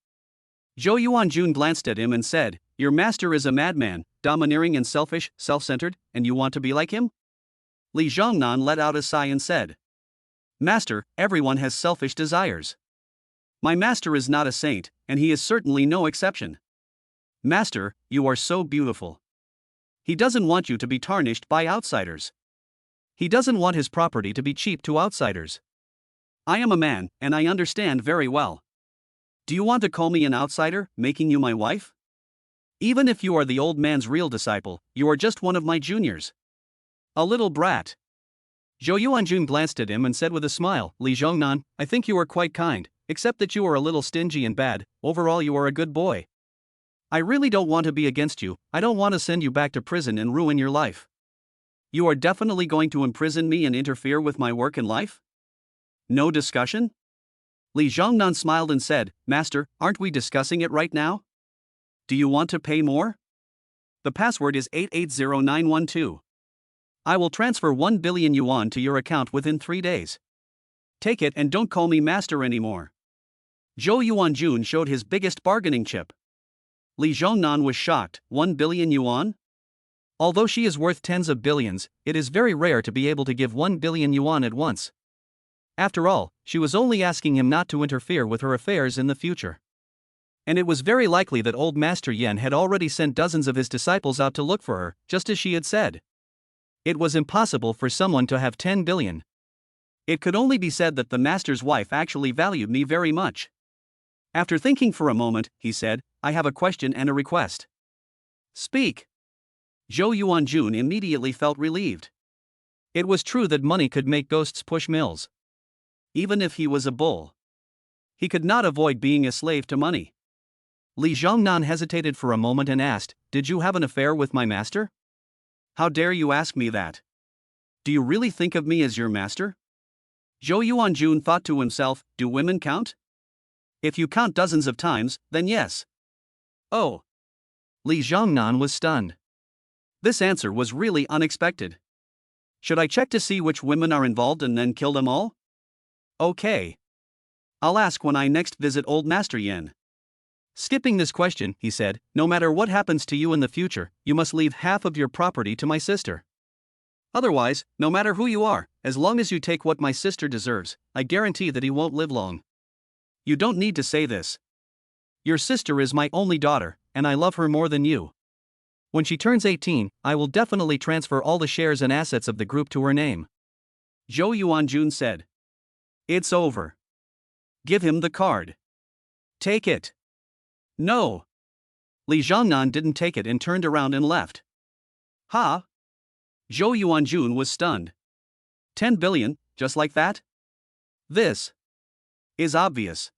Zhou Yuanjun glanced at him and said, your master is a madman, domineering and selfish, self-centered, and you want to be like him? Li Zhongnan let out a sigh and said, Master, everyone has selfish desires. My master is not a saint, and he is certainly no exception. Master, you are so beautiful. He doesn't want you to be tarnished by outsiders. He doesn't want his property to be cheap to outsiders. I am a man, and I understand very well. Do you want to call me an outsider, making you my wife? Even if you are the old man's real disciple, you are just one of my juniors. A little brat. Zhou Yuanjun glanced at him and said with a smile, Li Zhongnan, I think you are quite kind, except that you are a little stingy and bad, overall you are a good boy. I really don't want to be against you, I don't want to send you back to prison and ruin your life. You are definitely going to imprison me and interfere with my work and life? No discussion? Li Zhongnan smiled and said, Master, aren't we discussing it right now? Do you want to pay more? The password is 880912. I will transfer 1 billion yuan to your account within 3 days. Take it and don't call me master anymore. Zhou Yuanjun showed his biggest bargaining chip. Li Zhongnan was shocked, 1 billion yuan? Although she is worth tens of billions, it is very rare to be able to give 1 billion yuan at once. After all, she was only asking him not to interfere with her affairs in the future. And it was very likely that old Master Yen had already sent dozens of his disciples out to look for her, just as she had said. It was impossible for someone to have 10 billion. It could only be said that the master's wife actually valued me very much. After thinking for a moment, he said, I have a question and a request. Speak. Zhou Yuanjun immediately felt relieved. It was true that money could make ghosts push mills. Even if he was a bull, he could not avoid being a slave to money. Li Zhongnan hesitated for a moment and asked, Did you have an affair with my master? How dare you ask me that? Do you really think of me as your master? Zhou Yuanjun thought to himself, do women count? If you count dozens of times, then yes. Oh. Li Zhongnan was stunned. This answer was really unexpected. Should I check to see which women are involved and then kill them all? Okay. I'll ask when I next visit Old Master Yin. Skipping this question, he said, no matter what happens to you in the future, you must leave half of your property to my sister. Otherwise, no matter who you are, as long as you take what my sister deserves, I guarantee that he won't live long. You don't need to say this. Your sister is my only daughter, and I love her more than you. When she turns 18, I will definitely transfer all the shares and assets of the group to her name. Zhou Yuanjun said. It's over. Give him the card. Take it. No. Li Zhongnan didn't take it and turned around and left. Ha! Zhou Yuanjun was stunned. 10 billion, just like that? This is obvious.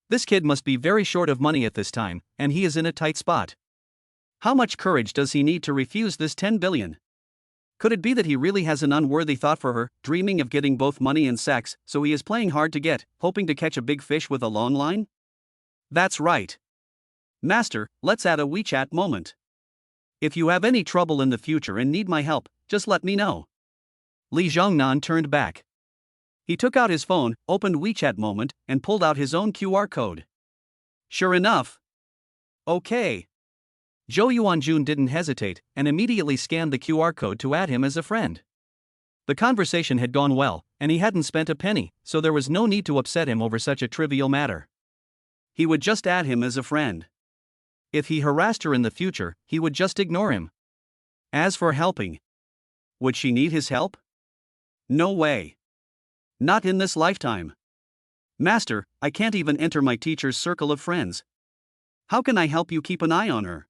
This kid must be very short of money at this time, and he is in a tight spot. How much courage does he need to refuse this 10 billion? Could it be that he really has an unworthy thought for her, dreaming of getting both money and sex, so he is playing hard to get, hoping to catch a big fish with a long line? That's right. Master, let's add a WeChat moment. If you have any trouble in the future and need my help, just let me know. Li Zhongnan turned back. He took out his phone, opened WeChat moment, and pulled out his own QR code. Sure enough. Okay. Zhou Yuanjun didn't hesitate, and immediately scanned the QR code to add him as a friend. The conversation had gone well, and he hadn't spent a penny, so there was no need to upset him over such a trivial matter. He would just add him as a friend. If he harassed her in the future, he would just ignore him. As for helping, would she need his help? No way. Not in this lifetime. Master, I can't even enter my teacher's circle of friends. How can I help you keep an eye on her?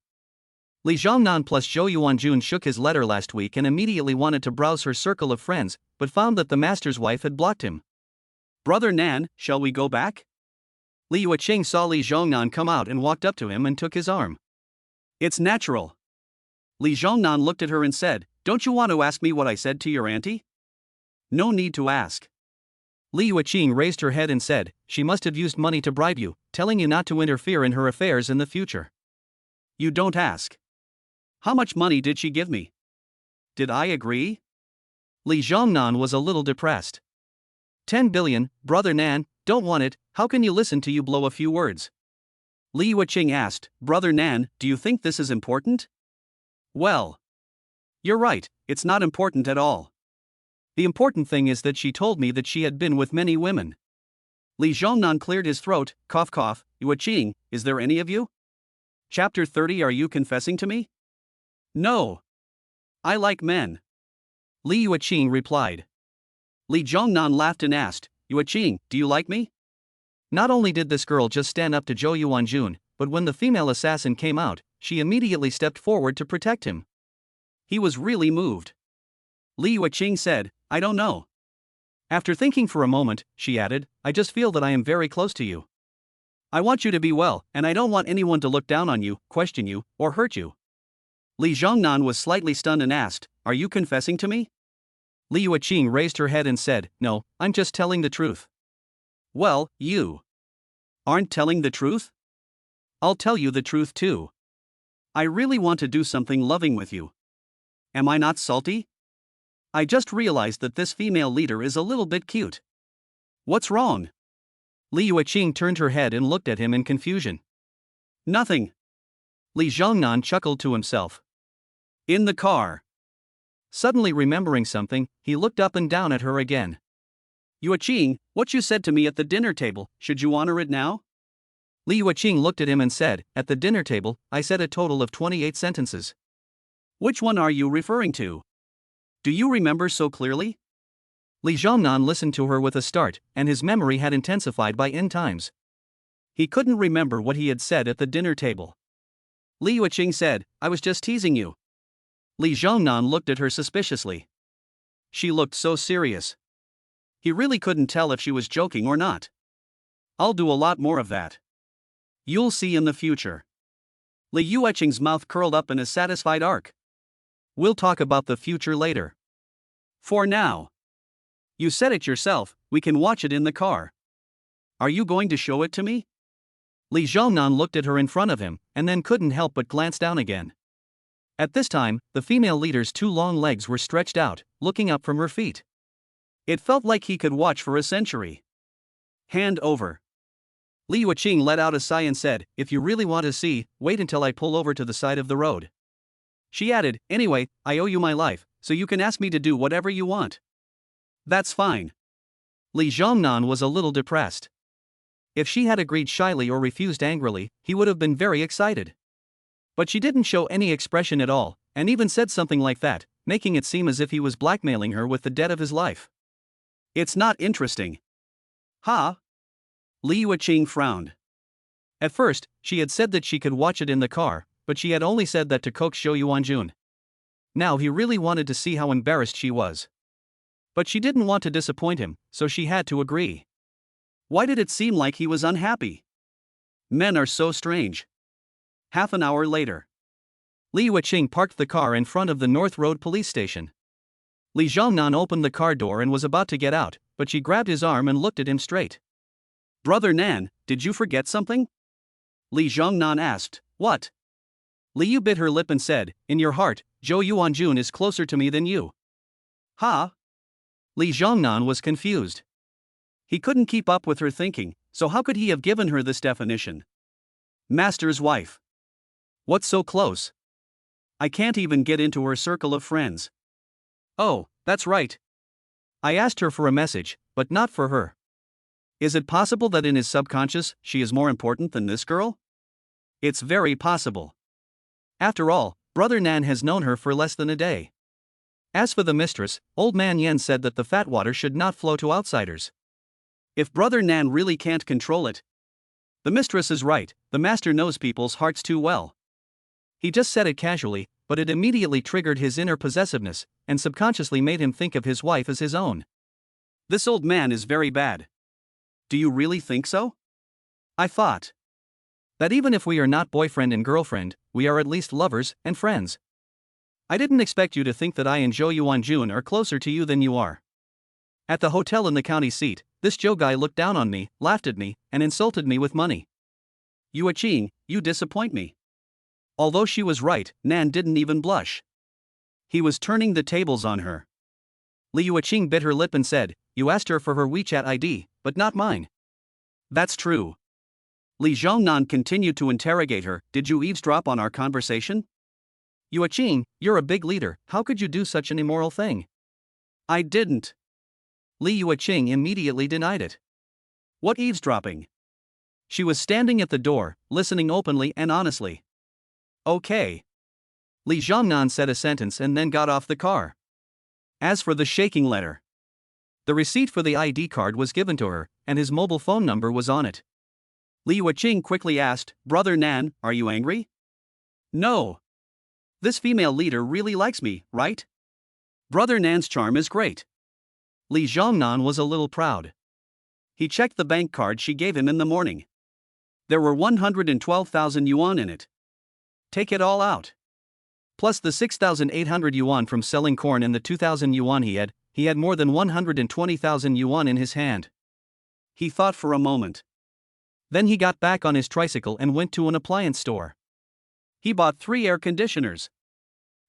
Li Zhongnan plus Zhou Yuanjun shook his letter last week and immediately wanted to browse her circle of friends, but found that the master's wife had blocked him. Brother Nan, shall we go back? Li Yuqing saw Li Zhongnan come out and walked up to him and took his arm. It's natural. Li Zhongnan looked at her and said, don't you want to ask me what I said to your auntie? No need to ask. Li Yuqing raised her head and said, she must have used money to bribe you, telling you not to interfere in her affairs in the future. You don't ask. How much money did she give me? Did I agree? Li Zhongnan was a little depressed. 10 billion, Brother Nan, don't want it, how can you listen to you blow a few words? Li Yuqing asked, Brother Nan, do you think this is important? Well, you're right, it's not important at all. The important thing is that she told me that she had been with many women. Li Zhongnan cleared his throat, cough cough, Yuqing, is there any of you? Chapter 30 Are you confessing to me? No. I like men. Li Yuqing replied. Li Zhongnan laughed and asked, Yuqing, do you like me? Not only did this girl just stand up to Zhou Yuanjun, but when the female assassin came out, she immediately stepped forward to protect him. He was really moved. Li Yuqing said, I don't know. After thinking for a moment, she added, I just feel that I am very close to you. I want you to be well, and I don't want anyone to look down on you, question you, or hurt you. Li Zhongnan was slightly stunned and asked, are you confessing to me? Li Yuqing raised her head and said, no, I'm just telling the truth. Well, you aren't telling the truth? I'll tell you the truth too. I really want to do something loving with you. Am I not salty? I just realized that this female leader is a little bit cute. What's wrong? Li Yuqing turned her head and looked at him in confusion. Nothing. Li Zhongnan chuckled to himself. In the car. Suddenly remembering something, he looked up and down at her again. Yuqing, what you said to me at the dinner table, should you honor it now? Li Yuqing looked at him and said, at the dinner table, I said a total of 28 sentences. Which one are you referring to? Do you remember so clearly? Li Zhongnan listened to her with a start, and his memory had intensified by n times. He couldn't remember what he had said at the dinner table. Li Yuqing said, I was just teasing you. Li Zhongnan looked at her suspiciously. She looked so serious. He really couldn't tell if she was joking or not. I'll do a lot more of that. You'll see in the future. Li Yuqing's mouth curled up in a satisfied arc. We'll talk about the future later. For now. You said it yourself, we can watch it in the car. Are you going to show it to me? Li Zhongnan looked at her in front of him, and then couldn't help but glance down again. At this time, the female leader's two long legs were stretched out, looking up from her feet. It felt like he could watch for a century. Hand over. Li Yuqing let out a sigh and said, if you really want to see, wait until I pull over to the side of the road. She added, anyway, I owe you my life, so you can ask me to do whatever you want. That's fine. Li Zhongnan was a little depressed. If she had agreed shyly or refused angrily, he would have been very excited. But she didn't show any expression at all, and even said something like that, making it seem as if he was blackmailing her with the debt of his life. It's not interesting. Huh? Li Yuqing frowned. At first, she had said that she could watch it in the car, but she had only said that to coax Zhou Yuanjun. Now he really wanted to see how embarrassed she was. But she didn't want to disappoint him, so she had to agree. Why did it seem like he was unhappy? Men are so strange. Half an hour later, Li Yuqing parked the car in front of the North Road police station. Li Zhongnan opened the car door and was about to get out, but she grabbed his arm and looked at him straight. Brother Nan, did you forget something? Li Zhongnan asked. What? Li Yu bit her lip and said, in your heart, Zhou Yuanjun is closer to me than you. Huh? Li Zhongnan was confused. He couldn't keep up with her thinking, so how could he have given her this definition? Master's wife. What's so close? I can't even get into her circle of friends. Oh, that's right. I asked her for a message, but not for her. Is it possible that in his subconscious, she is more important than this girl? It's very possible. After all, Brother Nan has known her for less than a day. As for the mistress, Old Man Yen said that the fat water should not flow to outsiders. If Brother Nan really can't control it. The mistress is right, the master knows people's hearts too well. He just said it casually, but it immediately triggered his inner possessiveness, and subconsciously made him think of his wife as his own. This old man is very bad. Do you really think so? I thought that even if we are not boyfriend and girlfriend, we are at least lovers and friends. I didn't expect you to think that I and Zhou Yuanjun are closer to you than you are. At the hotel in the county seat, this Zhou guy looked down on me, laughed at me, and insulted me with money. Yuqing, you disappoint me. Although she was right, Nan didn't even blush. He was turning the tables on her. Li Yuqing bit her lip and said, you asked her for her WeChat ID, but not mine. That's true. Li Zhongnan continued to interrogate her, did you eavesdrop on our conversation? Yuqing, you're a big leader, how could you do such an immoral thing? I didn't. Li Yuqing immediately denied it. What eavesdropping? She was standing at the door, listening openly and honestly. Okay. Li Zhongnan said a sentence and then got off the car. As for the shaking letter, the receipt for the ID card was given to her, and his mobile phone number was on it. Li Yuqing quickly asked, Brother Nan, are you angry? No. This female leader really likes me, right? Brother Nan's charm is great. Li Zhongnan was a little proud. He checked the bank card she gave him in the morning. There were 112,000 yuan in it. Take it all out. Plus the 6,800 yuan from selling corn and the 2,000 yuan he had more than 120,000 yuan in his hand. He thought for a moment. Then he got back on his tricycle and went to an appliance store. He bought 3 air conditioners.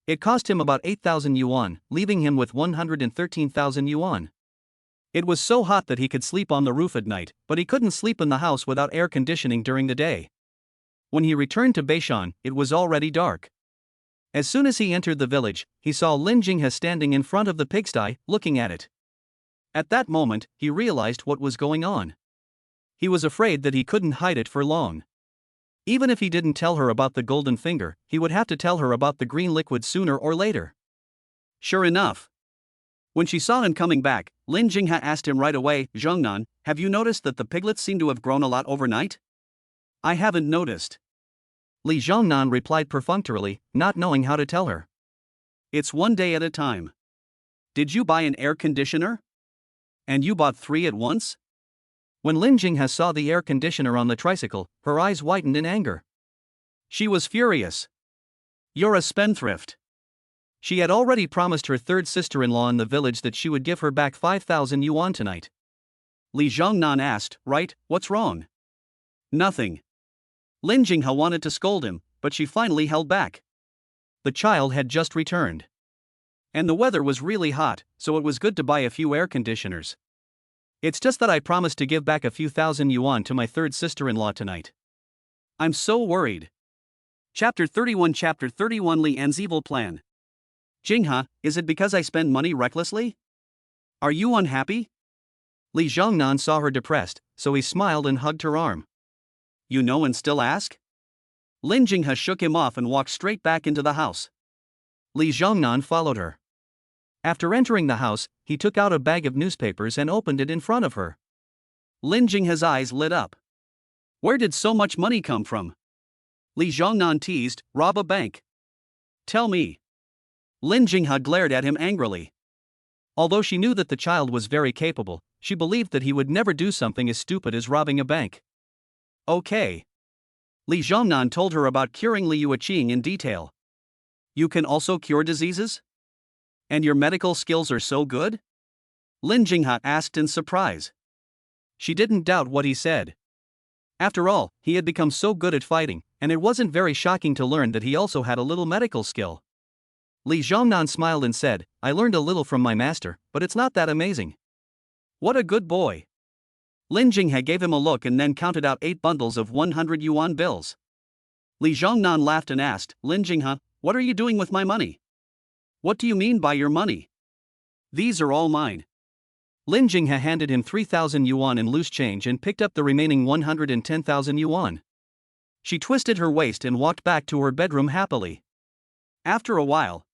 It cost him about 8,000 yuan, leaving him with 113,000 yuan. It was so hot that he could sleep on the roof at night, but he couldn't sleep in the house without air conditioning during the day. When he returned to Beishan, it was already dark. As soon as he entered the village, he saw Lin Jinghe standing in front of the pigsty, looking at it. At that moment, he realized what was going on. He was afraid that he couldn't hide it for long. Even if he didn't tell her about the golden finger, he would have to tell her about the green liquid sooner or later. Sure enough. When she saw him coming back, Lin Jinghe asked him right away, Zhongnan, have you noticed that the piglets seem to have grown a lot overnight? I haven't noticed. Li Zhongnan replied perfunctorily, not knowing how to tell her. It's one day at a time. Did you buy an air conditioner? And you bought 3 at once? When Lin Jinghe saw the air conditioner on the tricycle, her eyes whitened in anger. She was furious. You're a spendthrift. She had already promised her third sister-in-law in the village that she would give her back 5,000 yuan tonight. Li Zhongnan asked, right, what's wrong? Nothing. Lin Jinghe wanted to scold him, but she finally held back. The child had just returned. And the weather was really hot, so it was good to buy a few air conditioners. It's just that I promised to give back a few thousand yuan to my third sister-in-law tonight. I'm so worried. Chapter 31 Li An's evil plan. Jinghe, is it because I spend money recklessly? Are you unhappy? Li Zhongnan saw her depressed, so he smiled and hugged her arm. You know and still ask? Lin Jinghe shook him off and walked straight back into the house. Li Zhongnan followed her. After entering the house, he took out a bag of newspapers and opened it in front of her. Lin Jinghe's eyes lit up. Where did so much money come from? Li Zhongnan teased, rob a bank. Tell me. Lin Jinghe glared at him angrily. Although she knew that the child was very capable, she believed that he would never do something as stupid as robbing a bank. Okay. Li Zhongnan told her about curing Li Yueqing in detail. You can also cure diseases? And your medical skills are so good? Lin Jinghe asked in surprise. She didn't doubt what he said. After all, he had become so good at fighting, and it wasn't very shocking to learn that he also had a little medical skill. Li Zhongnan smiled and said, I learned a little from my master, but it's not that amazing. What a good boy. Lin Jinghe gave him a look and then counted out 8 bundles of 100 yuan bills. Li Zhongnan laughed and asked, Lin Jinghe, what are you doing with my money? What do you mean by your money? These are all mine. Lin Jinghe handed him 3,000 yuan in loose change and picked up the remaining 110,000 yuan. She twisted her waist and walked back to her bedroom happily. After a while,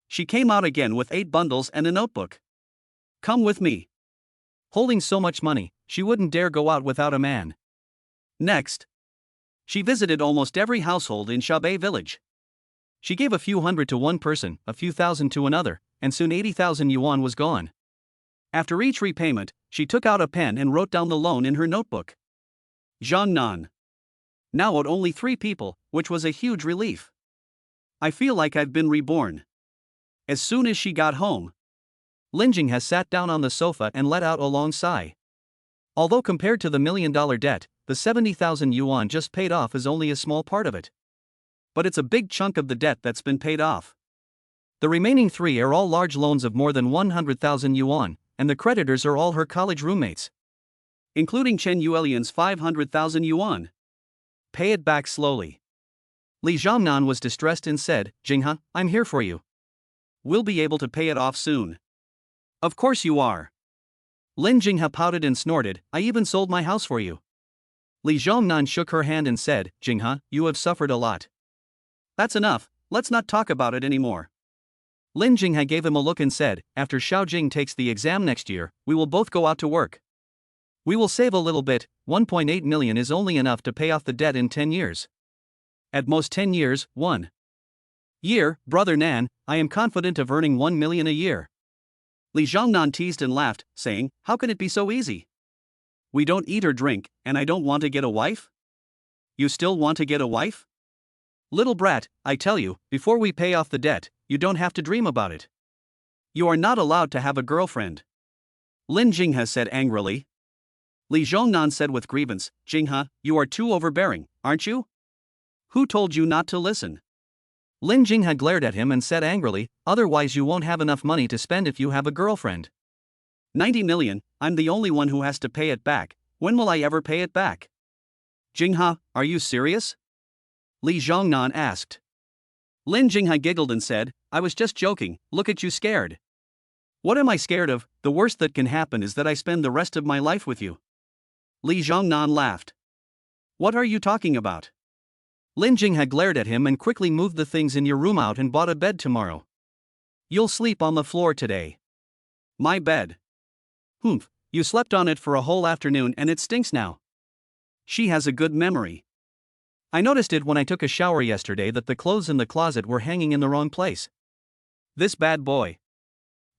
she came out again with 8 bundles and a notebook. Come with me. Holding so much money, she wouldn't dare go out without a man. Next, she visited almost every household in Shabei village. She gave a few hundred to one person, a few thousand to another, and soon 80,000 yuan was gone. After each repayment, she took out a pen and wrote down the loan in her notebook. Zhongnan. Now at only 3 people, which was a huge relief. I feel like I've been reborn. As soon as she got home, Lin Jinghe sat down on the sofa and let out a long sigh. Although compared to the $1 million debt, the 70,000 yuan just paid off is only a small part of it. But it's a big chunk of the debt that's been paid off. The remaining 3 are all large loans of more than 100,000 yuan, and the creditors are all her college roommates. Including Chen Yuelian's 500,000 yuan. Pay it back slowly. Li Zhongnan was distressed and said, Jinghe, I'm here for you. We'll be able to pay it off soon. Of course you are. Lin Jinghe pouted and snorted, I even sold my house for you. Li Zhongnan shook her hand and said, Jinghe, you have suffered a lot. That's enough, let's not talk about it anymore. Lin Jinghe gave him a look and said, after Xiaojing takes the exam next year, we will both go out to work. We will save a little bit, 1.8 million is only enough to pay off the debt in 10 years. At most 10 years, 1 year, brother Nan, I am confident of earning 1 million a year. Li Zhongnan teased and laughed, saying, how can it be so easy? We don't eat or drink, and I don't want to get a wife? You still want to get a wife? Little brat, I tell you, before we pay off the debt, you don't have to dream about it. You are not allowed to have a girlfriend. Lin Jinghe said angrily. Li Zhongnan said with grievance, Jinghe, you are too overbearing, aren't you? Who told you not to listen? Lin Jinghe glared at him and said angrily, otherwise you won't have enough money to spend if you have a girlfriend. 90 million, I'm the only one who has to pay it back, when will I ever pay it back? Jinghe, are you serious? Li Zhongnan asked. Lin Jinghe giggled and said, I was just joking, look at you scared. What am I scared of? The worst that can happen is that I spend the rest of my life with you. Li Zhongnan laughed. What are you talking about? Lin Jinghe glared at him and quickly moved the things in your room out and bought a bed tomorrow. You'll sleep on the floor today. My bed. Humph, you slept on it for a whole afternoon and it stinks now. She has a good memory. I noticed it when I took a shower yesterday that the clothes in the closet were hanging in the wrong place. This bad boy.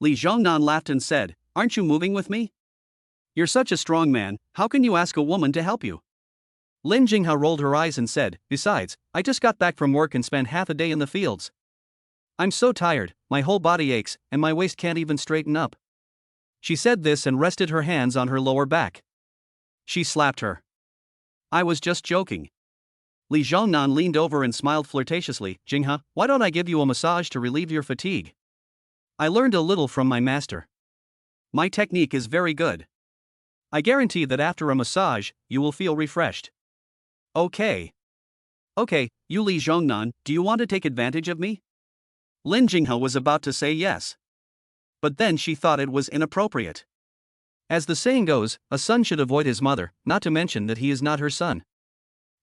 Li Zhongnan laughed and said, aren't you moving with me? You're such a strong man, how can you ask a woman to help you? Lin Jinghe rolled her eyes and said, besides, I just got back from work and spent half a day in the fields. I'm so tired, my whole body aches, and my waist can't even straighten up. She said this and rested her hands on her lower back. She slapped her. I was just joking. Li Zhongnan leaned over and smiled flirtatiously. Jinghe, why don't I give you a massage to relieve your fatigue? I learned a little from my master. My technique is very good. I guarantee that after a massage, you will feel refreshed. Okay. Okay, you Li Zhongnan, do you want to take advantage of me? Lin Jinghe was about to say yes. But then she thought it was inappropriate. As the saying goes, a son should avoid his mother, not to mention that he is not her son.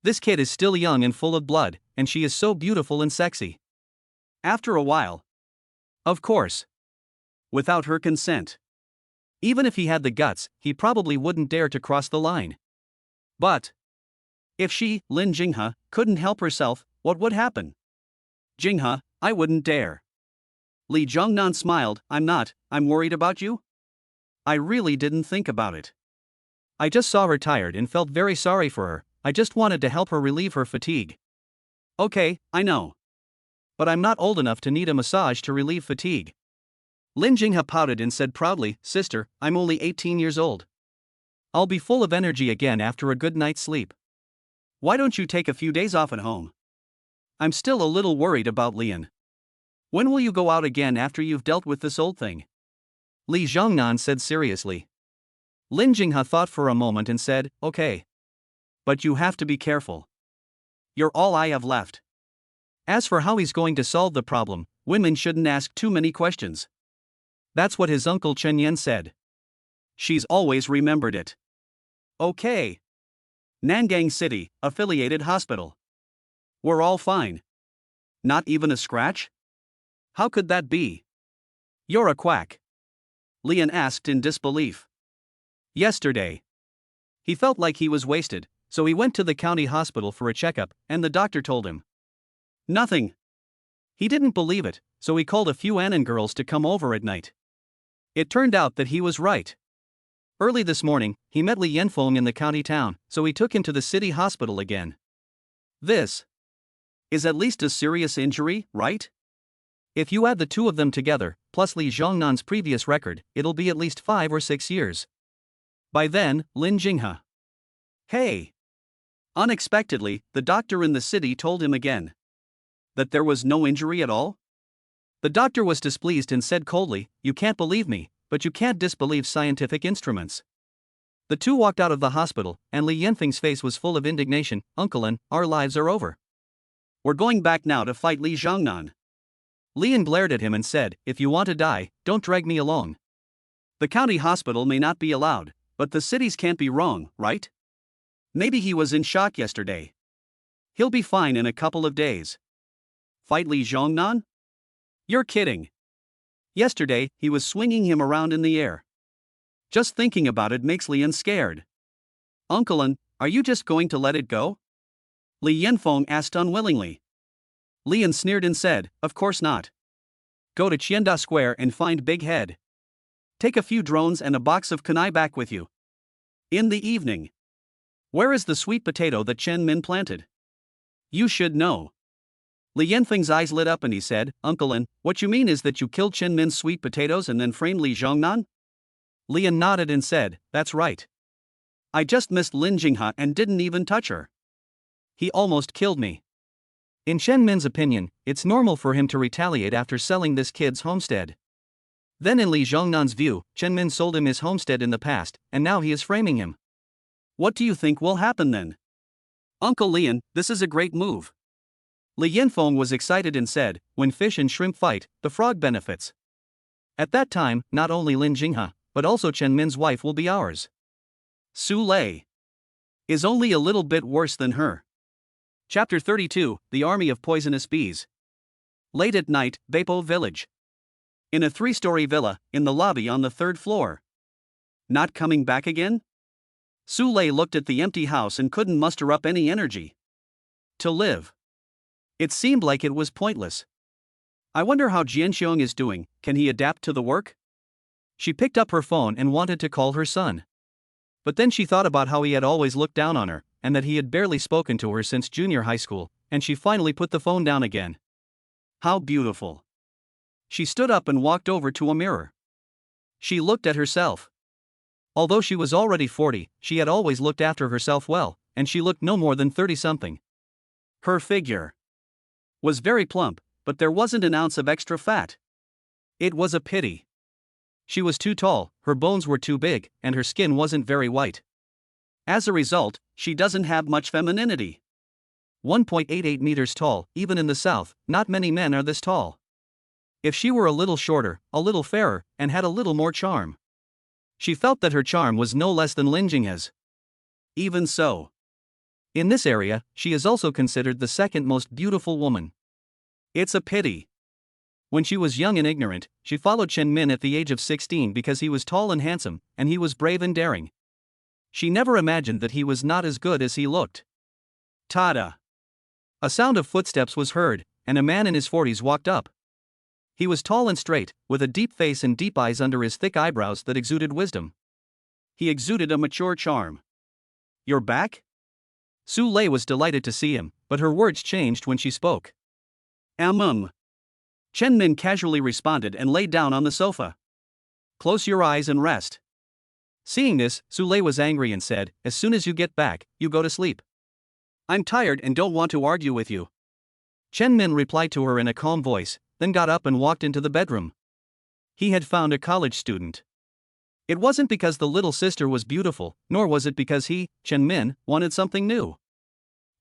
This kid is still young and full of blood, and she is so beautiful and sexy. After a while. Of course. Without her consent. Even if he had the guts, he probably wouldn't dare to cross the line. But if she, Lin Jinghe, couldn't help herself, what would happen? Jinghe, I wouldn't dare. Li Zhongnan smiled. I'm worried about you? I really didn't think about it. I just saw her tired and felt very sorry for her. I just wanted to help her relieve her fatigue. Okay, I know. But I'm not old enough to need a massage to relieve fatigue. Lin Jinghe pouted and said proudly, Sister, I'm only 18 years old. I'll be full of energy again after a good night's sleep. Why don't you take a few days off at home? I'm still a little worried about Lian. When will you go out again after you've dealt with this old thing? Li Zhongnan said seriously. Lin Jinghe thought for a moment and said, Okay. But you have to be careful. You're all I have left. As for how he's going to solve the problem, women shouldn't ask too many questions. That's what his uncle Chen Yan said. She's always remembered it. Okay. Nangang City, affiliated hospital. We're all fine. Not even a scratch? How could that be? You're a quack. Lian asked in disbelief. Yesterday. He felt like he was wasted, so he went to the county hospital for a checkup, and the doctor told him nothing. He didn't believe it, so he called a few Annan girls to come over at night. It turned out that he was right. Early this morning, he met Li Yanfeng in the county town, so he took him to the city hospital again. This is at least a serious injury, right? If you add the two of them together, plus Li Zhongnan's previous record, it'll be at least 5 or 6 years. By then, Lin Jinghe. Hey! Unexpectedly, the doctor in the city told him again that there was no injury at all. The doctor was displeased and said coldly, You can't believe me, but you can't disbelieve scientific instruments. The two walked out of the hospital, and Li Yanfeng's face was full of indignation. Uncle Lin, our lives are over. We're going back now to fight Li Zhongnan. Lian glared at him and said, If you want to die, don't drag me along. The county hospital may not be allowed, but the cities can't be wrong, right? Maybe he was in shock yesterday. He'll be fine in a couple of days. Fight Li Zhongnan? You're kidding. Yesterday, he was swinging him around in the air. Just thinking about it makes Lian scared. Uncle Lin, are you just going to let it go? Li Yanfeng asked unwillingly. Lian sneered and said, Of course not. Go to Qianda Square and find Big Head. Take a few drones and a box of kunai back with you. In the evening. Where is the sweet potato that Chen Min planted? You should know. Li Yanfeng's eyes lit up and he said, Uncle Lin, what you mean is that you killed Chen Min's sweet potatoes and then framed Li Zhongnan? Lian nodded and said, That's right. I just missed Lin Jinghe and didn't even touch her. He almost killed me. In Chen Min's opinion, it's normal for him to retaliate after selling this kid's homestead. Then in Li Zhongnan's view, Chen Min sold him his homestead in the past, and now he is framing him. What do you think will happen then? Uncle Lian, this is a great move. Li Yanfeng was excited and said, When fish and shrimp fight, the frog benefits. At that time, not only Lin Jinghe, but also Chen Min's wife will be ours. Su Lei is only a little bit worse than her. Chapter 32, The Army of Poisonous Bees. Late at night, Beipo Village. In a 3-story villa, in the lobby on the 3rd floor. Not coming back again? Su Lei looked at the empty house and couldn't muster up any energy to live. It seemed like it was pointless. I wonder how Jianxiong is doing, can he adapt to the work? She picked up her phone and wanted to call her son. But then she thought about how he had always looked down on her, and that he had barely spoken to her since junior high school, and she finally put the phone down again. How beautiful. She stood up and walked over to a mirror. She looked at herself. Although she was already 40, she had always looked after herself well, and she looked no more than 30-something. Her figure was very plump, but there wasn't an ounce of extra fat. It was a pity. She was too tall, her bones were too big, and her skin wasn't very white. As a result, she doesn't have much femininity. 1.88 meters tall, even in the South, not many men are this tall. If she were a little shorter, a little fairer, and had a little more charm. She felt that her charm was no less than Lin Jinghe's. Even so, in this area, she is also considered the second most beautiful woman. It's a pity. When she was young and ignorant, she followed Chen Min at the age of 16 because he was tall and handsome, and he was brave and daring. She never imagined that he was not as good as he looked. Tada! A sound of footsteps was heard, and a man in his 40s walked up. He was tall and straight, with a deep face and deep eyes under his thick eyebrows that exuded wisdom. He exuded a mature charm. "You're back?" Su Lei was delighted to see him, but her words changed when she spoke. Chen Min casually responded and lay down on the sofa. "Close your eyes and rest." Seeing this, Su Lei was angry and said, "As soon as you get back, you go to sleep. I'm tired and don't want to argue with you." Chen Min replied to her in a calm voice, then got up and walked into the bedroom. He had found a college student. It wasn't because the little sister was beautiful, nor was it because he, Chen Min, wanted something new.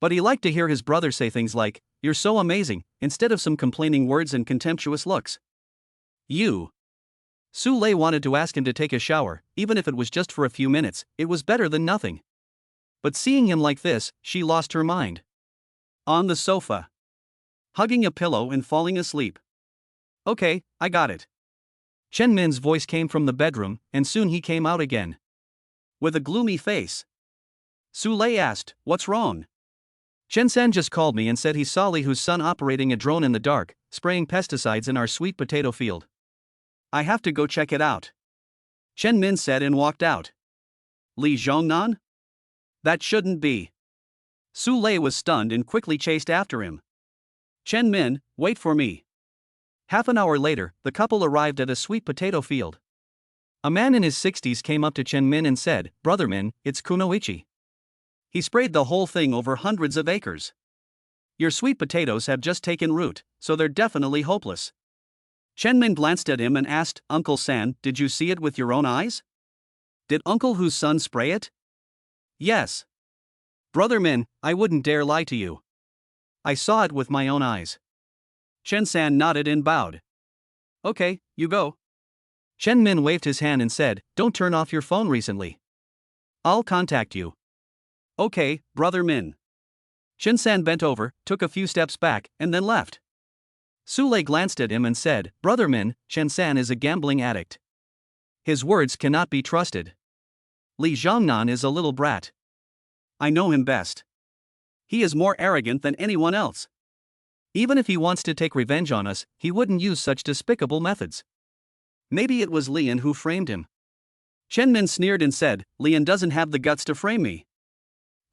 But he liked to hear his brother say things like, "You're so amazing," instead of some complaining words and contemptuous looks. Su Lei wanted to ask him to take a shower, even if it was just for a few minutes, it was better than nothing. But seeing him like this, she lost her mind. On the sofa, hugging a pillow and falling asleep. "Okay, I got it." Chen Min's voice came from the bedroom, and soon he came out again. With a gloomy face, Su Lei asked, "What's wrong?" "Chen San just called me and said he saw Li Hu's son operating a drone in the dark, spraying pesticides in our sweet potato field. I have to go check it out," Chen Min said and walked out. "Li Zhongnan? That shouldn't be." Su Lei was stunned and quickly chased after him. "Chen Min, wait for me." Half an hour later, the couple arrived at a sweet potato field. A man in his 60s came up to Chen Min and said, "Brother Min, it's Kunoichi. He sprayed the whole thing over hundreds of acres. Your sweet potatoes have just taken root, so they're definitely hopeless." Chen Min glanced at him and asked, "Uncle San, did you see it with your own eyes? Did Uncle Hu's son spray it?" "Yes. Brother Min, I wouldn't dare lie to you. I saw it with my own eyes." Chen San nodded and bowed. "Okay, you go." Chen Min waved his hand and said, "Don't turn off your phone recently. I'll contact you." "Okay, Brother Min." Chen San bent over, took a few steps back, and then left. Su Lei glanced at him and said, "Brother Min, Chen San is a gambling addict. His words cannot be trusted. Li Zhongnan is a little brat. I know him best. He is more arrogant than anyone else. Even if he wants to take revenge on us, he wouldn't use such despicable methods. Maybe it was Lian who framed him." Chen Min sneered and said, "Lian doesn't have the guts to frame me.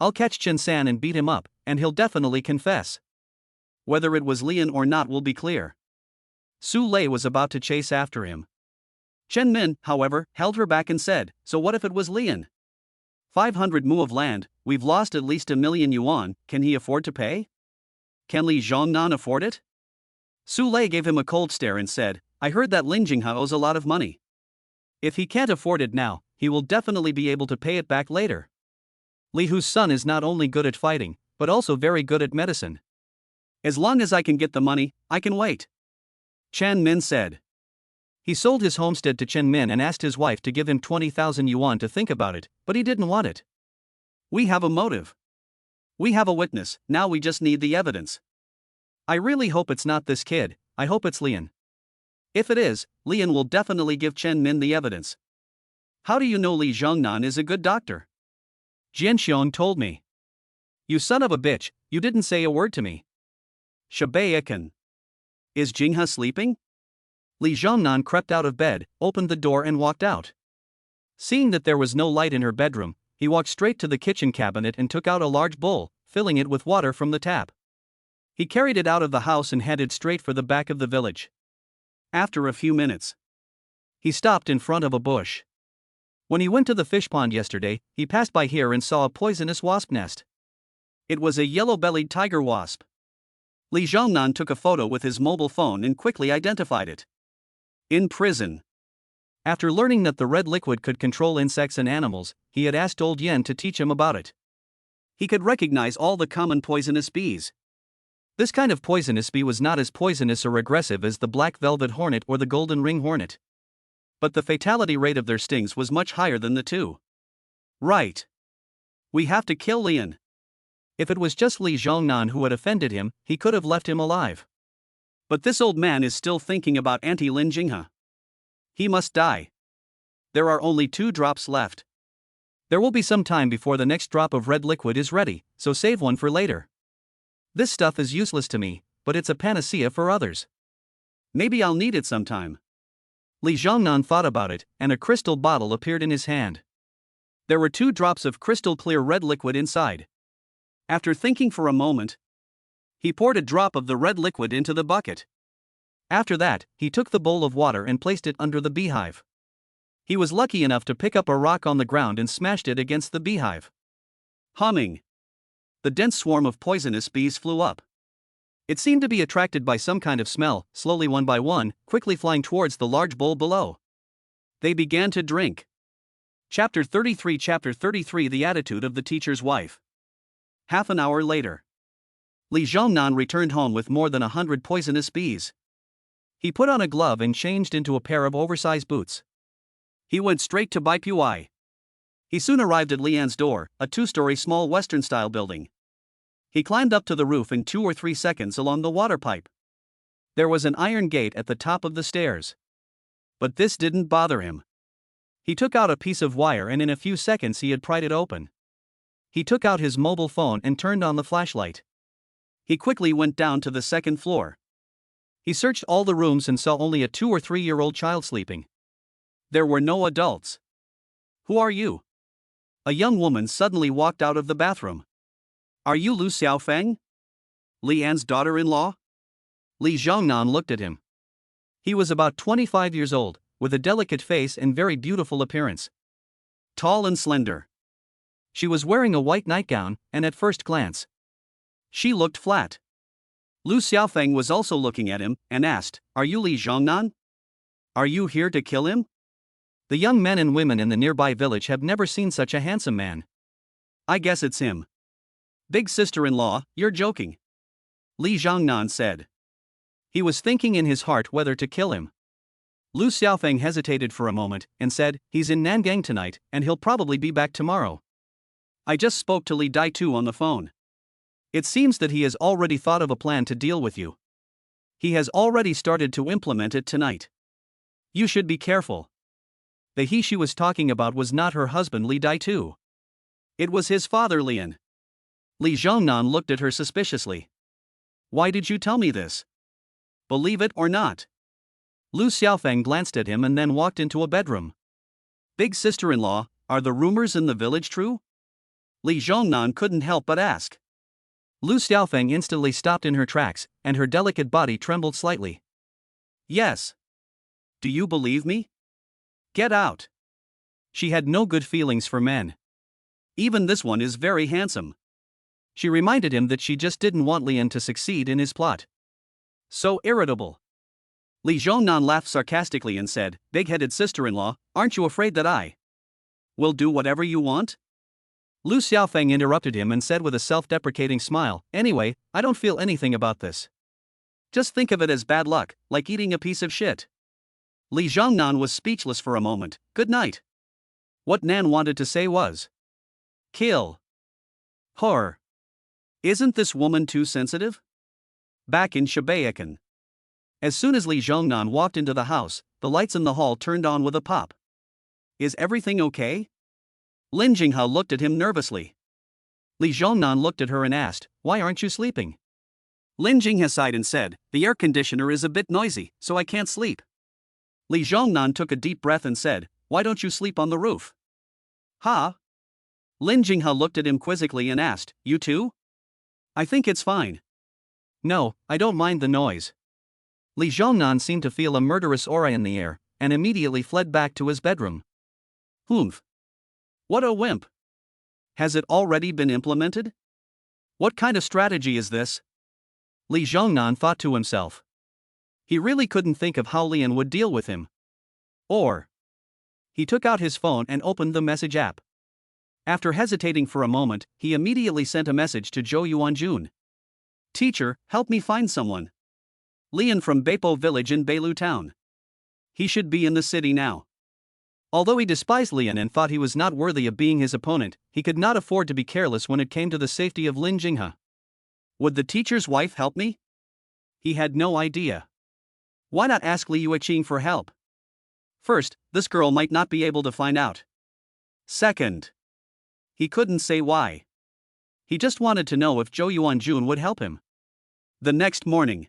I'll catch Chen San and beat him up, and he'll definitely confess. Whether it was Lian or not will be clear." Su Lei was about to chase after him. Chen Min, however, held her back and said, "So what if it was Lian? 500 mu of land, we've lost at least 1,000,000 yuan, can he afford to pay? Can Li Zhongnan afford it?" Su Lei gave him a cold stare and said, "I heard that Lin Jinghe owes a lot of money. If he can't afford it now, he will definitely be able to pay it back later. Li Hu's son is not only good at fighting, but also very good at medicine. As long as I can get the money, I can wait," Chen Min said. He sold his homestead to Chen Min and asked his wife to give him 20,000 yuan to think about it, but he didn't want it. "We have a motive. We have a witness, now we just need the evidence. I really hope it's not this kid, I hope it's Lian. If it is, Lian will definitely give Chen Min the evidence." "How do you know Li Zhongnan is a good doctor?" "Jianxiong told me." "You son of a bitch, you didn't say a word to me." "Shabayakan. Is Jinghe sleeping?" Li Zhongnan crept out of bed, opened the door and walked out. Seeing that there was no light in her bedroom, he walked straight to the kitchen cabinet and took out a large bowl, filling it with water from the tap. He carried it out of the house and headed straight for the back of the village. After a few minutes, He stopped in front of a bush. When he went to the fish pond yesterday, he passed by here and saw a poisonous wasp nest. It was a yellow-bellied tiger wasp. Li Zhongnan took a photo with his mobile phone and quickly identified it. In prison. After learning that the red liquid could control insects and animals, he had asked old Yen to teach him about it. He could recognize all the common poisonous bees. This kind of poisonous bee was not as poisonous or aggressive as the black velvet hornet or the golden ring hornet. But the fatality rate of their stings was much higher than the two. Right. We have to kill Lian. If it was just Li Zhongnan who had offended him, he could have left him alive. But this old man is still thinking about Auntie Lin Jinghe. He must die. There are only 2 drops left. There will be some time before the next drop of red liquid is ready, so save one for later. This stuff is useless to me, but it's a panacea for others. Maybe I'll need it sometime. Li Zhongnan thought about it, and a crystal bottle appeared in his hand. There were 2 drops of crystal clear red liquid inside. After thinking for a moment, he poured a drop of the red liquid into the bucket. After that, he took the bowl of water and placed it under the beehive. He was lucky enough to pick up a rock on the ground and smashed it against the beehive. Humming. The dense swarm of poisonous bees flew up. It seemed to be attracted by some kind of smell, slowly one by one, quickly flying towards the large bowl below. They began to drink. Chapter 33 The Attitude of the Teacher's Wife. Half an hour later. Li Zhongnan returned home with more than 100 poisonous bees. He put on a glove and changed into a pair of oversized boots. He went straight to Bai Puai. He soon arrived at Lian's door, a 2-story small Western-style building. He climbed up to the roof in 2 or 3 seconds along the water pipe. There was an iron gate at the top of the stairs. But this didn't bother him. He took out a piece of wire and in a few seconds he had pried it open. He took out his mobile phone and turned on the flashlight. He quickly went down to the 2nd floor. He searched all the rooms and saw only a 2 or 3-year-old child sleeping. There were no adults. Who are you? A young woman suddenly walked out of the bathroom. Are you Lu Xiaofeng? Lian's daughter-in-law? Li Zhongnan looked at him. He was about 25 years old, with a delicate face and very beautiful appearance. Tall and slender. She was wearing a white nightgown, and at first glance, she looked flat. Lu Xiaofeng was also looking at him, and asked, Are you Li Zhongnan? Are you here to kill him? The young men and women in the nearby village have never seen such a handsome man. I guess it's him. Big sister-in-law, you're joking. Li Zhongnan said. He was thinking in his heart whether to kill him. Lu Xiaofeng hesitated for a moment, and said, He's in Nangang tonight, and he'll probably be back tomorrow. I just spoke to Li Daitu on the phone. It seems that he has already thought of a plan to deal with you. He has already started to implement it tonight. You should be careful. The he she was talking about was not her husband Li Daitu. It was his father Lian. Li Zhongnan looked at her suspiciously. Why did you tell me this? Believe it or not. Lu Xiaofeng glanced at him and then walked into a bedroom. Big sister-in-law, are the rumors in the village true? Li Zhongnan couldn't help but ask. Lu Xiaofeng instantly stopped in her tracks, and her delicate body trembled slightly. Yes. Do you believe me? Get out. She had no good feelings for men. Even this one is very handsome. She reminded him that she just didn't want Lian to succeed in his plot. So irritable. Li Zhongnan laughed sarcastically and said, Big-headed sister-in-law, aren't you afraid that I will do whatever you want? Lu Xiaofeng interrupted him and said with a self-deprecating smile, Anyway, I don't feel anything about this. Just think of it as bad luck, like eating a piece of shit. Li Zhongnan was speechless for a moment. Good night. What Nan wanted to say was, kill her. Isn't this woman too sensitive? Back in Shibayakan. As soon as Li Zhongnan walked into the house, the lights in the hall turned on with a pop. Is everything okay? Lin Jinghe looked at him nervously. Li Zhongnan looked at her and asked, Why aren't you sleeping? Lin Jinghe sighed and said, The air conditioner is a bit noisy, so I can't sleep. Li Zhongnan took a deep breath and said, Why don't you sleep on the roof? Huh? Lin Jinghe looked at him quizzically and asked, You too? I think it's fine. No, I don't mind the noise. Li Zhongnan seemed to feel a murderous aura in the air, and immediately fled back to his bedroom. Humph. What a wimp. Has it already been implemented? What kind of strategy is this? Li Zhongnan thought to himself. He really couldn't think of how Lian would deal with him. Or. He took out his phone and opened the message app. After hesitating for a moment, he immediately sent a message to Zhou Yuanjun. Teacher, help me find someone. Lian from Beipo village in Beilu town. He should be in the city now. Although he despised Lian and thought he was not worthy of being his opponent, he could not afford to be careless when it came to the safety of Lin Jinghe. Would the teacher's wife help me? He had no idea. Why not ask Li Yueqing for help? First, this girl might not be able to find out. Second, he couldn't say why. He just wanted to know if Zhou Yuanjun would help him. The next morning,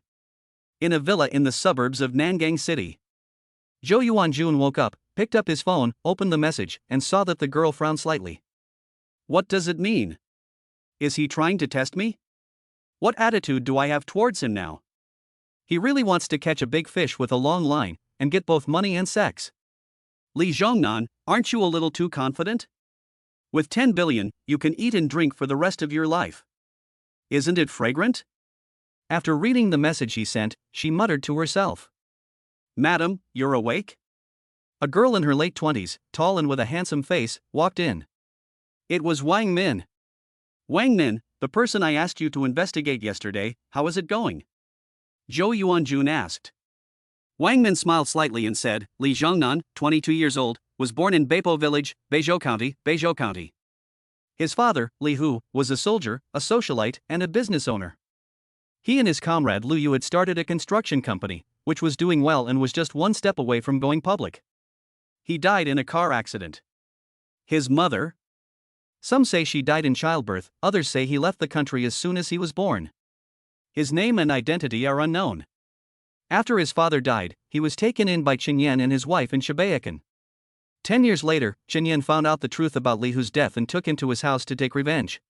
in a villa in the suburbs of Nangang City, Zhou Yuanjun woke up, picked up his phone, opened the message, and saw that the girl frowned slightly. What does it mean? Is he trying to test me? What attitude do I have towards him now? He really wants to catch a big fish with a long line, and get both money and sex. Li Zhongnan, aren't you a little too confident? With 10 billion, you can eat and drink for the rest of your life. Isn't it fragrant? After reading the message he sent, she muttered to herself. Madam, you're awake? A girl in her late 20s, tall and with a handsome face, walked in. It was Wang Min. Wang Min, the person I asked you to investigate yesterday, how is it going? Zhou Yuanjun asked. Wang Min smiled slightly and said, Li Zhongnan, 22 years old, was born in Beipo village, Beizhou County. His father, Li Hu, was a soldier, a socialite, and a business owner. He and his comrade Lu Yu had started a construction company, which was doing well and was just one step away from going public. He died in a car accident. His mother? Some say she died in childbirth, others say he left the country as soon as he was born. His name and identity are unknown. After his father died, he was taken in by Chen Yan and his wife in Shibayakan. 10 years later, Chen Yan found out the truth about Li Hu's death and took him to his house to take revenge.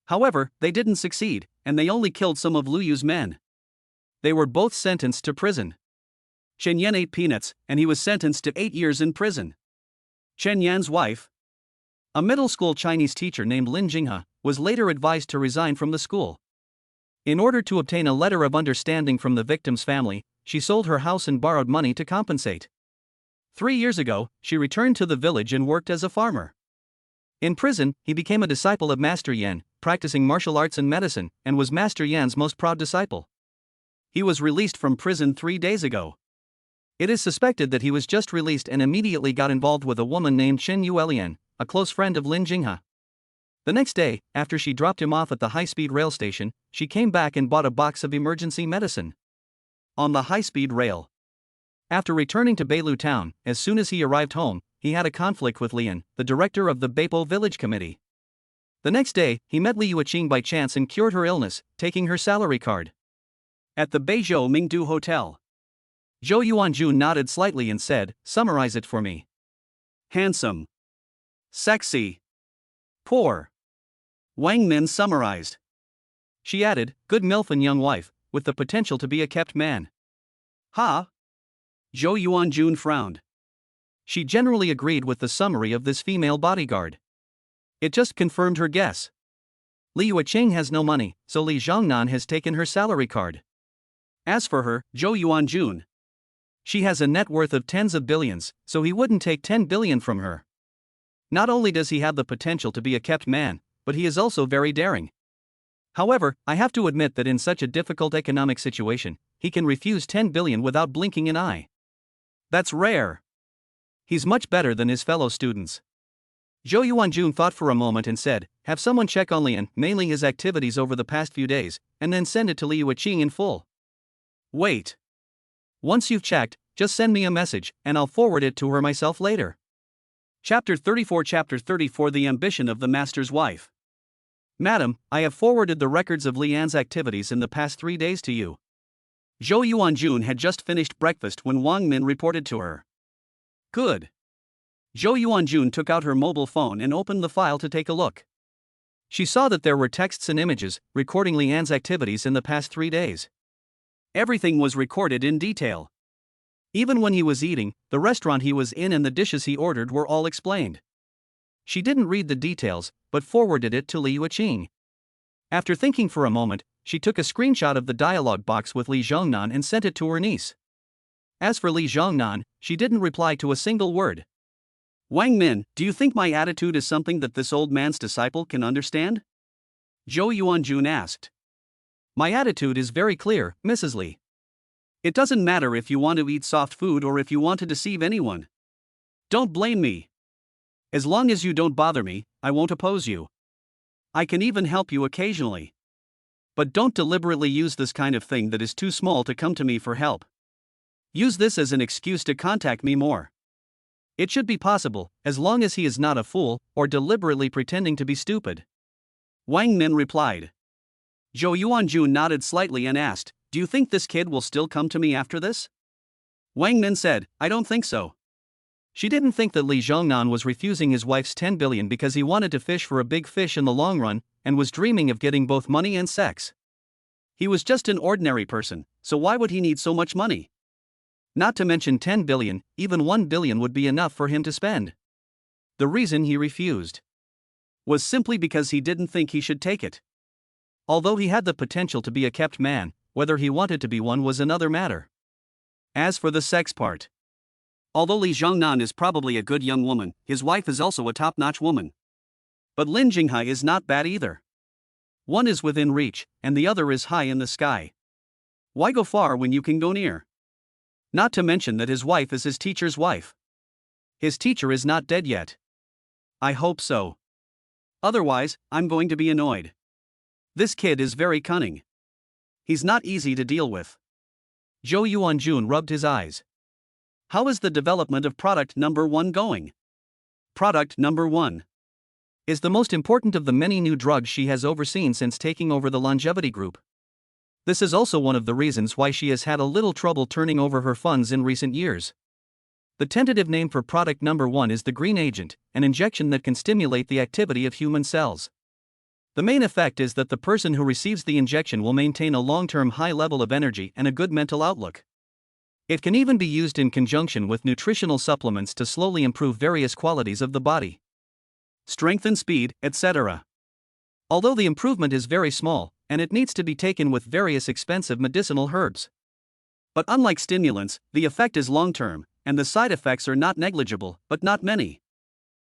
However, they didn't succeed, and they only killed some of Lu Yu's men. They were both sentenced to prison. Chen Yan ate peanuts, and he was sentenced to 8 years in prison. Chen Yan's wife, a middle school Chinese teacher named Lin Jinghe, was later advised to resign from the school. In order to obtain a letter of understanding from the victim's family, she sold her house and borrowed money to compensate. 3 years ago, she returned to the village and worked as a farmer. In prison, he became a disciple of Master Yan, practicing martial arts and medicine, and was Master Yan's most proud disciple. He was released from prison 3 days ago. It is suspected that he was just released and immediately got involved with a woman named Chen Yuelian, a close friend of Lin Jinghe. The next day, after she dropped him off at the high-speed rail station, she came back and bought a box of emergency medicine. On the high-speed rail. After returning to Beilu town, as soon as he arrived home, he had a conflict with Lian, the director of the Beipo village committee. The next day, he met Li Yueqing by chance and cured her illness, taking her salary card. At the Beizhou Mingdu Hotel. Zhou Yuanjun nodded slightly and said, summarize it for me. Handsome. Sexy. Poor. Wang Min summarized. She added, good MILF and young wife, with the potential to be a kept man. Ha? Zhou Yuanjun frowned. She generally agreed with the summary of this female bodyguard. It just confirmed her guess. Li Yueqing has no money, so Li Zhongnan has taken her salary card. As for her, Zhou Yuanjun, she has a net worth of tens of billions, so he wouldn't take 10 billion from her. Not only does he have the potential to be a kept man, but he is also very daring. However, I have to admit that in such a difficult economic situation, he can refuse 10 billion without blinking an eye. That's rare. He's much better than his fellow students. Zhou Yuanjun thought for a moment and said, have someone check on Lian, mainly his activities over the past few days, and then send it to Li Yueqing in full. Wait. Once you've checked, just send me a message, and I'll forward it to her myself later. Chapter 34 The Ambition of the Master's Wife. Madam, I have forwarded the records of Lian's activities in the past 3 days to you. Zhou Yuanjun had just finished breakfast when Wang Min reported to her. Good. Zhou Yuanjun took out her mobile phone and opened the file to take a look. She saw that there were texts and images, recording Lian's activities in the past 3 days. Everything was recorded in detail. Even when he was eating, the restaurant he was in and the dishes he ordered were all explained. She didn't read the details, but forwarded it to Li Yuqing. After thinking for a moment, she took a screenshot of the dialogue box with Li Zhongnan and sent it to her niece. As for Li Zhongnan, she didn't reply to a single word. Wang Min, do you think my attitude is something that this old man's disciple can understand? Zhou Yuanjun asked. My attitude is very clear, Mrs. Li. It doesn't matter if you want to eat soft food or if you want to deceive anyone. Don't blame me. As long as you don't bother me, I won't oppose you. I can even help you occasionally. But don't deliberately use this kind of thing that is too small to come to me for help. Use this as an excuse to contact me more. It should be possible, as long as he is not a fool, or deliberately pretending to be stupid. Wang Min replied. Zhou Yuanjun nodded slightly and asked, do you think this kid will still come to me after this? Wang Min said, I don't think so. She didn't think that Li Zhongnan was refusing his wife's 10 billion because he wanted to fish for a big fish in the long run, and was dreaming of getting both money and sex. He was just an ordinary person, so why would he need so much money? Not to mention 10 billion, even 1 billion would be enough for him to spend. The reason he refused was simply because he didn't think he should take it. Although he had the potential to be a kept man, whether he wanted to be one was another matter. As for the sex part, although Li Zhongnan is probably a good young woman, his wife is also a top-notch woman. But Lin Jinghai is not bad either. One is within reach, and the other is high in the sky. Why go far when you can go near? Not to mention that his wife is his teacher's wife. His teacher is not dead yet. I hope so. Otherwise, I'm going to be annoyed. This kid is very cunning. He's not easy to deal with. Zhou Yuanjun rubbed his eyes. How is the development of product number 1 going? Product number 1 is the most important of the many new drugs she has overseen since taking over the longevity group. This is also one of the reasons why she has had a little trouble turning over her funds in recent years. The tentative name for product number 1 is the green agent, an injection that can stimulate the activity of human cells. The main effect is that the person who receives the injection will maintain a long-term high level of energy and a good mental outlook. It can even be used in conjunction with nutritional supplements to slowly improve various qualities of the body, strength and speed, etc. Although the improvement is very small, and it needs to be taken with various expensive medicinal herbs. But unlike stimulants, the effect is long-term, and the side effects are not negligible, but not many.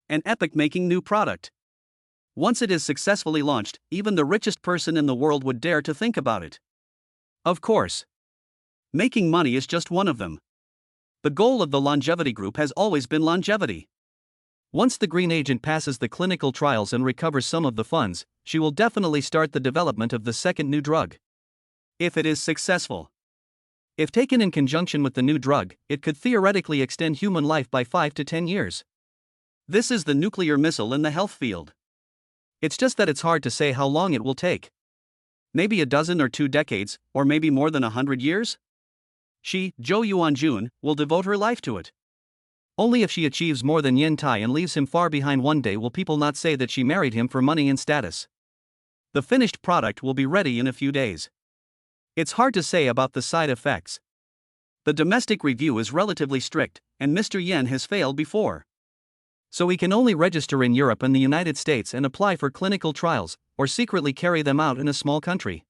An epoch-making new product. Once it is successfully launched, even the richest person in the world would dare to think about it. Of course, making money is just one of them. The goal of the longevity group has always been longevity. Once the green agent passes the clinical trials and recovers some of the funds, she will definitely start the development of the second new drug. If it is successful. If taken in conjunction with the new drug, it could theoretically extend human life by 5 to 10 years. This is the nuclear missile in the health field. It's just that it's hard to say how long it will take. Maybe a dozen or 2 decades, or maybe more than 100 years? She, Zhou Yuanjun, will devote her life to it. Only if she achieves more than Yin Tai and leaves him far behind one day will people not say that she married him for money and status. The finished product will be ready in a few days. It's hard to say about the side effects. The domestic review is relatively strict, and Mr. Yen has failed before. So he can only register in Europe and the United States and apply for clinical trials, or secretly carry them out in a small country.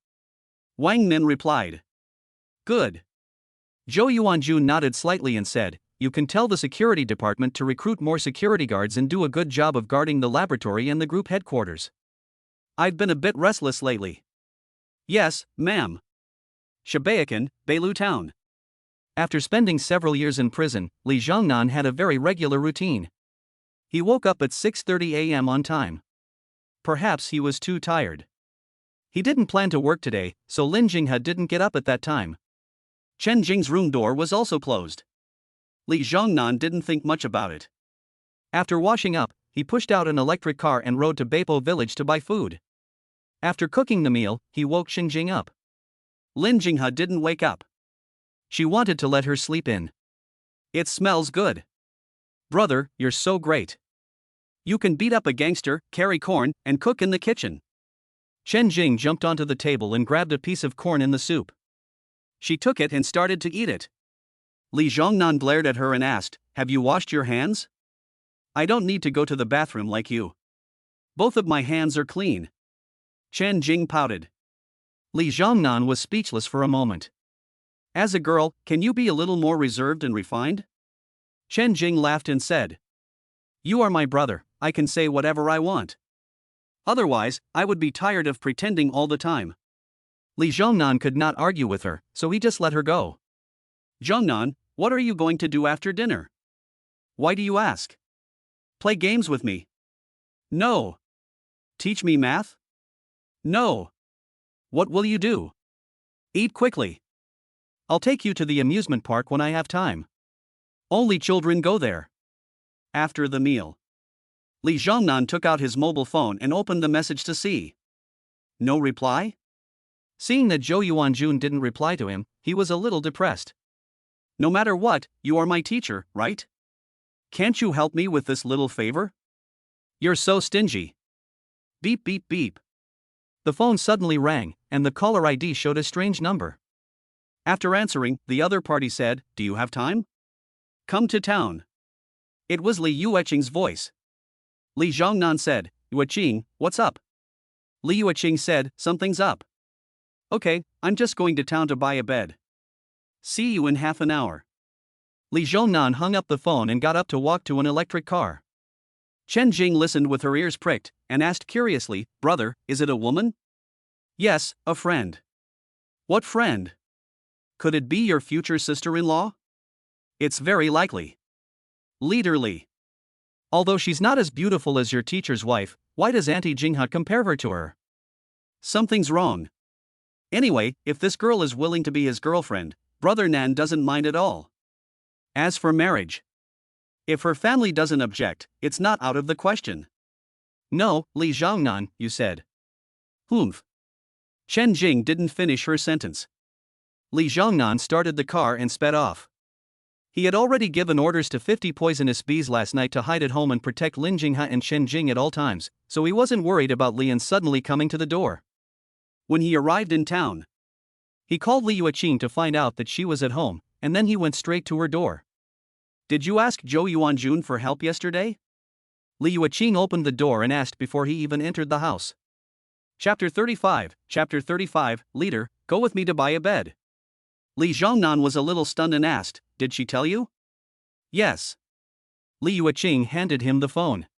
Wang Min replied. Good. Zhou Yuanjun nodded slightly and said, you can tell the security department to recruit more security guards and do a good job of guarding the laboratory and the group headquarters. I've been a bit restless lately. Yes, ma'am. Shabayakan, Beilu Town. After spending several years in prison, Li Zhongnan had a very regular routine. He woke up at 6:30 a.m. on time. Perhaps he was too tired. He didn't plan to work today, so Lin Jinghe didn't get up at that time. Chen Jing's room door was also closed. Li Zhongnan didn't think much about it. After washing up, he pushed out an electric car and rode to Beipo village to buy food. After cooking the meal, he woke Xingjing up. Lin Jinghe didn't wake up. She wanted to let her sleep in. It smells good. Brother, you're so great. You can beat up a gangster, carry corn, and cook in the kitchen. Chen Jing jumped onto the table and grabbed a piece of corn in the soup. She took it and started to eat it. Li Zhongnan glared at her and asked, "Have you washed your hands?" "I don't need to go to the bathroom like you. Both of my hands are clean." Chen Jing pouted. Li Zhongnan was speechless for a moment. "As a girl, can you be a little more reserved and refined?" Chen Jing laughed and said, "You are my brother, I can say whatever I want. Otherwise, I would be tired of pretending all the time." Li Zhongnan could not argue with her, so he just let her go. "Zhongnan, what are you going to do after dinner?" "Why do you ask?" "Play games with me." "No." "Teach me math?" "No." "What will you do?" "Eat quickly. I'll take you to the amusement park when I have time." "Only children go there." After the meal, Li Zhongnan took out his mobile phone and opened the message to see. No reply? Seeing that Zhou Yuanjun didn't reply to him, he was a little depressed. "No matter what, you are my teacher, right? Can't you help me with this little favor?" "You're so stingy." Beep beep beep. The phone suddenly rang, and the caller ID showed a strange number. After answering, the other party said, "Do you have time? Come to town." It was Li Yueqing's voice. Li Zhongnan said, "Yueqing, what's up?" Li Yueqing said, "Something's up." "Okay, I'm just going to town to buy a bed. See you in half an hour." Li Zhongnan hung up the phone and got up to walk to an electric car. Chen Jing listened with her ears pricked, and asked curiously, "Brother, is it a woman?" "Yes, a friend." "What friend? Could it be your future sister-in-law?" "It's very likely." Leader Li. "Although she's not as beautiful as your teacher's wife, why does Auntie Jingha compare her to her?" "Something's wrong. Anyway, if this girl is willing to be his girlfriend, Brother Nan doesn't mind at all. As for marriage, if her family doesn't object, it's not out of the question." "No, Li Zhongnan, you said." "Humph." Chen Jing didn't finish her sentence. Li Zhongnan started the car and sped off. He had already given orders to 50 poisonous bees last night to hide at home and protect Lin Jinghe and Chen Jing at all times, so he wasn't worried about Lian suddenly coming to the door. When he arrived in town, he called Li Yueqing to find out that she was at home, and then he went straight to her door. "Did you ask Zhou Yuanjun for help yesterday?" Li Yueqing opened the door and asked before he even entered the house. Chapter 35, Leader, go with me to buy a bed. Li Zhongnan was a little stunned and asked, "Did she tell you?" "Yes." Li Yueqing handed him the phone.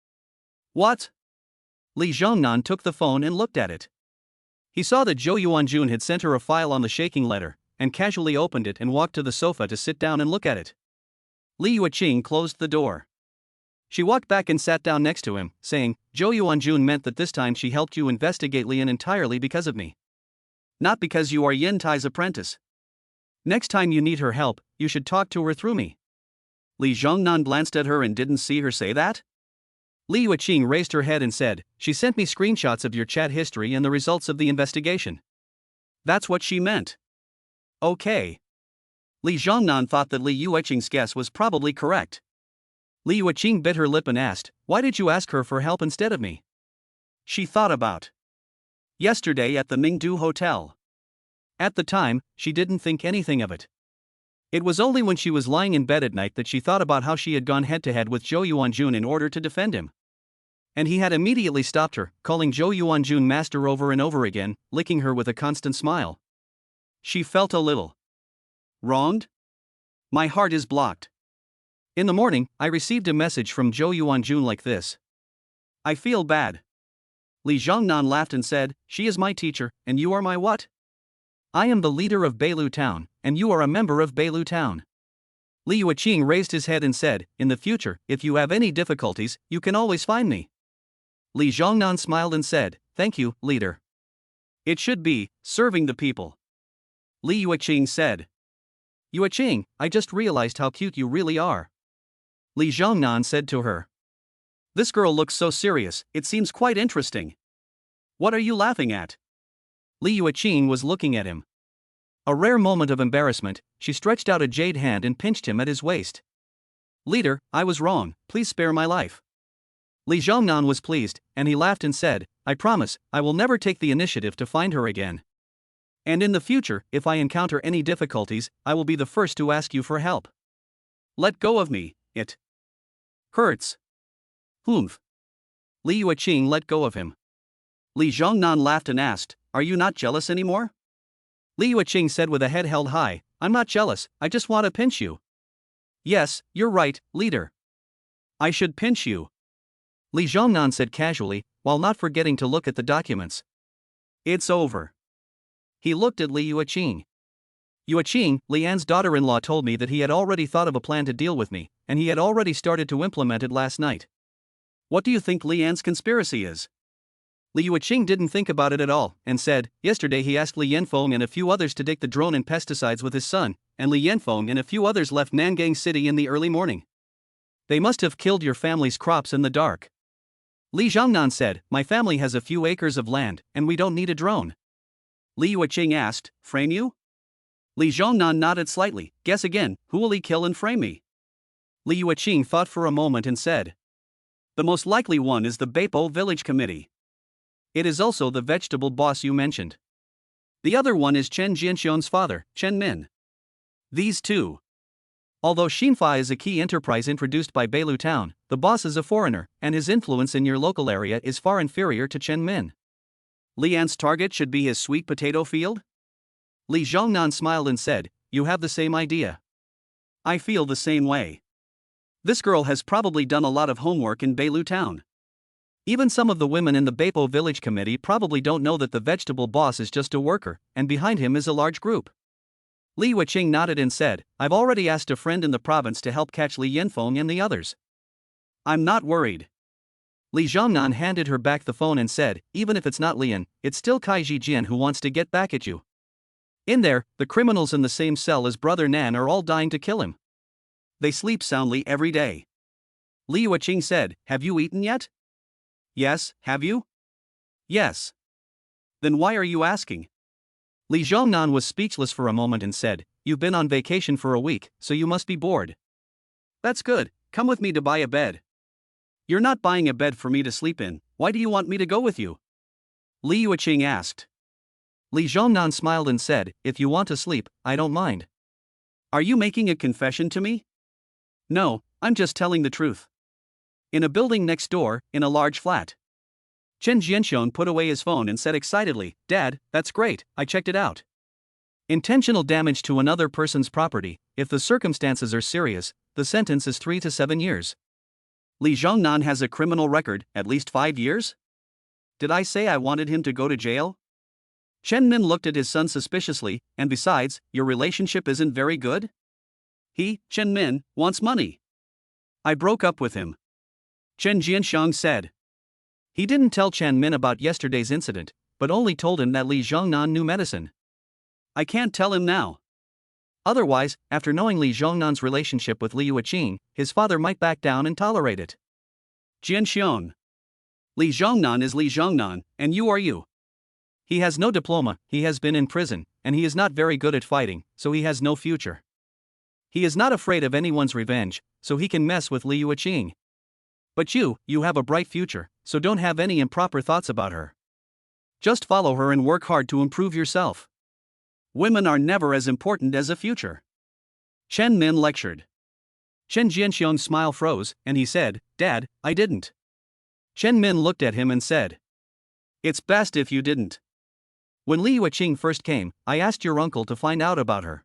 "What?" Li Zhongnan took the phone and looked at it. He saw that Zhou Yuanjun had sent her a file on the shaking letter, and casually opened it and walked to the sofa to sit down and look at it. Li Yueqing closed the door. She walked back and sat down next to him, saying, "Zhou Yuanjun meant that this time she helped you investigate Lian entirely because of me. Not because you are Yin Tai's apprentice. Next time you need her help, you should talk to her through me." Li Zhongnan glanced at her and didn't see her say that. Li Yueqing raised her head and said, "She sent me screenshots of your chat history and the results of the investigation." That's what she meant. Okay. Li Zhongnan thought that Li Yueqing's guess was probably correct. Li Yueqing bit her lip and asked, "Why did you ask her for help instead of me?" She thought about yesterday at the Mingdu Hotel. At the time, she didn't think anything of it. It was only when she was lying in bed at night that she thought about how she had gone head-to-head with Zhou Yuanjun in order to defend him. And he had immediately stopped her, calling Zhou Yuanjun master over and over again, licking her with a constant smile. She felt a little wronged. "My heart is blocked. In the morning, I received a message from Zhou Yuanjun like this. I feel bad." Li Zhongnan laughed and said, "She is my teacher, and you are my what?" "I am the leader of Beilu Town, and you are a member of Beilu Town." Li Yueqing raised his head and said, "In the future, if you have any difficulties, you can always find me." Li Zhongnan smiled and said, "Thank you, leader." "It should be serving the people," Li Yueqing said. "Yueqing, I just realized how cute you really are," Li Zhongnan said to her. "This girl looks so serious, it seems quite interesting. What are you laughing at?" Li Yueqing was looking at him. A rare moment of embarrassment, she stretched out a jade hand and pinched him at his waist. "Leader, I was wrong, please spare my life." Li Zhongnan was pleased, and he laughed and said, "I promise, I will never take the initiative to find her again. And in the future, if I encounter any difficulties, I will be the first to ask you for help." Let go of me, it hurts. Humph. Li Yuqing let go of him. Li Zhongnan laughed and asked, are you not jealous anymore? Li Yuqing said with a head held high, I'm not jealous, I just want to pinch you. Yes, you're right, leader. I should pinch you. Li Zhongnan said casually, while not forgetting to look at the documents. It's over. He looked at Li Yuqing. Yuqing, Lian's daughter-in-law, told me that he had already thought of a plan to deal with me, and he had already started to implement it last night. What do you think Lian's conspiracy is? Li Yuqing didn't think about it at all, and said, yesterday he asked Li Yanfeng and a few others to take the drone and pesticides with his son, and Li Yanfeng and a few others left Nangang City in the early morning. They must have killed your family's crops in the dark. Li Zhongnan said, my family has a few acres of land, and we don't need a drone. Li Yuqing asked, frame you? Li Zhongnan nodded slightly, guess again, who will he kill and frame me? Li Yuqing thought for a moment and said, the most likely one is the Beipo village committee. It is also the vegetable boss you mentioned. The other one is Chen Jianxiong's father, Chen Min. These two. Although Xinfa is a key enterprise introduced by Beilu Town, the boss is a foreigner, and his influence in your local area is far inferior to Chen Min. Lian's target should be his sweet potato field? Li Zhongnan smiled and said, you have the same idea. I feel the same way. This girl has probably done a lot of homework in Beilu Town. Even some of the women in the Beipo village committee probably don't know that the vegetable boss is just a worker, and behind him is a large group. Li Yuqing nodded and said, I've already asked a friend in the province to help catch Li Yanfeng and the others. I'm not worried. Li Zhongnan handed her back the phone and said, even if it's not Lian, it's still Kai Jijian who wants to get back at you. In there, the criminals in the same cell as Brother Nan are all dying to kill him. They sleep soundly every day. Li Yuqing said, have you eaten yet? Yes, have you? Yes. Then why are you asking? Li Zhongnan was speechless for a moment and said, you've been on vacation for a week, so you must be bored. That's good, come with me to buy a bed. You're not buying a bed for me to sleep in, why do you want me to go with you? Li Yuqing asked. Li Zhongnan smiled and said, if you want to sleep, I don't mind. Are you making a confession to me? No, I'm just telling the truth. In a building next door, in a large flat. Chen Jianxiong put away his phone and said excitedly, Dad, that's great, I checked it out. Intentional damage to another person's property, if the circumstances are serious, the sentence is 3 to 7 years. Li Zhongnan has a criminal record, at least 5 years? Did I say I wanted him to go to jail? Chen Min looked at his son suspiciously, and besides, your relationship isn't very good? He, Chen Min, wants money. I broke up with him. Chen Jianxiong said. He didn't tell Chen Min about yesterday's incident, but only told him that Li Zhongnan knew medicine. I can't tell him now. Otherwise, after knowing Li Zhongnan's relationship with Li Yuqing, his father might back down and tolerate it. Jianxiong. Li Zhongnan is Li Zhongnan, and you are you. He has no diploma, he has been in prison, and he is not very good at fighting, so he has no future. He is not afraid of anyone's revenge, so he can mess with Li Yuqing. But you have a bright future, so don't have any improper thoughts about her. Just follow her and work hard to improve yourself. Women are never as important as a future. Chen Min lectured. Chen Jianxiong's smile froze, and he said, Dad, I didn't. Chen Min looked at him and said, it's best if you didn't. When Li Yuqing first came, I asked your uncle to find out about her.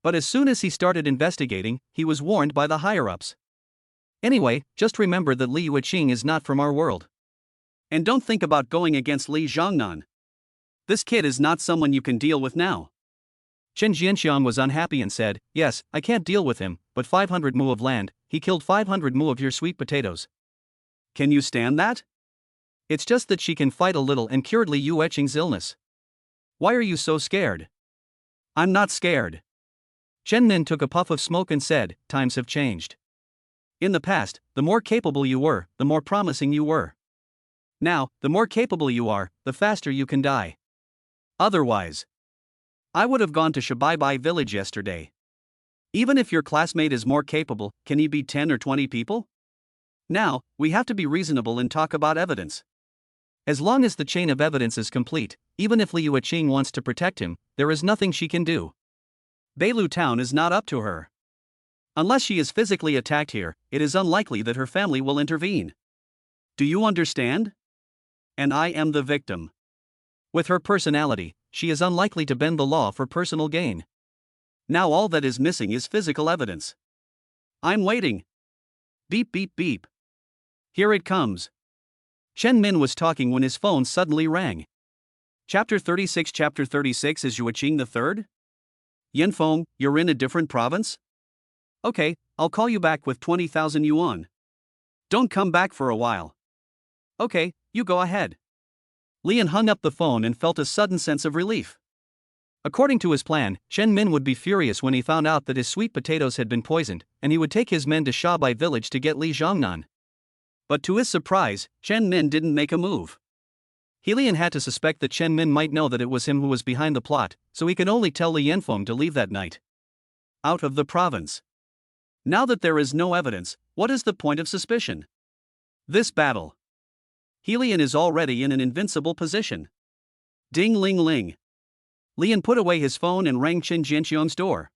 But as soon as he started investigating, he was warned by the higher-ups. Anyway, just remember that Li Yuqing is not from our world. And don't think about going against Li Zhongnan. This kid is not someone you can deal with now. Chen Jianxiong was unhappy and said, yes, I can't deal with him, but 500 mu of land, he killed 500 mu of your sweet potatoes. Can you stand that? It's just that she can fight a little and cured Li Yuqing's illness. Why are you so scared? I'm not scared. Chen Min took a puff of smoke and said, times have changed. In the past, the more capable you were, the more promising you were. Now, the more capable you are, the faster you can die. Otherwise, I would have gone to Shabaibai village yesterday. Even if your classmate is more capable, can he beat 10 or 20 people? Now, we have to be reasonable and talk about evidence. As long as the chain of evidence is complete, even if Li Yuqing wants to protect him, there is nothing she can do. Beilu Town is not up to her. Unless she is physically attacked here, it is unlikely that her family will intervene. Do you understand? And I am the victim. With her personality, she is unlikely to bend the law for personal gain. Now all that is missing is physical evidence. I'm waiting. Beep beep beep. Here it comes. Chen Min was talking when his phone suddenly rang. Chapter 36 is Yueqing the Third? Yanfeng, you're in a different province? Okay, I'll call you back with 20,000 yuan. Don't come back for a while. Okay, you go ahead. Lian hung up the phone and felt a sudden sense of relief. According to his plan, Chen Min would be furious when he found out that his sweet potatoes had been poisoned, and he would take his men to Shabai village to get Li Zhongnan. But to his surprise, Chen Min didn't make a move. Lian had to suspect that Chen Min might know that it was him who was behind the plot, so he could only tell Li Yanfeng to leave that night. Out of the province. Now that there is no evidence, what is the point of suspicion? This battle. Lian is already in an invincible position. Ding ling ling. Lian put away his phone and rang Chen Jianxiong's door.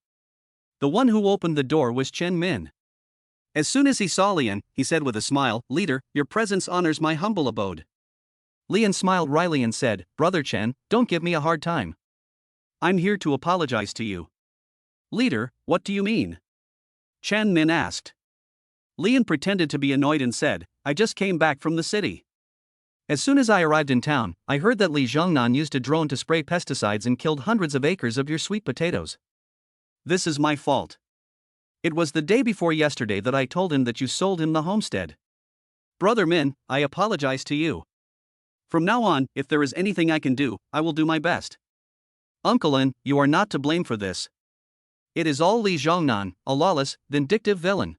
The one who opened the door was Chen Min. As soon as he saw Lian, he said with a smile, "Leader, your presence honors my humble abode." Lian smiled wryly and said, "Brother Chen, don't give me a hard time. I'm here to apologize to you." "Leader, what do you mean?" Chen Min asked. Lian pretended to be annoyed and said, "I just came back from the city. As soon as I arrived in town, I heard that Li Zhongnan used a drone to spray pesticides and killed hundreds of acres of your sweet potatoes. This is my fault. It was the day before yesterday that I told him that you sold him the homestead. Brother Min, I apologize to you. From now on, if there is anything I can do, I will do my best." "Uncle Lin, you are not to blame for this. It is all Li Zhongnan, a lawless, vindictive villain.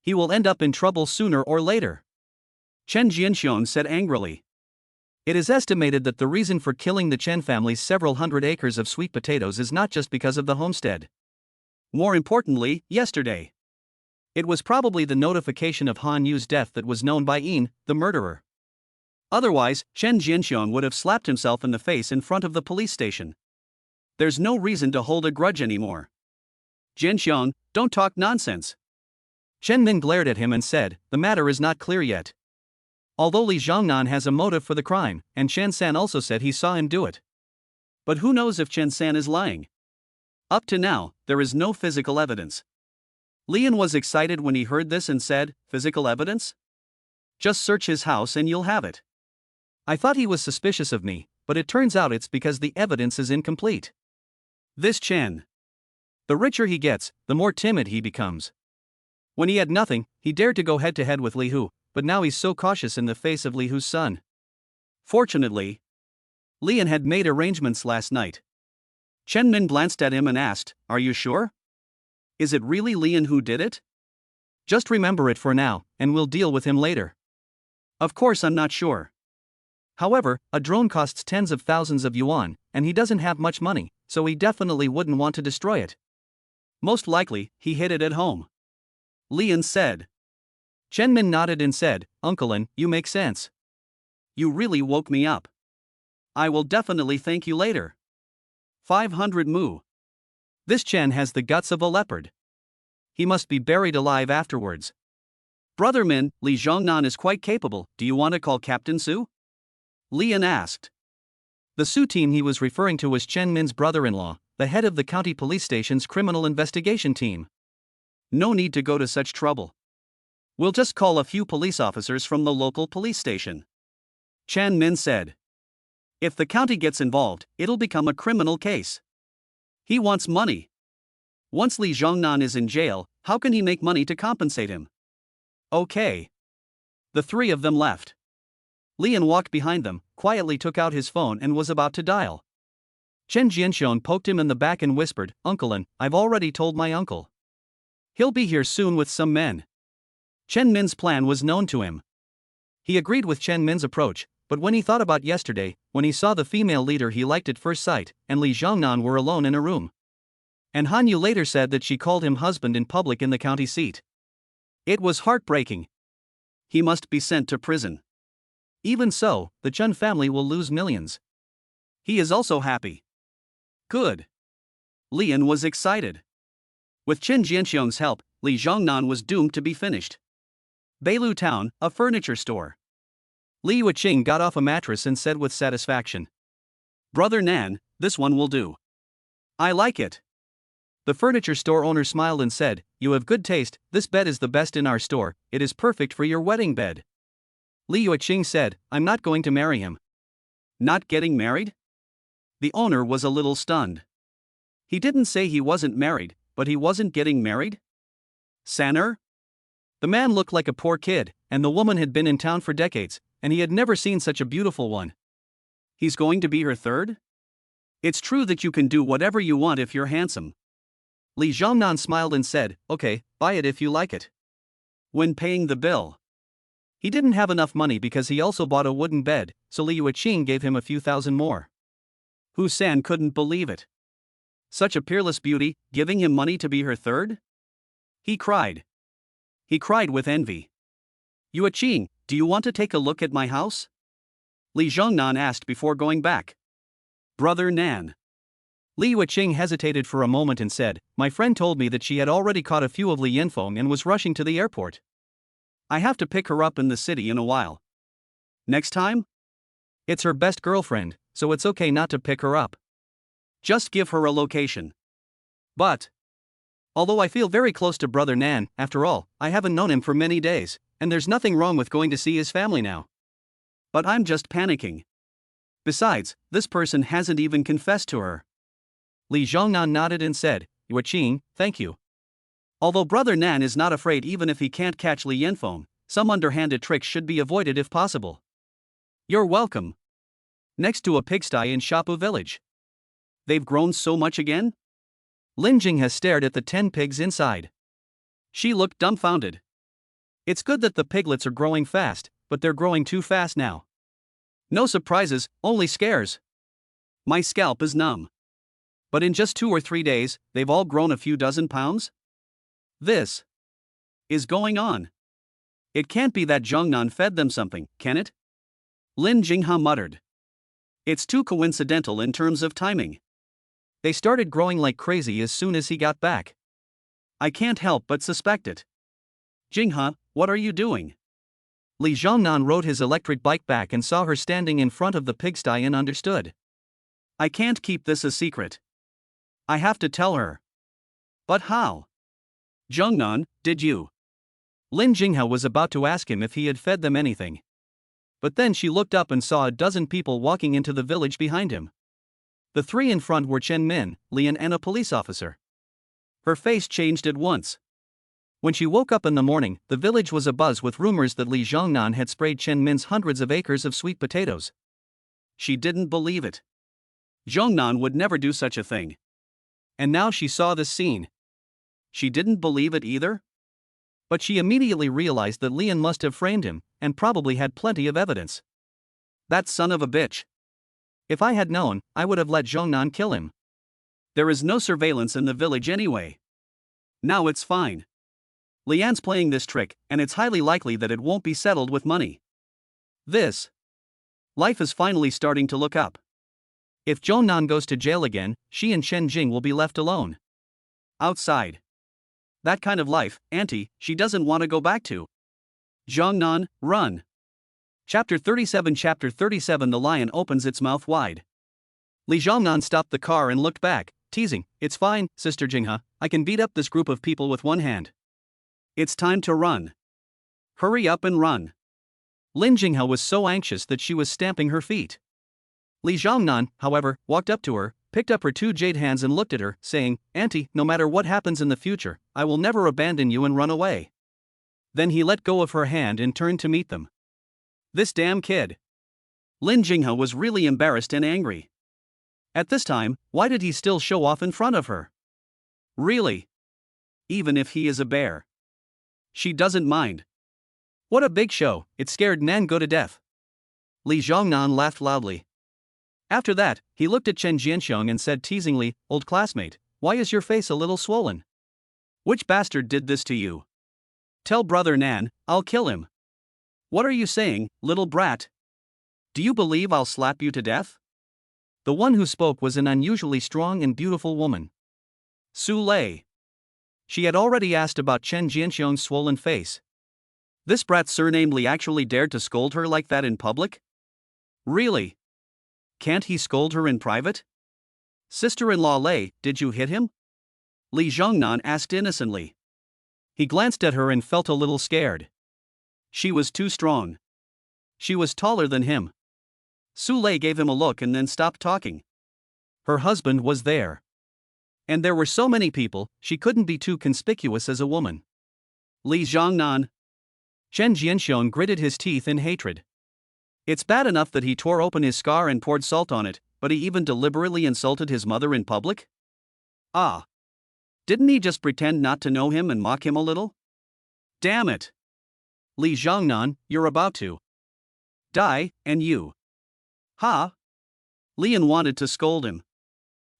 He will end up in trouble sooner or later," Chen Jianxiong said angrily. "It is estimated that the reason for killing the Chen family's several hundred acres of sweet potatoes is not just because of the homestead. More importantly, yesterday. It was probably the notification of Han Yu's death that was known by Yin, the murderer. Otherwise, Chen Jianxiong would have slapped himself in the face in front of the police station. There's no reason to hold a grudge anymore. Jianxiong, don't talk nonsense." Chen Min glared at him and said, "The matter is not clear yet. Although Li Zhongnan has a motive for the crime, and Chen San also said he saw him do it. But who knows if Chen San is lying? Up to now, there is no physical evidence." Lian was excited when he heard this and said, "Physical evidence? Just search his house and you'll have it." "I thought he was suspicious of me, but it turns out it's because the evidence is incomplete. This Chen. The richer he gets, the more timid he becomes. When he had nothing, he dared to go head to head with Li Hu, but now he's so cautious in the face of Li Hu's son." Fortunately, Lian had made arrangements last night. Chen Min glanced at him and asked, "Are you sure? Is it really Lian who did it?" "Just remember it for now, and we'll deal with him later." "Of course I'm not sure. However, a drone costs tens of thousands of yuan, and he doesn't have much money, so he definitely wouldn't want to destroy it." "Most likely, he hid it at home," Lian said. Chen Min nodded and said, "Uncle Lin, you make sense. You really woke me up. I will definitely thank you later. 500 mu. This Chen has the guts of a leopard. He must be buried alive afterwards." "Brother Min, Li Zhongnan is quite capable. Do you want to call Captain Su?" Lian asked. The Su team he was referring to was Chen Min's brother-in-law, the head of the county police station's criminal investigation team. "No need to go to such trouble. We'll just call a few police officers from the local police station," Chen Min said. "If the county gets involved, it'll become a criminal case. He wants money. Once Li Zhongnan is in jail, how can he make money to compensate him?" "Okay." The three of them left. Lian walked behind them, quietly took out his phone and was about to dial. Chen Jianxiong poked him in the back and whispered, "Uncle Lin, I've already told my uncle. He'll be here soon with some men." Chen Min's plan was known to him. He agreed with Chen Min's approach, but when he thought about yesterday, when he saw the female leader he liked at first sight, and Li Zhongnan were alone in a room. And Han Yu later said that she called him husband in public in the county seat. It was heartbreaking. He must be sent to prison. Even so, the Chen family will lose millions. He is also happy. Good. Lian was excited. With Chen Jianxiong's help, Li Zhongnan was doomed to be finished. Beilu Town, a furniture store. Li Yuqing got off a mattress and said with satisfaction, "Brother Nan, this one will do. I like it." The furniture store owner smiled and said, "You have good taste, this bed is the best in our store, it is perfect for your wedding bed." Li Yuqing said, "I'm not going to marry him." Not getting married? The owner was a little stunned. He didn't say he wasn't married, but he wasn't getting married? Sanner? The man looked like a poor kid, and the woman had been in town for decades, and he had never seen such a beautiful one. He's going to be her third? It's true that you can do whatever you want if you're handsome. Li Zhongnan smiled and said, "Okay, buy it if you like it." When paying the bill, he didn't have enough money because he also bought a wooden bed, so Li Yuqing gave him a few thousand more. Hu San couldn't believe it. Such a peerless beauty, giving him money to be her third? He cried. He cried with envy. "Yuqing, do you want to take a look at my house?" Li Zhongnan asked before going back. "Brother Nan." Li Yuqing hesitated for a moment and said, "My friend told me that she had already caught a few of Li Yinfeng and was rushing to the airport. I have to pick her up in the city in a while." "Next time?" "It's her best girlfriend, so it's okay not to pick her up. Just give her a location." "But although I feel very close to Brother Nan, after all, I haven't known him for many days, and there's nothing wrong with going to see his family now. But I'm just panicking. Besides, this person hasn't even confessed to her." Li Zhongnan nodded and said, "Yuqing, thank you. Although Brother Nan is not afraid even if he can't catch Li Yinfeng, some underhanded tricks should be avoided if possible." "You're welcome." Next to a pigsty in Shapu village. They've grown so much again? Lin Jing has stared at the 10 pigs inside. She looked dumbfounded. It's good that the piglets are growing fast, but they're growing too fast now. No surprises, only scares. My scalp is numb. But in just 2 or 3 days, they've all grown a few dozen pounds? This is going on. It can't be that Zhongnan fed them something, can it? Lin Jingha muttered. It's too coincidental in terms of timing. They started growing like crazy as soon as he got back. I can't help but suspect it. Jingha, what are you doing? Li Zhongnan rode his electric bike back and saw her standing in front of the pigsty and understood. I can't keep this a secret. I have to tell her. But how? Zhongnan, did you? Lin Jingha was about to ask him if he had fed them anything. But then she looked up and saw a dozen people walking into the village behind him. The 3 in front were Chen Min, Lian and a police officer. Her face changed at once. When she woke up in the morning, the village was abuzz with rumors that Li Zhongnan had sprayed Chen Min's hundreds of acres of sweet potatoes. She didn't believe it. Zhongnan would never do such a thing. And now she saw this scene. She didn't believe it either? But she immediately realized that Lian must have framed him, and probably had plenty of evidence. That son of a bitch. If I had known, I would have let Zhongnan kill him. There is no surveillance in the village anyway. Now it's fine. Lian's playing this trick, and it's highly likely that it won't be settled with money. This life is finally starting to look up. If Zhongnan goes to jail again, she and Chen Jing will be left alone. Outside. That kind of life, auntie, she doesn't want to go back to. Zhongnan, run. Chapter 37 The lion opens its mouth wide. Li Zhongnan stopped the car and looked back, teasing, "It's fine, Sister Jingha, I can beat up this group of people with one hand." It's time to run. Hurry up and run. Lin Jingha was so anxious that she was stamping her feet. Li Zhongnan, however, walked up to her, picked up her 2 jade hands and looked at her, saying, "Auntie, no matter what happens in the future, I will never abandon you and run away." Then he let go of her hand and turned to meet them. This damn kid. Lin Jingha was really embarrassed and angry. At this time, why did he still show off in front of her? Really? Even if he is a bear. She doesn't mind. What a big show, it scared Nango to death. Li Zhongnan laughed loudly. After that, he looked at Chen Jianxiong and said teasingly, "Old classmate, why is your face a little swollen? Which bastard did this to you? Tell Brother Nan, I'll kill him." "What are you saying, little brat? Do you believe I'll slap you to death?" The one who spoke was an unusually strong and beautiful woman. Su Lei. She had already asked about Chen Jianxiong's swollen face. This brat surnamed Li actually dared to scold her like that in public? Really? Can't he scold her in private? Sister-in-law Lei, did you hit him? Li Zhongnan asked innocently. He glanced at her and felt a little scared. She was too strong. She was taller than him. Su Lei gave him a look and then stopped talking. Her husband was there. And there were so many people, she couldn't be too conspicuous as a woman. Li Zhongnan. Chen Jianxiong gritted his teeth in hatred. It's bad enough that he tore open his scar and poured salt on it, but he even deliberately insulted his mother in public? Ah. Didn't he just pretend not to know him and mock him a little? Damn it. Li Zhongnan, you're about to die, and you. Ha? Lian wanted to scold him.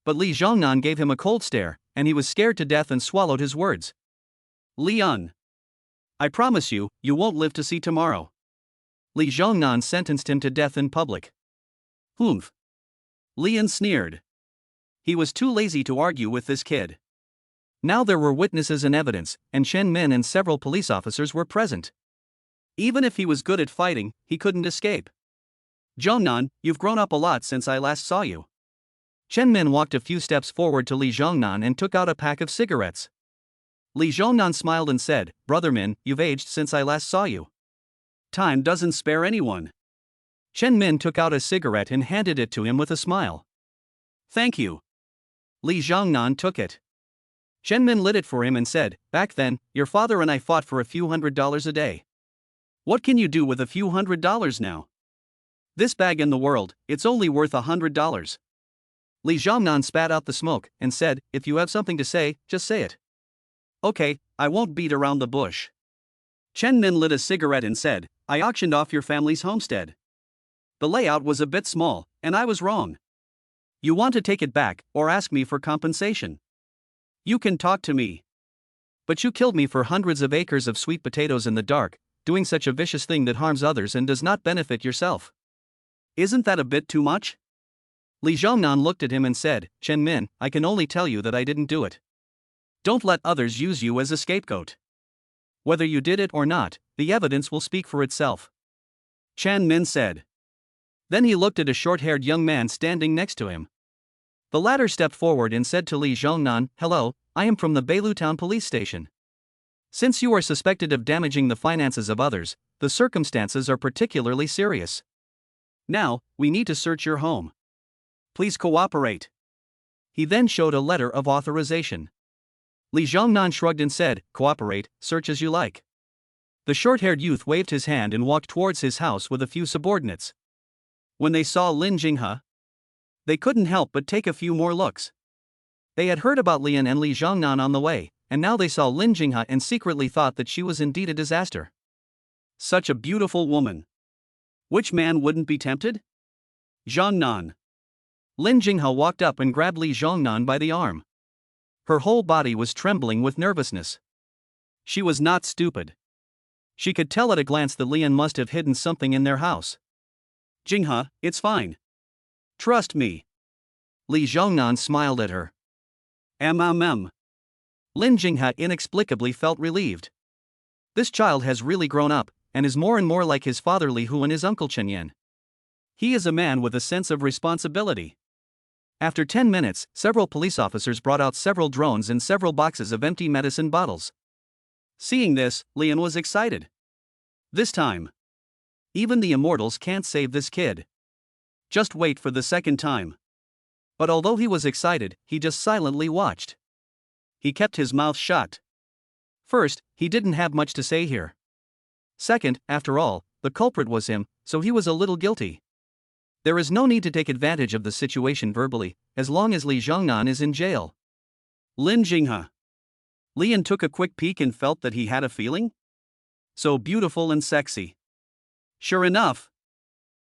But Li Zhongnan gave him a cold stare, and he was scared to death and swallowed his words. Lian. I promise you, you won't live to see tomorrow. Li Zhongnan sentenced him to death in public. Humph. Lian sneered. He was too lazy to argue with this kid. Now there were witnesses and evidence, and Chen Min and several police officers were present. Even if he was good at fighting, he couldn't escape. Zhongnan, you've grown up a lot since I last saw you. Chen Min walked a few steps forward to Li Zhongnan and took out a pack of cigarettes. Li Zhongnan smiled and said, Brother Min, you've aged since I last saw you. Time doesn't spare anyone. Chen Min took out a cigarette and handed it to him with a smile. Thank you. Li Zhongnan took it. Chen Min lit it for him and said, Back then, your father and I fought for a few $100s a day. What can you do with a few $100s now? This bag in the world, it's only worth $100. Li Zhongnan spat out the smoke and said, If you have something to say, just say it. Okay, I won't beat around the bush. Chen Min lit a cigarette and said, I auctioned off your family's homestead. The layout was a bit small, and I was wrong. You want to take it back, or ask me for compensation? You can talk to me. But you killed me for hundreds of acres of sweet potatoes in the dark, doing such a vicious thing that harms others and does not benefit yourself. Isn't that a bit too much? Li Zhongnan looked at him and said, Chen Min, I can only tell you that I didn't do it. Don't let others use you as a scapegoat. Whether you did it or not, the evidence will speak for itself. Chen Min said. Then he looked at a short-haired young man standing next to him. The latter stepped forward and said to Li Zhongnan, Hello, I am from the Beilu Town Police Station. Since you are suspected of damaging the finances of others, the circumstances are particularly serious. Now, we need to search your home. Please cooperate. He then showed a letter of authorization. Li Zhongnan shrugged and said, Cooperate, search as you like. The short-haired youth waved his hand and walked towards his house with a few subordinates. When they saw Lin Jinghe, they couldn't help but take a few more looks. They had heard about Lian and Li Zhongnan on the way, and now they saw Lin Jinghe and secretly thought that she was indeed a disaster. Such a beautiful woman. Which man wouldn't be tempted? Zhongnan. Lin Jinghe walked up and grabbed Li Zhongnan by the arm. Her whole body was trembling with nervousness. She was not stupid. She could tell at a glance that Lian must have hidden something in their house. Jinghe, it's fine. Trust me. Li Zhongnan smiled at her. Lin Jinghe inexplicably felt relieved. This child has really grown up, and is more and more like his father Li Hu and his uncle Chen Yan. He is a man with a sense of responsibility. After 10 minutes, several police officers brought out several drones and several boxes of empty medicine bottles. Seeing this, Lian was excited. This time. Even the immortals can't save this kid. Just wait for the second time. But although he was excited, he just silently watched. He kept his mouth shut. First, he didn't have much to say here. Second, after all, the culprit was him, so he was a little guilty. There is no need to take advantage of the situation verbally, as long as Li Zhongnan is in jail. Lin Jinghe. Lian took a quick peek and felt that he had a feeling. So beautiful and sexy. Sure enough.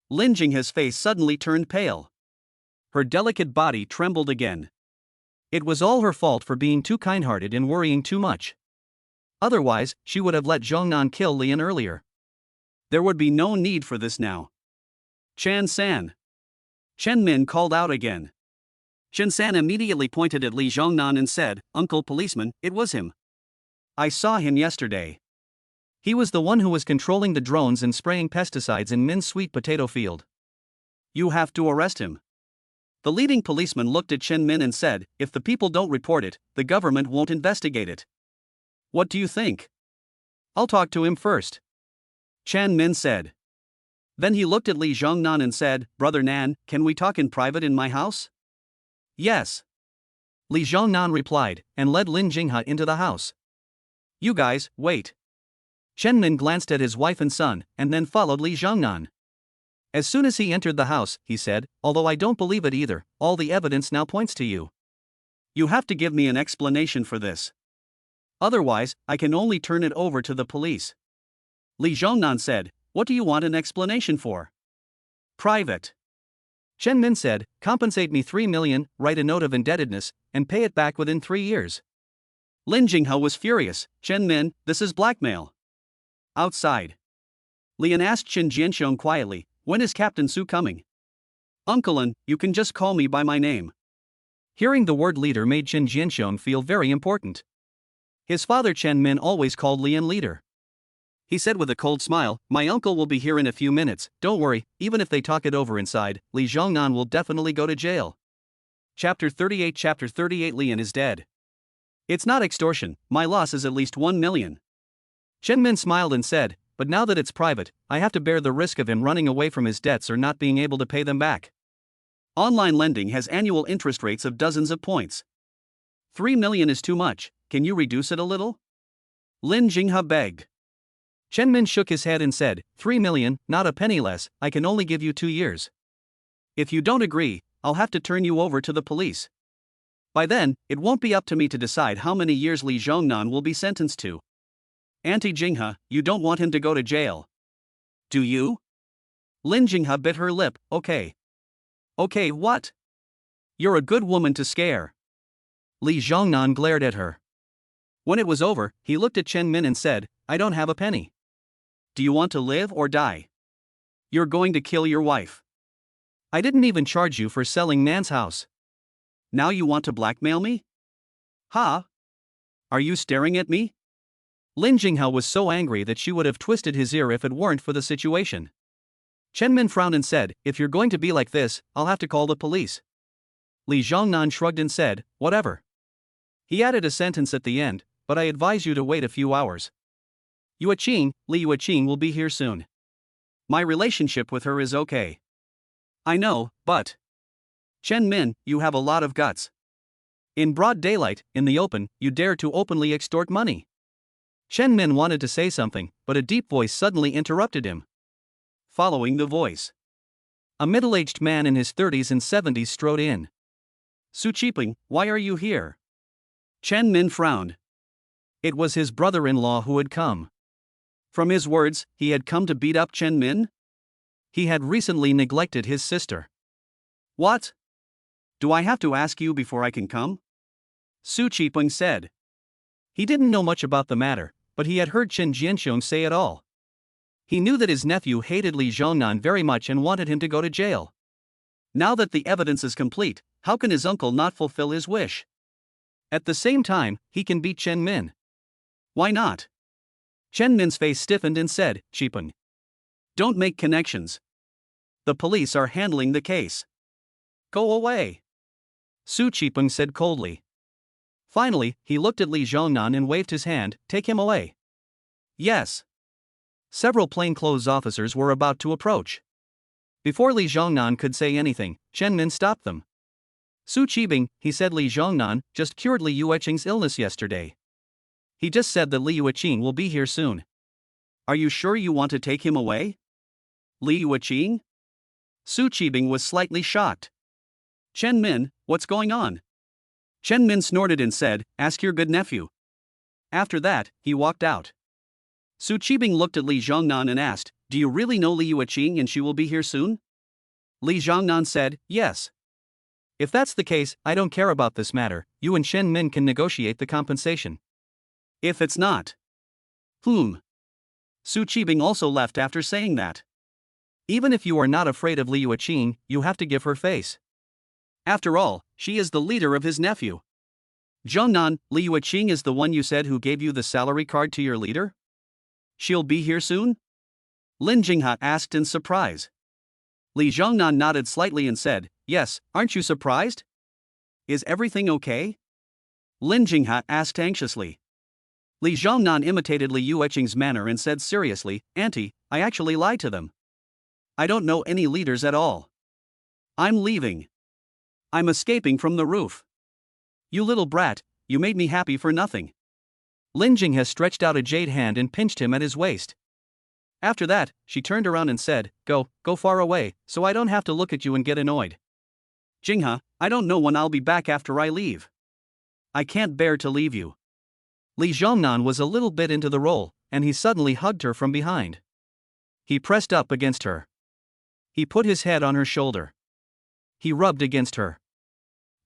Lin Jinghe's face suddenly turned pale. Her delicate body trembled again. It was all her fault for being too kind-hearted and worrying too much. Otherwise, she would have let Zhongnan kill Lian earlier. There would be no need for this now. Chan San. Chen Min called out again. Chen San immediately pointed at Li Zhongnan and said, Uncle policeman, it was him. I saw him yesterday. He was the one who was controlling the drones and spraying pesticides in Min's sweet potato field. You have to arrest him. The leading policeman looked at Chen Min and said, if the people don't report it, the government won't investigate it. What do you think? I'll talk to him first, Chen Min said. Then he looked at Li Zhongnan and said, Brother Nan, can we talk in private in my house? Yes, Li Zhongnan replied, and led Lin Jinghe into the house. You guys, wait. Chen Min glanced at his wife and son, and then followed Li Zhongnan. As soon as he entered the house, he said, although I don't believe it either, all the evidence now points to you. You have to give me an explanation for this. Otherwise, I can only turn it over to the police. Li Zhongnan said, what do you want an explanation for? Private. Chen Min said, compensate me 3 million, write a note of indebtedness, and pay it back within 3 years. Lin Jinghe was furious. Chen Min, this is blackmail. Outside, Lian asked Chen Jianxiong quietly, when is Captain Su coming? Uncle Lin, you can just call me by my name. Hearing the word leader made Chen Jianxiong feel very important. His father Chen Min always called Lian leader. He said with a cold smile, my uncle will be here in a few minutes, don't worry, even if they talk it over inside, Li Zhongnan will definitely go to jail. Chapter 38 Lian is dead. It's not extortion, my loss is at least 1 million. Chen Min smiled and said, but now that it's private, I have to bear the risk of him running away from his debts or not being able to pay them back. Online lending has annual interest rates of dozens of points. 3 million is too much, can you reduce it a little? Lin Jinghe begged. Chen Min shook his head and said, 3 million, not a penny less, I can only give you 2 years. If you don't agree, I'll have to turn you over to the police. By then, it won't be up to me to decide how many years Li Zhongnan will be sentenced to. Auntie Jinghe, you don't want him to go to jail. Do you? Lin Jinghe bit her lip, okay. Okay, what? You're a good woman to scare. Li Zhongnan glared at her. When it was over, he looked at Chen Min and said, I don't have a penny. Do you want to live or die? You're going to kill your wife. I didn't even charge you for selling Nan's house. Now you want to blackmail me? Huh? Are you staring at me? Lin Jinghe was so angry that she would have twisted his ear if it weren't for the situation. Chen Min frowned and said, if you're going to be like this, I'll have to call the police. Li Zhongnan shrugged and said, whatever. He added a sentence at the end, but I advise you to wait a few hours. Li Yueqing will be here soon. My relationship with her is okay. I know, but... Chen Min, you have a lot of guts. In broad daylight, in the open, you dare to openly extort money. Chen Min wanted to say something, but a deep voice suddenly interrupted him. Following the voice, a middle-aged man in his 30s and 70s strode in. Su Qiping, why are you here? Chen Min frowned. It was his brother-in-law who had come. From his words, he had come to beat up Chen Min? He had recently neglected his sister. What? Do I have to ask you before I can come? Su Qiping said. He didn't know much about the matter, but he had heard Chen Jianxiong say it all. He knew that his nephew hated Li Zhongnan very much and wanted him to go to jail. Now that the evidence is complete, how can his uncle not fulfill his wish? At the same time, he can beat Chen Min. Why not? Chen Min's face stiffened and said, Qiping. Don't make connections. The police are handling the case. Go away. Su Qiping said coldly. Finally, he looked at Li Zhongnan and waved his hand, take him away. Yes. Several plainclothes officers were about to approach. Before Li Zhongnan could say anything, Chen Min stopped them. Su Qiping, he said Li Zhongnan, just cured Li Yueqing's illness yesterday. He just said that Li Yueqing will be here soon. Are you sure you want to take him away? Li Yueqing? Su Qiping was slightly shocked. Chen Min, what's going on? Chen Min snorted and said, ask your good nephew. After that, he walked out. Su Qiping looked at Li Zhongnan and asked, do you really know Li Yueqing and she will be here soon? Li Zhongnan said, yes. If that's the case, I don't care about this matter, you and Chen Min can negotiate the compensation. If it's not. Su Qiping also left after saying that. Even if you are not afraid of Li Yueqing, you have to give her face. After all, she is the leader of his nephew. Zhongnan, Li Yuqing is the one you said who gave you the salary card to your leader? She'll be here soon? Lin Jinghe asked in surprise. Li Zhongnan nodded slightly and said, yes, aren't you surprised? Is everything okay? Lin Jinghe asked anxiously. Li Zhongnan imitated Li Yuqing's manner and said seriously, Auntie, I actually lied to them. I don't know any leaders at all. I'm leaving. I'm escaping from the roof. You little brat, you made me happy for nothing. Lin Jinghe stretched out a jade hand and pinched him at his waist. After that, she turned around and said, go far away, so I don't have to look at you and get annoyed. Jinghe, I don't know when I'll be back after I leave. I can't bear to leave you. Li Zhongnan was a little bit into the role, and he suddenly hugged her from behind. He pressed up against her. He put his head on her shoulder. He rubbed against her.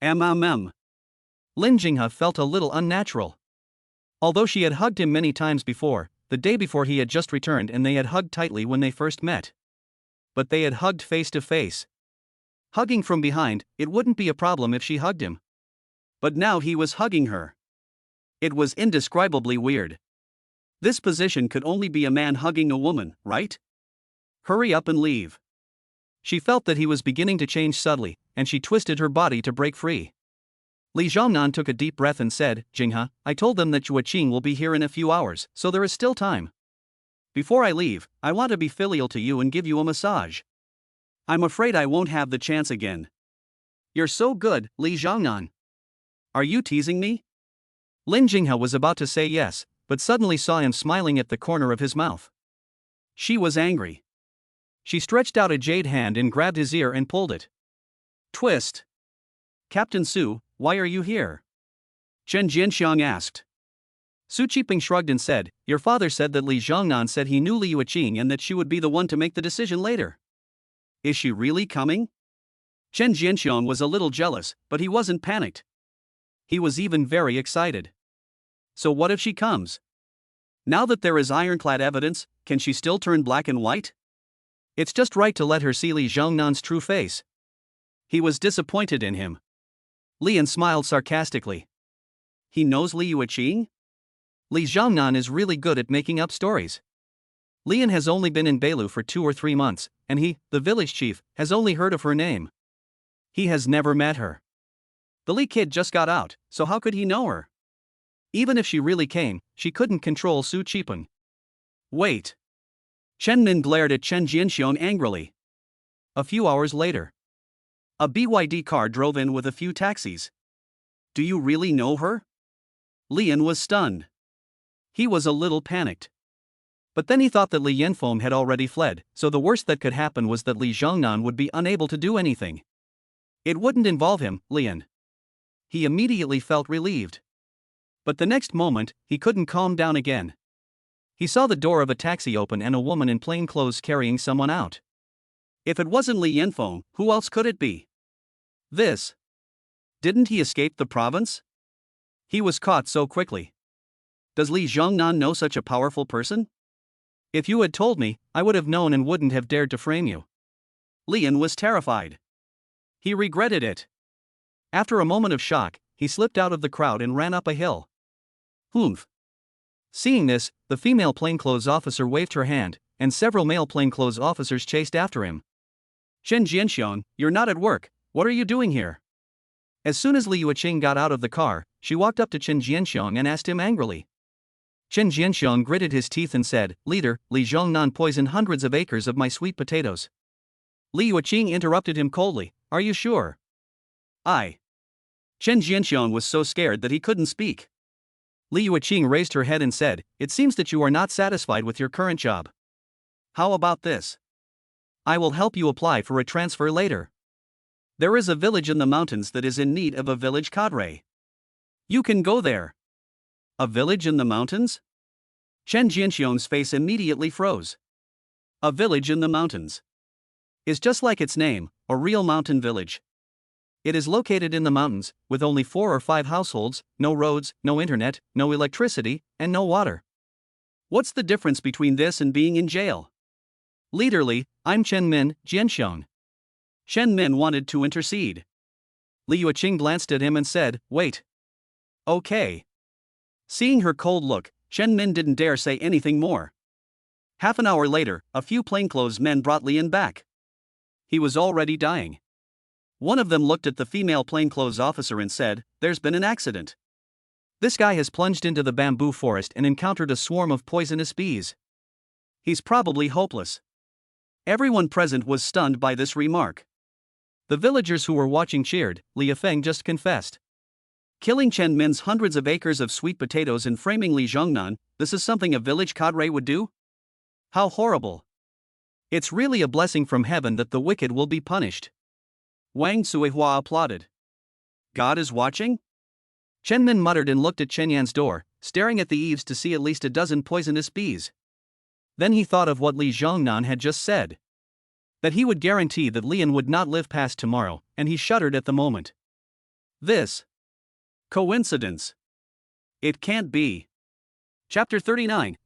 Lin Jinghe felt a little unnatural. Although she had hugged him many times before, the day before he had just returned and they had hugged tightly when they first met. But they had hugged face to face. Hugging from behind, it wouldn't be a problem if she hugged him. But now he was hugging her. It was indescribably weird. This position could only be a man hugging a woman, right? Hurry up and leave. She felt that he was beginning to change subtly, and she twisted her body to break free. Li Zhongnan took a deep breath and said, Jinghe, I told them that Yuqing will be here in a few hours, so there is still time. Before I leave, I want to be filial to you and give you a massage. I'm afraid I won't have the chance again. You're so good, Li Zhongnan. Are you teasing me? Lin Jinghe was about to say yes, but suddenly saw him smiling at the corner of his mouth. She was angry. She stretched out a jade hand and grabbed his ear and pulled it. Twist. Captain Su, why are you here? Chen Jianxiang asked. Su Qiping shrugged and said, your father said that Li Zhongnan said he knew Li Yuqing and that she would be the one to make the decision later. Is she really coming? Chen Jianxiang was a little jealous, but he wasn't panicked. He was even very excited. So what if she comes? Now that there is ironclad evidence, can she still turn black and white? It's just right to let her see Li Zhongnan's true face. He was disappointed in him. Lian smiled sarcastically. He knows Li Yuqing? Li Zhongnan is really good at making up stories. Lian has only been in Beilu for 2 or 3 months, and he, the village chief, has only heard of her name. He has never met her. The Li kid just got out, so how could he know her? Even if she really came, she couldn't control Su Qiping. Wait. Chen Min glared at Chen Jianxiang angrily. A few hours later, a BYD car drove in with a few taxis. Do you really know her? Lian was stunned. He was a little panicked. But then he thought that Li Yanfeng had already fled, so the worst that could happen was that Li Zhongnan would be unable to do anything. It wouldn't involve him, Lian. He immediately felt relieved. But the next moment, he couldn't calm down again. He saw the door of a taxi open and a woman in plain clothes carrying someone out. If it wasn't Li Yanfeng, who else could it be? This. Didn't he escape the province? He was caught so quickly. Does Li Zhongnan know such a powerful person? If you had told me, I would have known and wouldn't have dared to frame you. Lian was terrified. He regretted it. After a moment of shock, he slipped out of the crowd and ran up a hill. Humph. Seeing this, the female plainclothes officer waved her hand, and several male plainclothes officers chased after him. Chen Jianxiang, you're not at work, what are you doing here? As soon as Li Yuqing got out of the car, she walked up to Chen Jianxiang and asked him angrily. Chen Jianxiang gritted his teeth and said, Leader, Li Zhongnan poisoned hundreds of acres of my sweet potatoes. Li Yuqing interrupted him coldly, are you sure? Chen Jianxiang was so scared that he couldn't speak. Li Yuqing raised her head and said, it seems that you are not satisfied with your current job. How about this? I will help you apply for a transfer later. There is a village in the mountains that is in need of a village cadre. You can go there. A village in the mountains? Chen Jianxiang's face immediately froze. A village in the mountains. Is just like its name, a real mountain village. It is located in the mountains, with only 4 or 5 households, no roads, no internet, no electricity, and no water. What's the difference between this and being in jail? Leader Li, I'm Chen Min, Jianxiang. Chen Min wanted to intercede. Li Yuqing glanced at him and said, wait. Okay. Seeing her cold look, Chen Min didn't dare say anything more. Half an hour later, a few plainclothes men brought Lian back. He was already dying. One of them looked at the female plainclothes officer and said, "There's been an accident. This guy has plunged into the bamboo forest and encountered a swarm of poisonous bees. He's probably hopeless." Everyone present was stunned by this remark. The villagers who were watching cheered. Li Yifeng just confessed. Killing Chen Min's hundreds of acres of sweet potatoes and framing Li Zhongnan, this is something a village cadre would do? How horrible. It's really a blessing from heaven that the wicked will be punished. Wang Suihua applauded. God is watching? Chen Min muttered and looked at Chen Yan's door, staring at the eaves to see at least a dozen poisonous bees. Then he thought of what Li Zhongnan had just said. That he would guarantee that Lian would not live past tomorrow, and he shuddered at the moment. This. Coincidence. It can't be. Chapter 39,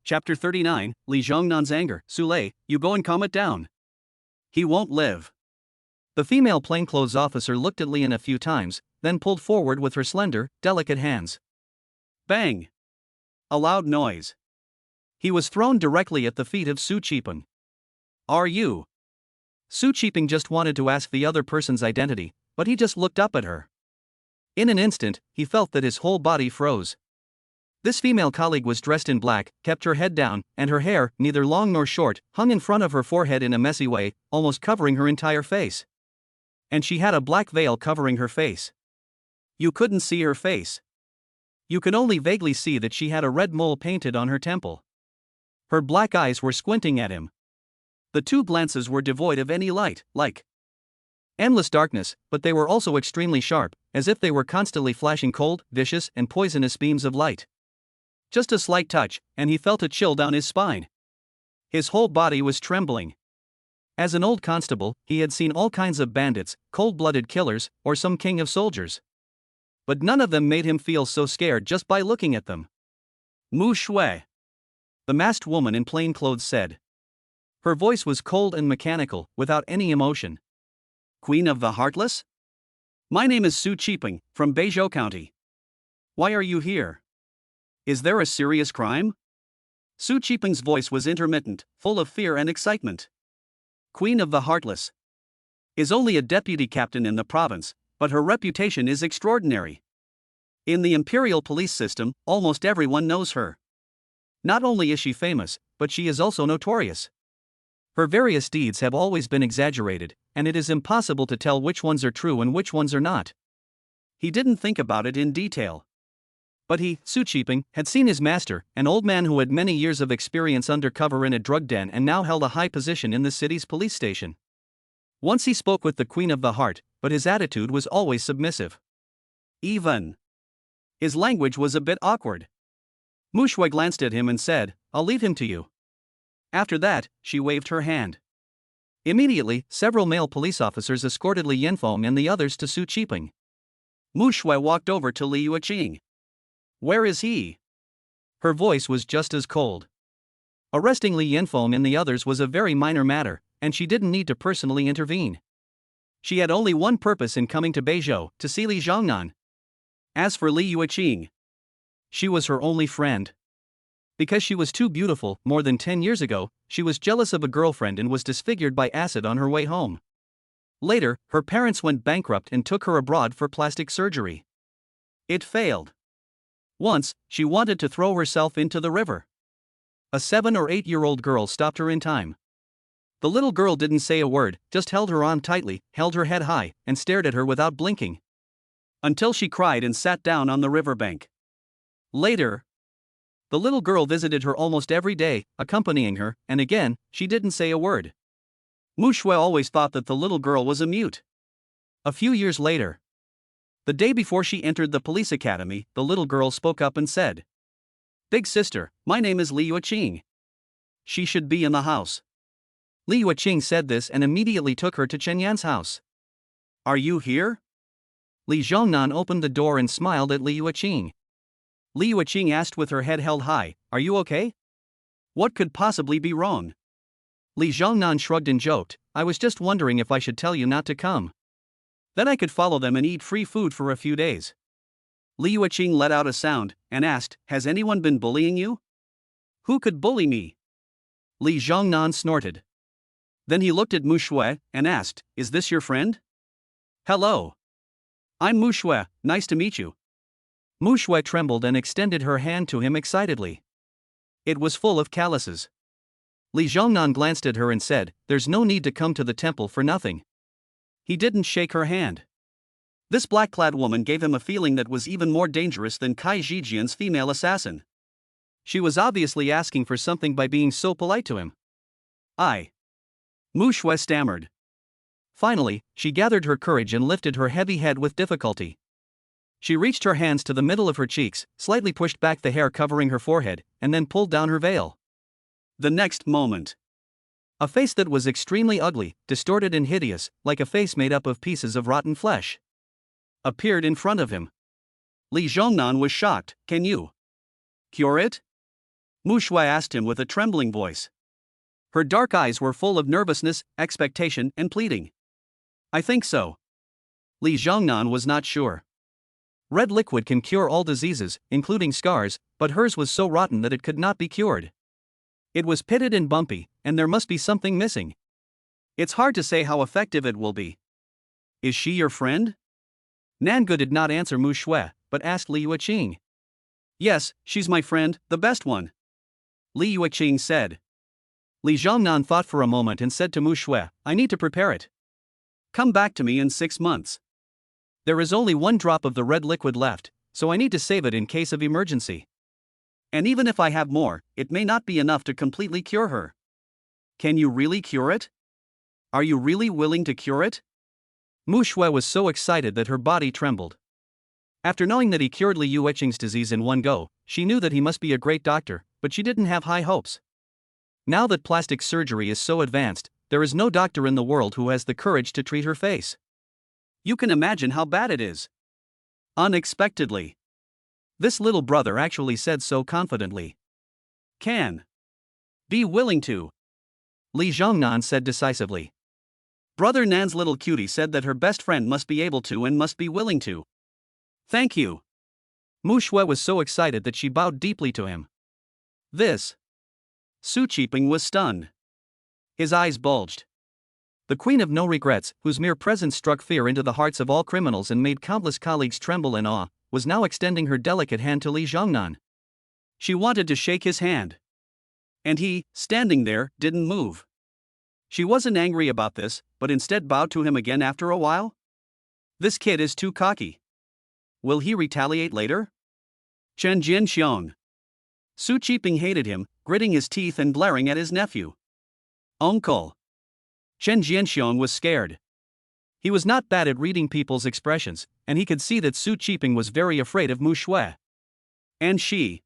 Li Zhongnan's anger. Sule, you go and calm it down. He won't live. The female plainclothes officer looked at Lian a few times, then pulled forward with her slender, delicate hands. Bang! A loud noise. He was thrown directly at the feet of Su Qiping. Are you? Su Qiping just wanted to ask the other person's identity, but he just looked up at her. In an instant, he felt that his whole body froze. This female colleague was dressed in black, kept her head down, and her hair, neither long nor short, hung in front of her forehead in a messy way, almost covering her entire face. And she had a black veil covering her face. You couldn't see her face. You could only vaguely see that she had a red mole painted on her temple. Her black eyes were squinting at him. The two glances were devoid of any light, like endless darkness, but they were also extremely sharp, as if they were constantly flashing cold, vicious, and poisonous beams of light. Just a slight touch, and he felt a chill down his spine. His whole body was trembling. As an old constable, he had seen all kinds of bandits, cold-blooded killers, or some king of soldiers. But none of them made him feel so scared just by looking at them. Mu Shui, the masked woman in plain clothes said. Her voice was cold and mechanical, without any emotion. Queen of the Heartless? My name is Su Qiping, from Beizhou County. Why are you here? Is there a serious crime? Su Qiping's voice was intermittent, full of fear and excitement. Queen of the Heartless is only a deputy captain in the province, but her reputation is extraordinary. In the imperial police system, almost everyone knows her. Not only is she famous, but she is also notorious. Her various deeds have always been exaggerated, and it is impossible to tell which ones are true and which ones are not. He didn't think about it in detail. But he, Su Qiping, had seen his master, an old man who had many years of experience undercover in a drug den and now held a high position in the city's police station. Once he spoke with the Queen of the Heart, but his attitude was always submissive. Even his language was a bit awkward. Mu Shui glanced at him and said, "I'll leave him to you." After that, she waved her hand. Immediately, several male police officers escorted Li Yinfeng and the others to Su Qiping. Mu Shui walked over to Li Yuqing. Where is he? Her voice was just as cold. Arresting Li Yinfeng and the others was a very minor matter, and she didn't need to personally intervene. She had only one purpose in coming to Beizhou, to see Li Zhongnan. As for Li Yuqing, she was her only friend. Because she was too beautiful, more than 10 years ago, she was jealous of a girlfriend and was disfigured by acid on her way home. Later, her parents went bankrupt and took her abroad for plastic surgery. It failed. Once, she wanted to throw herself into the river. A 7 or 8-year-old girl stopped her in time. The little girl didn't say a word, just held her arm tightly, held her head high, and stared at her without blinking. Until she cried and sat down on the riverbank. Later, the little girl visited her almost every day, accompanying her, and again, she didn't say a word. Mu Shui always thought that the little girl was a mute. A few years later, the day before she entered the police academy, the little girl spoke up and said, "Big sister, my name is Li Yuqing. She should be in the house." Li Yuqing said this and immediately took her to Chen Yan's house. "Are you here?" Li Zhongnan opened the door and smiled at Li Yuqing. Li Yuqing asked with her head held high, "Are you okay? What could possibly be wrong?" Li Zhongnan shrugged and joked, "I was just wondering if I should tell you not to come. Then I could follow them and eat free food for a few days." Li Yueqing let out a sound and asked, "Has anyone been bullying you?" "Who could bully me?" Li Zhongnan snorted. Then he looked at Mu Shui and asked, "Is this your friend?" "Hello. I'm Mu Shui, nice to meet you." Mu Shui trembled and extended her hand to him excitedly. It was full of calluses. Li Zhongnan glanced at her and said, "There's no need to come to the temple for nothing." He didn't shake her hand. This black-clad woman gave him a feeling that was even more dangerous than Kai Zhijian's female assassin. She was obviously asking for something by being so polite to him. Mu Shui stammered. Finally, she gathered her courage and lifted her heavy head with difficulty. She reached her hands to the middle of her cheeks, slightly pushed back the hair covering her forehead, and then pulled down her veil. The next moment, a face that was extremely ugly, distorted and hideous, like a face made up of pieces of rotten flesh, appeared in front of him. Li Zhongnan was shocked. "Can you cure it?" Mu Shui asked him with a trembling voice. Her dark eyes were full of nervousness, expectation, and pleading. "I think so." Li Zhongnan was not sure. Red liquid can cure all diseases, including scars, but hers was so rotten that it could not be cured. It was pitted and bumpy, and there must be something missing. It's hard to say how effective it will be. "Is she your friend?" Nangu did not answer Mu Shui, but asked Li Yueqing. "Yes, she's my friend, the best one," Li Yueqing said. Li Zhongnan thought for a moment and said to Mu Shui, "I need to prepare it. Come back to me in 6 months. There is only 1 drop of the red liquid left, so I need to save it in case of emergency. And even if I have more, it may not be enough to completely cure her." "Can you really cure it? Are you really willing to cure it?" Mu Shui was so excited that her body trembled. After knowing that he cured Li Yueqing's disease in one go, she knew that he must be a great doctor, but she didn't have high hopes. Now that plastic surgery is so advanced, there is no doctor in the world who has the courage to treat her face. You can imagine how bad it is. Unexpectedly, this little brother actually said so confidently. "Can be willing to," Li Zhongnan said decisively. Brother Nan's little cutie said that her best friend must be able to and must be willing to. "Thank you." Mu Shui was so excited that she bowed deeply to him. This. Su Qiping was stunned. His eyes bulged. The queen of no regrets, whose mere presence struck fear into the hearts of all criminals and made countless colleagues tremble in awe, was now extending her delicate hand to Li Zhongnan. She wanted to shake his hand. And he, standing there, didn't move. She wasn't angry about this, but instead bowed to him again after a while. This kid is too cocky. Will he retaliate later? Chen Jianxiong. Su Qiping hated him, gritting his teeth and glaring at his nephew. "Uncle." Chen Jianxiong was scared. He was not bad at reading people's expressions, and he could see that Su Qiping was very afraid of Mu Shui. And she.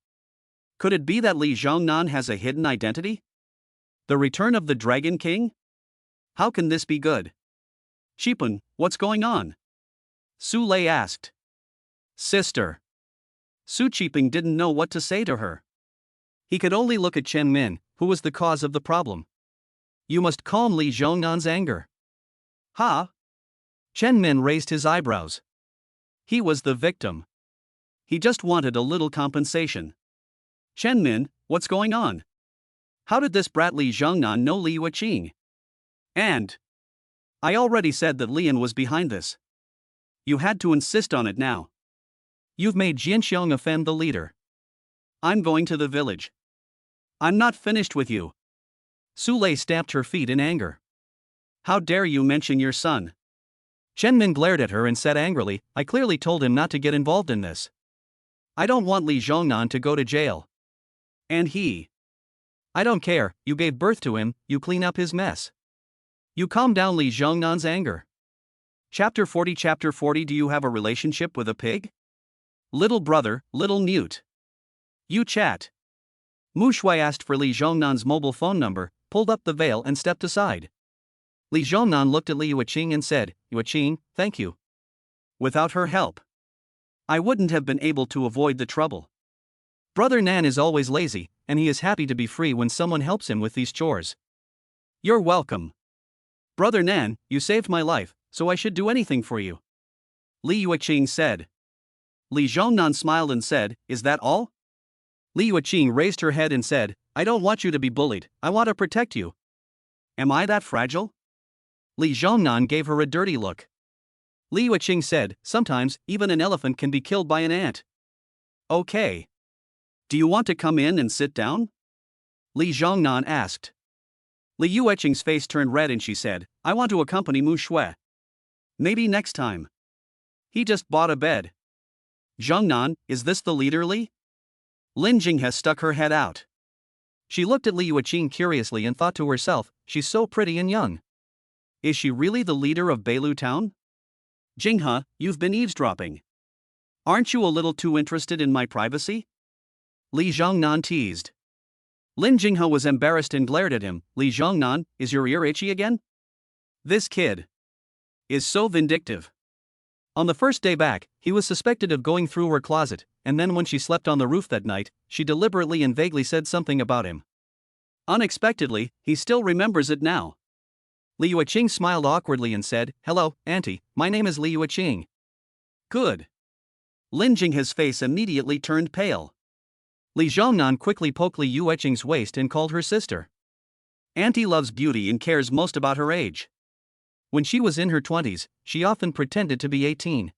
Could it be that Li Zhongnan has a hidden identity? The return of the Dragon King? How can this be good? "Qiping, what's going on?" Su Lei asked. "Sister." Su Qiping didn't know what to say to her. He could only look at Chen Min, who was the cause of the problem. "You must calm Li Zhongnan's anger." "Huh?" Chen Min raised his eyebrows. He was the victim. He just wanted a little compensation. "Chen Min, what's going on? How did this brat Li Zhongnan know Li Yueqing? And I already said that Lian was behind this. You had to insist on it now. You've made Jianxiong offend the leader. I'm going to the village. I'm not finished with you." Su Lei stamped her feet in anger. "How dare you mention your son?" Chen Min glared at her and said angrily, "I clearly told him not to get involved in this. I don't want Li Zhongnan to go to jail. And he. I don't care, you gave birth to him, you clean up his mess. You calm down Li Zhongnan's anger." Chapter 40. Do you have a relationship with a pig? Little brother, little newt. You chat. Mu Shui asked for Li Zhongnan's mobile phone number, pulled up the veil and stepped aside. Li Zhongnan looked at Li Yueqing and said, "Yueqing, thank you. Without her help, I wouldn't have been able to avoid the trouble. Brother Nan is always lazy, and he is happy to be free when someone helps him with these chores." "You're welcome. Brother Nan, you saved my life, so I should do anything for you," Li Yueqing said. Li Zhongnan smiled and said, "Is that all?" Li Yuqing raised her head and said, "I don't want you to be bullied, I want to protect you." "Am I that fragile?" Li Zhongnan gave her a dirty look. Li Yuqing said, "Sometimes, even an elephant can be killed by an ant." "Okay. Do you want to come in and sit down?" Li Zhongnan asked. Li Yuqing's face turned red and she said, "I want to accompany Mu Shui. Maybe next time." He just bought a bed. "Zhongnan, is this the leader, Li?" Lin Jing has stuck her head out. She looked at Li Yuqing curiously and thought to herself, she's so pretty and young. Is she really the leader of Beilu Town? "Jinghe, you've been eavesdropping. Aren't you a little too interested in my privacy?" Li Zhongnan teased. Lin Jinghe was embarrassed and glared at him. "Li Zhongnan, is your ear itchy again? This kid is so vindictive." On the first day back, he was suspected of going through her closet, and then when she slept on the roof that night, she deliberately and vaguely said something about him. Unexpectedly, he still remembers it now. Li Yuqing smiled awkwardly and said, "Hello, Auntie, my name is Li Yuqing." "Good." Lin Jinghe's face immediately turned pale. Li Zhongnan quickly poked Li Yuqing's waist and called her sister. Auntie loves beauty and cares most about her age. When she was in her 20s, she often pretended to be 18.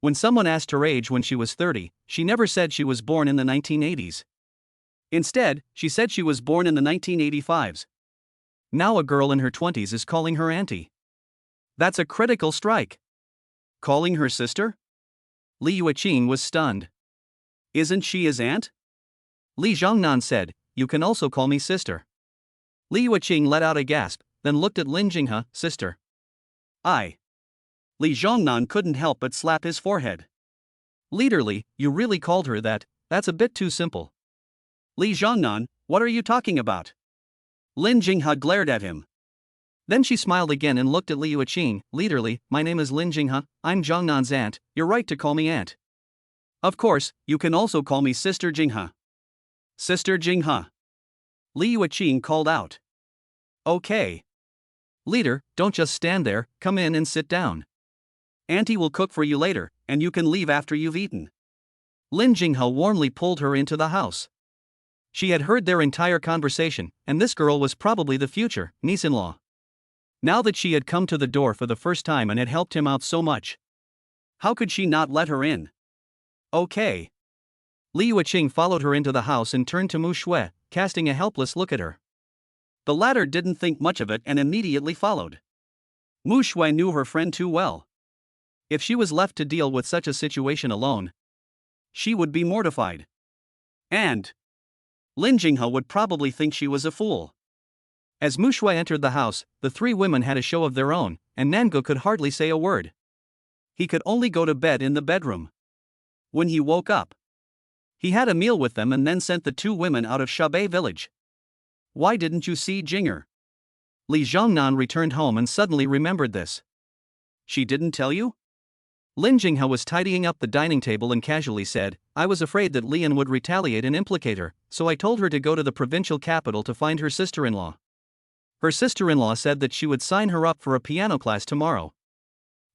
When someone asked her age when she was 30, she never said she was born in the 1980s. Instead, she said she was born in the 1985s. Now a girl in her 20s is calling her auntie. That's a critical strike. Calling her sister? Li Yuqing was stunned. Isn't she his aunt? Li Zhongnan said, "You can also call me sister." Li Yuqing let out a gasp, then looked at Lin Jinghe, "Sister. I." Li Zhongnan couldn't help but slap his forehead. "Leaderly, you really called her that, that's a bit too simple." "Li Zhongnan, what are you talking about?" Lin Jinghe glared at him. Then she smiled again and looked at Li Yuqing. "Leaderly, my name is Lin Jinghe, I'm Zhongnan's aunt, you're right to call me aunt. Of course, you can also call me Sister Jinghe." "Sister Jinghe." Li Yuqing called out. "Okay. Leader, don't just stand there, come in and sit down. Auntie will cook for you later, and you can leave after you've eaten." Lin Jinghe warmly pulled her into the house. She had heard their entire conversation, and this girl was probably the future niece-in-law. Now that she had come to the door for the first time and had helped him out so much, how could she not let her in? "Okay." Li Yuqing followed her into the house and turned to Mu Shui, casting a helpless look at her. The latter didn't think much of it and immediately followed. Mu Shui knew her friend too well. If she was left to deal with such a situation alone, she would be mortified. And Lin Jinghe would probably think she was a fool. As Mu Shui entered the house, the three women had a show of their own, and Nangu could hardly say a word. He could only go to bed in the bedroom. When he woke up, he had a meal with them and then sent the two women out of Shabei village. "Why didn't you see Jinger?" Li Zhongnan returned home and suddenly remembered this. "She didn't tell you?" Lin Jinghe was tidying up the dining table and casually said, "I was afraid that Lian would retaliate and implicate her, so I told her to go to the provincial capital to find her sister-in-law. Her sister-in-law said that she would sign her up for a piano class tomorrow.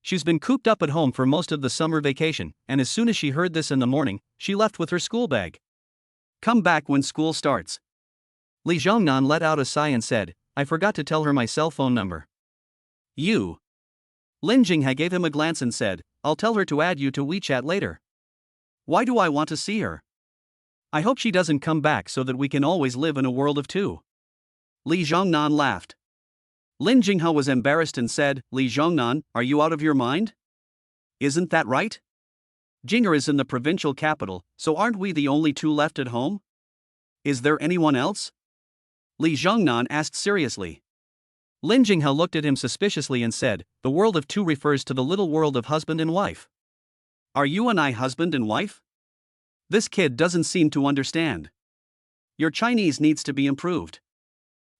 She's been cooped up at home for most of the summer vacation, and as soon as she heard this in the morning, she left with her school bag. Come back when school starts." Li Zhongnan let out a sigh and said, "I forgot to tell her my cell phone number." "You." Lin Jinghe gave him a glance and said, "I'll tell her to add you to WeChat later." "Why do I want to see her? I hope she doesn't come back so that we can always live in a world of two." Li Zhongnan laughed. Lin Jinghe was embarrassed and said, "Li Zhongnan, are you out of your mind? Isn't that right? Jinger is in the provincial capital, so aren't we the only two left at home? Is there anyone else?" Li Zhongnan asked seriously. Lin Jinghe looked at him suspiciously and said, "The world of two refers to the little world of husband and wife. Are you and I husband and wife? This kid doesn't seem to understand. Your Chinese needs to be improved."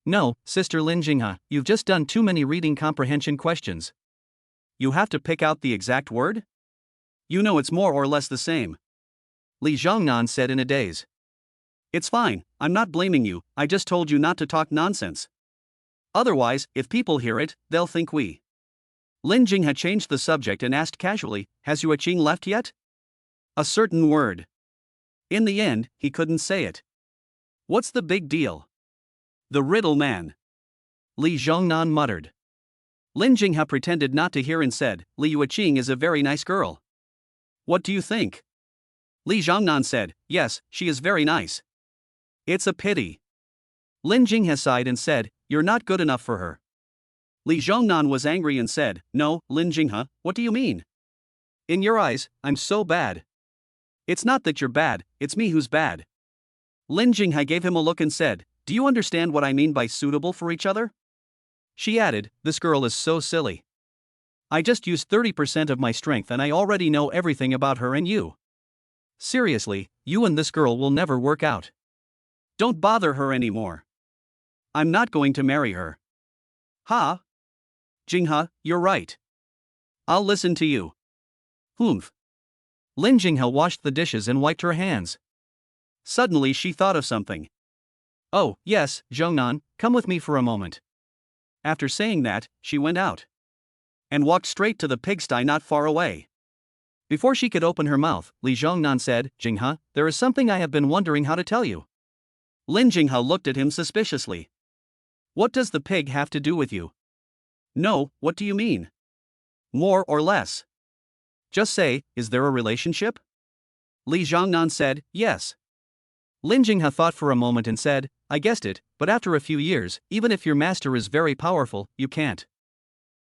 "No, Sister Lin Jinghe, you've just done too many reading comprehension questions. You have to pick out the exact word? You know it's more or less the same." Li Zhongnan said in a daze. "It's fine, I'm not blaming you, I just told you not to talk nonsense. Otherwise, if people hear it, they'll think we." Lin Jing had changed the subject and asked casually, "Has Yuqing left yet?" A certain word. In the end, he couldn't say it. What's the big deal? The riddle man. Li Zhongnan muttered. Lin Jinghe pretended not to hear and said, Li Yuqing is a very nice girl. What do you think? Li Zhongnan said, yes, she is very nice. It's a pity. Lin Jinghe sighed and said, you're not good enough for her. Li Zhongnan was angry and said, no, Lin Jinghe, what do you mean? In your eyes, I'm so bad. It's not that you're bad, it's me who's bad. Lin Jinghe gave him a look and said, do you understand what I mean by suitable for each other? She added, this girl is so silly. I just used 30% of my strength and I already know everything about her and you. Seriously, you and this girl will never work out. Don't bother her anymore. I'm not going to marry her. Ha? Jinghe, you're right. I'll listen to you. Humph. Lin Jinghe washed the dishes and wiped her hands. Suddenly she thought of something. Oh, yes, Zhongnan, come with me for a moment. After saying that, she went out. And walked straight to the pigsty not far away. Before she could open her mouth, Li Zhongnan said, Jinghe, there is something I have been wondering how to tell you. Lin Jinghe looked at him suspiciously. What does the pig have to do with you? No, what do you mean? More or less. Just say, is there a relationship? Li Zhongnan said, yes. Lin Jinghe thought for a moment and said, I guessed it, but after a few years, even if your master is very powerful, you can't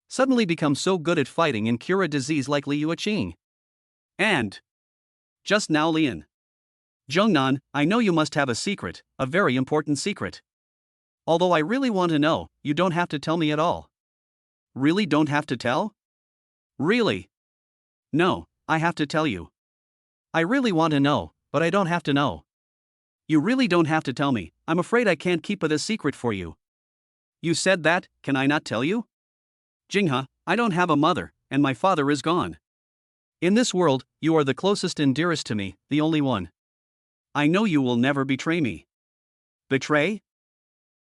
suddenly become so good at fighting and cure a disease like Li Yuqing. And just now Lin Zhongnan, I know you must have a secret, a very important secret. Although I really want to know, you don't have to tell me at all. Really don't have to tell? Really? No, I have to tell you. I really want to know, but I don't have to know. You really don't have to tell me, I'm afraid I can't keep it a secret for you. You said that, can I not tell you? Jinghe, I don't have a mother, and my father is gone. In this world, you are the closest and dearest to me, the only one. I know you will never betray me. Betray?